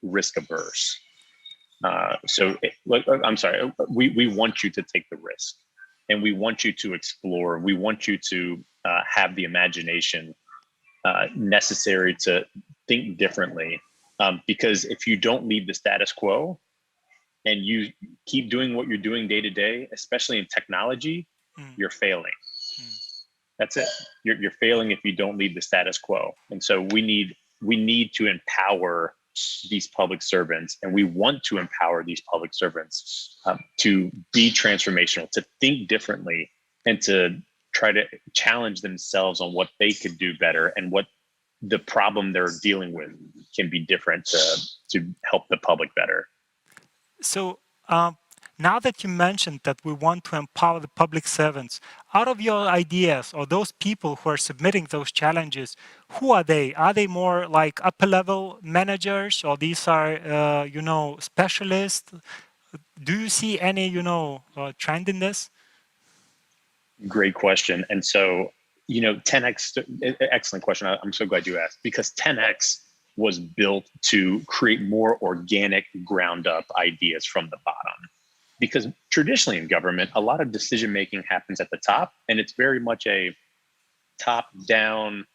risk averse. We want you to take the risk, and we want you to explore. We want you to have the imagination necessary to think differently. Because if you don't leave the status quo and you keep doing what you're doing day to day, especially in technology, you're failing. That's it. You're failing if you don't leave the status quo. And so we need to empower these public servants, and we want to empower these public servants to be transformational, to think differently, and to try to challenge themselves on what they could do better and what the problem they're dealing with can be different to help the public better.
So now that you mentioned that we want to empower the public servants, out of your ideas or those people who are submitting those challenges, who are they? Are they more like upper level managers, or these are, you know, specialists? Do you see any, you know, trend in this?
Great question. And so, you know, 10X, excellent question. I'm so glad you asked, because 10X was built to create more organic ground up ideas from the bottom. Because traditionally in government, a lot of decision making happens at the top, and it's very much a top down,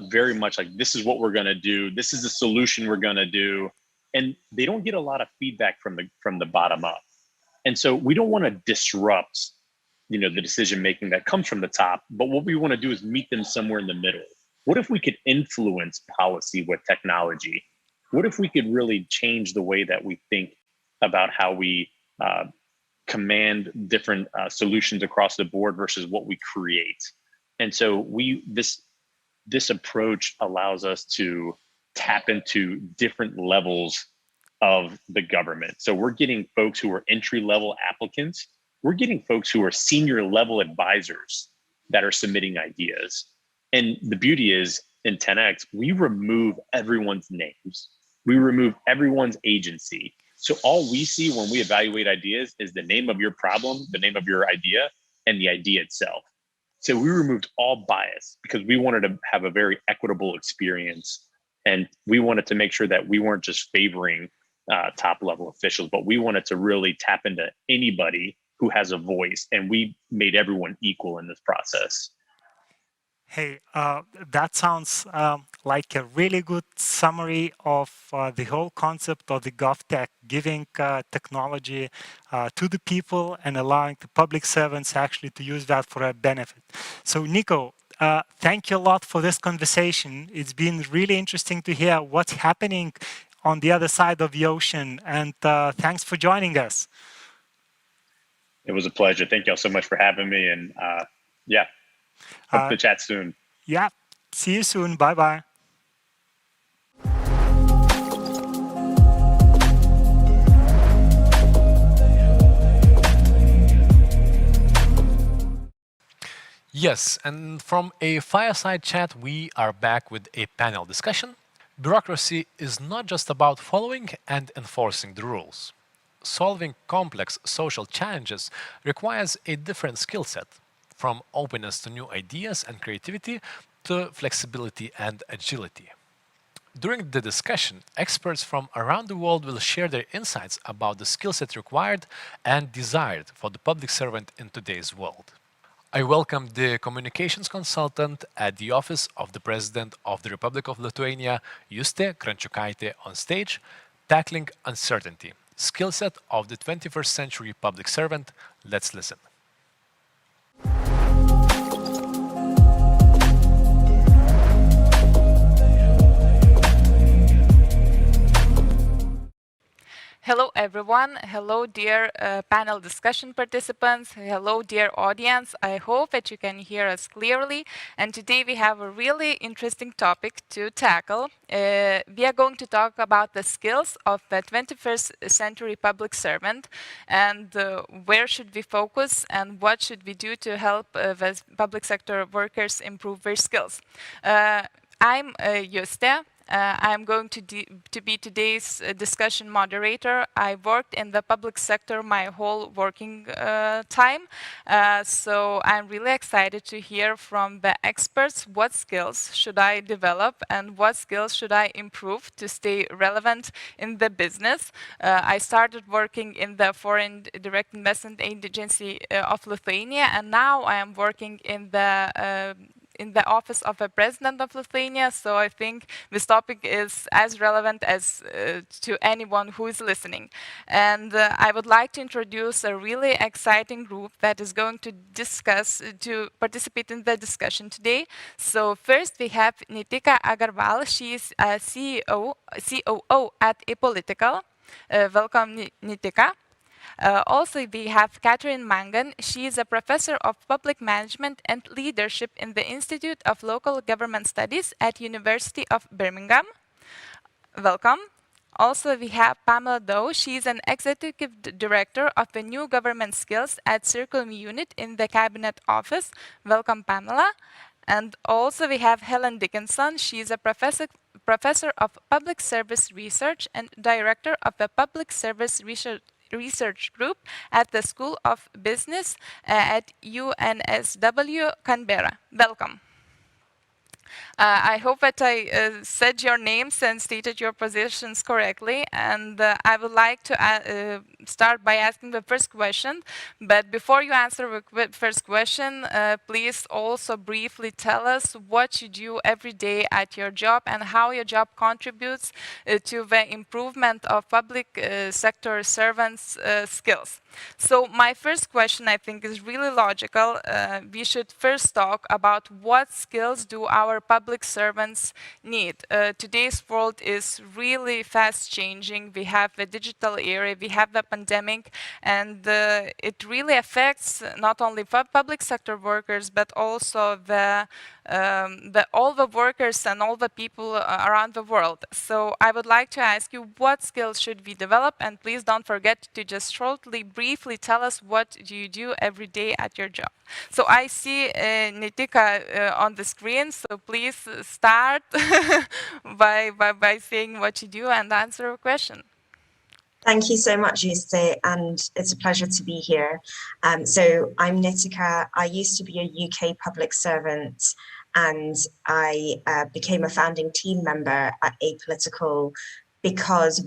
very much like, this is what we're going to do. This is the solution we're going to do. And they don't get a lot of feedback from the bottom up. And so we don't want to disrupt, you know, the decision making that comes from the top, but what we want to do is meet them somewhere in the middle. What if we could influence policy with technology? What if we could really change the way that we think about how we command different solutions across the board versus what we create? And so this approach allows us to tap into different levels of the government. So we're getting folks who are entry-level applicants. We're getting folks who are senior level advisors that are submitting ideas. And the beauty is, in 10X, we remove everyone's names. We remove everyone's agency. So all we see when we evaluate ideas is the name of your problem, the name of your idea, and the idea itself. So we removed all bias because we wanted to have a very equitable experience. And we wanted to make sure that we weren't just favoring top level officials, but we wanted to really tap into anybody who has a voice, and we made everyone equal in this process.
Hey, that sounds like a really good summary of the whole concept of the GovTech, giving technology to the people and allowing the public servants actually to use that for their benefit. So Nico, thank you a lot for this conversation. It's been really interesting to hear what's happening on the other side of the ocean, and thanks for joining us.
It was a pleasure. Thank y'all so much for having me, and yeah. Hope to chat soon.
Yeah. See you soon. Bye-bye.
Yes, and from a fireside chat, we are back with a panel discussion. Bureaucracy is not just about following and enforcing the rules. Solving complex social challenges requires a different skill set, from openness to new ideas and creativity to flexibility and agility. During the discussion, experts from around the world will share their insights about the skill set required and desired for the public servant in today's world. I welcome the communications consultant at the Office of the President of the Republic of Lithuania, Justė Krančiukaitė, on stage, tackling uncertainty, skill set of the 21st century public servant. Let's listen.
Hello, everyone. Hello, dear panel discussion participants. Hello, dear audience. I hope that you can hear us clearly. And today we have a really interesting topic to tackle. We are going to talk about the skills of the 21st century public servant, and where should we focus and what should we do to help the public sector workers improve their skills. I'm Justė. I'm going to be today's discussion moderator. I worked in the public sector my whole working time, so I'm really excited to hear from the experts what skills should I develop and what skills should I improve to stay relevant in the business. I started working in the Foreign Direct Investment Agency of Lithuania, and now I am working in the in the office of a president of Lithuania, so I think this topic is as relevant as to anyone who is listening. And I would like to introduce a really exciting group that is going to participate in the discussion today. So first we have Nitika Agarwal. She is a COO at Apolitical. Welcome, Nitika. Also, we have Catherine Mangan. She is a professor of public management and leadership in the Institute of Local Government Studies at University of Birmingham. Welcome. Also, we have Pamela Doe. She is an executive director of the New Government Skills at Circle Unit in the Cabinet Office. Welcome, Pamela. And also, we have Helen Dickinson. She is a professor of public service research and director of the Public Service Research Group at the School of Business at UNSW Canberra. Welcome. I hope that I said your names and stated your positions correctly, and I would like to start by asking the first question. But before you answer the first question, please also briefly tell us what you do every day at your job and how your job contributes to the improvement of public sector servants' skills. So my first question, I think, is really logical. We should first talk about what skills do our public servants need. Today's world is really fast changing. We have the digital era, we have the pandemic, and it really affects not only public sector workers, but also all the workers and all the people around the world. So I would like to ask you, what skills should we develop? And please don't forget to just shortly, briefly tell us what do you do every day at your job. So I see Nitika on the screen, so please start by saying what you do and answer a question.
Thank you so much, Juste, and it's a pleasure to be here. So I'm Nitika. I used to be a UK public servant, and I became a founding team member at Apolitical because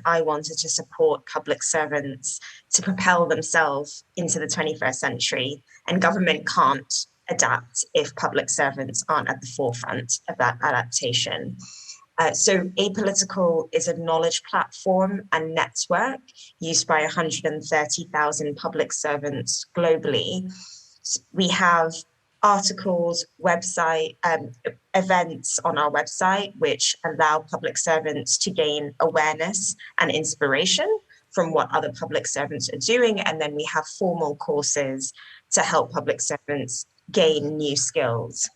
I wanted to support public servants to propel themselves into the 21st century, and government can't adapt if public servants aren't at the forefront of that adaptation. So Apolitical is a knowledge platform and network used by 130,000 public servants globally. We have articles, website, events on our website, which allow public servants to gain awareness and inspiration from what other public servants are doing. And then we have formal courses to help public servants gain new skills.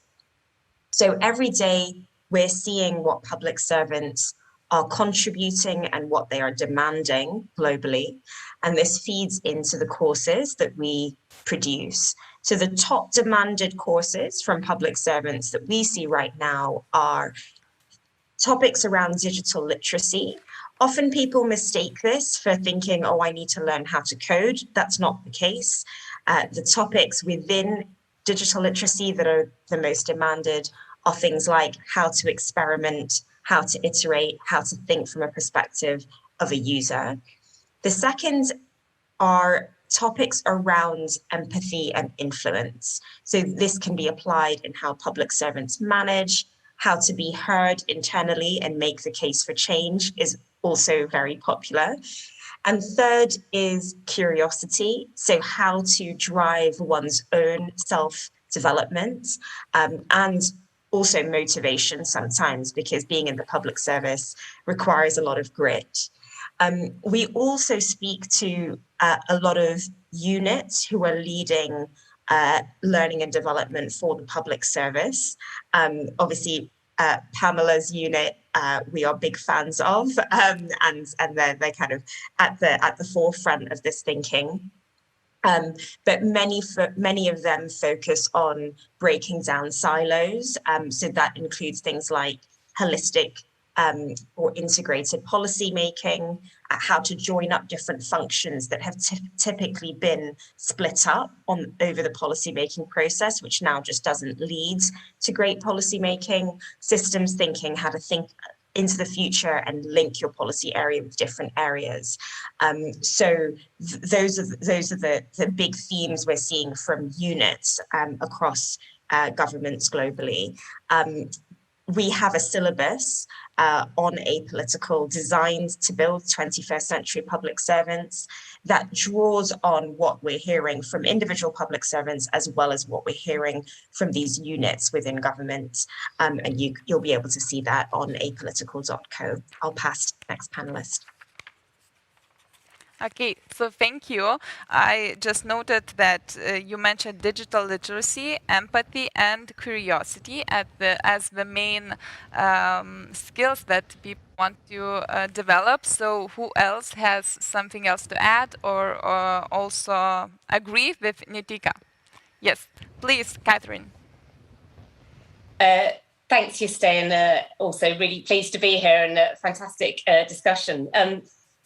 So every day we're seeing what public servants are contributing and what they are demanding globally. And this feeds into the courses that we produce. So the top demanded courses from public servants that we see right now are topics around digital literacy. Often people mistake this for thinking, oh, I need to learn how to code. That's not the case. The topics within digital literacy that are the most demanded are things like how to experiment, how to iterate, how to think from a perspective of a user. The second are topics around empathy and influence. So this can be applied in how public servants manage, how to be heard internally and make the case for change is also very popular. And third is curiosity. So how to drive one's own self-development and also motivation sometimes, because being in the public service requires a lot of grit. We also speak to a lot of units who are leading learning and development for the public service. Obviously, Pamela's unit, we are big fans of, and they're kind of at the forefront of this thinking. But many of them focus on breaking down silos. So that includes things like holistic or integrated policy making, how to join up different functions that have typically been split up over the policy making process, which now just doesn't lead to great policy making. Systems thinking, how to think into the future and link your policy area with different areas. So those are the big themes we're seeing from units across governments globally. We have a syllabus on apolitical designed to build 21st century public servants that draws on what we're hearing from individual public servants as well as what we're hearing from these units within government. And you'll be able to see that on apolitical.co. I'll pass to the next panelist.
Okay, so thank you. I just noted that you mentioned digital literacy, empathy, and curiosity as the main skills that people want to develop. So who else has something else to add or also agree with Nitika? Yes, please, Catherine.
Thanks, Juste, and also really pleased to be here and a fantastic discussion.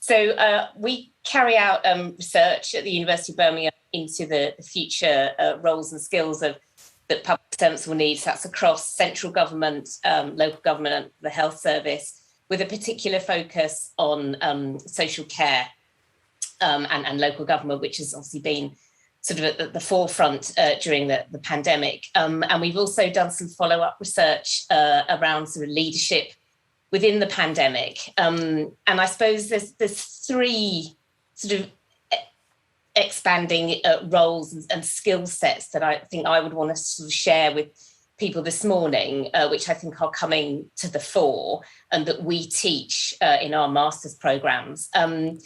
So we carry out research at the University of Birmingham into the future roles and skills that public servants will need. So that's across central government, local government, and the health service, with a particular focus on social care and local government, which has obviously been sort of at the forefront during the pandemic. And we've also done some follow-up research around sort of leadership within the pandemic. And I suppose there's three sort of expanding roles and skill sets that I think I would want to sort of share with people this morning, which I think are coming to the fore and that we teach in our master's programs. And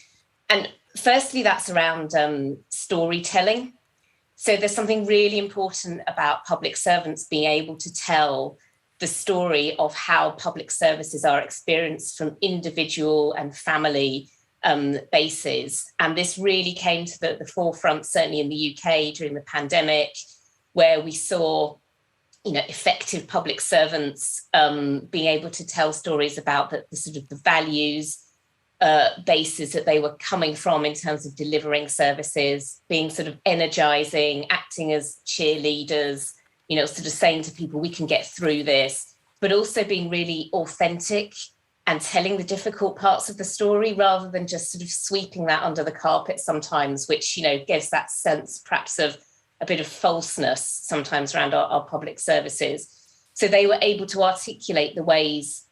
firstly, that's around storytelling. So there's something really important about public servants being able to tell the story of how public services are experienced from individual and family bases. And this really came to the forefront, certainly in the UK during the pandemic, where we saw effective public servants being able to tell stories about the sort of the values bases that they were coming from in terms of delivering services, being sort of energizing, acting as cheerleaders, sort of saying to people, we can get through this, but also being really authentic and telling the difficult parts of the story rather than just sort of sweeping that under the carpet sometimes, which, gives that sense perhaps of a bit of falseness sometimes around our public services. So they were able to articulate the ways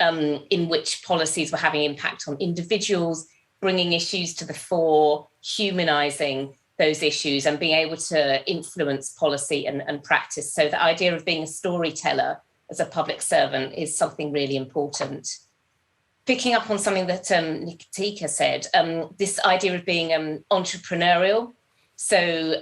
in which policies were having impact on individuals, bringing issues to the fore, humanizing those issues and being able to influence policy and practice. So the idea of being a storyteller as a public servant is something really important. Picking up on something that Nitika said, this idea of being entrepreneurial. So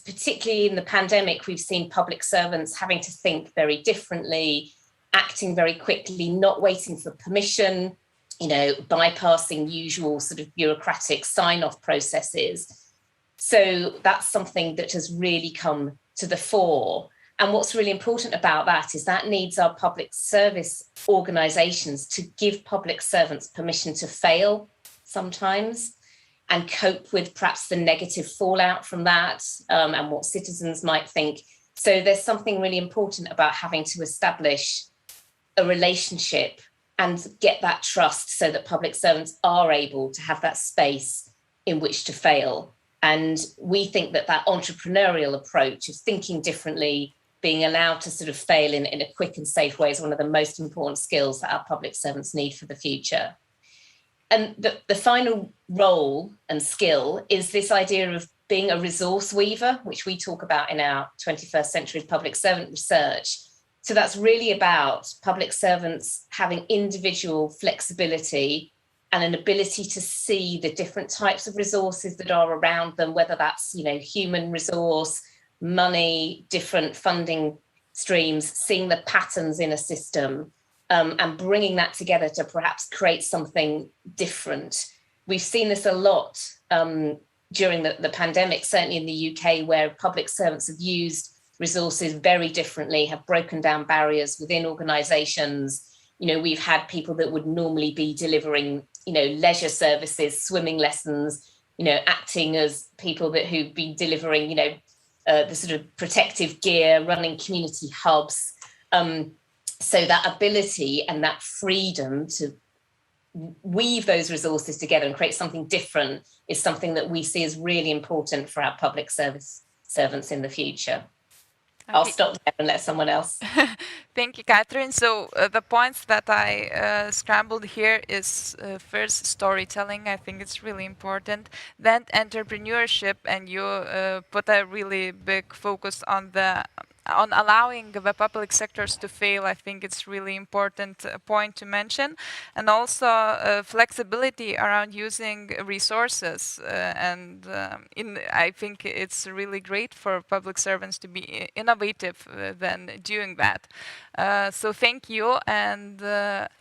particularly in the pandemic, we've seen public servants having to think very differently, acting very quickly, not waiting for permission, bypassing usual sort of bureaucratic sign-off processes. So that's something that has really come to the fore. And what's really important about that is that needs our public service organisations to give public servants permission to fail sometimes and cope with perhaps the negative fallout from that and what citizens might think. So there's something really important about having to establish a relationship and get that trust so that public servants are able to have that space in which to fail. And we think that entrepreneurial approach of thinking differently, being allowed to sort of fail in a quick and safe way is one of the most important skills that our public servants need for the future. And the final role and skill is this idea of being a resource weaver, which we talk about in our 21st century public servant research. So that's really about public servants having individual flexibility and an ability to see the different types of resources that are around them, whether that's, human resource, money, different funding streams, seeing the patterns in a system and bringing that together to perhaps create something different. We've seen this a lot during the pandemic, certainly in the UK, where public servants have used resources very differently, have broken down barriers within organisations. We've had people that would normally be delivering, leisure services, swimming lessons, acting as people who've been delivering, the sort of protective gear, running community hubs. So that ability and that freedom to weave those resources together and create something different is something that we see as really important for our public service servants in the future. I'll stop there and let someone else.
Thank you, Catherine. So the points that I scrambled here is first storytelling. I think it's really important. Then entrepreneurship, and you put a really big focus on allowing the public sectors to fail. I think it's really important point to mention, and also flexibility around using resources. I think it's really great for public servants to be innovative when doing that. So thank you, and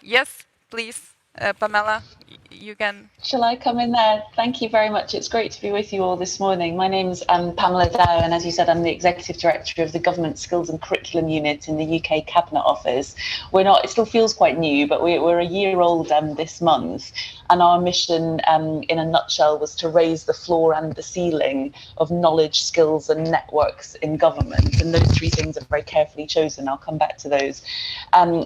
yes, please, Pamela, you can.
Shall I come in there? Thank you very much. It's great to be with you all this morning. My name's Pamela Dow, and as you said, I'm the Executive Director of the Government Skills and Curriculum Unit in the UK Cabinet Office. It still feels quite new, but we're a year old this month, and our mission in a nutshell was to raise the floor and the ceiling of knowledge, skills and networks in government, and those three things are very carefully chosen. I'll come back to those.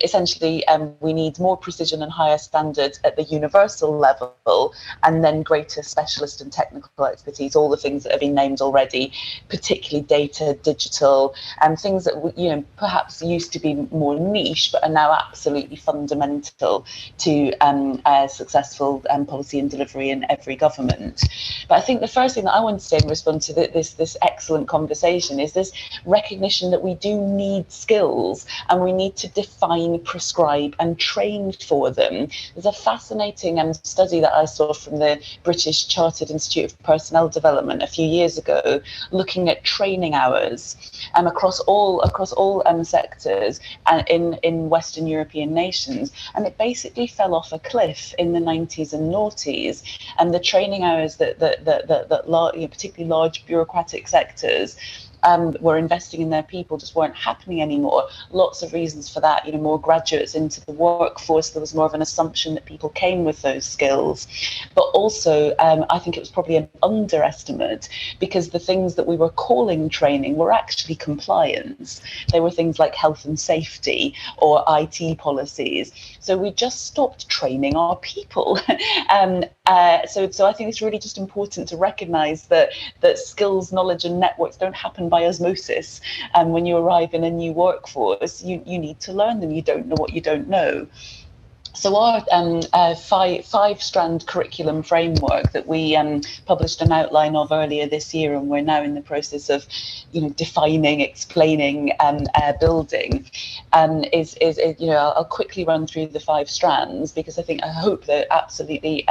Essentially, we need more precision and higher standards at the universal level, and then greater specialist and technical expertise, all the things that have been named already, particularly data, digital, and things that perhaps used to be more niche, but are now absolutely fundamental to successful policy and delivery in every government. But I think the first thing that I want to say in response to this excellent conversation is this recognition that we do need skills, and we need to define, prescribe and train for them. There's a fascinating study that I saw from the British Chartered Institute of Personnel Development a few years ago, looking at training hours across all sectors and in Western European nations, and it basically fell off a cliff in the 90s and noughties. And the training hours that particularly large bureaucratic sectors were investing in their people just weren't happening anymore. Lots of reasons for that. More graduates into the workforce. There was more of an assumption that people came with those skills. But also, I think it was probably an underestimate, because the things that we were calling training were actually compliance. They were things like health and safety or IT policies. So we just stopped training our people. So I think it's really just important to recognise that skills, knowledge and networks don't happen by osmosis. And when you arrive in a new workforce, you need to learn them. You don't know what you don't know. So our five-strand curriculum framework that we published an outline of earlier this year, and we're now in the process of, defining, explaining, building, I'll quickly run through the 5 strands, because I hope they're absolutely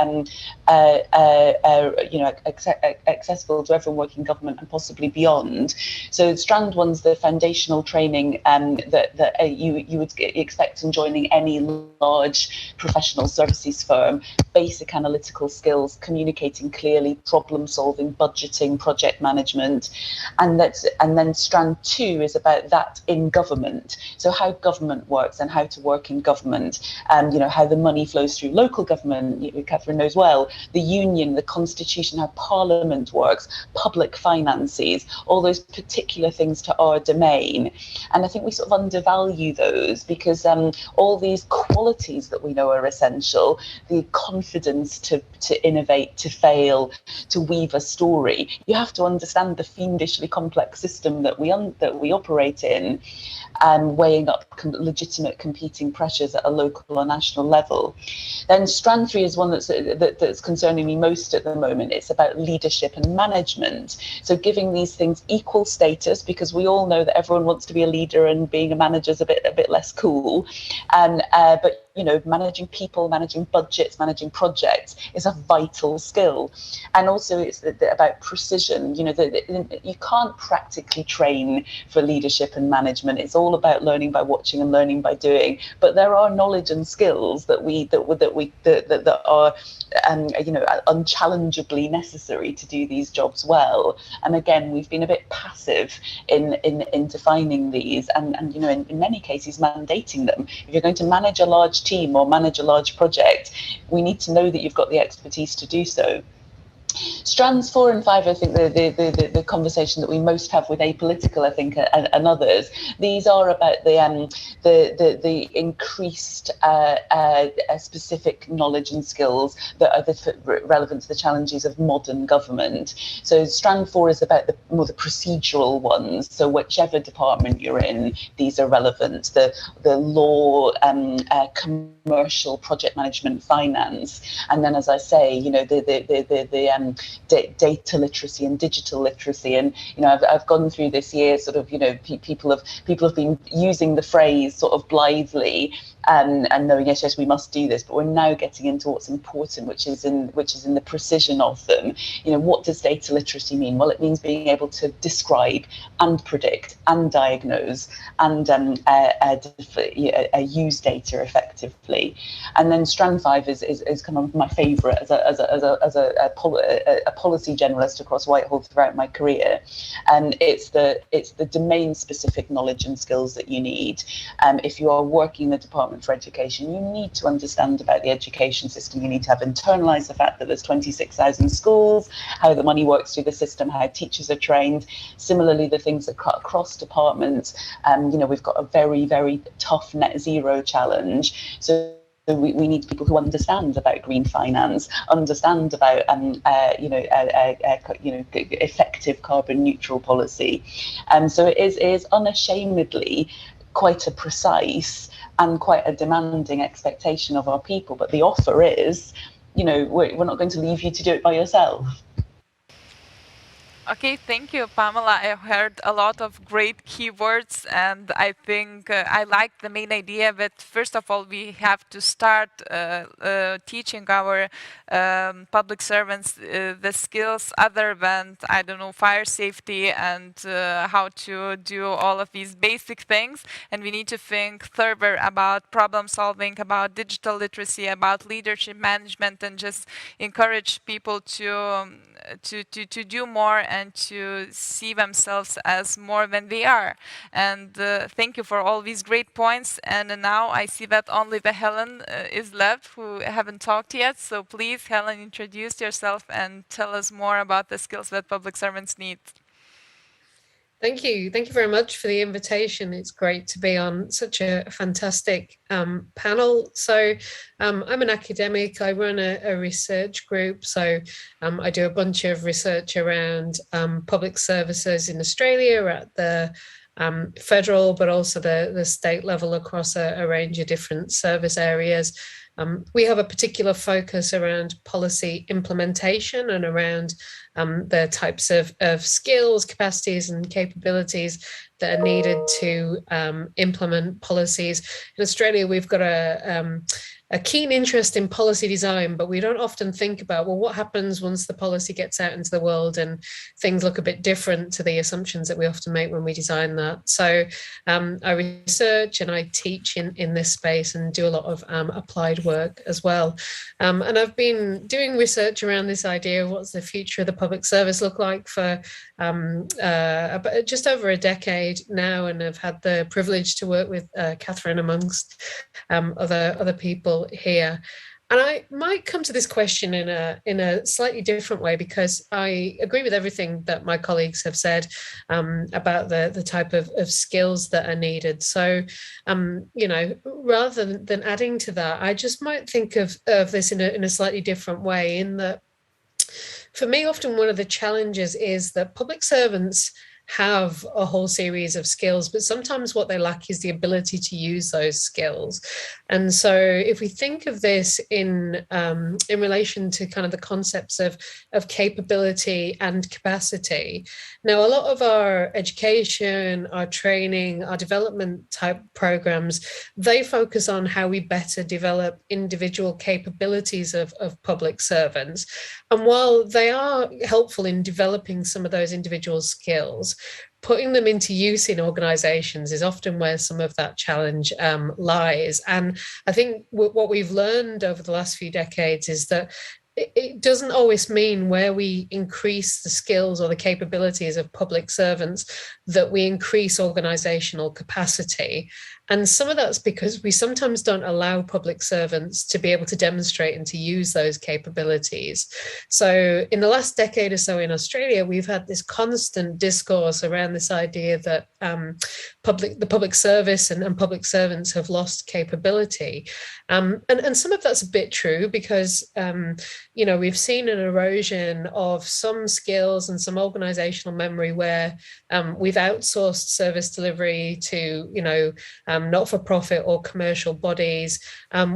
accessible to everyone working in government and possibly beyond. So strand 1's the foundational training that you would expect in joining any large professional services firm: basic analytical skills, communicating clearly, problem solving, budgeting, project management. And then strand 2 is about that in government. So how government works and how to work in government, how the money flows through local government, Catherine knows well, the union, the constitution, how parliament works, public finances, all those particular things to our domain. And I think we sort of undervalue those, because all these qualities that we know are essential, the confidence to innovate, to fail, to weave a story, you have to understand the fiendishly complex system that we operate in, and weighing up legitimate competing pressures at a local or national level. Then strand 3 is one that's concerning me most at the moment. It's about leadership and management. So giving these things equal status, because we all know that everyone wants to be a leader and being a manager is a bit less cool. But managing people, managing budgets, managing projects is a vital skill. And also it's about precision. You can't practically train for leadership and management. It's all about learning by watching and learning by doing. But there are knowledge and skills that are unchallengeably necessary to do these jobs well. And again, we've been a bit passive in defining these, and in many cases mandating them. If you're going to manage a large team or manage a large project, we need to know that you've got the expertise to do so. strands 4 and 5, I think the conversation that we most have with apolitical, I think, and others, these are about the increased specific knowledge and skills that are relevant to the challenges of modern government. So strand 4 is about more the procedural ones. So whichever department you're in, these are relevant. The law, commercial, project management, finance, and then, as I say, you know, the data literacy and digital literacy. And you know, I've gone through this year, sort of, you know, people have been using the phrase sort of blithely, and knowing, yes, we must do this, but we're now getting into what's important, which is in the precision of them. You know, what does data literacy mean? Well, it means being able to describe and predict and diagnose and use data effectively. And then strand 5 is kind of my favourite as a policy generalist across Whitehall throughout my career. And it's the domain specific knowledge and skills that you need. If you are working in the Department for Education, you need to understand about the education system. You need to have internalised the fact that there's 26,000 schools, how the money works through the system, how teachers are trained. Similarly, the things that cut across departments. You know, we've got a very, very tough net zero challenge. So we need people who understand about green finance, understand about effective carbon neutral policy. So it is unashamedly quite a precise and quite a demanding expectation of our people. But the offer is, you know, we're not going to leave you to do it by yourself.
Okay, thank you, Pamela. I heard a lot of great keywords, and I think I like the main idea that, first of all, we have to start teaching our public servants the skills other than, I don't know, fire safety and how to do all of these basic things. And we need to think further about problem solving, about digital literacy, about leadership management, and just encourage people to do more and to see themselves as more than they are. And thank you for all these great points. And now I see that only the Helen is left who haven't talked yet. So please, Helen, introduce yourself and tell us more about the skills that public servants need.
Thank you. Thank you very much for the invitation. It's great to be on such a fantastic panel. So I'm an academic. I run a research group. So I do a bunch of research around public services in Australia at the federal, but also the state level across a range of different service areas. We have a particular focus around policy implementation and around the types of skills, capacities and capabilities that are needed to implement policies. In Australia, we've got a keen interest in policy design, but we don't often think about, well, what happens once the policy gets out into the world and things look a bit different to the assumptions that we often make when we design that. So I research and I teach in this space and do a lot of applied work as well. And I've been doing research around this idea of what's the future of the public service look like for just over a decade now, and I've had the privilege to work with Catherine amongst other people here. And I might come to this question in a slightly different way, because I agree with everything that my colleagues have said about the type of skills that are needed. So, you know, rather than adding to that, I just might think of this in a slightly different way, in that for me, often one of the challenges is that public servants have a whole series of skills, but sometimes what they lack is the ability to use those skills. And so if we think of this in relation to kind of the concepts of capability and capacity, now a lot of our education, our training, our development type programs, they focus on how we better develop individual capabilities of public servants. And while they are helpful in developing some of those individual skills, putting them into use in organizations is often where some of that challenge lies. And I think what we've learned over the last few decades is that it doesn't always mean where we increase the skills or the capabilities of public servants that we increase organizational capacity. And some of that's because we sometimes don't allow public servants to be able to demonstrate and to use those capabilities. So in the last decade or so in Australia, we've had this constant discourse around this idea that the public service and public servants have lost capability. And some of that's a bit true because, we've seen an erosion of some skills and some organizational memory where we've outsourced service delivery to, not-for-profit or commercial bodies.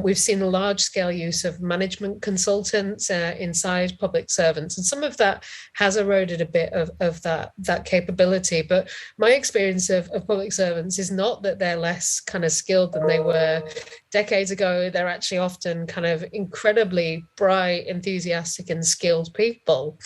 We've seen a large-scale use of management consultants inside public servants, and some of that has eroded a bit of that capability. But my experience of public servants is not that they're less kind of skilled than they were decades ago. They're actually often kind of incredibly bright, enthusiastic, and skilled people.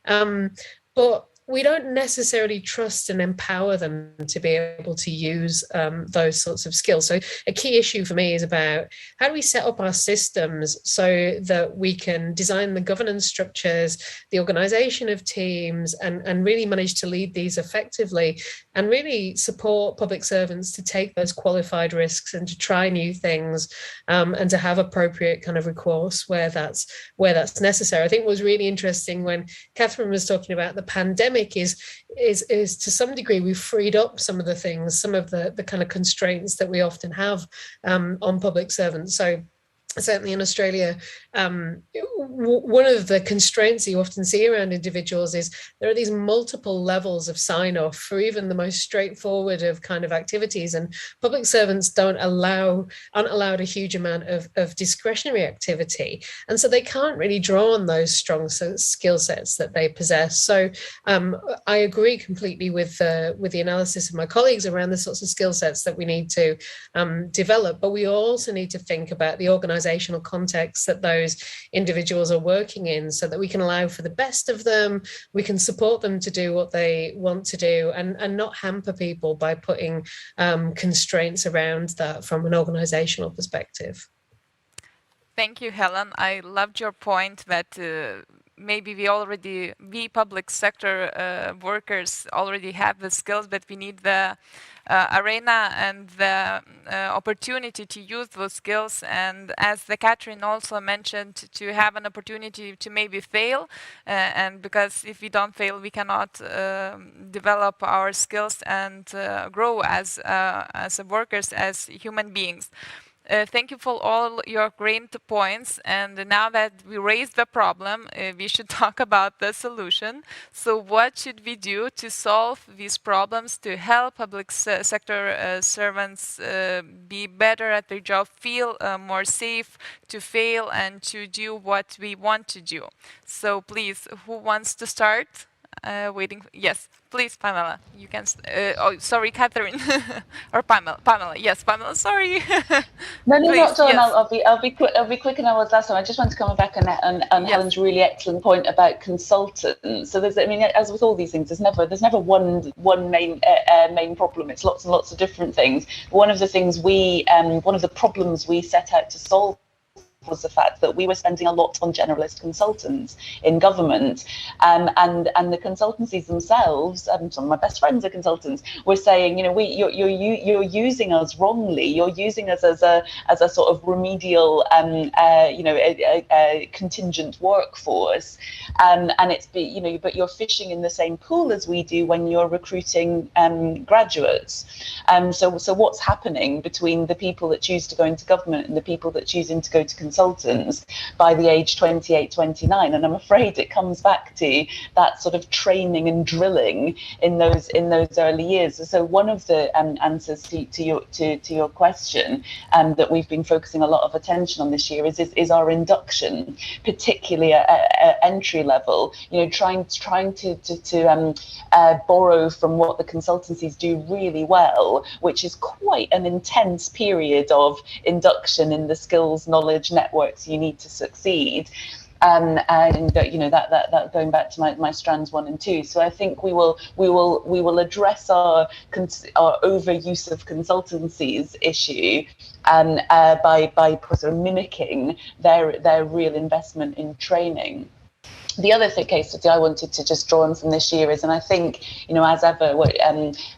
But we don't necessarily trust and empower them to be able to use those sorts of skills. So a key issue for me is about how do we set up our systems so that we can design the governance structures, the organization of teams, and really manage to lead these effectively and really support public servants to take those qualified risks and to try new things and to have appropriate kind of recourse where that's necessary. I think what was really interesting when Catherine was talking about the pandemic is to some degree we've freed up some of the things, some of the kind of constraints that we often have on public servants. So certainly in Australia, one of the constraints you often see around individuals is there are these multiple levels of sign-off for even the most straightforward of kind of activities, and public servants aren't allowed a huge amount of discretionary activity, and so they can't really draw on those strong skill sets that they possess. So I agree completely with the analysis of my colleagues around the sorts of skill sets that we need to develop, but we also need to think about the organizational context that those individuals are working in so that we can allow for the best of them, we can support them to do what they want to do and not hamper people by putting constraints around that from an organizational perspective.
Thank you, Helen. I loved your point that maybe we public sector workers already have the skills, but we need the arena and the opportunity to use those skills. And as Catherine also mentioned, to have an opportunity to maybe fail. And because if we don't fail, we cannot develop our skills and grow as workers, as human beings. Thank you for all your great points. And now that we raised the problem, we should talk about the solution. So what should we do to solve these problems, to help public sector servants be better at their job, feel more safe, to fail and to do what we want to do? So please, who wants to start? Yes, please, Pamela. You can. Oh, sorry, Catherine, or Pamela. Pamela, yes, Pamela. Sorry.
No,
Please,
not John.
yes.
I'll be quick. I'll be quicker than I was last time. I just want to come back on Helen's really excellent point about consultants. So there's, I mean, as with all these things, there's never one main problem. It's lots and lots of different things. One of the things one of the problems we set out to solve was the fact that we were spending a lot on generalist consultants in government, and the consultancies themselves, some of my best friends are consultants, were saying, you're using us wrongly. You're using us as a sort of remedial, a contingent workforce, and it's but you're fishing in the same pool as we do when you're recruiting graduates. So what's happening between the people that choose to go into government and the people that choosing to go to consultants by the age 28, 29? And I'm afraid it comes back to that sort of training and drilling in those early years. So one of the answers to your question that we've been focusing a lot of attention on this year is our induction, particularly at entry level. Trying to borrow from what the consultancies do really well, which is quite an intense period of induction in the skills, knowledge, networks you need to succeed. And that going back to my strands 1 and 2. So I think we will address our overuse of consultancies issue by sort of mimicking their real investment in training. The other case study I wanted to just draw on from this year is, and I think, as ever,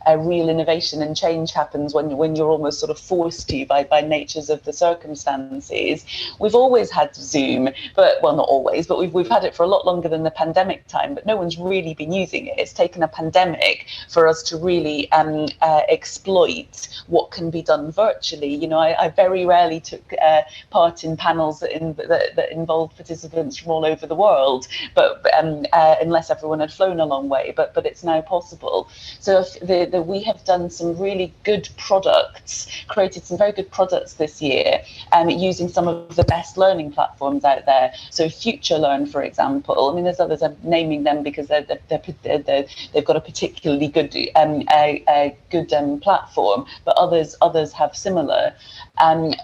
a real innovation and change happens when you're almost sort of forced to by natures of the circumstances. We've always had Zoom, but well, not always, but we've had it for a lot longer than the pandemic time, but no one's really been using it. It's taken a pandemic for us to really exploit what can be done virtually. I very rarely took part in panels that involved participants from all over the world, but unless everyone had flown a long way, but it's now possible. So we have done some really good products, created some very good products this year, using some of the best learning platforms out there. So Future Learn, for example. I mean, there's others. I'm naming them because they've got a particularly good platform, but others have similar.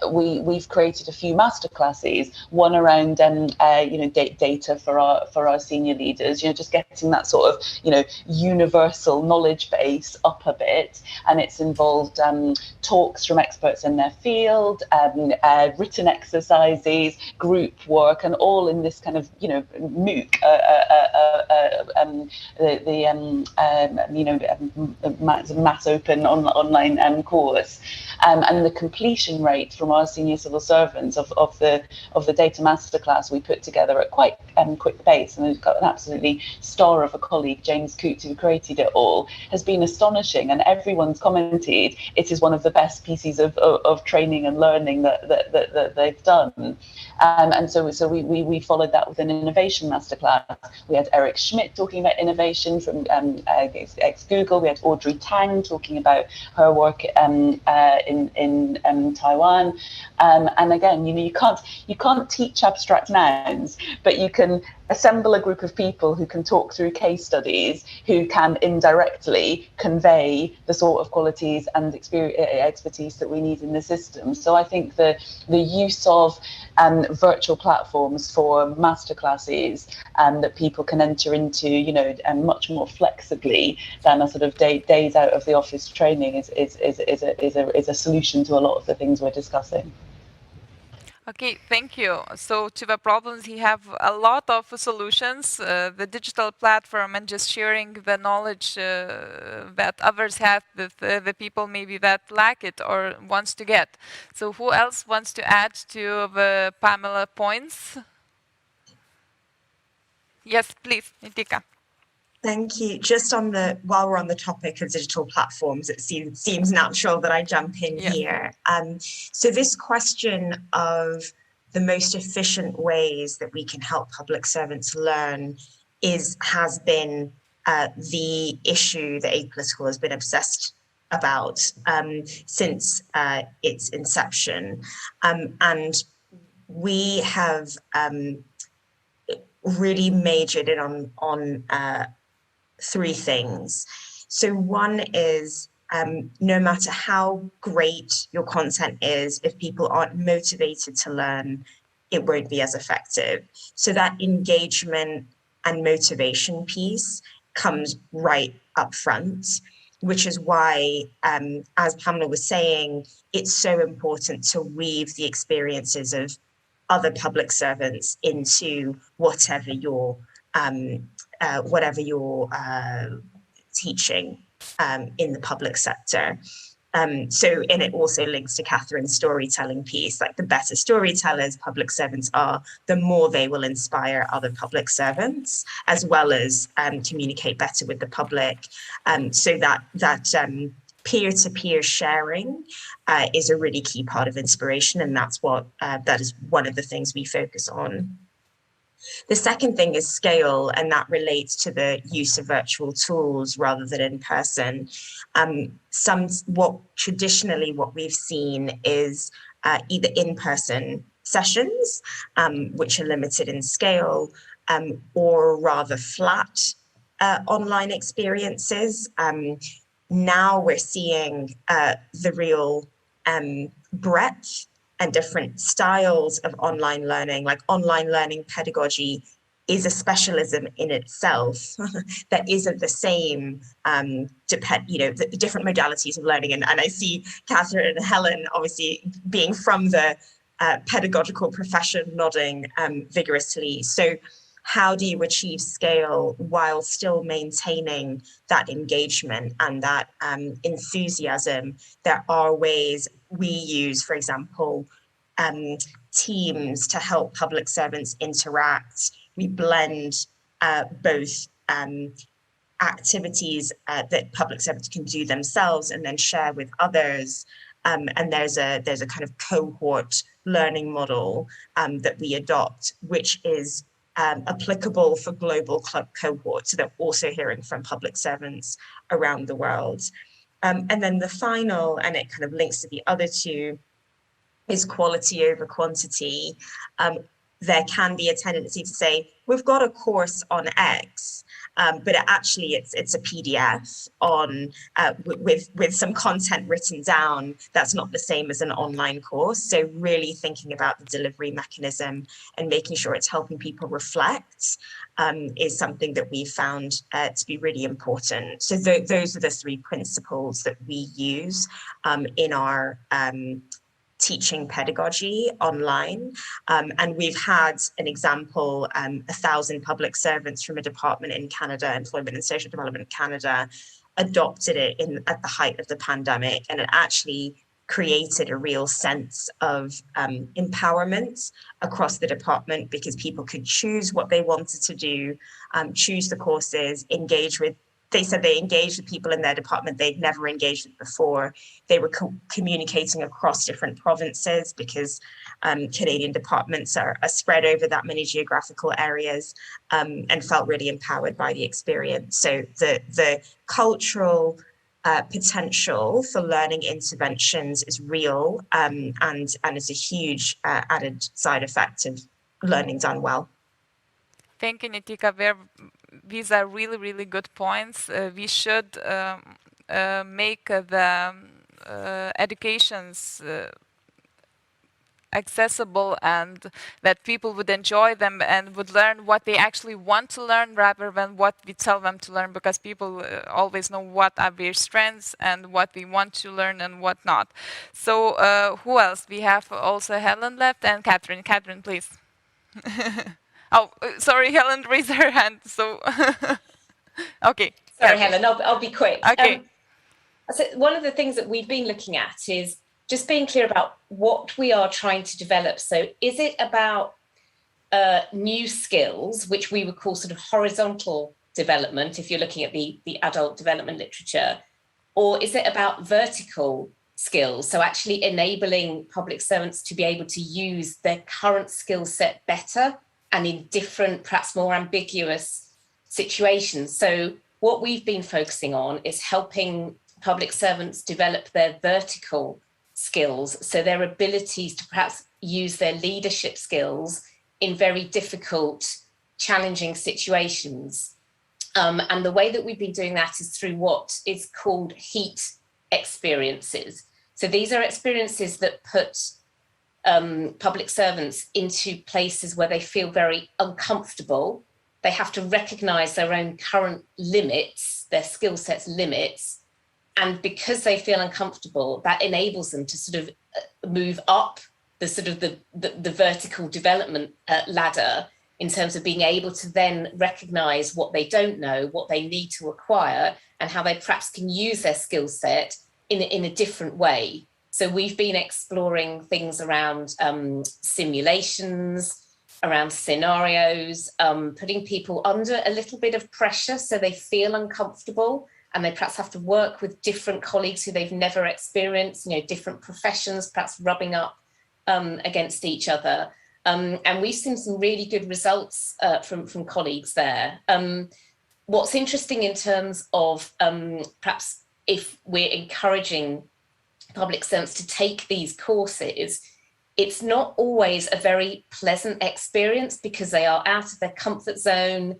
We've created a few masterclasses, one around data for our senior leaders, just getting that sort of universal knowledge base up a bit, and it's involved talks from experts in their field, written exercises, group work, and all in this kind of MOOC, mass open online course, and the completion rate from our senior civil servants of the data masterclass we put together at quite quick pace, and we've got an absolutely star of a colleague, James Coote, who created it all, has been astonishing, and everyone's commented it is one of the best pieces of training and learning that they've done. And so we followed that with an innovation masterclass. We had Eric Schmidt talking about innovation from ex-Google. We had Audrey Tang talking about her work in Taiwan. And again, you can't teach abstract nouns, but you can assemble a group of people who can talk through case studies, who can indirectly convey the sort of qualities and expertise that we need in the system. So I think the use of virtual platforms for masterclasses that people can enter into, much more flexibly than a sort of days out of the office training is a solution to a lot of the things we're discussing.
Okay, thank you. So to the problems, you have a lot of solutions, the digital platform and just sharing the knowledge that others have with the people maybe that lack it or wants to get. So who else wants to add to the Pamela points? Yes, please, Nitika.
Thank you. Just while we're on the topic of digital platforms, it seems natural that I jump in here. So this question of the most efficient ways that we can help public servants learn has been the issue that Apolitical has been obsessed about since its inception. And we have really majored in on three things. So one is no matter how great your content is, if people aren't motivated to learn, it won't be as effective. So that engagement and motivation piece comes right up front, which is why, as Pamela was saying, it's so important to weave the experiences of other public servants into whatever you're teaching in the public sector. And it also links to Catherine's storytelling piece, like the better storytellers public servants are, the more they will inspire other public servants, as well as communicate better with the public. So that peer-to-peer sharing is a really key part of inspiration, and that is one of the things we focus on. The second thing is scale, and that relates to the use of virtual tools rather than in person. Traditionally what we've seen is either in-person sessions, which are limited in scale, or rather flat online experiences. Now we're seeing the real breadth and different styles of online learning, like online learning pedagogy is a specialism in itself that isn't the same, the different modalities of learning. And I see Catherine and Helen obviously being from the pedagogical profession nodding vigorously. So how do you achieve scale while still maintaining that engagement and that enthusiasm? There are ways we use, for example, teams to help public servants interact. We blend both activities that public servants can do themselves and then share with others. And there's a kind of cohort learning model that we adopt, which is applicable for global club cohorts. So they're also hearing from public servants around the world. And then the final, and it kind of links to the other two, is quality over quantity. There can be a tendency to say, we've got a course on X, but actually it's a PDF on with some content written down. That's not the same as an online course. So really thinking about the delivery mechanism and making sure it's helping people reflect is something that we found to be really important. So those are the three principles that we use in our teaching pedagogy online. And we've had an example, 1,000 public servants from a department in Canada, Employment and Social Development in Canada, adopted it at the height of the pandemic. And it actually created a real sense of empowerment across the department because people could choose what they wanted to do, choose the courses, engage with. They said they engaged with people in their department they'd never engaged with before. They were communicating across different provinces because Canadian departments are spread over that many geographical areas, and felt really empowered by the experience. So the cultural potential for learning interventions is real, and is a huge added side effect of learning done well.
Thank you, Nitika. These are really, really good points. We should make the educations accessible and that people would enjoy them and would learn what they actually want to learn rather than what we tell them to learn, because people always know what are their strengths and what they want to learn and what not. So who else? We have also Helen left and Catherine. Catherine, please. Oh, sorry, Helen raised her hand, so okay.
Sorry, Helen, I'll be quick.
Okay.
So one of the things that we've been looking at is just being clear about what we are trying to develop. So is it about new skills, which we would call sort of horizontal development, if you're looking at the adult development literature, or is it about vertical skills? So actually enabling public servants to be able to use their current skill set better and in different, perhaps more ambiguous situations. So what we've been focusing on is helping public servants develop their vertical skills, so their abilities to perhaps use their leadership skills in very difficult, challenging situations. And the way that we've been doing that is through what is called HEAT experiences. So these are experiences that put public servants into places where they feel very uncomfortable. They have to recognize their own current limits, their skill set's limits. And because they feel uncomfortable, that enables them to sort of move up the sort of the vertical development ladder in terms of being able to then recognize what they don't know, what they need to acquire, and how they perhaps can use their skill set in a different way. So we've been exploring things around simulations, around scenarios, putting people under a little bit of pressure so they feel uncomfortable and they perhaps have to work with different colleagues who they've never experienced, you know, different professions, perhaps rubbing up against each other. And we've seen some really good results from colleagues there. What's interesting in terms of perhaps if we're encouraging public servants to take these courses, it's not always a very pleasant experience because they are out of their comfort zone.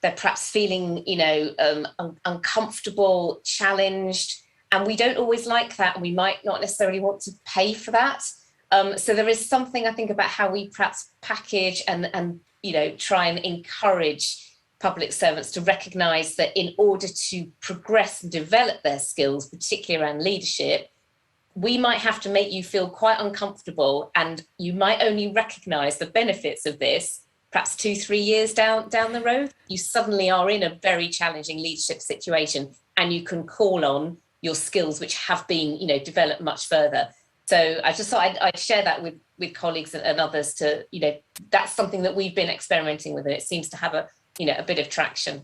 They're perhaps feeling, you know, uncomfortable, challenged, and we don't always like that. And we might not necessarily want to pay for that. So there is something, I think, about how we perhaps package and you know, try and encourage public servants to recognise that in order to progress and develop their skills, particularly around leadership, we might have to make you feel quite uncomfortable, and you might only recognise the benefits of this perhaps 2-3 years down the road, you suddenly are in a very challenging leadership situation, and you can call on your skills which have been, developed much further. So I just thought I'd share that with colleagues and others to, that's something that we've been experimenting with, and it seems to have a bit of traction.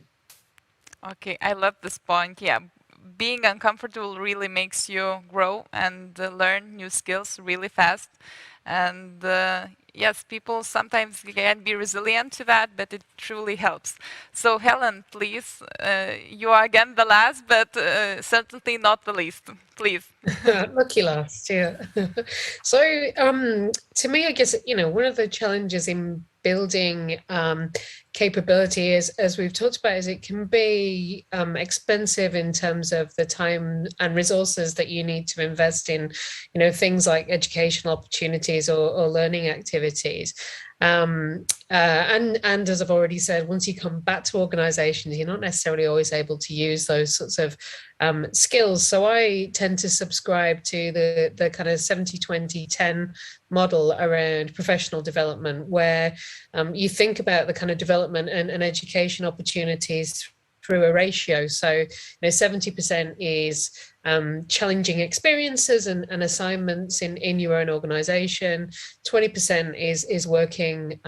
Okay, I love this point. Yeah, being uncomfortable really makes you grow and learn new skills really fast. And yes, people sometimes can be resilient to that, but it truly helps. So Helen, please, you are again the last, but certainly not the least. Please.
Lucky last, yeah. So to me, I guess, one of the challenges in building capability is, as we've talked about, is it can be expensive in terms of the time and resources that you need to invest in, things like educational opportunities or learning activities. And as I've already said, once you come back to organizations, you're not necessarily always able to use those sorts of skills. So I tend to subscribe to the kind of 70-20-10 model around professional development, where you think about the kind of development and education opportunities through a ratio. So 70% is challenging experiences and assignments in your own organization. 20% is working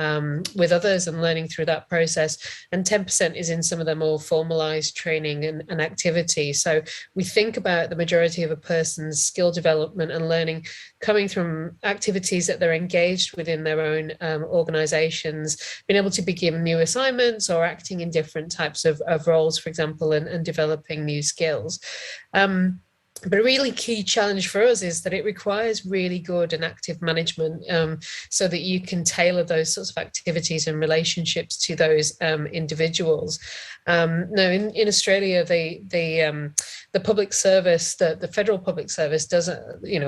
with others and learning through that process. And 10% is in some of the more formalized training and activity. So we think about the majority of a person's skill development and learning coming from activities that they're engaged within their own organizations, being able to be given new assignments or acting in different types of roles, for example, and developing new skills. But a really key challenge for us is that it requires really good and active management so that you can tailor those sorts of activities and relationships to those individuals. Now, in Australia, the public service, the federal public service doesn't,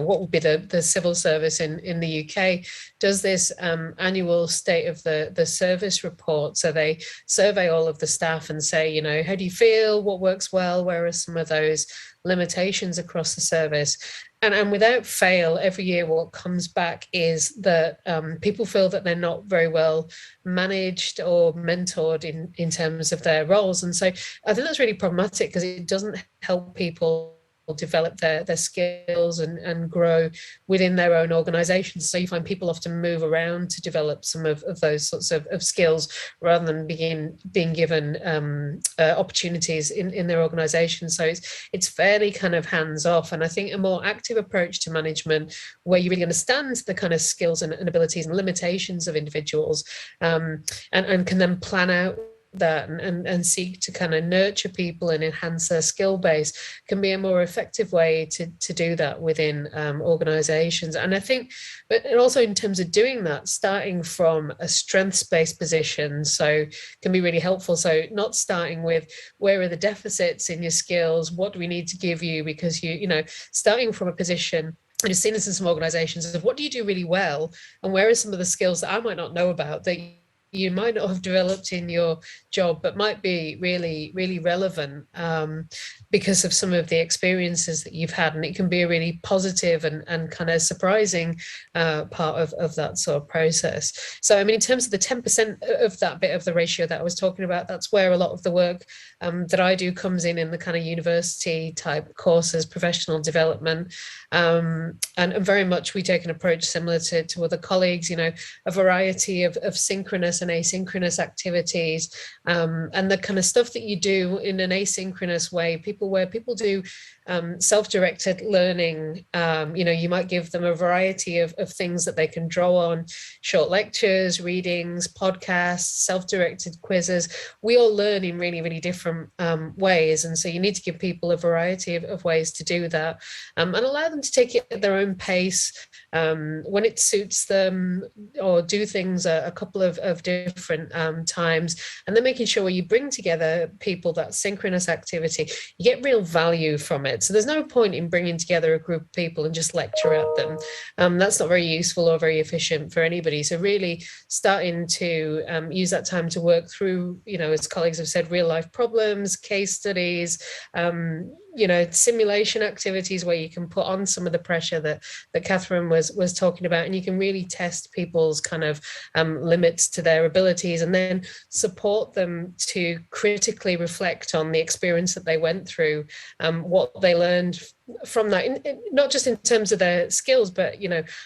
what would be the civil service in the UK, does this annual state of the service report. So they survey all of the staff and say, how do you feel? What works well? Where are some of those limitations across the service? And without fail, every year what comes back is that people feel that they're not very well managed or mentored in terms of their roles. And so I think that's really problematic, because it doesn't help people develop their skills and grow within their own organizations. So you find people often move around to develop some of those sorts of skills rather than being given opportunities in their organization. So it's fairly kind of hands-off. And I think a more active approach to management, where you really understand the kind of skills and abilities and limitations of individuals, and can then plan out that and seek to kind of nurture people and enhance their skill base, can be a more effective way to do that within organizations. And I think, but also in terms of doing that, starting from a strengths-based position, so can be really helpful. So not starting with where are the deficits in your skills, what do we need to give you, because starting from a position, and I've seen this in some organizations, of what do you do really well, and where are some of the skills that I might not know about that you might not have developed in your job, but might be really, really relevant because of some of the experiences that you've had. And it can be a really positive and kind of surprising part of that sort of process. So, I mean, in terms of the 10% of that bit of the ratio that I was talking about, that's where a lot of the work that I do comes in the kind of university type courses, professional development. And very much we take an approach similar to other colleagues, a variety of synchronous and asynchronous activities, and the kind of stuff that you do in an asynchronous way, where people do self-directed learning. You might give them a variety of things that they can draw on: short lectures, readings, podcasts, self-directed quizzes. We all learn in really, really different ways, and so you need to give people a variety of ways to do that, and allow them to take it at their own pace when it suits them, or do things a couple of different times. And then making sure when you bring together people, that synchronous activity, you get real value from it. So there's no point in bringing together a group of people and just lecture at them. That's not very useful or very efficient for anybody. So really starting to use that time to work through, as colleagues have said, real life problems, case studies, simulation activities where you can put on some of the pressure that Catherine was talking about, and you can really test people's kind of limits to their abilities, and then support them to critically reflect on the experience that they went through, what they learned from that, not just in terms of their skills, but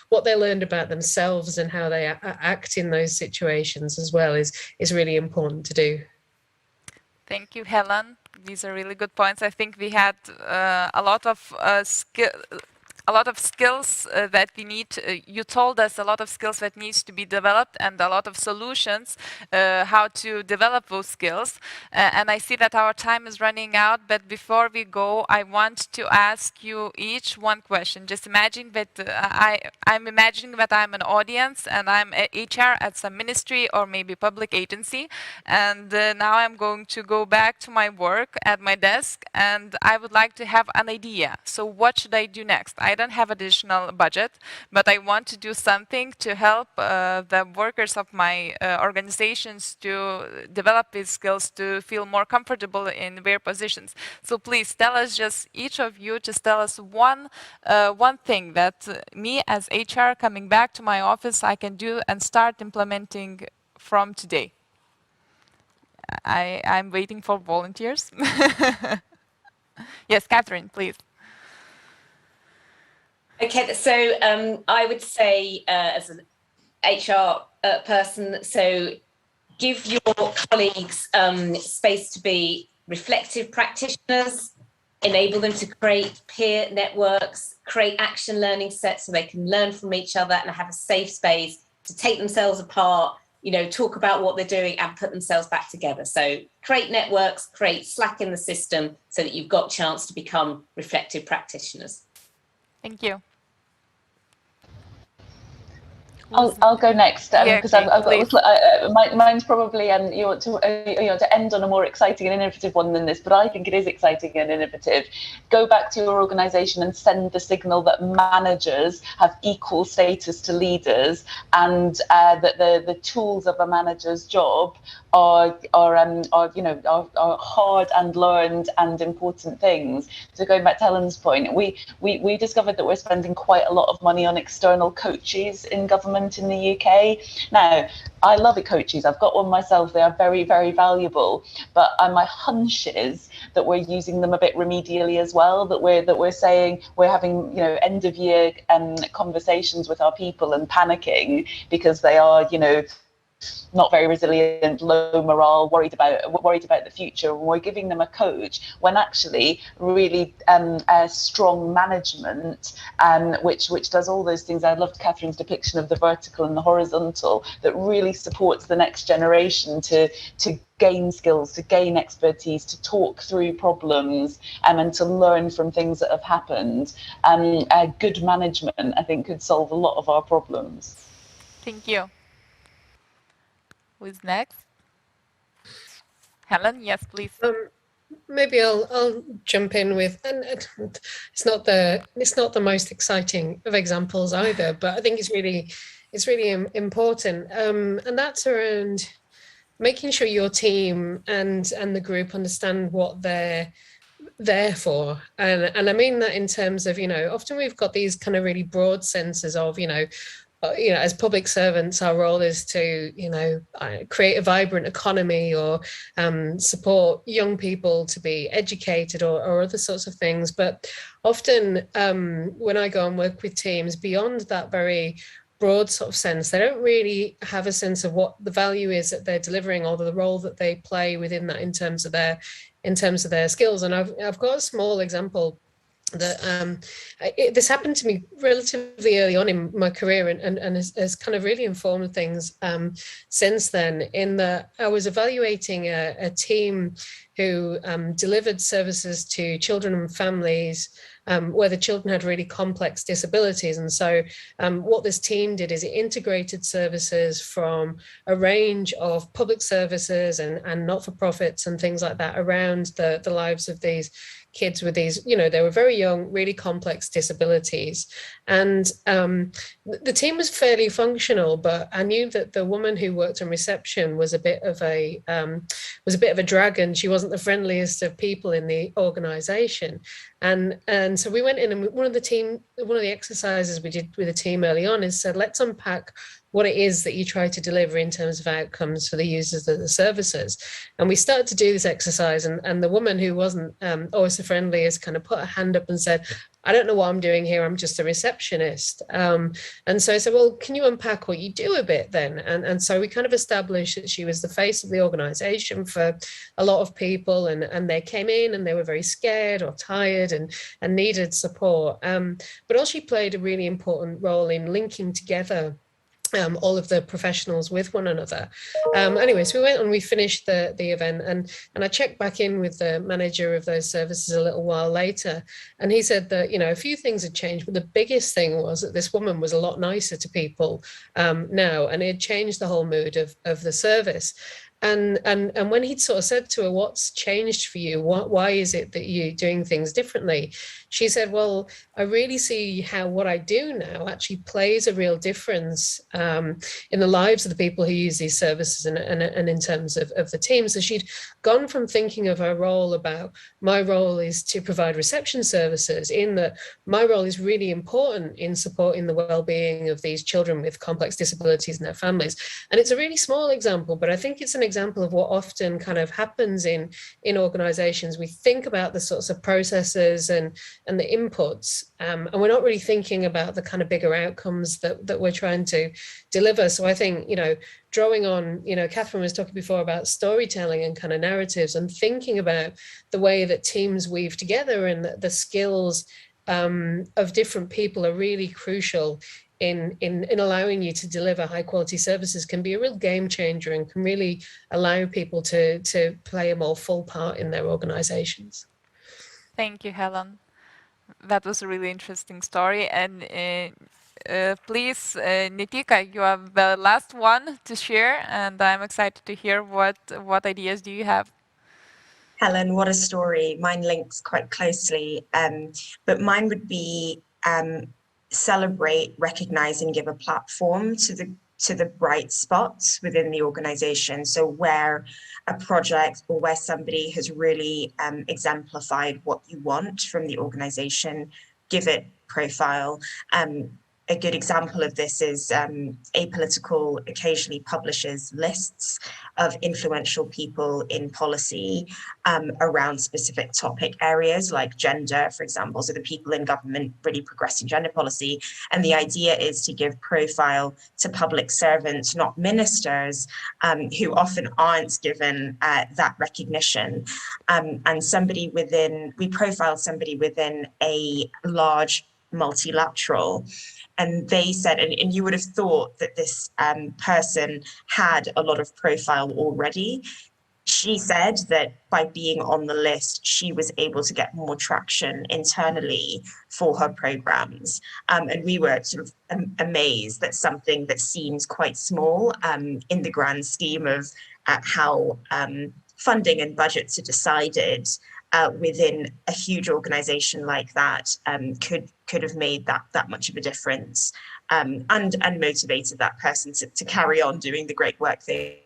what they learned about themselves and how they act in those situations as well is really important to do.
Thank you, Helen. These are really good points. I think we had a lot of skills that we need. You told us a lot of skills that needs to be developed and a lot of solutions how to develop those skills. And I see that our time is running out. But before we go, I want to ask you each one question. Just imagine that I'm imagining that I'm an audience and I'm HR at some ministry or maybe public agency. And now I'm going to go back to my work at my desk, and I would like to have an idea. So what should I do next? I don't have additional budget, but I want to do something to help the workers of my organizations to develop these skills, to feel more comfortable in their positions. So please tell us, just each of you, just tell us one thing that me as HR coming back to my office I can do and start implementing from today. I'm waiting for volunteers. Yes, Catherine, please.
Okay, so I would say as an HR person, so give your colleagues space to be reflective practitioners, enable them to create peer networks, create action learning sets so they can learn from each other and have a safe space to take themselves apart, talk about what they're doing and put themselves back together. So create networks, create slack in the system so that you've got a chance to become reflective practitioners.
Thank you.
I'll go next because mine's probably you want to end on a more exciting and innovative one than this, but I think it is exciting and innovative. Go back to your organisation and send the signal that managers have equal status to leaders, and that the tools of a manager's job are hard and learned and important things. So going back to Helen's point, we discovered that we're spending quite a lot of money on external coaches in government in the UK. Now, I love coaches. I've got one myself. They are very, very valuable. But my hunch is that we're using them a bit remedially as well. That we're saying we're having end of year conversations with our people and panicking because they are not very resilient, low morale, worried about the future, and we're giving them a coach when actually really strong management, which does all those things. I loved Catherine's depiction of the vertical and the horizontal, that really supports the next generation to gain skills, to gain expertise, to talk through problems, and to learn from things that have happened. Good management, I think, could solve a lot of our problems.
Thank you. Who's next? Helen, yes, please.
Maybe I'll jump in with, and it's not the most exciting of examples either, but I think it's really important, and that's around making sure your team and the group understand what they're there for, and I mean that in terms of often we've got these kind of really broad senses of as public servants, our role is to, create a vibrant economy or support young people to be educated or other sorts of things. But often when I go and work with teams beyond that very broad sort of sense, they don't really have a sense of what the value is that they're delivering or the role that they play within that in terms of their skills. And I've got a small example that this happened to me relatively early on in my career and has kind of really informed things since then, in that I was evaluating a team who delivered services to children and families where the children had really complex disabilities. And so what this team did is it integrated services from a range of public services and not-for-profits and things like that around the lives of these kids with these, they were very young, really complex disabilities. And the team was fairly functional, but I knew that the woman who worked on reception was a bit of a dragon. She wasn't wasn't the friendliest of people in the organization. And so we went in, and one of the exercises we did with the team early on is said, let's unpack what it is that you try to deliver in terms of outcomes for the users of the services. And we started to do this exercise, and the woman who wasn't always so friendly has kind of put her hand up and said, I don't know what I'm doing here, I'm just a receptionist. And so I said, well, can you unpack what you do a bit then? And so we kind of established that she was the face of the organization for a lot of people, and they came in and they were very scared or tired and needed support. But also she played a really important role in linking together all of the professionals with one another. Anyway, so we went and we finished the event, and I checked back in with the manager of those services a little while later, and he said that, you know, a few things had changed, but the biggest thing was that this woman was a lot nicer to people now, and it had changed the whole mood of the service. And when he'd sort of said to her, what's changed for you? Why is it that you're doing things differently? She said, well, I really see how what I do now actually plays a real difference in the lives of the people who use these services and in terms of the team. So she'd gone from thinking of her role about, my role is to provide reception services, in that my role is really important in supporting the well-being of these children with complex disabilities and their families. And it's a really small example, but I think it's an example of what often kind of happens in organizations. We think about the sorts of processes and the inputs, and we're not really thinking about the kind of bigger outcomes that we're trying to deliver. So I think, you know, drawing on, you know, Catherine was talking before about storytelling and kind of narratives, and thinking about the way that teams weave together, and the skills of different people are really crucial in allowing you to deliver high quality services, can be a real game changer and can really allow people to play a more full part in their organizations.
Thank you, Helen. That was a really interesting story. And please, Nitika, you are the last one to share, and I'm excited to hear what ideas do you have.
Helen, what a story. Mine links quite closely, but mine would be celebrate, recognize, and give a platform to the bright spots within the organization. So where a project or where somebody has really exemplified what you want from the organization, give it profile. A good example of this is Apolitical occasionally publishes lists of influential people in policy around specific topic areas like gender, for example. So the people in government really progressing gender policy. And the idea is to give profile to public servants, not ministers, who often aren't given that recognition. And we profiled somebody within a large multilateral. And they said, and you would have thought that this person had a lot of profile already. She said that by being on the list, she was able to get more traction internally for her programs. And we were sort of amazed that something that seems quite small in the grand scheme of how funding and budgets are decided within a huge organization like that could have made that much of a difference, and motivated that person to carry on doing the great work they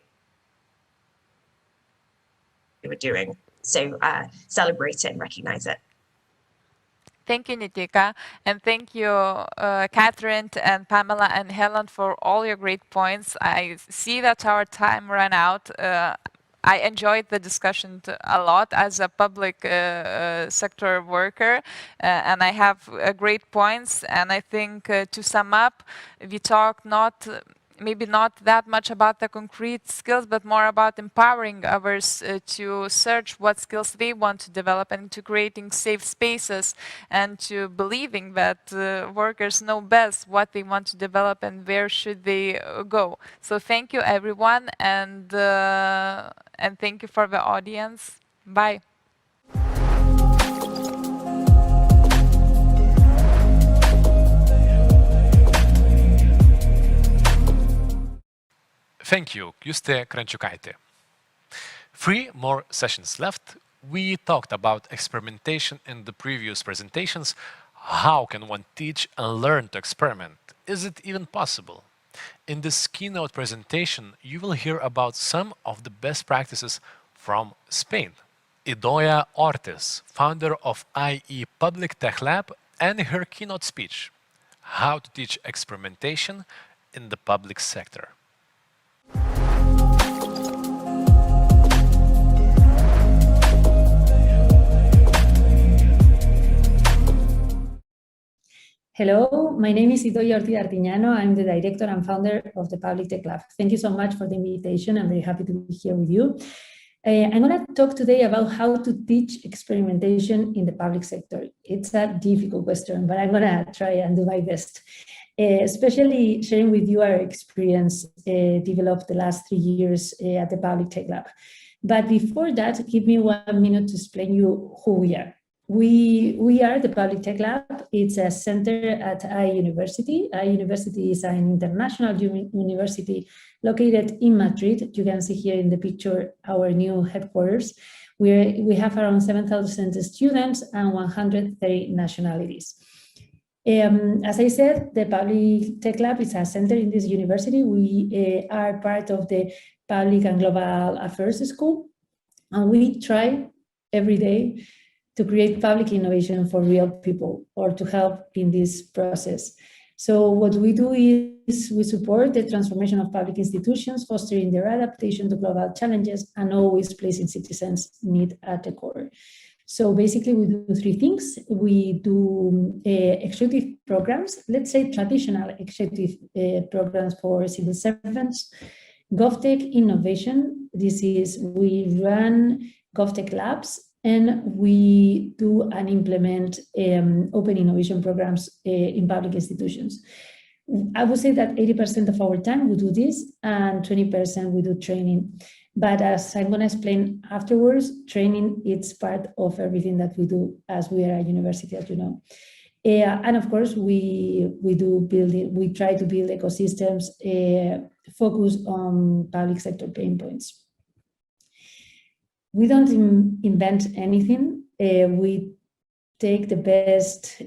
were doing. So celebrate it and recognize it.
Thank you, Nitika, and thank you, Catherine and Pamela and Helen, for all your great points. I see that our time ran out. I enjoyed the discussion a lot as a public sector worker, and I have great points. And I think to sum up, we talked maybe not that much about the concrete skills, but more about empowering others to search what skills they want to develop, and to creating safe spaces, and to believing that workers know best what they want to develop and where should they go. So thank you, everyone, and thank you for the audience. Bye.
Thank you, Juste Krančiukaitė. 3 more sessions left. We talked about experimentation in the previous presentations. How can one teach and learn to experiment? Is it even possible? In this keynote presentation, you will hear about some of the best practices from Spain. Idoia Ortiz, founder of IE Public Tech Lab, and her keynote speech, How to Teach Experimentation in the Public Sector.
Hello, my name is Idoia Ortiz Artiñano. I'm the director and founder of the Public Tech Lab. Thank you so much for the invitation. I'm very happy to be here with you. I'm going to talk today about how to teach experimentation in the public sector. It's a difficult question, but I'm going to try and do my best, especially sharing with you our experience developed the last 3 years at the Public Tech Lab. But before that, give me 1 minute to explain you who we are. We are the Public Tech Lab. It's a center at IE University. IE University is an international university located in Madrid. You can see here in the picture our new headquarters. We have around 7,000 students and 130 nationalities. As I said, the Public Tech Lab is a center in this university. We are part of the Public and Global Affairs School, and we try every day to create public innovation for real people or to help in this process. So what we do is we support the transformation of public institutions, fostering their adaptation to global challenges and always placing citizens' need at the core. So basically we do 3 things. We do executive programs, let's say traditional executive programs for civil servants. GovTech Innovation, this is we run GovTech Labs, and we do and implement open innovation programs in public institutions. I would say that 80% of our time we do this and 20% we do training. But as I'm going to explain afterwards, training is part of everything that we do as we are a university, as you know. And of course, we try to build ecosystems focused on public sector pain points. We don't invent anything. We take the best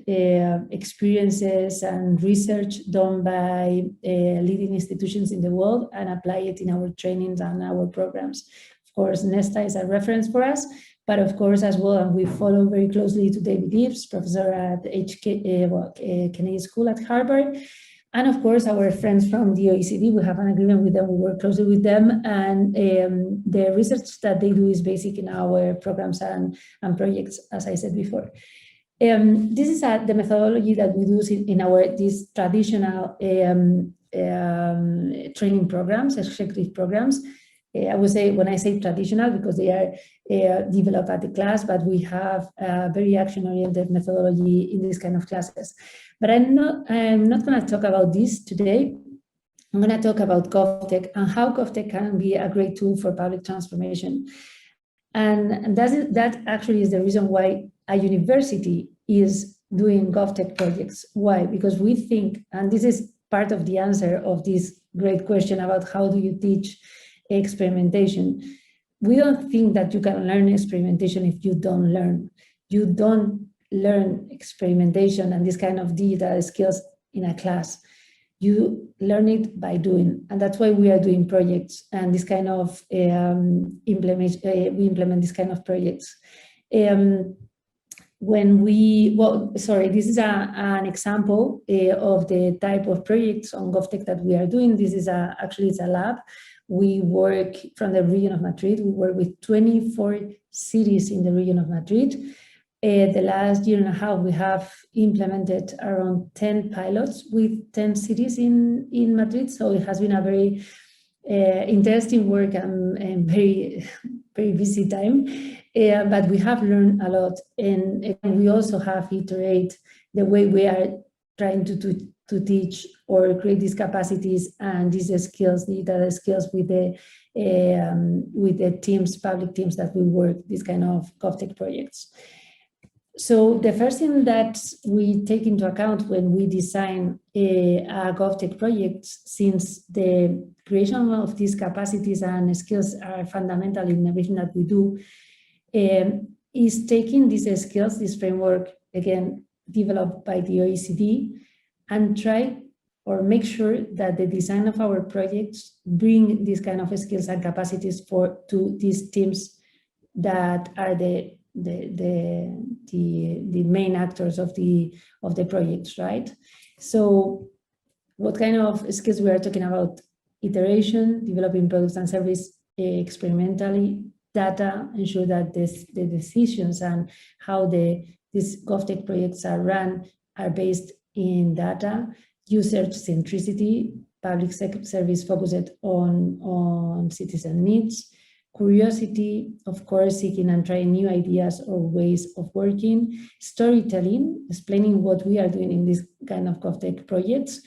experiences and research done by leading institutions in the world and apply it in our trainings and our programs. Of course, Nesta is a reference for us, but of course as well, and we follow very closely to David Eves, professor at Kennedy School at Harvard. And of course, our friends from the OECD, we have an agreement with them, we work closely with them, and the research that they do is basic in our programs and projects, as I said before. This is the methodology that we use in these traditional training programs, executive programs. I would say, when I say traditional, because they are developed at the class, but we have a very action-oriented methodology in these kind of classes. But I'm not going to talk about this today. I'm going to talk about GovTech and how GovTech can be a great tool for public transformation. And that actually is the reason why a university is doing GovTech projects. Why? Because we think, and this is part of the answer of this great question about how do you teach experimentation. We don't think that you can learn experimentation if you don't learn. You don't learn experimentation and this kind of digital skills in a class. You learn it by doing, and that's why we are doing projects and this kind of we implement this kind of projects. This is an example of the type of projects on GovTech that we are doing. This is actually it's a lab. We work from the region of Madrid. We work with 24 cities in the region of Madrid. The last year and a half, we have implemented around 10 pilots with 10 cities in Madrid. So it has been a very interesting work and very, very busy time. But we have learned a lot. And we also have iterated the way we are trying to teach or create these capacities and these skills, digital skills with the teams, public teams that we work, these kind of GovTech projects. So the first thing that we take into account when we design a GovTech project, since the creation of these capacities and skills are fundamental in everything that we do, is taking these skills, this framework, again, developed by the OECD, and try or make sure that the design of our projects bring these kind of skills and capacities to these teams that are the main actors of the projects, right? So what kind of skills we are talking about? Iteration, developing products and service experimentally, data, ensure that the decisions and how these GovTech projects are run are based in data, user centricity, public service focused on citizen needs, curiosity, of course, seeking and trying new ideas or ways of working, storytelling, explaining what we are doing in this kind of GovTech projects,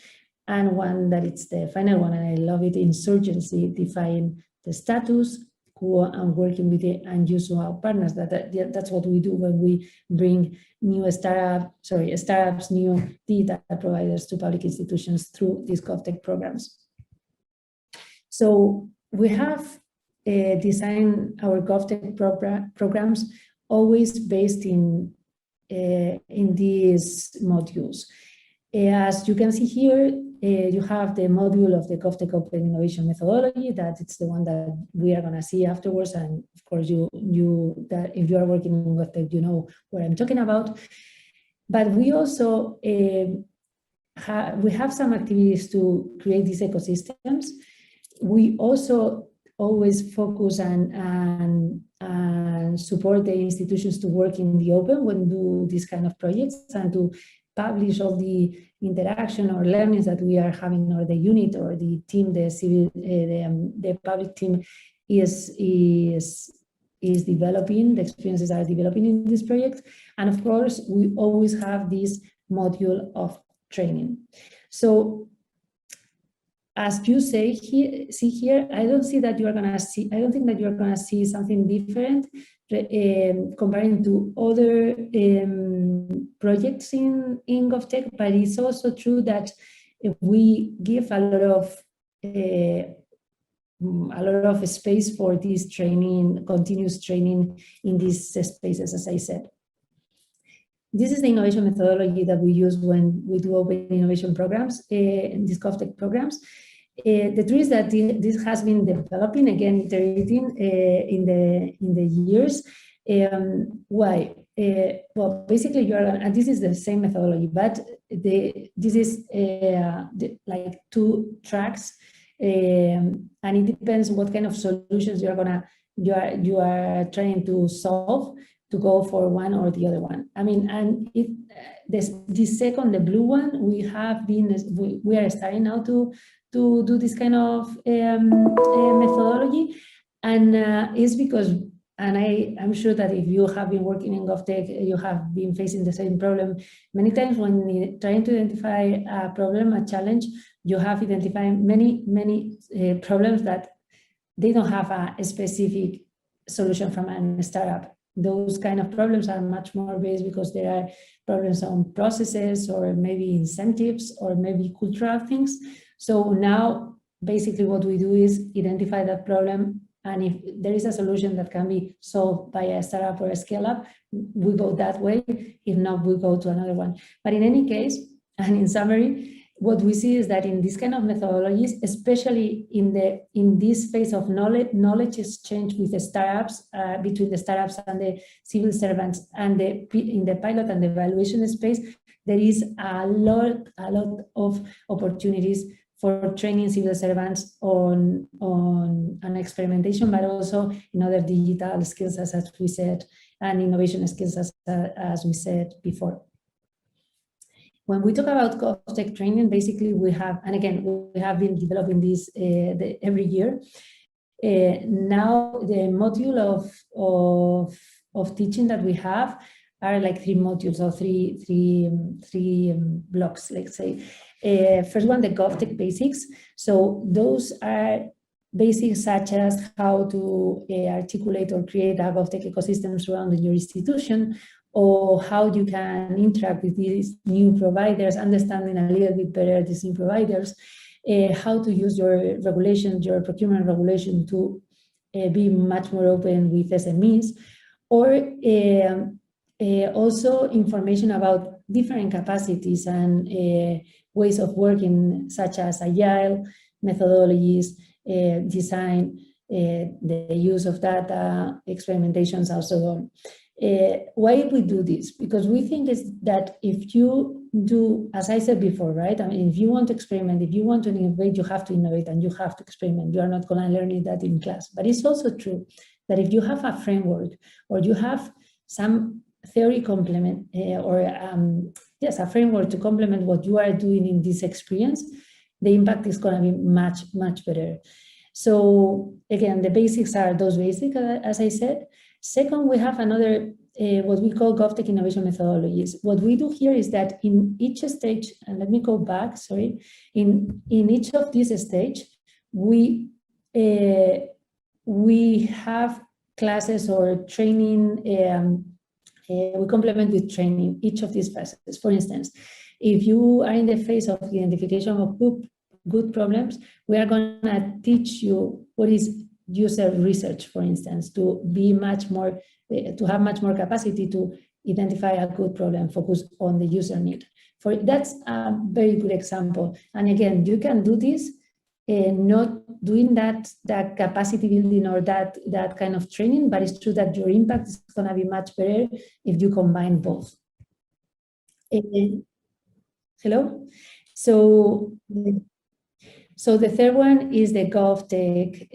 and one that it's the final one, and I love it, insurgency, define the status quo and working with the unusual partners. That's what we do when we bring new startups, new data providers to public institutions through these GovTech programs. So we have designed our GovTech programs always based in these modules. As you can see here, you have the module of the GovTech Open Innovation Methodology. That it's the one that we are going to see afterwards. And of course, that if you are working in GovTech, you know what I'm talking about. But we also we have some activities to create these ecosystems. We also always focus and support the institutions to work in the open when we do these kind of projects and to publish all the interaction or learnings that we are having, or the unit or the team, the public team is developing, the experiences are developing in this project. And of course, we always have this module of training. So as you see here, I don't think that you're gonna see something different comparing to other projects in GovTech, but it's also true that we give a lot of space for this training, continuous training in these spaces, as I said. This is the innovation methodology that we use when we do open innovation programs, in these GovTech programs. The truth is that this has been developing, again, iterating in the years. Why? Well, basically, and this is the same methodology, but this is like 2 tracks, and it depends what kind of solutions you are trying to solve to go for one or the other one. I mean, and this second, the blue one, we are starting now to do this kind of methodology, and it's because, and I'm sure that if you have been working in GovTech, you have been facing the same problem. Many times when trying to identify a problem, a challenge, you have identified many problems that they don't have a specific solution from a startup. Those kind of problems are much more based because there are problems on processes or maybe incentives or maybe cultural things. So now basically what we do is identify that problem, and if there is a solution that can be solved by a startup or a scale-up, we go that way. If not, we go to another one. But in any case, and in summary, what we see is that in this kind of methodologies, especially in this phase of knowledge exchange with the startups, between the startups and the civil servants, and in the pilot and the evaluation space, there is a lot of opportunities for training civil servants on an experimentation, but also in other digital skills, as we said, and innovation skills, as we said before. When we talk about GovTech training, basically we have, and again, we have been developing this every year. Now the module of teaching that we have are like 3 modules, or three blocks, let's say. First one, the GovTech basics. So those are basics such as how to articulate or create a GovTech ecosystem surrounding your institution, or how you can interact with these new providers, understanding a little bit better these new providers, how to use your regulations, your procurement regulation to be much more open with SMEs, or also information about different capacities and ways of working, such as agile methodologies, design, the use of data, experimentations, and so on. Why we do this? Because we think is that if you do, as I said before, right? I mean, if you want to experiment, if you want to innovate, you have to innovate and you have to experiment. You are not going to learn that in class. But it's also true that if you have a framework or you have some theory complement yes, a framework to complement what you are doing in this experience, the impact is going to be much, much better. So again, the basics are those basics, as I said. Second, we have another, what we call GovTech innovation methodologies. What we do here is that in each stage, and let me go back, sorry, in each of these stages, we have classes or training, we complement with training each of these phases. For instance, if you are in the phase of identification of good problems, we are going to teach you what is user research, for instance, to be much more, to have much more capacity to identify a good problem, focus on the user need. That's a very good example. And again, you can do this, not doing that capacity building or that kind of training, but it's true that your impact is going to be much better if you combine both. Hello? So the third one is the GovTech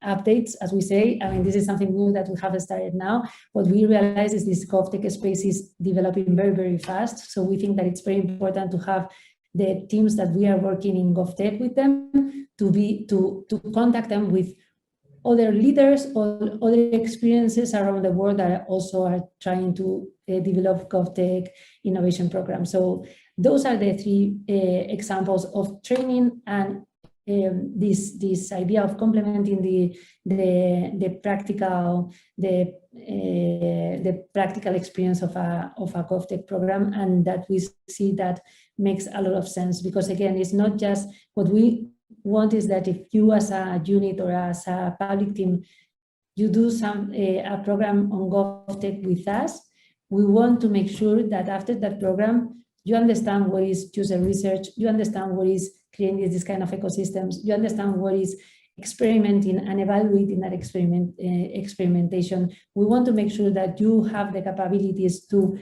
updates, as we say. I mean, this is something new that we have started now. What we realize is this GovTech space is developing very, very fast. So we think that it's very important to have the teams that we are working in GovTech with them to contact them with other leaders or other experiences around the world that also are trying to develop GovTech innovation programs. So those are the three examples of training and this idea of complementing the practical experience of a GovTech program, and that we see that makes a lot of sense, because again, it's not just what we want is that if you as a unit or as a public team, you do a program on GovTech with us, we want to make sure that after that program, you understand what is user research, you understand what is creating this kind of ecosystems, you understand what is experimenting and evaluating that experimentation. We want to make sure that you have the capabilities to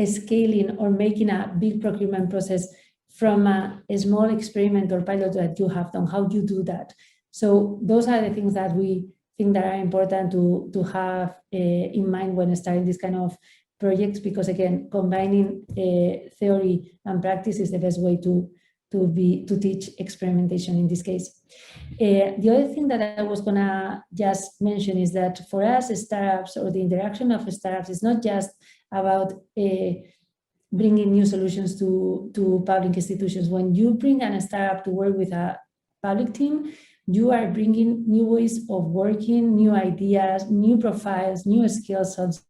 scaling or making a big procurement process from a small experiment or pilot that you have done, how you do that. So those are the things that we think that are important to have in mind when starting this kind of projects, because again, combining theory and practice is the best way to teach experimentation in this case. The other thing that I was gonna just mention is that for us, startups or the interaction of startups is not just about bringing new solutions to public institutions. When you bring a startup to work with a public team, you are bringing new ways of working, new ideas, new profiles, new skills, and so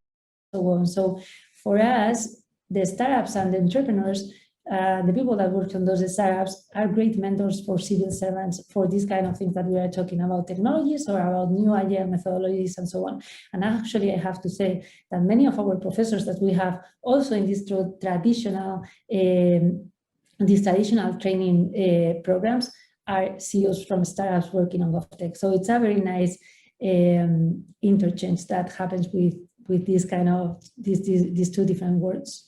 on. So for us, the startups and the entrepreneurs, the people that work on those startups are great mentors for civil servants for these kind of things that we are talking about, technologies or about new agile methodologies and so on. And actually, I have to say that many of our professors that we have also in this traditional training programs are CEOs from startups working on GovTech. So it's a very nice interchange that happens with this kind of these two different words.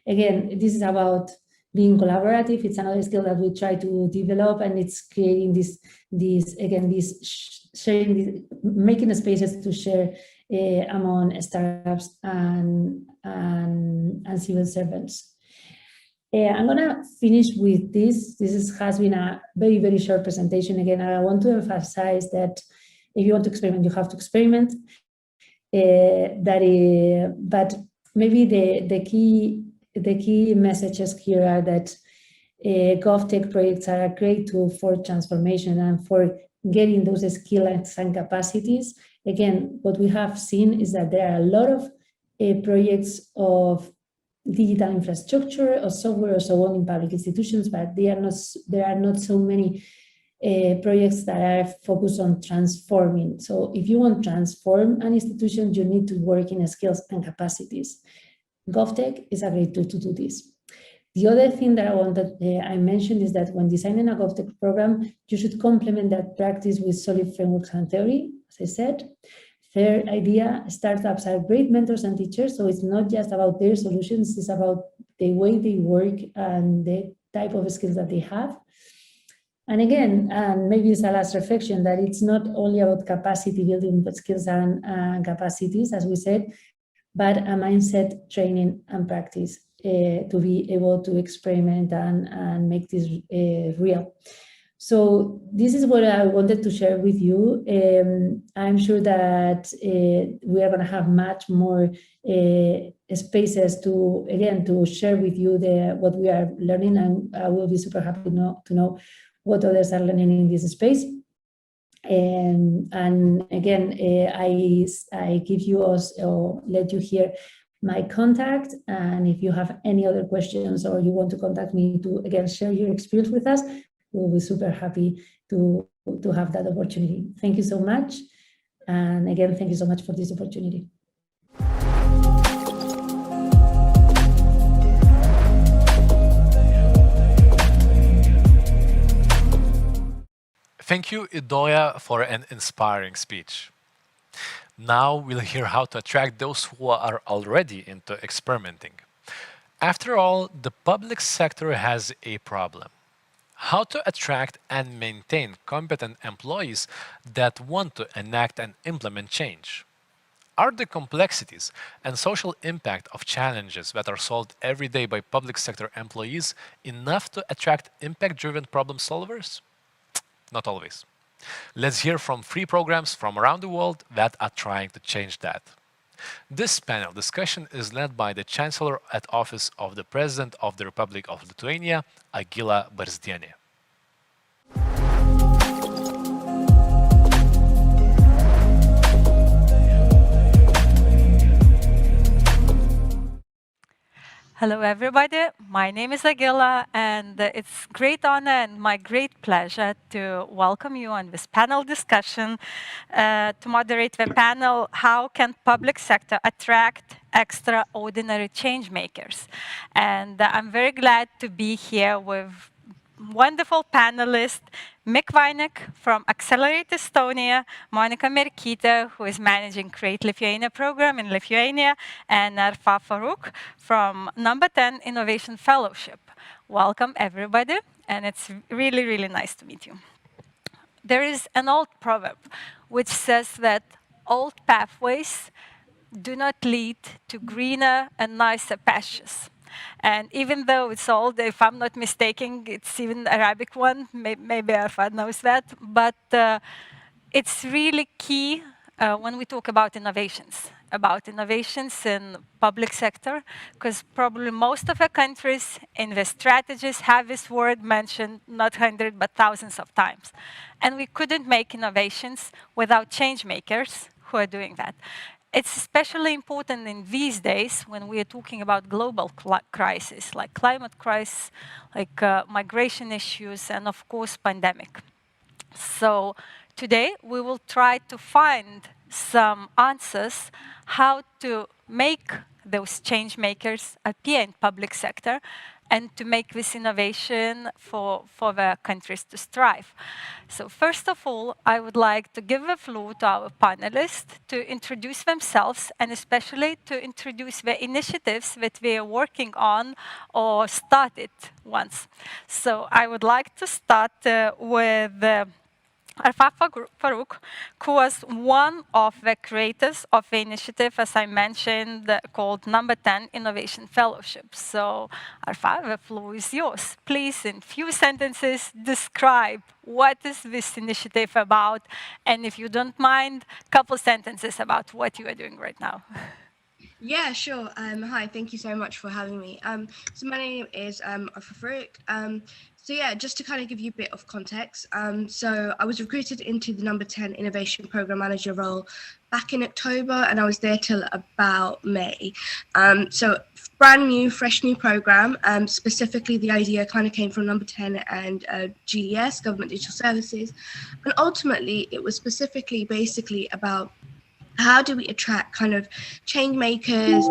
Again, this is about being collaborative. It's another skill that we try to develop, and it's creating sharing, making spaces to share among startups and civil servants. I'm gonna finish with this. Has been a very, very short presentation. Again, I want to emphasize that if you want to experiment, you have to experiment. But maybe the key messages here are that GovTech projects are a great tool for transformation and for getting those skills and capacities. Again, what we have seen is that there are a lot of projects of digital infrastructure or software or so on in public institutions, but there are not so many projects that are focused on transforming. So if you want to transform an institution, you need to work in skills and capacities. GovTech is a great tool to do this. The other thing that I mentioned is that when designing a GovTech program, you should complement that practice with solid frameworks and theory. as I said. Third idea, startups are great mentors and teachers, so it's not just about their solutions, it's about the way they work and the type of skills that they have. And again, maybe it's a last reflection, that it's not only about capacity building, but skills and capacities, as we said, but a mindset, training, and practice to be able to experiment and make this real. So this is what I wanted to share with you. I'm sure that we are going to have much more spaces to share with you what we are learning, and I will be super happy to know what others are learning in this space. And again, I give you or let you hear my contact, and if you have any other questions or you want to contact me to again share your experience with us, we'll be super happy to have that opportunity. Thank you so much. And again, thank you so much for this opportunity.
Thank you, Idoia, for an inspiring speech. Now we'll hear how to attract those who are already into experimenting. After all, the public sector has a problem. How to attract and maintain competent employees that want to enact and implement change? Are the complexities and social impact of challenges that are solved every day by public sector employees enough to attract impact-driven problem solvers? Not always. Let's hear from 3 programs from around the world that are trying to change that. This panel discussion is led by the Chancellor at Office of the President of the Republic of Lithuania, Agila Barzdienė.
Hello, everybody. My name is Agila, and it's great honor and my great pleasure to welcome you on this panel discussion to moderate the panel, How Can Public Sector Attract Extraordinary Changemakers? And I'm very glad to be here with wonderful panelists, Mick Vainik from Accelerate Estonia, Monika Merkytė, who is managing Create Lithuania program in Lithuania, and Arfa Farouk from Number 10 Innovation Fellowship. Welcome, everybody, and it's really, really nice to meet you. There is an old proverb which says that old pathways do not lead to greener and nicer pastures. And even though it's old, if I'm not mistaken, it's even an Arabic one, maybe Arfad knows that, but it's really key when we talk about innovations in public sector, because probably most of the countries in the strategies have this word mentioned not 100 but thousands of times. And we couldn't make innovations without change makers who are doing that. It's especially important in these days when we are talking about global crises, like climate crisis, like migration issues, and of course, pandemic. So today, we will try to find some answers how to make those change makers appear in public sector and to make this innovation for the countries to strive. So first of all, I would like to give the floor to our panelists to introduce themselves and especially to introduce the initiatives that we are working on or started once. So I would like to start with Arfa Farouk, who was one of the creators of the initiative, as I mentioned, called Number 10 Innovation Fellowship. So, Arfa, the floor is yours. Please, in few sentences, describe what is this initiative about, and if you don't mind, a couple sentences about what you are doing right now.
Yeah, sure. Hi, thank you so much for having me. So my name is Arfa Farouk. So yeah, just to kind of give you a bit of context. So I was recruited into the Number 10 Innovation Program Manager role back in October, and I was there till about May. So brand new, fresh new program. Specifically, the idea kind of came from Number 10 and GDS, Government Digital Services. And ultimately, it was specifically basically about how do we attract kind of change makers,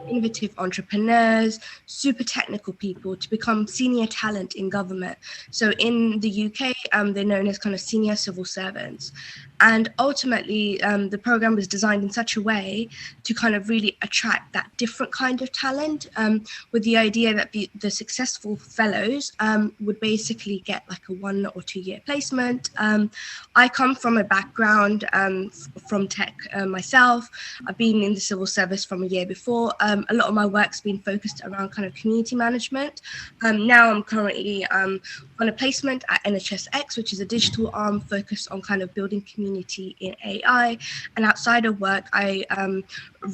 innovative entrepreneurs, super technical people to become senior talent in government. So in the UK, they're known as kind of senior civil servants. And ultimately, the program was designed in such a way to kind of really attract that different kind of talent, with the idea that the successful fellows would basically get like a 1 or 2 year placement. I come from a background from tech myself. I've been in the civil service from a year before. A lot of my work's been focused around kind of community management. Now I'm currently on a placement at NHSX, which is a digital arm focused on kind of building community in AI. And outside of work, I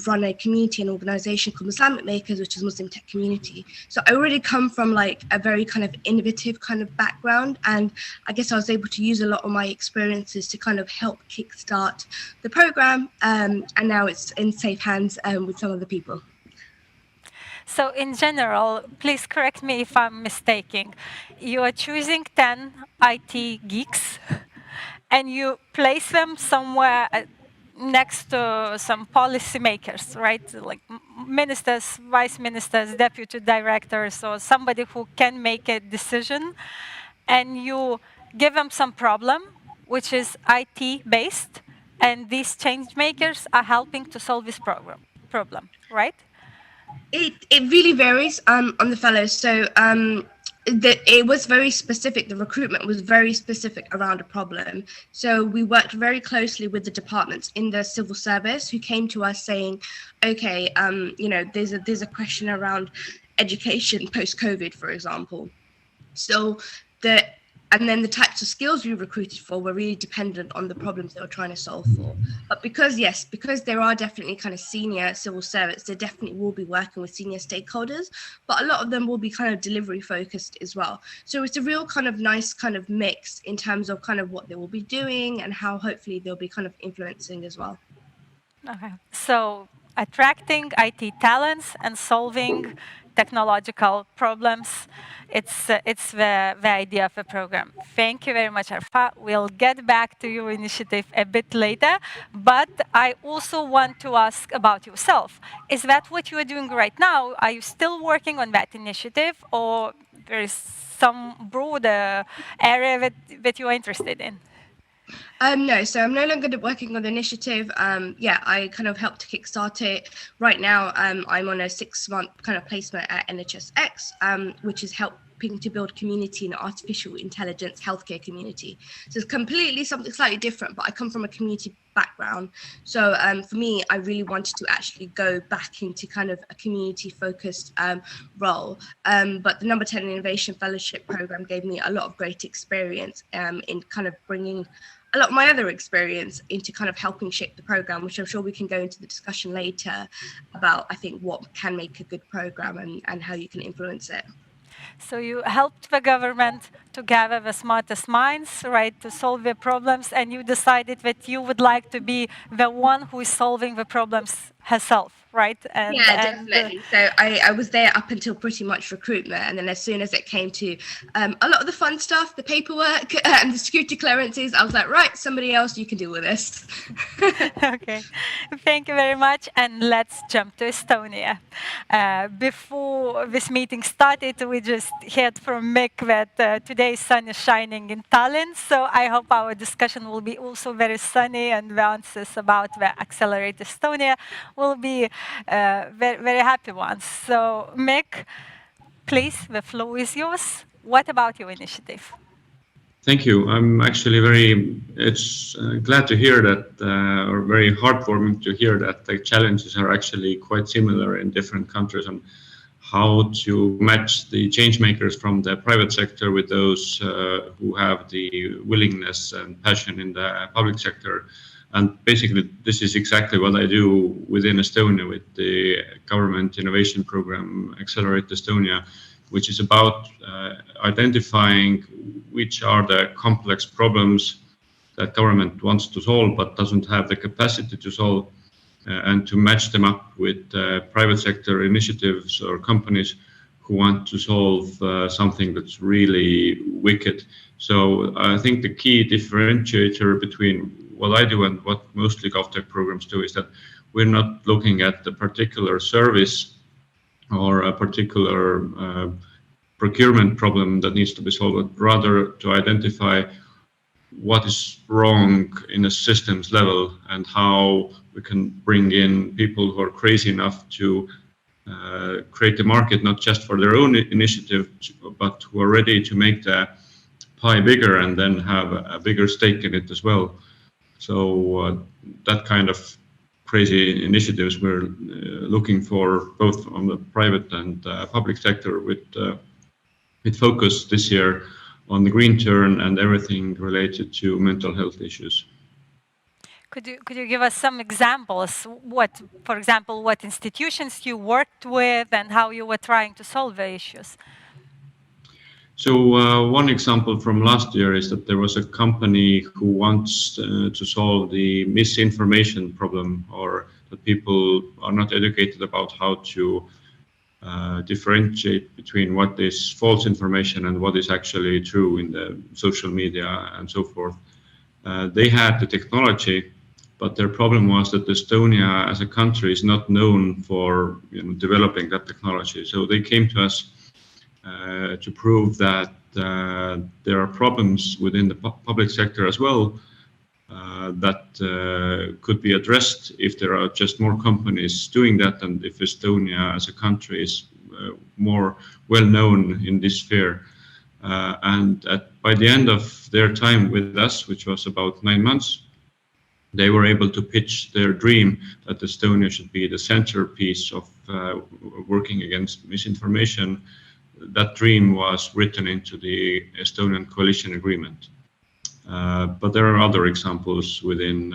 run a community and organization called Changemakers, which is Muslim tech community. So I already come from like a very kind of innovative kind of background. And I guess I was able to use a lot of my experiences to kind of help kickstart the program. And now it's in safe hands with some other people.
So in general, please correct me if I'm mistaken, you are choosing 10 IT geeks and you place them somewhere next to some policymakers, right? Like ministers, vice ministers, deputy directors, or somebody who can make a decision, and you give them some problem, which is IT based, and these change makers are helping to solve this problem, right?
It really varies on the fellows. So it was very specific. The recruitment was very specific around a problem. So we worked very closely with the departments in the civil service who came to us saying, okay, you know, there's a question around education post-COVID, for example. So and then the types of skills we recruited for were really dependent on the problems they were trying to solve for. But because there are definitely kind of senior civil servants, they definitely will be working with senior stakeholders, but a lot of them will be kind of delivery focused as well. So it's a real kind of nice kind of mix in terms of kind of what they will be doing and how hopefully they'll be kind of influencing as well.
Okay, so attracting IT talents and solving technological problems, it's the idea of the program. Thank you very much, Arfa. We'll get back to your initiative a bit later, but I also want to ask about yourself. Is that what you are doing right now? Are you still working on that initiative, or there is some broader area that you are interested in?
No, so I'm no longer working on the initiative. Yeah, I kind of helped to kickstart it. Right now, I'm on a 6-month kind of placement at NHSX, which is helping to build community in artificial intelligence healthcare community. So it's completely something slightly different, but I come from a community background. So for me, I really wanted to actually go back into kind of a community-focused role. But the Number 10 Innovation Fellowship Program gave me a lot of great experience in kind of bringing a lot of my other experience into kind of helping shape the program, which I'm sure we can go into the discussion later about, I think, what can make a good program and how you can influence it.
So you helped the government to gather the smartest minds, right, to solve their problems, and you decided that you would like to be the one who is solving the problems herself, right? And,
yeah, definitely. So I was there up until pretty much recruitment, and then as soon as it came to a lot of the fun stuff, the paperwork and the security clearances, I was like, right, somebody else, you can deal with this.
Okay, thank you very much, and let's jump to Estonia. Before this meeting started, we just heard from Mick that today's sun is shining in Tallinn, so I hope our discussion will be also very sunny, and the answers about the Accelerate Estonia will be very, very happy ones. So, Mick, please, the floor is yours. What about your initiative?
Thank you. I'm actually very glad to hear that, or very heartwarming to hear that the challenges are actually quite similar in different countries on how to match the change makers from the private sector with those who have the willingness and passion in the public sector. And basically, this is exactly what I do within Estonia with the government innovation program, Accelerate Estonia, which is about identifying which are the complex problems that government wants to solve but doesn't have the capacity to solve, and to match them up with private sector initiatives or companies who want to solve something that's really wicked. So I think the key differentiator between what I do and what mostly GovTech programs do is that we're not looking at the particular service or a particular procurement problem that needs to be solved, but rather to identify what is wrong in a systems level and how we can bring in people who are crazy enough to create the market not just for their own initiative, but who are ready to make the pie bigger and then have a bigger stake in it as well. So that kind of crazy initiatives we're looking for both on the private and public sector with focus this year on the green turn and everything related to mental health issues.
Could you give us some examples? For example, what institutions you worked with and how you were trying to solve the issues?
So one example from last year is that there was a company who wants to solve the misinformation problem, or that people are not educated about how to differentiate between what is false information and what is actually true in the social media and so forth. They had the technology, but their problem was that Estonia as a country is not known for developing that technology. So they came to us to prove that there are problems within the public sector as well that could be addressed if there are just more companies doing that, and if Estonia as a country is more well known in this sphere. By the end of their time with us, which was about 9 months, they were able to pitch their dream that Estonia should be the centerpiece of working against misinformation. That dream was written into the Estonian coalition agreement. But there are other examples within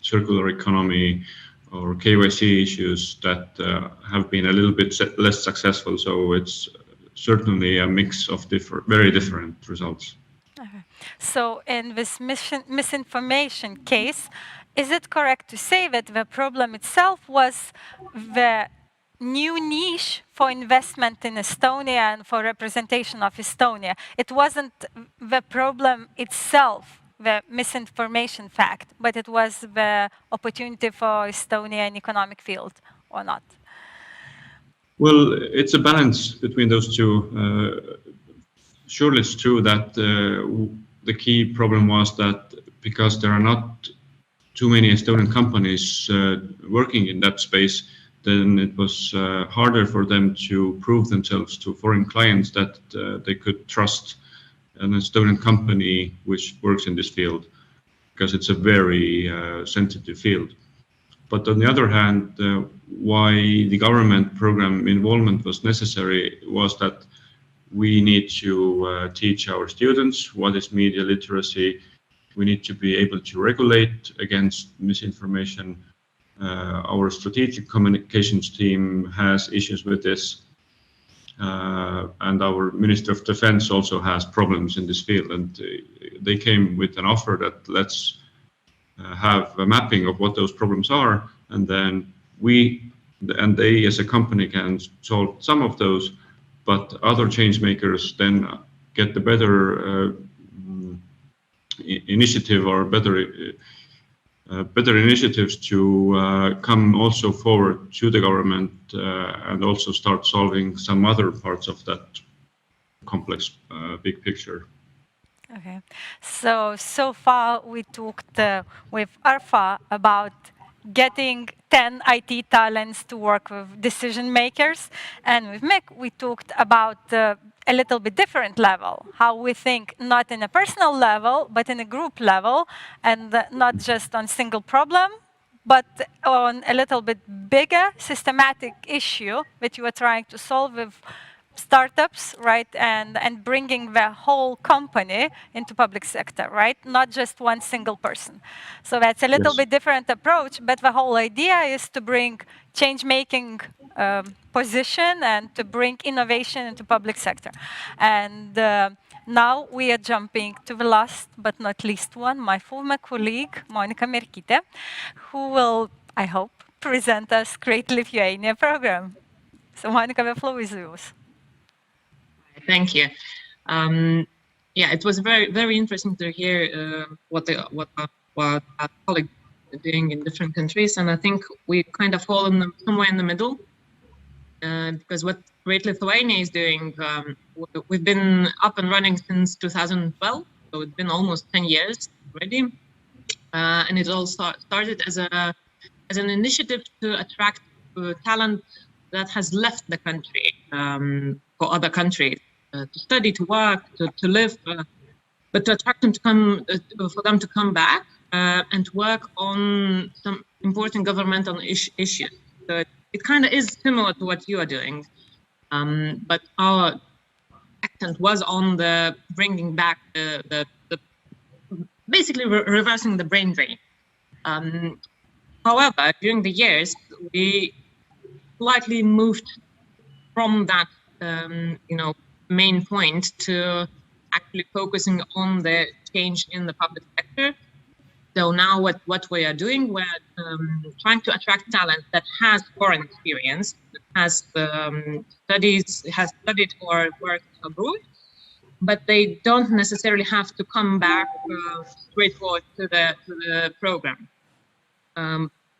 circular economy or KYC issues that have been a little bit less successful. So it's certainly a mix of very different results.
Okay. So in this misinformation case, is it correct to say that the problem itself was the new niche for investment in Estonia and for representation of Estonia? It wasn't the problem itself, the misinformation fact, but it was the opportunity for Estonia in economic field, or not?
Well, it's a balance between those two. Surely it's true that the key problem was that because there are not too many Estonian companies working in that space, then it was harder for them to prove themselves to foreign clients that they could trust an Estonian company which works in this field, because it's a very sensitive field. But on the other hand, why the government program involvement was necessary was that we need to teach our students what is media literacy. We need to be able to regulate against misinformation. Our strategic communications team has issues with this. And our Minister of Defense also has problems in this field. And they came with an offer that let's have a mapping of what those problems are. And then they as a company can solve some of those, but other change makers then get the better initiative or better initiatives to come also forward to the government and also start solving some other parts of that complex big picture.
Okay, so far we talked with Arfa about getting 10 IT talents to work with decision makers, and with Mick we talked about a little bit different level, how we think not in a personal level, but in a group level, and not just on single problem, but on a little bit bigger systematic issue that you are trying to solve with startups, right, and bringing the whole company into public sector, right, not just one single person. So that's a little bit different approach, but the whole idea is to bring change-making position and to bring innovation into public sector. And now we are jumping to the last but not least one, my former colleague, Monika Merkytė, who will, I hope, present us Great Lithuania program. So Monika, the floor is yours.
Thank you. Yeah, it was very interesting to hear what our colleagues are doing in different countries, and I think we kind of fall somewhere in the middle, because what Great Lithuania is doing we've been up and running since 2012, so it's been almost 10 years already. And it all started as an initiative to attract talent that has left the country for other countries to study, to work, to live, but to attract them to come, for them to come back and work on some important governmental issues. So it kind of is similar to what you are doing, but our accent was on the bringing back the basically reversing the brain drain. However, during the years, we slightly moved from that, main point to actually focusing on the change in the public sector. So now what we are doing, we're trying to attract talent that has foreign experience, has studied or worked abroad, but they don't necessarily have to come back straightforward to the program.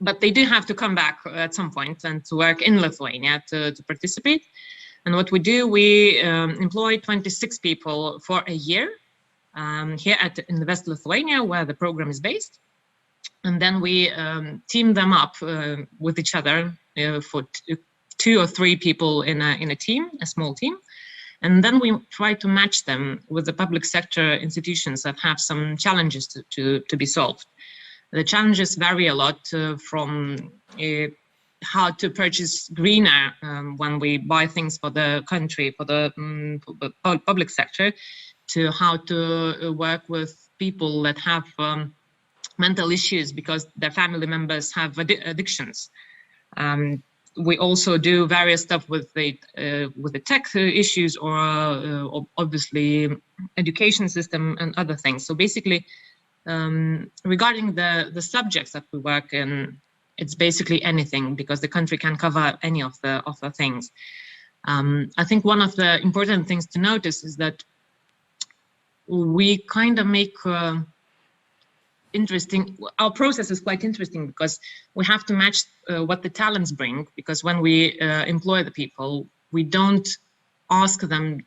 But they do have to come back at some point and to work in Lithuania to participate. And what we do, we employ 26 people for a year here at Invest Lithuania, where the program is based. And then we team them up with each other for 2 or 3 people in a team, a small team. And then we try to match them with the public sector institutions that have some challenges to be solved. The challenges vary a lot from how to purchase greener when we buy things for the country, for the public sector, to how to work with people that have mental issues because their family members have addictions. We also do various stuff with the tech issues or obviously education system and other things. So basically, regarding the subjects that we work in, it's basically anything because the country can cover any of the things. I think one of the important things to notice is that we kind of make our process is quite interesting because we have to match what the talents bring, because when we employ the people, we don't ask them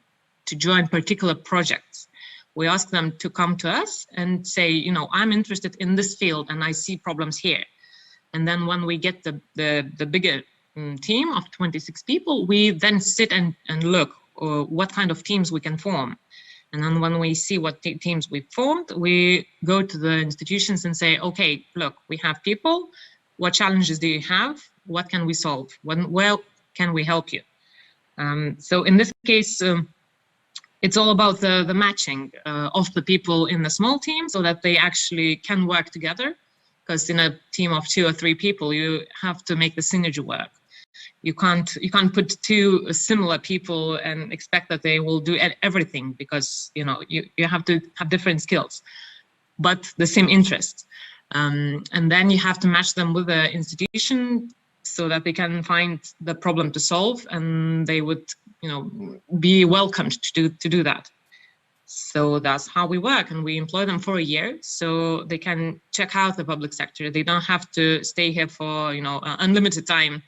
to join particular projects. We ask them to come to us and say, I'm interested in this field and I see problems here. And then when we get the bigger team of 26 people, we then sit and look what kind of teams we can form. And then when we see what teams we've formed, we go to the institutions and say, okay, look, we have people. What challenges do you have? What can we solve? Where can we help you? So in this case, it's all about the matching of the people in the small team so that they actually can work together. Because in a team of 2 or 3 people, you have to make the synergy work. You can't put 2 similar people and expect that they will do everything, because you have to have different skills, but the same interests. And then you have to match them with the institution so that they can find the problem to solve, and they would be welcomed to do that. So that's how we work, and we employ them for a year so they can check out the public sector. They don't have to stay here for unlimited time,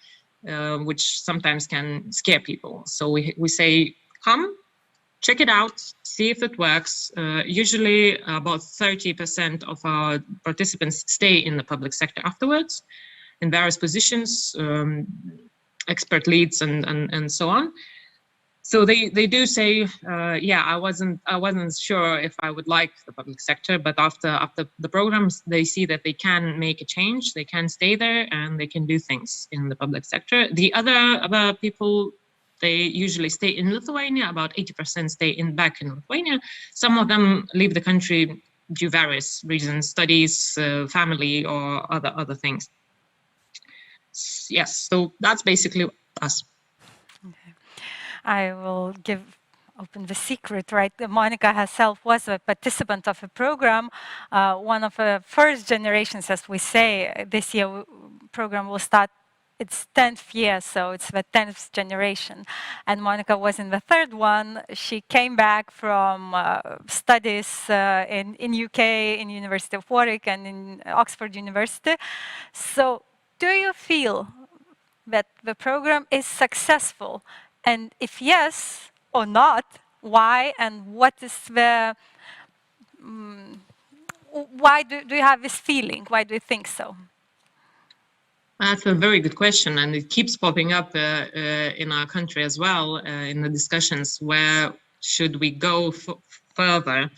which sometimes can scare people. So we say, come, check it out, see if it works. Usually about 30% of our participants stay in the public sector afterwards in various positions, expert leads and so on. So they do say, yeah, I wasn't sure if I would like the public sector, but after the programs, they see that they can make a change, they can stay there, and they can do things in the public sector. The other people, they usually stay in Lithuania. About 80% stay back in Lithuania. Some of them leave the country due to various reasons, studies, family, or other things. Yes, so that's basically us.
I will open the secret, right? Monica herself was a participant of a program, one of the first generations, as we say. This year, program will start its 10th year, so it's the 10th generation. And Monica was in the 3rd one. She came back from studies in UK, in University of Warwick, and in Oxford University. So, do you feel that the program is successful? And if yes or not, why, and what is the, why do you have this feeling? Why do you think so?
That's a very good question, and it keeps popping up in our country as well, in the discussions. Where should we go further,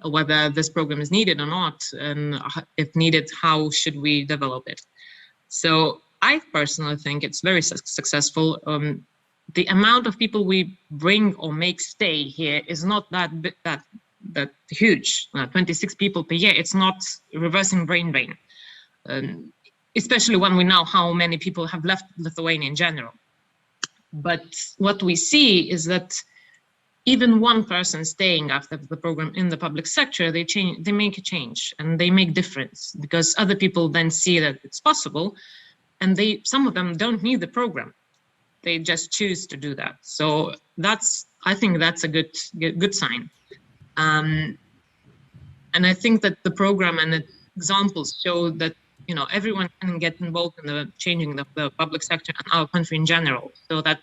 whether this program is needed or not, and if needed, how should we develop it? So I personally think it's very successful. The amount of people we bring or make stay here is not that huge. 26 people per year. It's not reversing brain drain. Especially when we know how many people have left Lithuania in general. But what we see is that even one person staying after the program in the public sector, they make a change and they make difference, because other people then see that it's possible, and some of them don't need the program. They just choose to do that. So I think that's a good sign. And I think that the program and the examples show that everyone can get involved in the changing of the public sector and our country in general. So that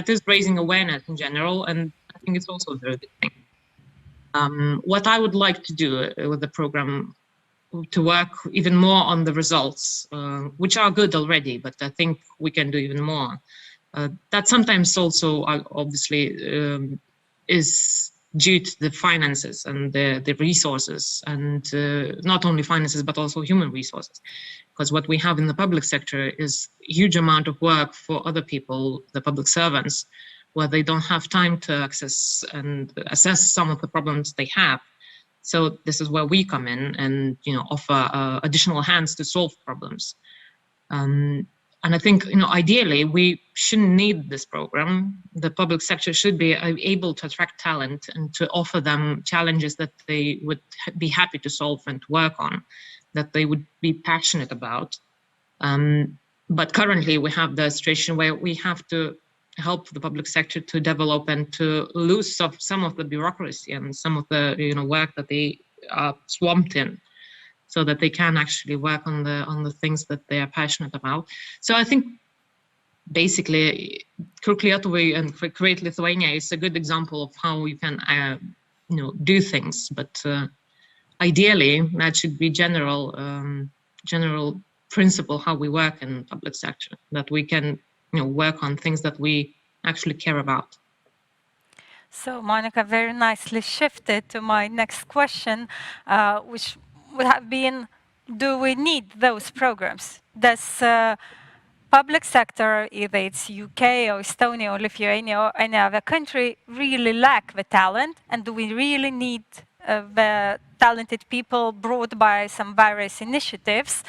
is raising awareness in general, and I think it's also a very good thing. What I would like to do with the program, to work even more on the results, which are good already, but I think we can do even more. That sometimes also obviously is due to the finances and the resources, and not only finances but also human resources, because what we have in the public sector is a huge amount of work for other people, the public servants, where they don't have time to access and assess some of the problems they have. So this is where we come in and offer additional hands to solve problems. And I think, ideally, we shouldn't need this program. The public sector should be able to attract talent and to offer them challenges that they would be happy to solve and to work on, that they would be passionate about. But currently, we have the situation where we have to help the public sector to develop and to lose some of the bureaucracy and some of the work that they are swamped in, so that they can actually work on the things that they are passionate about. So I think basically Lietuvai and Create Lithuania is a good example of how you can do things. But ideally, that should be general principle how we work in public sector, that we can work on things that we actually care about.
So Monica very nicely shifted to my next question, which would have been, do we need those programs? Does public sector, either it's UK or Estonia or Lithuania or any other country, really lack the talent? And do we really need the talented people brought by some various initiatives?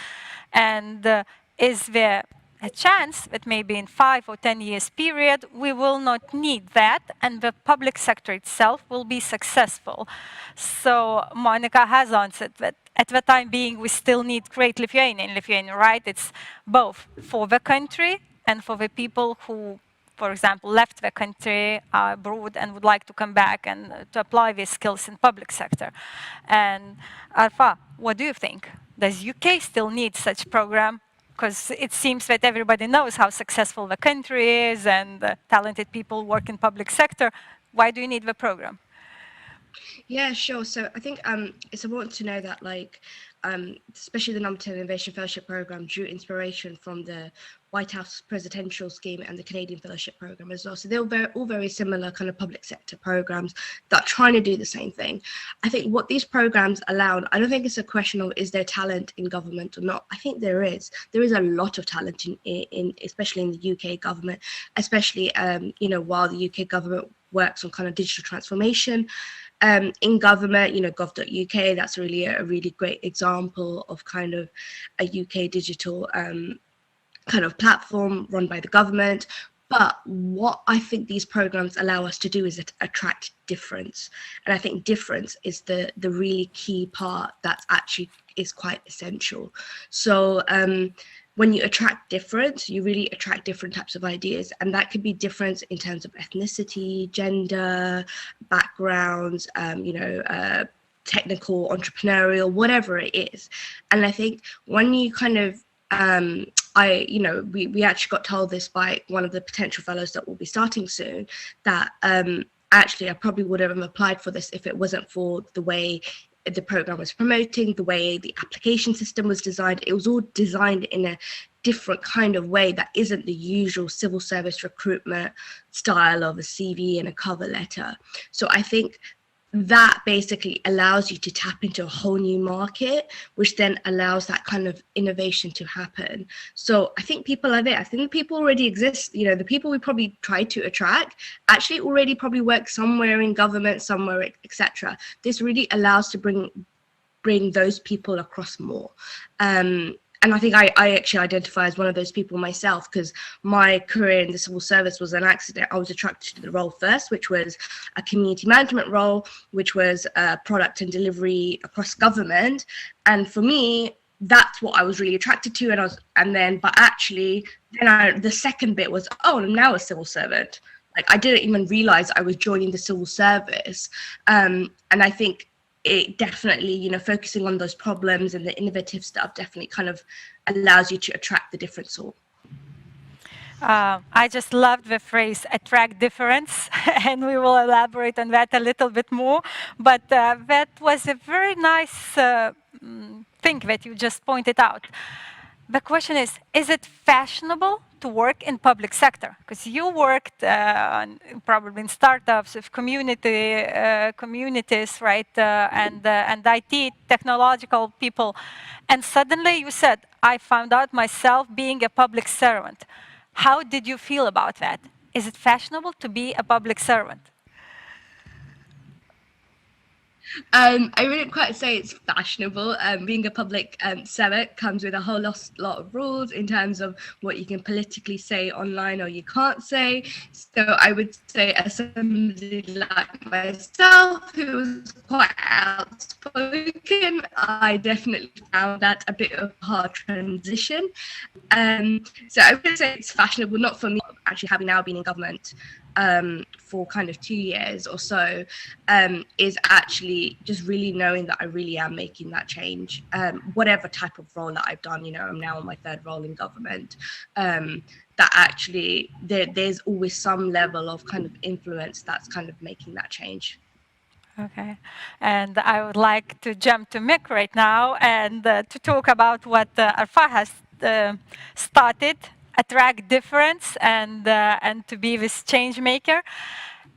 And is there a chance that maybe in 5 or 10 years period, we will not need that and the public sector itself will be successful? So Monica has answered that at the time being, we still need Create Lithuania in Lithuania, right? It's both for the country and for the people who, for example, left the country abroad and would like to come back and to apply these skills in public sector. And Arfa, what do you think? Does UK still need such program? Because it seems that everybody knows how successful the country is and talented people work in public sector. Why do you need the program?
Yeah, sure. So I think it's important to know that, especially the number 10 Innovation Fellowship Program drew inspiration from the White House Presidential Scheme and the Canadian Fellowship Program as well. So they're all very similar kind of public sector programs that are trying to do the same thing. I think what these programs allow, I don't think it's a question of is there talent in government or not. I think there is. There is a lot of talent in especially in the UK government, especially while the UK government works on kind of digital transformation. In government, gov.uk, that's really a really great example of kind of a UK digital kind of platform run by the government. But what I think these programs allow us to do is attract difference. And I think difference is the really key part that actually is quite essential. So when you attract difference, you really attract different types of ideas. And that could be difference in terms of ethnicity, gender, backgrounds, technical, entrepreneurial, whatever it is. And I think when you kind of, we actually got told this by one of the potential fellows that will be starting soon, that actually, I probably would have applied for this if it wasn't for the way the program was promoting, the way the application system was designed. It was all designed in a different kind of way that isn't the usual civil service recruitment style of a CV and a cover letter. So I think that basically allows you to tap into a whole new market, which then allows that kind of innovation to happen. So I think people are there. I think the people already exist. You know, the people we probably try to attract actually already probably work somewhere in government, somewhere, etc. This really allows to bring those people across more. And I think I actually identify as one of those people myself, because my career in the civil service was an accident. I was attracted to the role first, which was a community management role, which was product and delivery across government. And for me, that's what I was really attracted to. But actually, the second bit was, oh, I'm now a civil servant. Like, I didn't even realize I was joining the civil service. And I think it definitely, you know, focusing on those problems and the innovative stuff definitely kind of allows you to attract the different sort.
I just loved the phrase attract difference, and we will elaborate on that a little bit more. But that was a very nice thing that you just pointed out. The question is it fashionable to work in public sector? Because you worked probably in startups with communities, right, and IT, technological people. And suddenly you said, I found out myself being a public servant. How did you feel about that? Is it fashionable to be a public servant?
I wouldn't quite say it's fashionable. Being a public servant comes with a whole lot of rules in terms of what you can politically say online or you can't say. So I would say, as somebody like myself who was quite outspoken, I definitely found that a bit of a hard transition. So I would say it's fashionable, not for me, actually having now been in government for kind of 2 years or so, is actually just really knowing that I really am making that change. Whatever type of role that I've done, you know, I'm now on my third role in government, that actually there's always some level of kind of influence that's kind of making that change.
Okay, and I would like to jump to Mick right now and to talk about what Arfa has started, attract difference, and to be this change maker.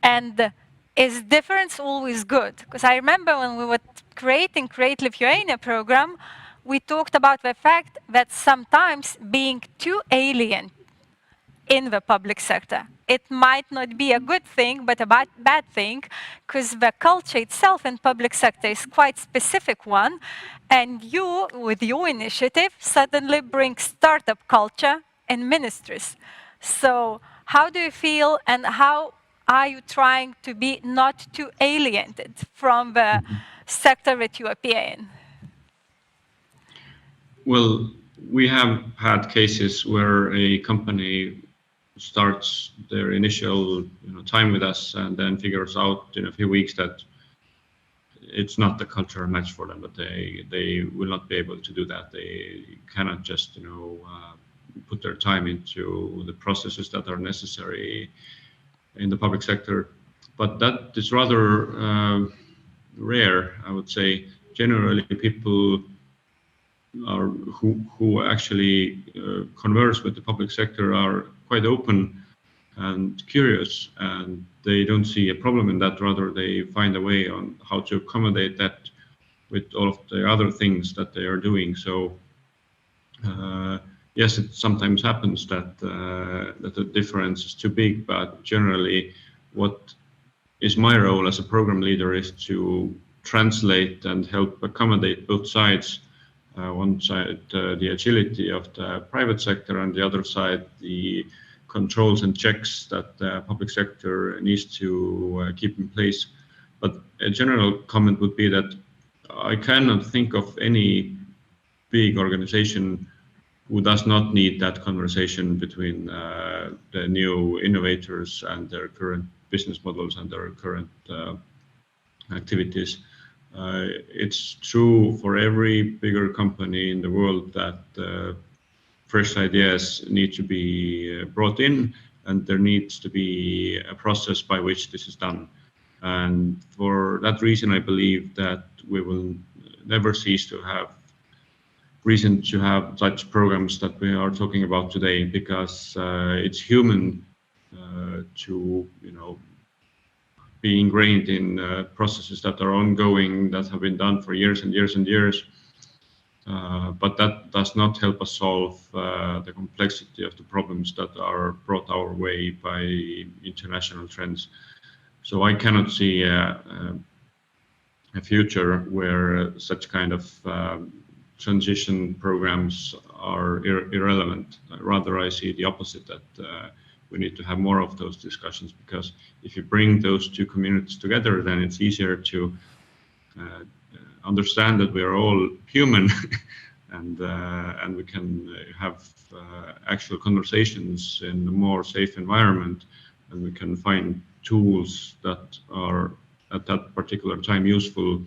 And is difference always good? Because I remember when we were creating Create Lithuania program, we talked about the fact that sometimes being too alien in the public sector, it might not be a good thing, but a bad thing, because the culture itself in public sector is quite specific one, and you, with your initiative, suddenly bring startup culture in ministries. So how do you feel, and how are you trying to be not too alienated from the sector that you appear in?
Well, we have had cases where a company starts their initial time with us and then figures out in a few weeks that it's not the cultural match for them, but they will not be able to do that. They cannot just put their time into the processes that are necessary in the public sector. But that is rather rare, I would say. Generally, people who actually converse with the public sector are quite open and curious, and they don't see a problem in that. Rather, they find a way on how to accommodate that with all of the other things that they are doing. So yes, it sometimes happens that that the difference is too big, but generally what is my role as a program leader is to translate and help accommodate both sides. One side, the agility of the private sector, and the other side, the controls and checks that the public sector needs to keep in place. But a general comment would be that I cannot think of any big organization who does not need that conversation between the new innovators and their current business models and their current activities. It's true for every bigger company in the world that fresh ideas need to be brought in, and there needs to be a process by which this is done. And for that reason, I believe that we will never cease to have reason to have such programs that we are talking about today, because it's human to, be ingrained in processes that are ongoing, that have been done for years and years and years. But that does not help us solve the complexity of the problems that are brought our way by international trends. So I cannot see a future where such kind of transition programs are irrelevant. Rather, I see the opposite, that we need to have more of those discussions, because if you bring those two communities together, then it's easier to understand that we are all human and we can have actual conversations in a more safe environment, and we can find tools that are at that particular time useful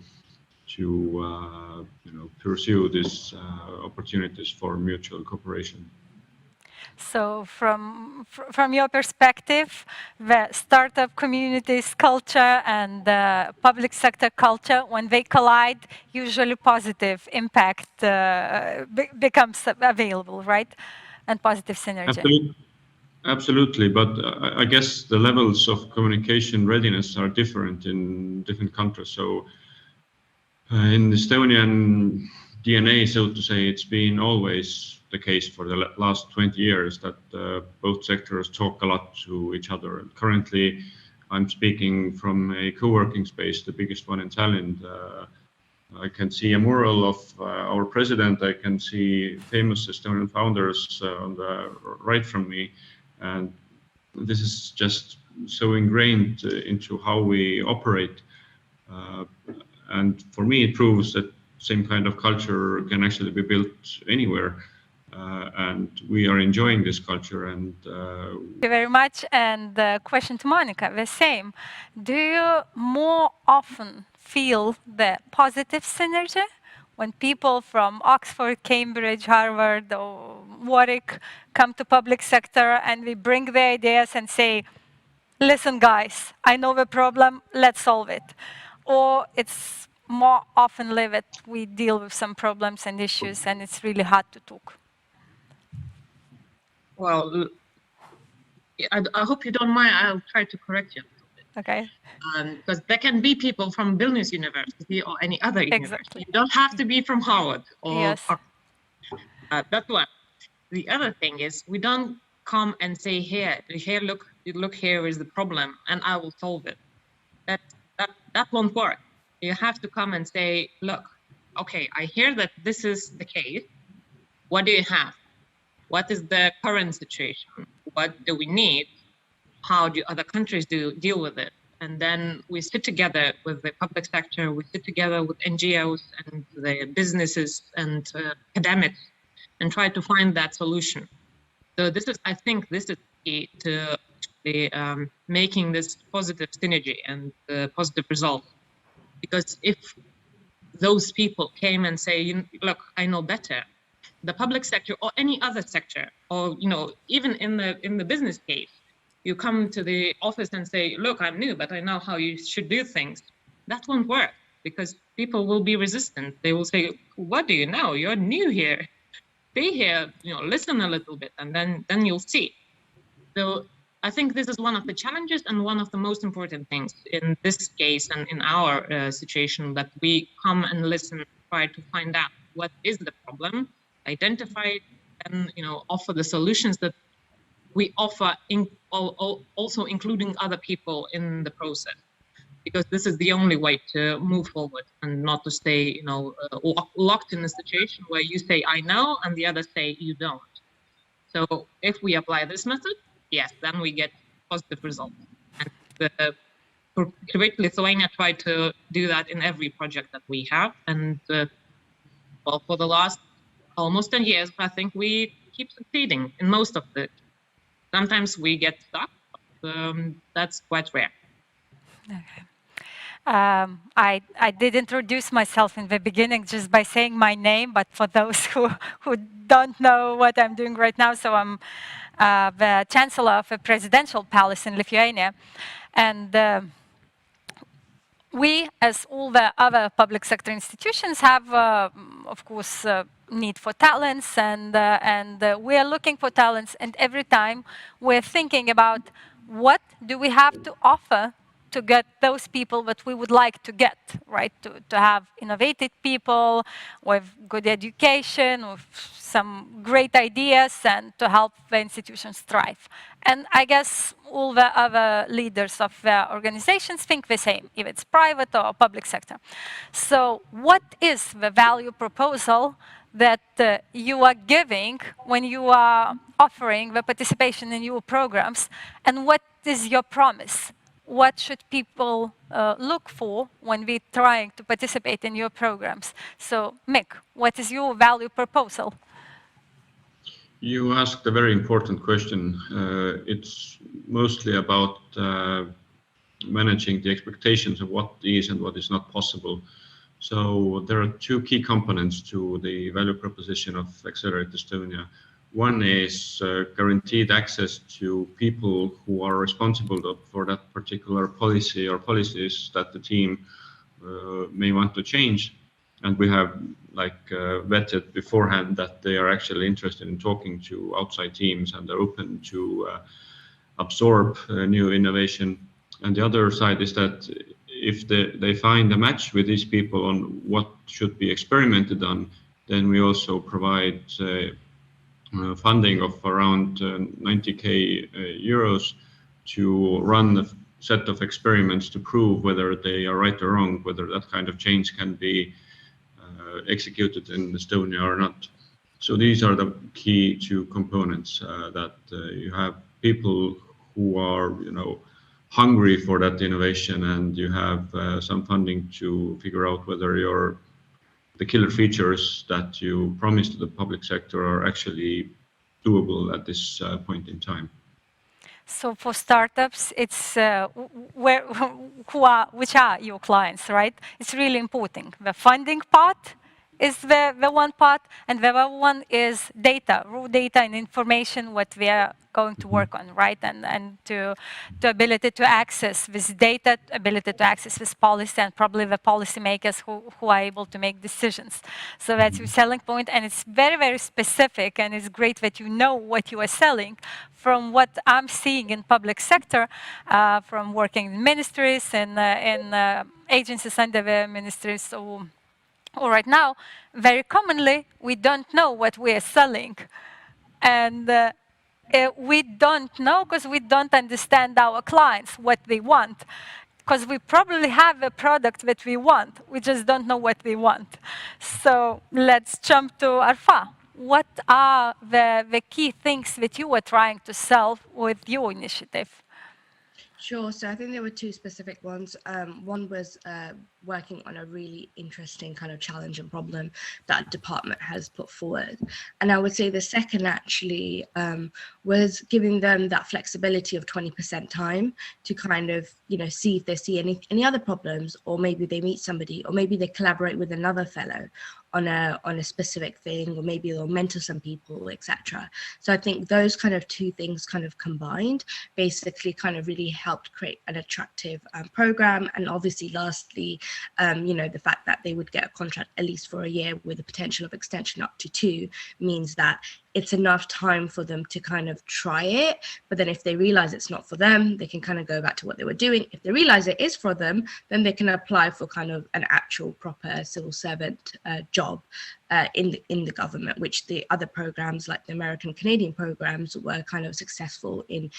to pursue these opportunities for mutual cooperation.
So from your perspective, the startup community's culture and the public sector culture, when they collide, usually positive impact becomes available, right? And positive synergy.
Absolutely, but I guess the levels of communication readiness are different in different countries. So in Estonian DNA, so to say, it's been always the case for the last 20 years that both sectors talk a lot to each other. And currently, I'm speaking from a co-working space, the biggest one in Tallinn. I can see a mural of our president. I can see famous Estonian founders on the right from me. And this is just so ingrained into how we operate. And for me, it proves that same kind of culture can actually be built anywhere. And we are enjoying this culture. And
thank you very much. And the question to Monica, the same. Do you more often feel the positive synergy when people from Oxford, Cambridge, Harvard, or Warwick come to public sector and we bring their ideas and say, listen, guys, I know the problem, let's solve it? Or it's more often that we deal with some problems and issues and it's really hard to talk?
Well, I hope you don't mind. I'll try to correct you a little bit.
Okay.
Because there can be people from Vilnius University or any other university. You don't have to be from Harvard. Or that's one. The other thing is, we don't come and say, here, look, here is the problem, and I will solve it. That won't work. You have to come and say, look, okay, I hear that this is the case. What do you have? What is the current situation? What do we need? How do other countries deal with it? And then we sit together with the public sector, we sit together with NGOs and the businesses and academics and try to find that solution. So I think this is key to making this positive synergy and positive result. Because if those people came and say, look, I know better, the public sector or any other sector, or even in the business case, you come to the office and say, look, I'm new, but I know how you should do things. That won't work, because people will be resistant. They will say, what do you know? You're new here. Stay here, listen a little bit, and then you'll see. So I think this is one of the challenges and one of the most important things in this case and in our situation, that we come and listen, try to find out what is the problem, identify it, and offer the solutions that we offer, also including other people in the process, because this is the only way to move forward and not to stay locked in a situation where you say I know and the others say you don't. So if we apply this method, yes, then we get positive results. And Create Lithuania tried to do that in every project that we have, and well, for the last almost 10 years, I think we keep succeeding in most of it. Sometimes we get stuck, but that's quite rare.
Okay. I did introduce myself in the beginning just by saying my name, but for those who don't know what I'm doing right now, so I'm the Chancellor of a presidential palace in Lithuania. And we, as all the other public sector institutions, have, of course, need for talents, and we are looking for talents, and every time we're thinking about what do we have to offer to get those people that we would like to get, right? To have innovative people with good education, with some great ideas, and to help the institutions thrive. And I guess all the other leaders of the organizations think the same, if it's private or public sector. So what is the value proposal that you are giving when you are offering the participation in your programs, and what is your promise? What should people look for when we're trying to participate in your programs? So, Mick, what is your value proposal?
You asked a very important question. It's mostly about managing the expectations of what is and what is not possible. So there are two key components to the value proposition of Accelerate Estonia. One is guaranteed access to people who are responsible for that particular policy or policies that the team may want to change. And we have vetted beforehand that they are actually interested in talking to outside teams and are open to absorb new innovation. And the other side is that if they find a match with these people on what should be experimented on, then we also provide funding of around 90k euros to run a set of experiments to prove whether they are right or wrong, whether that kind of change can be executed in Estonia or not. So these are the key two components, that you have people who are, hungry for that innovation, and you have some funding to figure out whether the killer features that you promised to the public sector are actually doable at this point in time.
So for startups, it's which are your clients, right? It's really important. The funding part is the one part, and the other one is data, raw data and information, what we are going to work on, right? And to ability to access this data, ability to access this policy, and probably the policymakers who are able to make decisions. So that's your selling point, and it's very, very specific, and it's great that you know what you are selling. From what I'm seeing in public sector, from working in ministries and in agencies under the ministries, or right now, very commonly, we don't know what we are selling. And we don't know because we don't understand our clients, what they want. Because we probably have a product that we want, we just don't know what they want. So let's jump to Arfa. What are the key things that you are trying to sell with your initiative?
Sure. So I think there were two specific ones. One was working on a really interesting kind of challenge and problem that department has put forward. And I would say the second actually was giving them that flexibility of 20% time to kind of, see if they see any other problems, or maybe they meet somebody, or maybe they collaborate with another fellow on a specific thing, or maybe they'll mentor some people, etc. So I think those kind of two things kind of combined basically kind of really helped create an attractive program. And obviously lastly, the fact that they would get a contract at least for a year with the potential of extension up to 2 means that it's enough time for them to kind of try it. But then if they realize it's not for them, they can kind of go back to what they were doing. If they realize it is for them, then they can apply for kind of an actual proper civil servant job in the government, which the other programs like the American Canadian programs were kind of successful in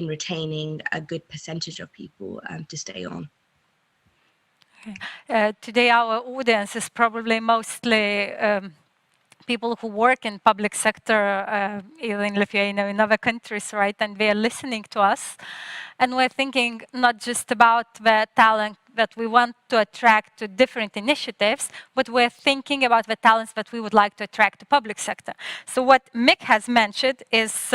retaining a good percentage of people to stay on.
Today our audience is probably mostly people who work in public sector, either in Lithuania or in other countries, right? And they are listening to us. And we're thinking not just about the talent that we want to attract to different initiatives, but we're thinking about the talents that we would like to attract to public sector. So what Mick has mentioned is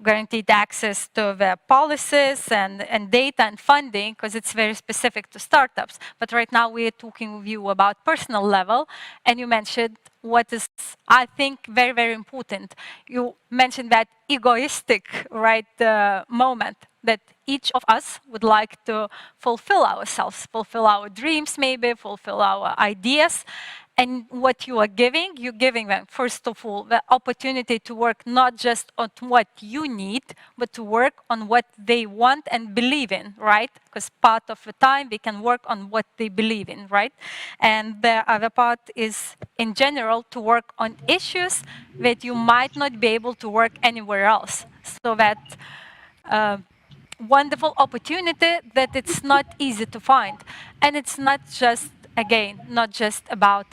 guaranteed access to the policies and data and funding, because it's very specific to startups. But right now we're talking with you about personal level, and you mentioned what is, I think, very, very important. You mentioned that egoistic, right, moment, that each of us would like to fulfill ourselves, fulfill our dreams maybe, fulfill our ideas. And what you're giving them, first of all, the opportunity to work not just on what you need, but to work on what they want and believe in, right? Because part of the time they can work on what they believe in, right? And the other part is, in general, to work on issues that you might not be able to work anywhere else. So that wonderful opportunity that it's not easy to find. And it's not just, again, not just about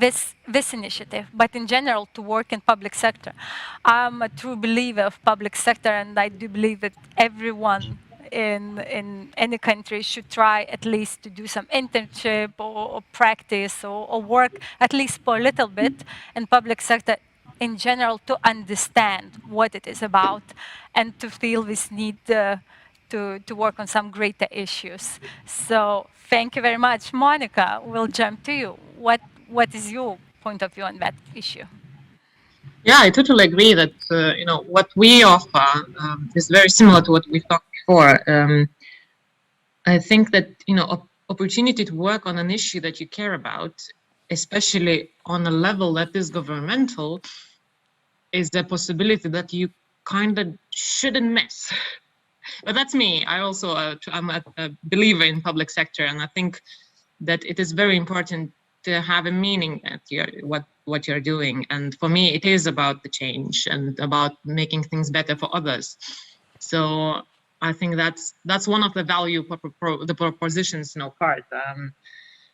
this initiative, but in general to work in public sector. I'm a true believer of public sector, and I do believe that everyone in any country should try at least to do some internship or practice or work at least for a little bit in public sector in general to understand what it is about and to feel this need to work on some greater issues. So thank you very much. Monica, we'll jump to you. What is your point of view on that issue?
Yeah, I totally agree that what we offer is very similar to what we've talked before. I think that opportunity to work on an issue that you care about, especially on a level that is governmental, is the possibility that you kind of shouldn't miss. But that's me. I also I'm a believer in public sector, and I think that it is very important to have a meaning at what you're doing. And for me, it is about the change and about making things better for others. So I think that's one of the value the propositions part.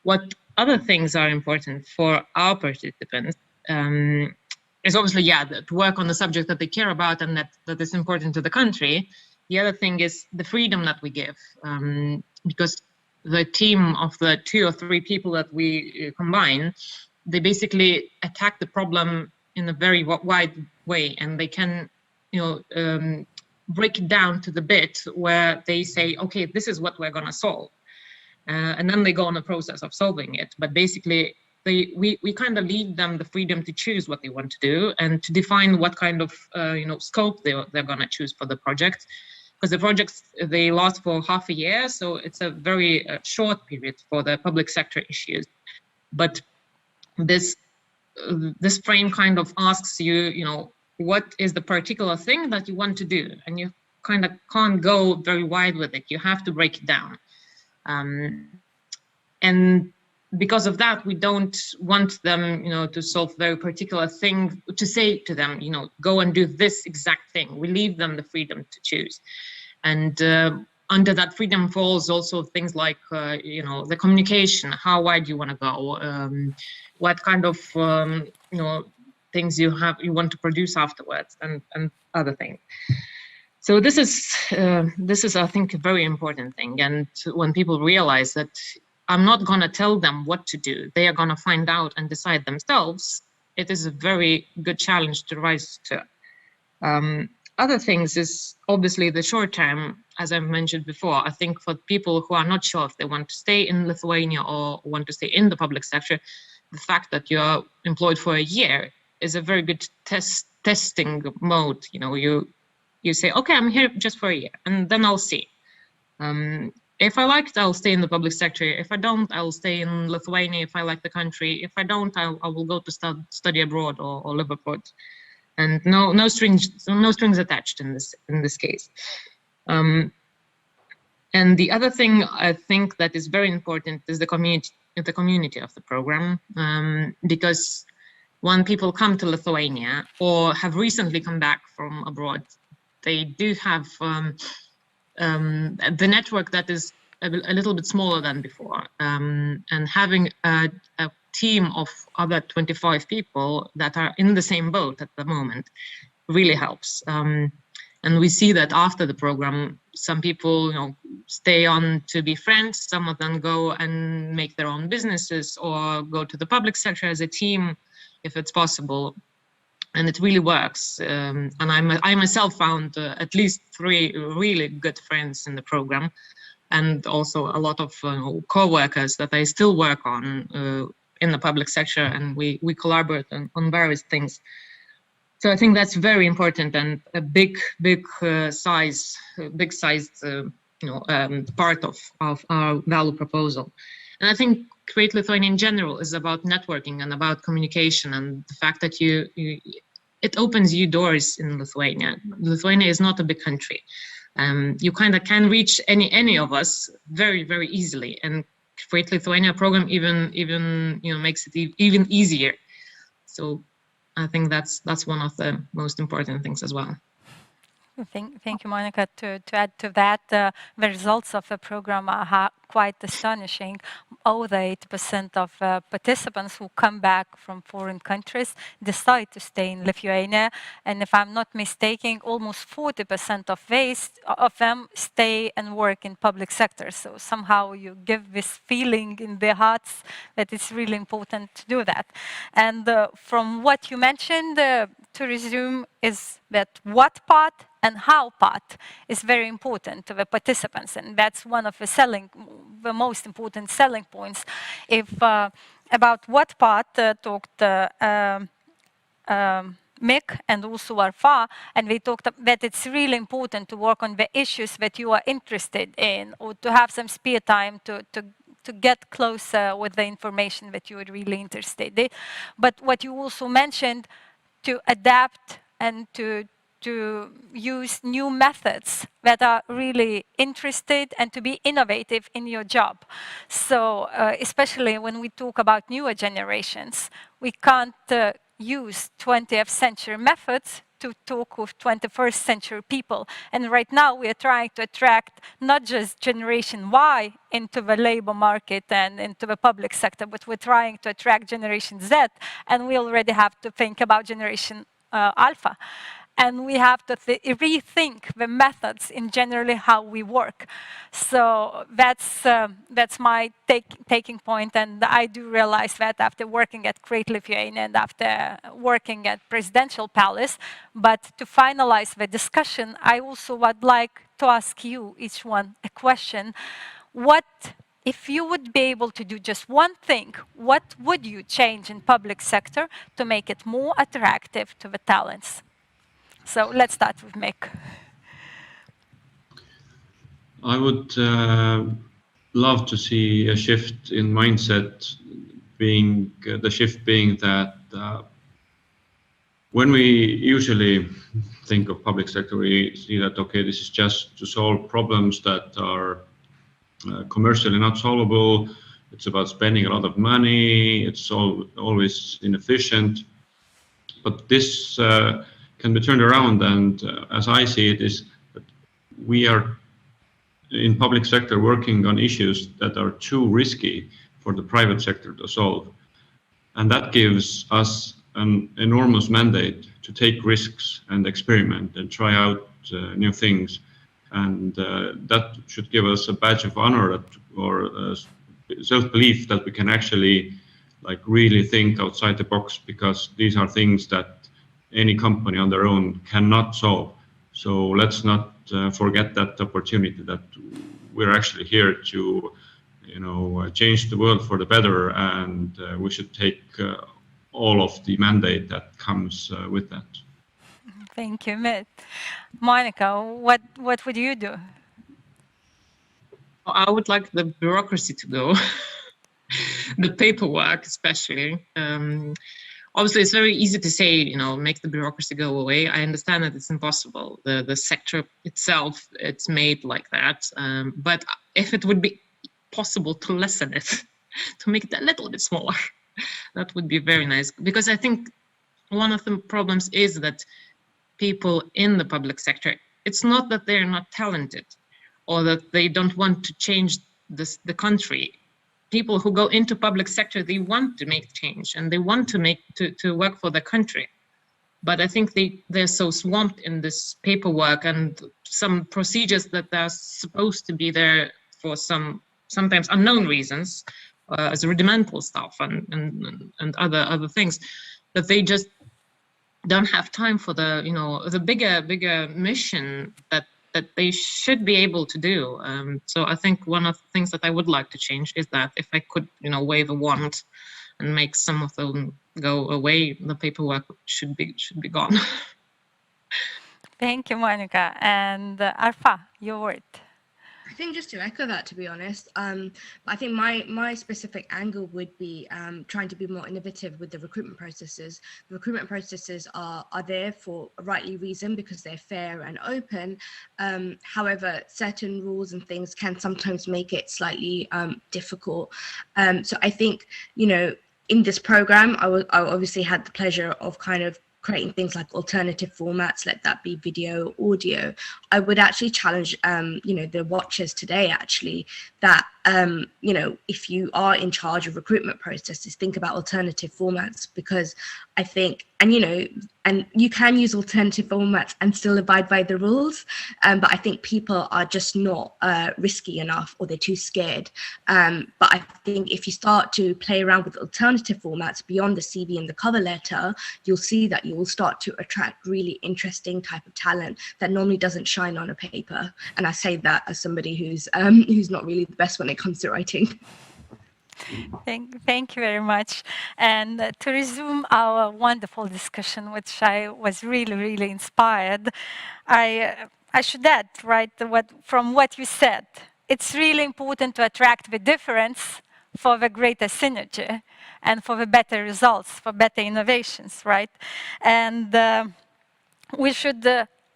What other things are important for our participants is obviously, to work on the subject that they care about and that is important to the country. The other thing is the freedom that we give, because the team of the 2 or 3 people that we combine, they basically attack the problem in a very wide way, and they can, break it down to the bit where they say, okay, this is what we're going to solve, and then they go on a process of solving it. But basically, we kind of leave them the freedom to choose what they want to do and to define what kind of scope they're going to choose for the project. Because the projects, they last for half a year, so it's a very short period for the public sector issues. But this frame kind of asks you, what is the particular thing that you want to do, and you kind of can't go very wide with it. You have to break it down, and because of that, we don't want them, to solve very particular thing, to say to them, go and do this exact thing. We leave them the freedom to choose. And under that freedom falls also things like, the communication, how wide you want to go, what kind of, things you want to produce afterwards, and other things. So this is, I think, a very important thing. And when people realize that I'm not going to tell them what to do, they are going to find out and decide themselves, it is a very good challenge to rise to. Other things is obviously the short term, as I've mentioned before. I think for people who are not sure if they want to stay in Lithuania or want to stay in the public sector, the fact that you're employed for a year is a very good testing mode. You say, okay, I'm here just for a year, and then I'll see. If I like it, I'll stay in the public sector. If I don't, I'll stay in Lithuania if I like the country. If I don't, I will go to study abroad or live abroad. And no strings attached in this case. And the other thing I think that is very important is the community of the program, because when people come to Lithuania or have recently come back from abroad, they do have the network that is a little bit smaller than before, and having a team of other 25 people that are in the same boat at the moment really helps. And we see that after the program, some people stay on to be friends, some of them go and make their own businesses or go to the public sector as a team if it's possible. And it really works. And I myself found at least 3 really good friends in the program, and also a lot of co-workers that I still work on in the public sector, and we collaborate on various things. So I think that's very important and a big sized part of our value proposal. And I think Create Lithuania in general is about networking and about communication, and the fact that it opens you doors in Lithuania. Lithuania is not a big country. You kind of can reach any of us very, very easily, and Create Lithuania program even makes it even easier. So I think that's one of the most important things as well.
Thank you, Monica. To add to that, the results of the program are quite astonishing. Over 80% of participants who come back from foreign countries decide to stay in Lithuania. And if I'm not mistaken, almost 40% of them stay and work in public sector. So somehow you give this feeling in their hearts that it's really important to do that. And from what you mentioned, to resume, is that what part and how part is very important to the participants, and that's one of the most important selling points. If about what part talked Mick and also Arfa, and we talked that it's really important to work on the issues that you are interested in, or to have some spare time to get closer with the information that you are really interested in. But what you also mentioned, to adapt and to use new methods that are really interested and to be innovative in your job. So especially when we talk about newer generations, we can't use 20th century methods to talk with 21st century people. And right now we are trying to attract not just Generation Y into the labor market and into the public sector, but we're trying to attract Generation Z, and we already have to think about Generation Alpha. And we have to rethink the methods in generally how we work. So that's my taking point, and I do realize that after working at Create Lithuania and after working at Presidential Palace. But to finalize the discussion, I also would like to ask you, each one, a question. What, if you would be able to do just one thing, what would you change in public sector to make it more attractive to the talents? So let's start with Mick.
I would love to see a shift in mindset, being that when we usually think of public sector, we see that, okay, this is just to solve problems that are commercially not solvable. It's about spending a lot of money. It's always inefficient. But this can be turned around, and as I see it, is that we are in public sector working on issues that are too risky for the private sector to solve. And that gives us an enormous mandate to take risks and experiment and try out new things. And that should give us a badge of honor or self-belief that we can actually really think outside the box, because these are things that any company on their own cannot solve. So let's not forget that opportunity, that we're actually here to change the world for the better, and we should take all of the mandate that comes with that.
Thank you, Mitt. Monica, what would you do?
I would like the bureaucracy to go, the paperwork especially. Obviously, it's very easy to say, make the bureaucracy go away. I understand that it's impossible. The sector itself, it's made like that. But if it would be possible to lessen it, to make it a little bit smaller, that would be very nice. Because I think one of the problems is that people in the public sector, it's not that they're not talented or that they don't want to change the country. People who go into public sector, they want to make change and they want to work for the country. But I think they're so swamped in this paperwork and some procedures that are supposed to be there for sometimes unknown reasons, as rudimental stuff and other things, that they just don't have time for the bigger mission that they should be able to do. So I think one of the things that I would like to change is that if I could, wave a wand and make some of the go away. The paperwork should be gone.
Thank you, Monica. And Arfa, your word.
I think just to echo that, to be honest, I think my specific angle would be trying to be more innovative with the recruitment processes. The recruitment processes are there for a rightly reason because they're fair and open. However, certain rules and things can sometimes make it slightly difficult. So I think, you know, in this program, I obviously had the pleasure of kind of creating things like alternative formats, let that be video, audio. I would actually challenge, you know, the watchers today actually that, you know, if you are in charge of recruitment processes, think about alternative formats, because I think, and you know, and you can use alternative formats and still abide by the rules, but I think people are just not risky enough, or they're too scared. But I think if you start to play around with alternative formats beyond the CV and the cover letter, you'll see that you will start to attract really interesting type of talent that normally doesn't shine on a paper. And I say that as somebody who's not really the best when it comes to writing.
Thank you very much. And to resume our wonderful discussion, which I was really, really inspired, I should add, right, from what you said, it's really important to attract the difference for the greater synergy and for the better results, for better innovations, right? And we should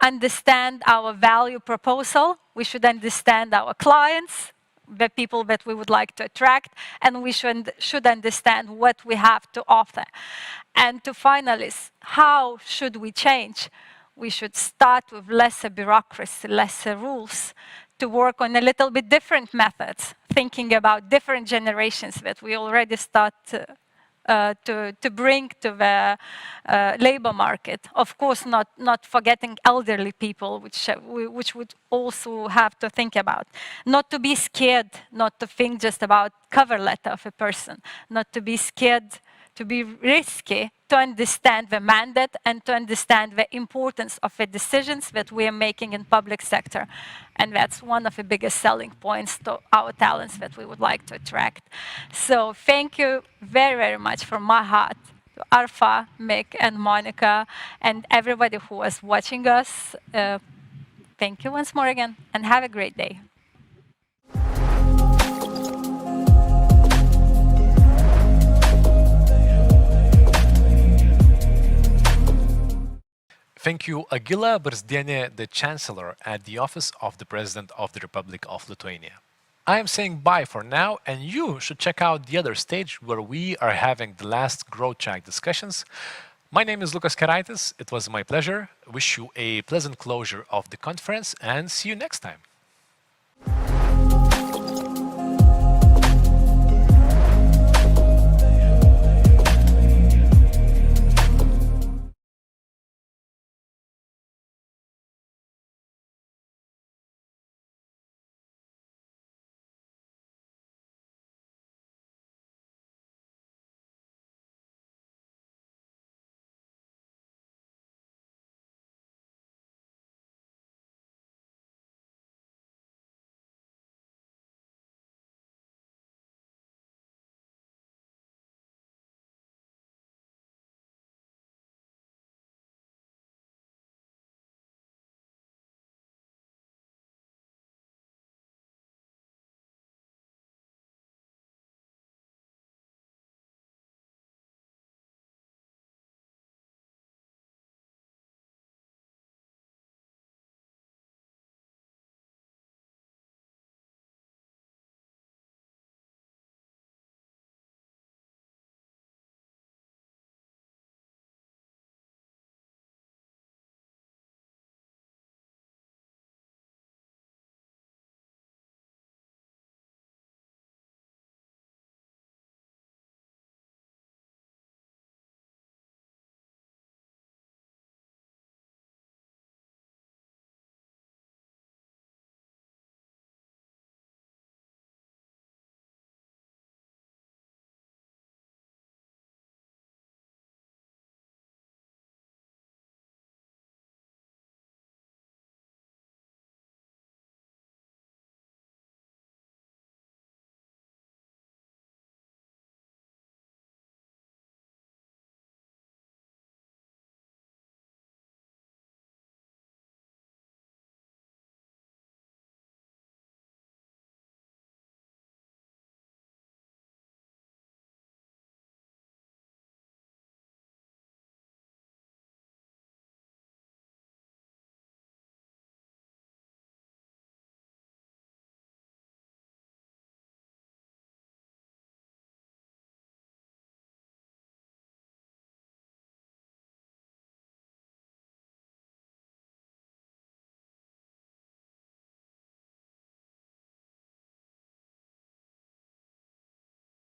understand our value proposal. We should understand our clients, the people that we would like to attract, and we should understand what we have to offer. And to finalists, how should we change? We should start with lesser bureaucracy, lesser rules, to work on a little bit different methods, thinking about different generations that we already start to bring to the labor market. Of course, not forgetting elderly people, which would also have to think about. Not to be scared, not to think just about cover letter of a person, not to be scared, to be risky, to understand the mandate and to understand the importance of the decisions that we are making in public sector. And that's one of the biggest selling points to our talents that we would like to attract. So thank you very, very much from my heart to Arfa, Mick, and Monica, and everybody who was watching us. Thank you once more again, and have a great day.
Thank you, Agila Barzdienė, the Chancellor at the Office of the President of the Republic of Lithuania. I am saying bye for now, and you should check out the other stage where we are having the last GovTech discussions. My name is Lukas Keraitis. It was my pleasure. Wish you a pleasant closure of the conference, and see you next time.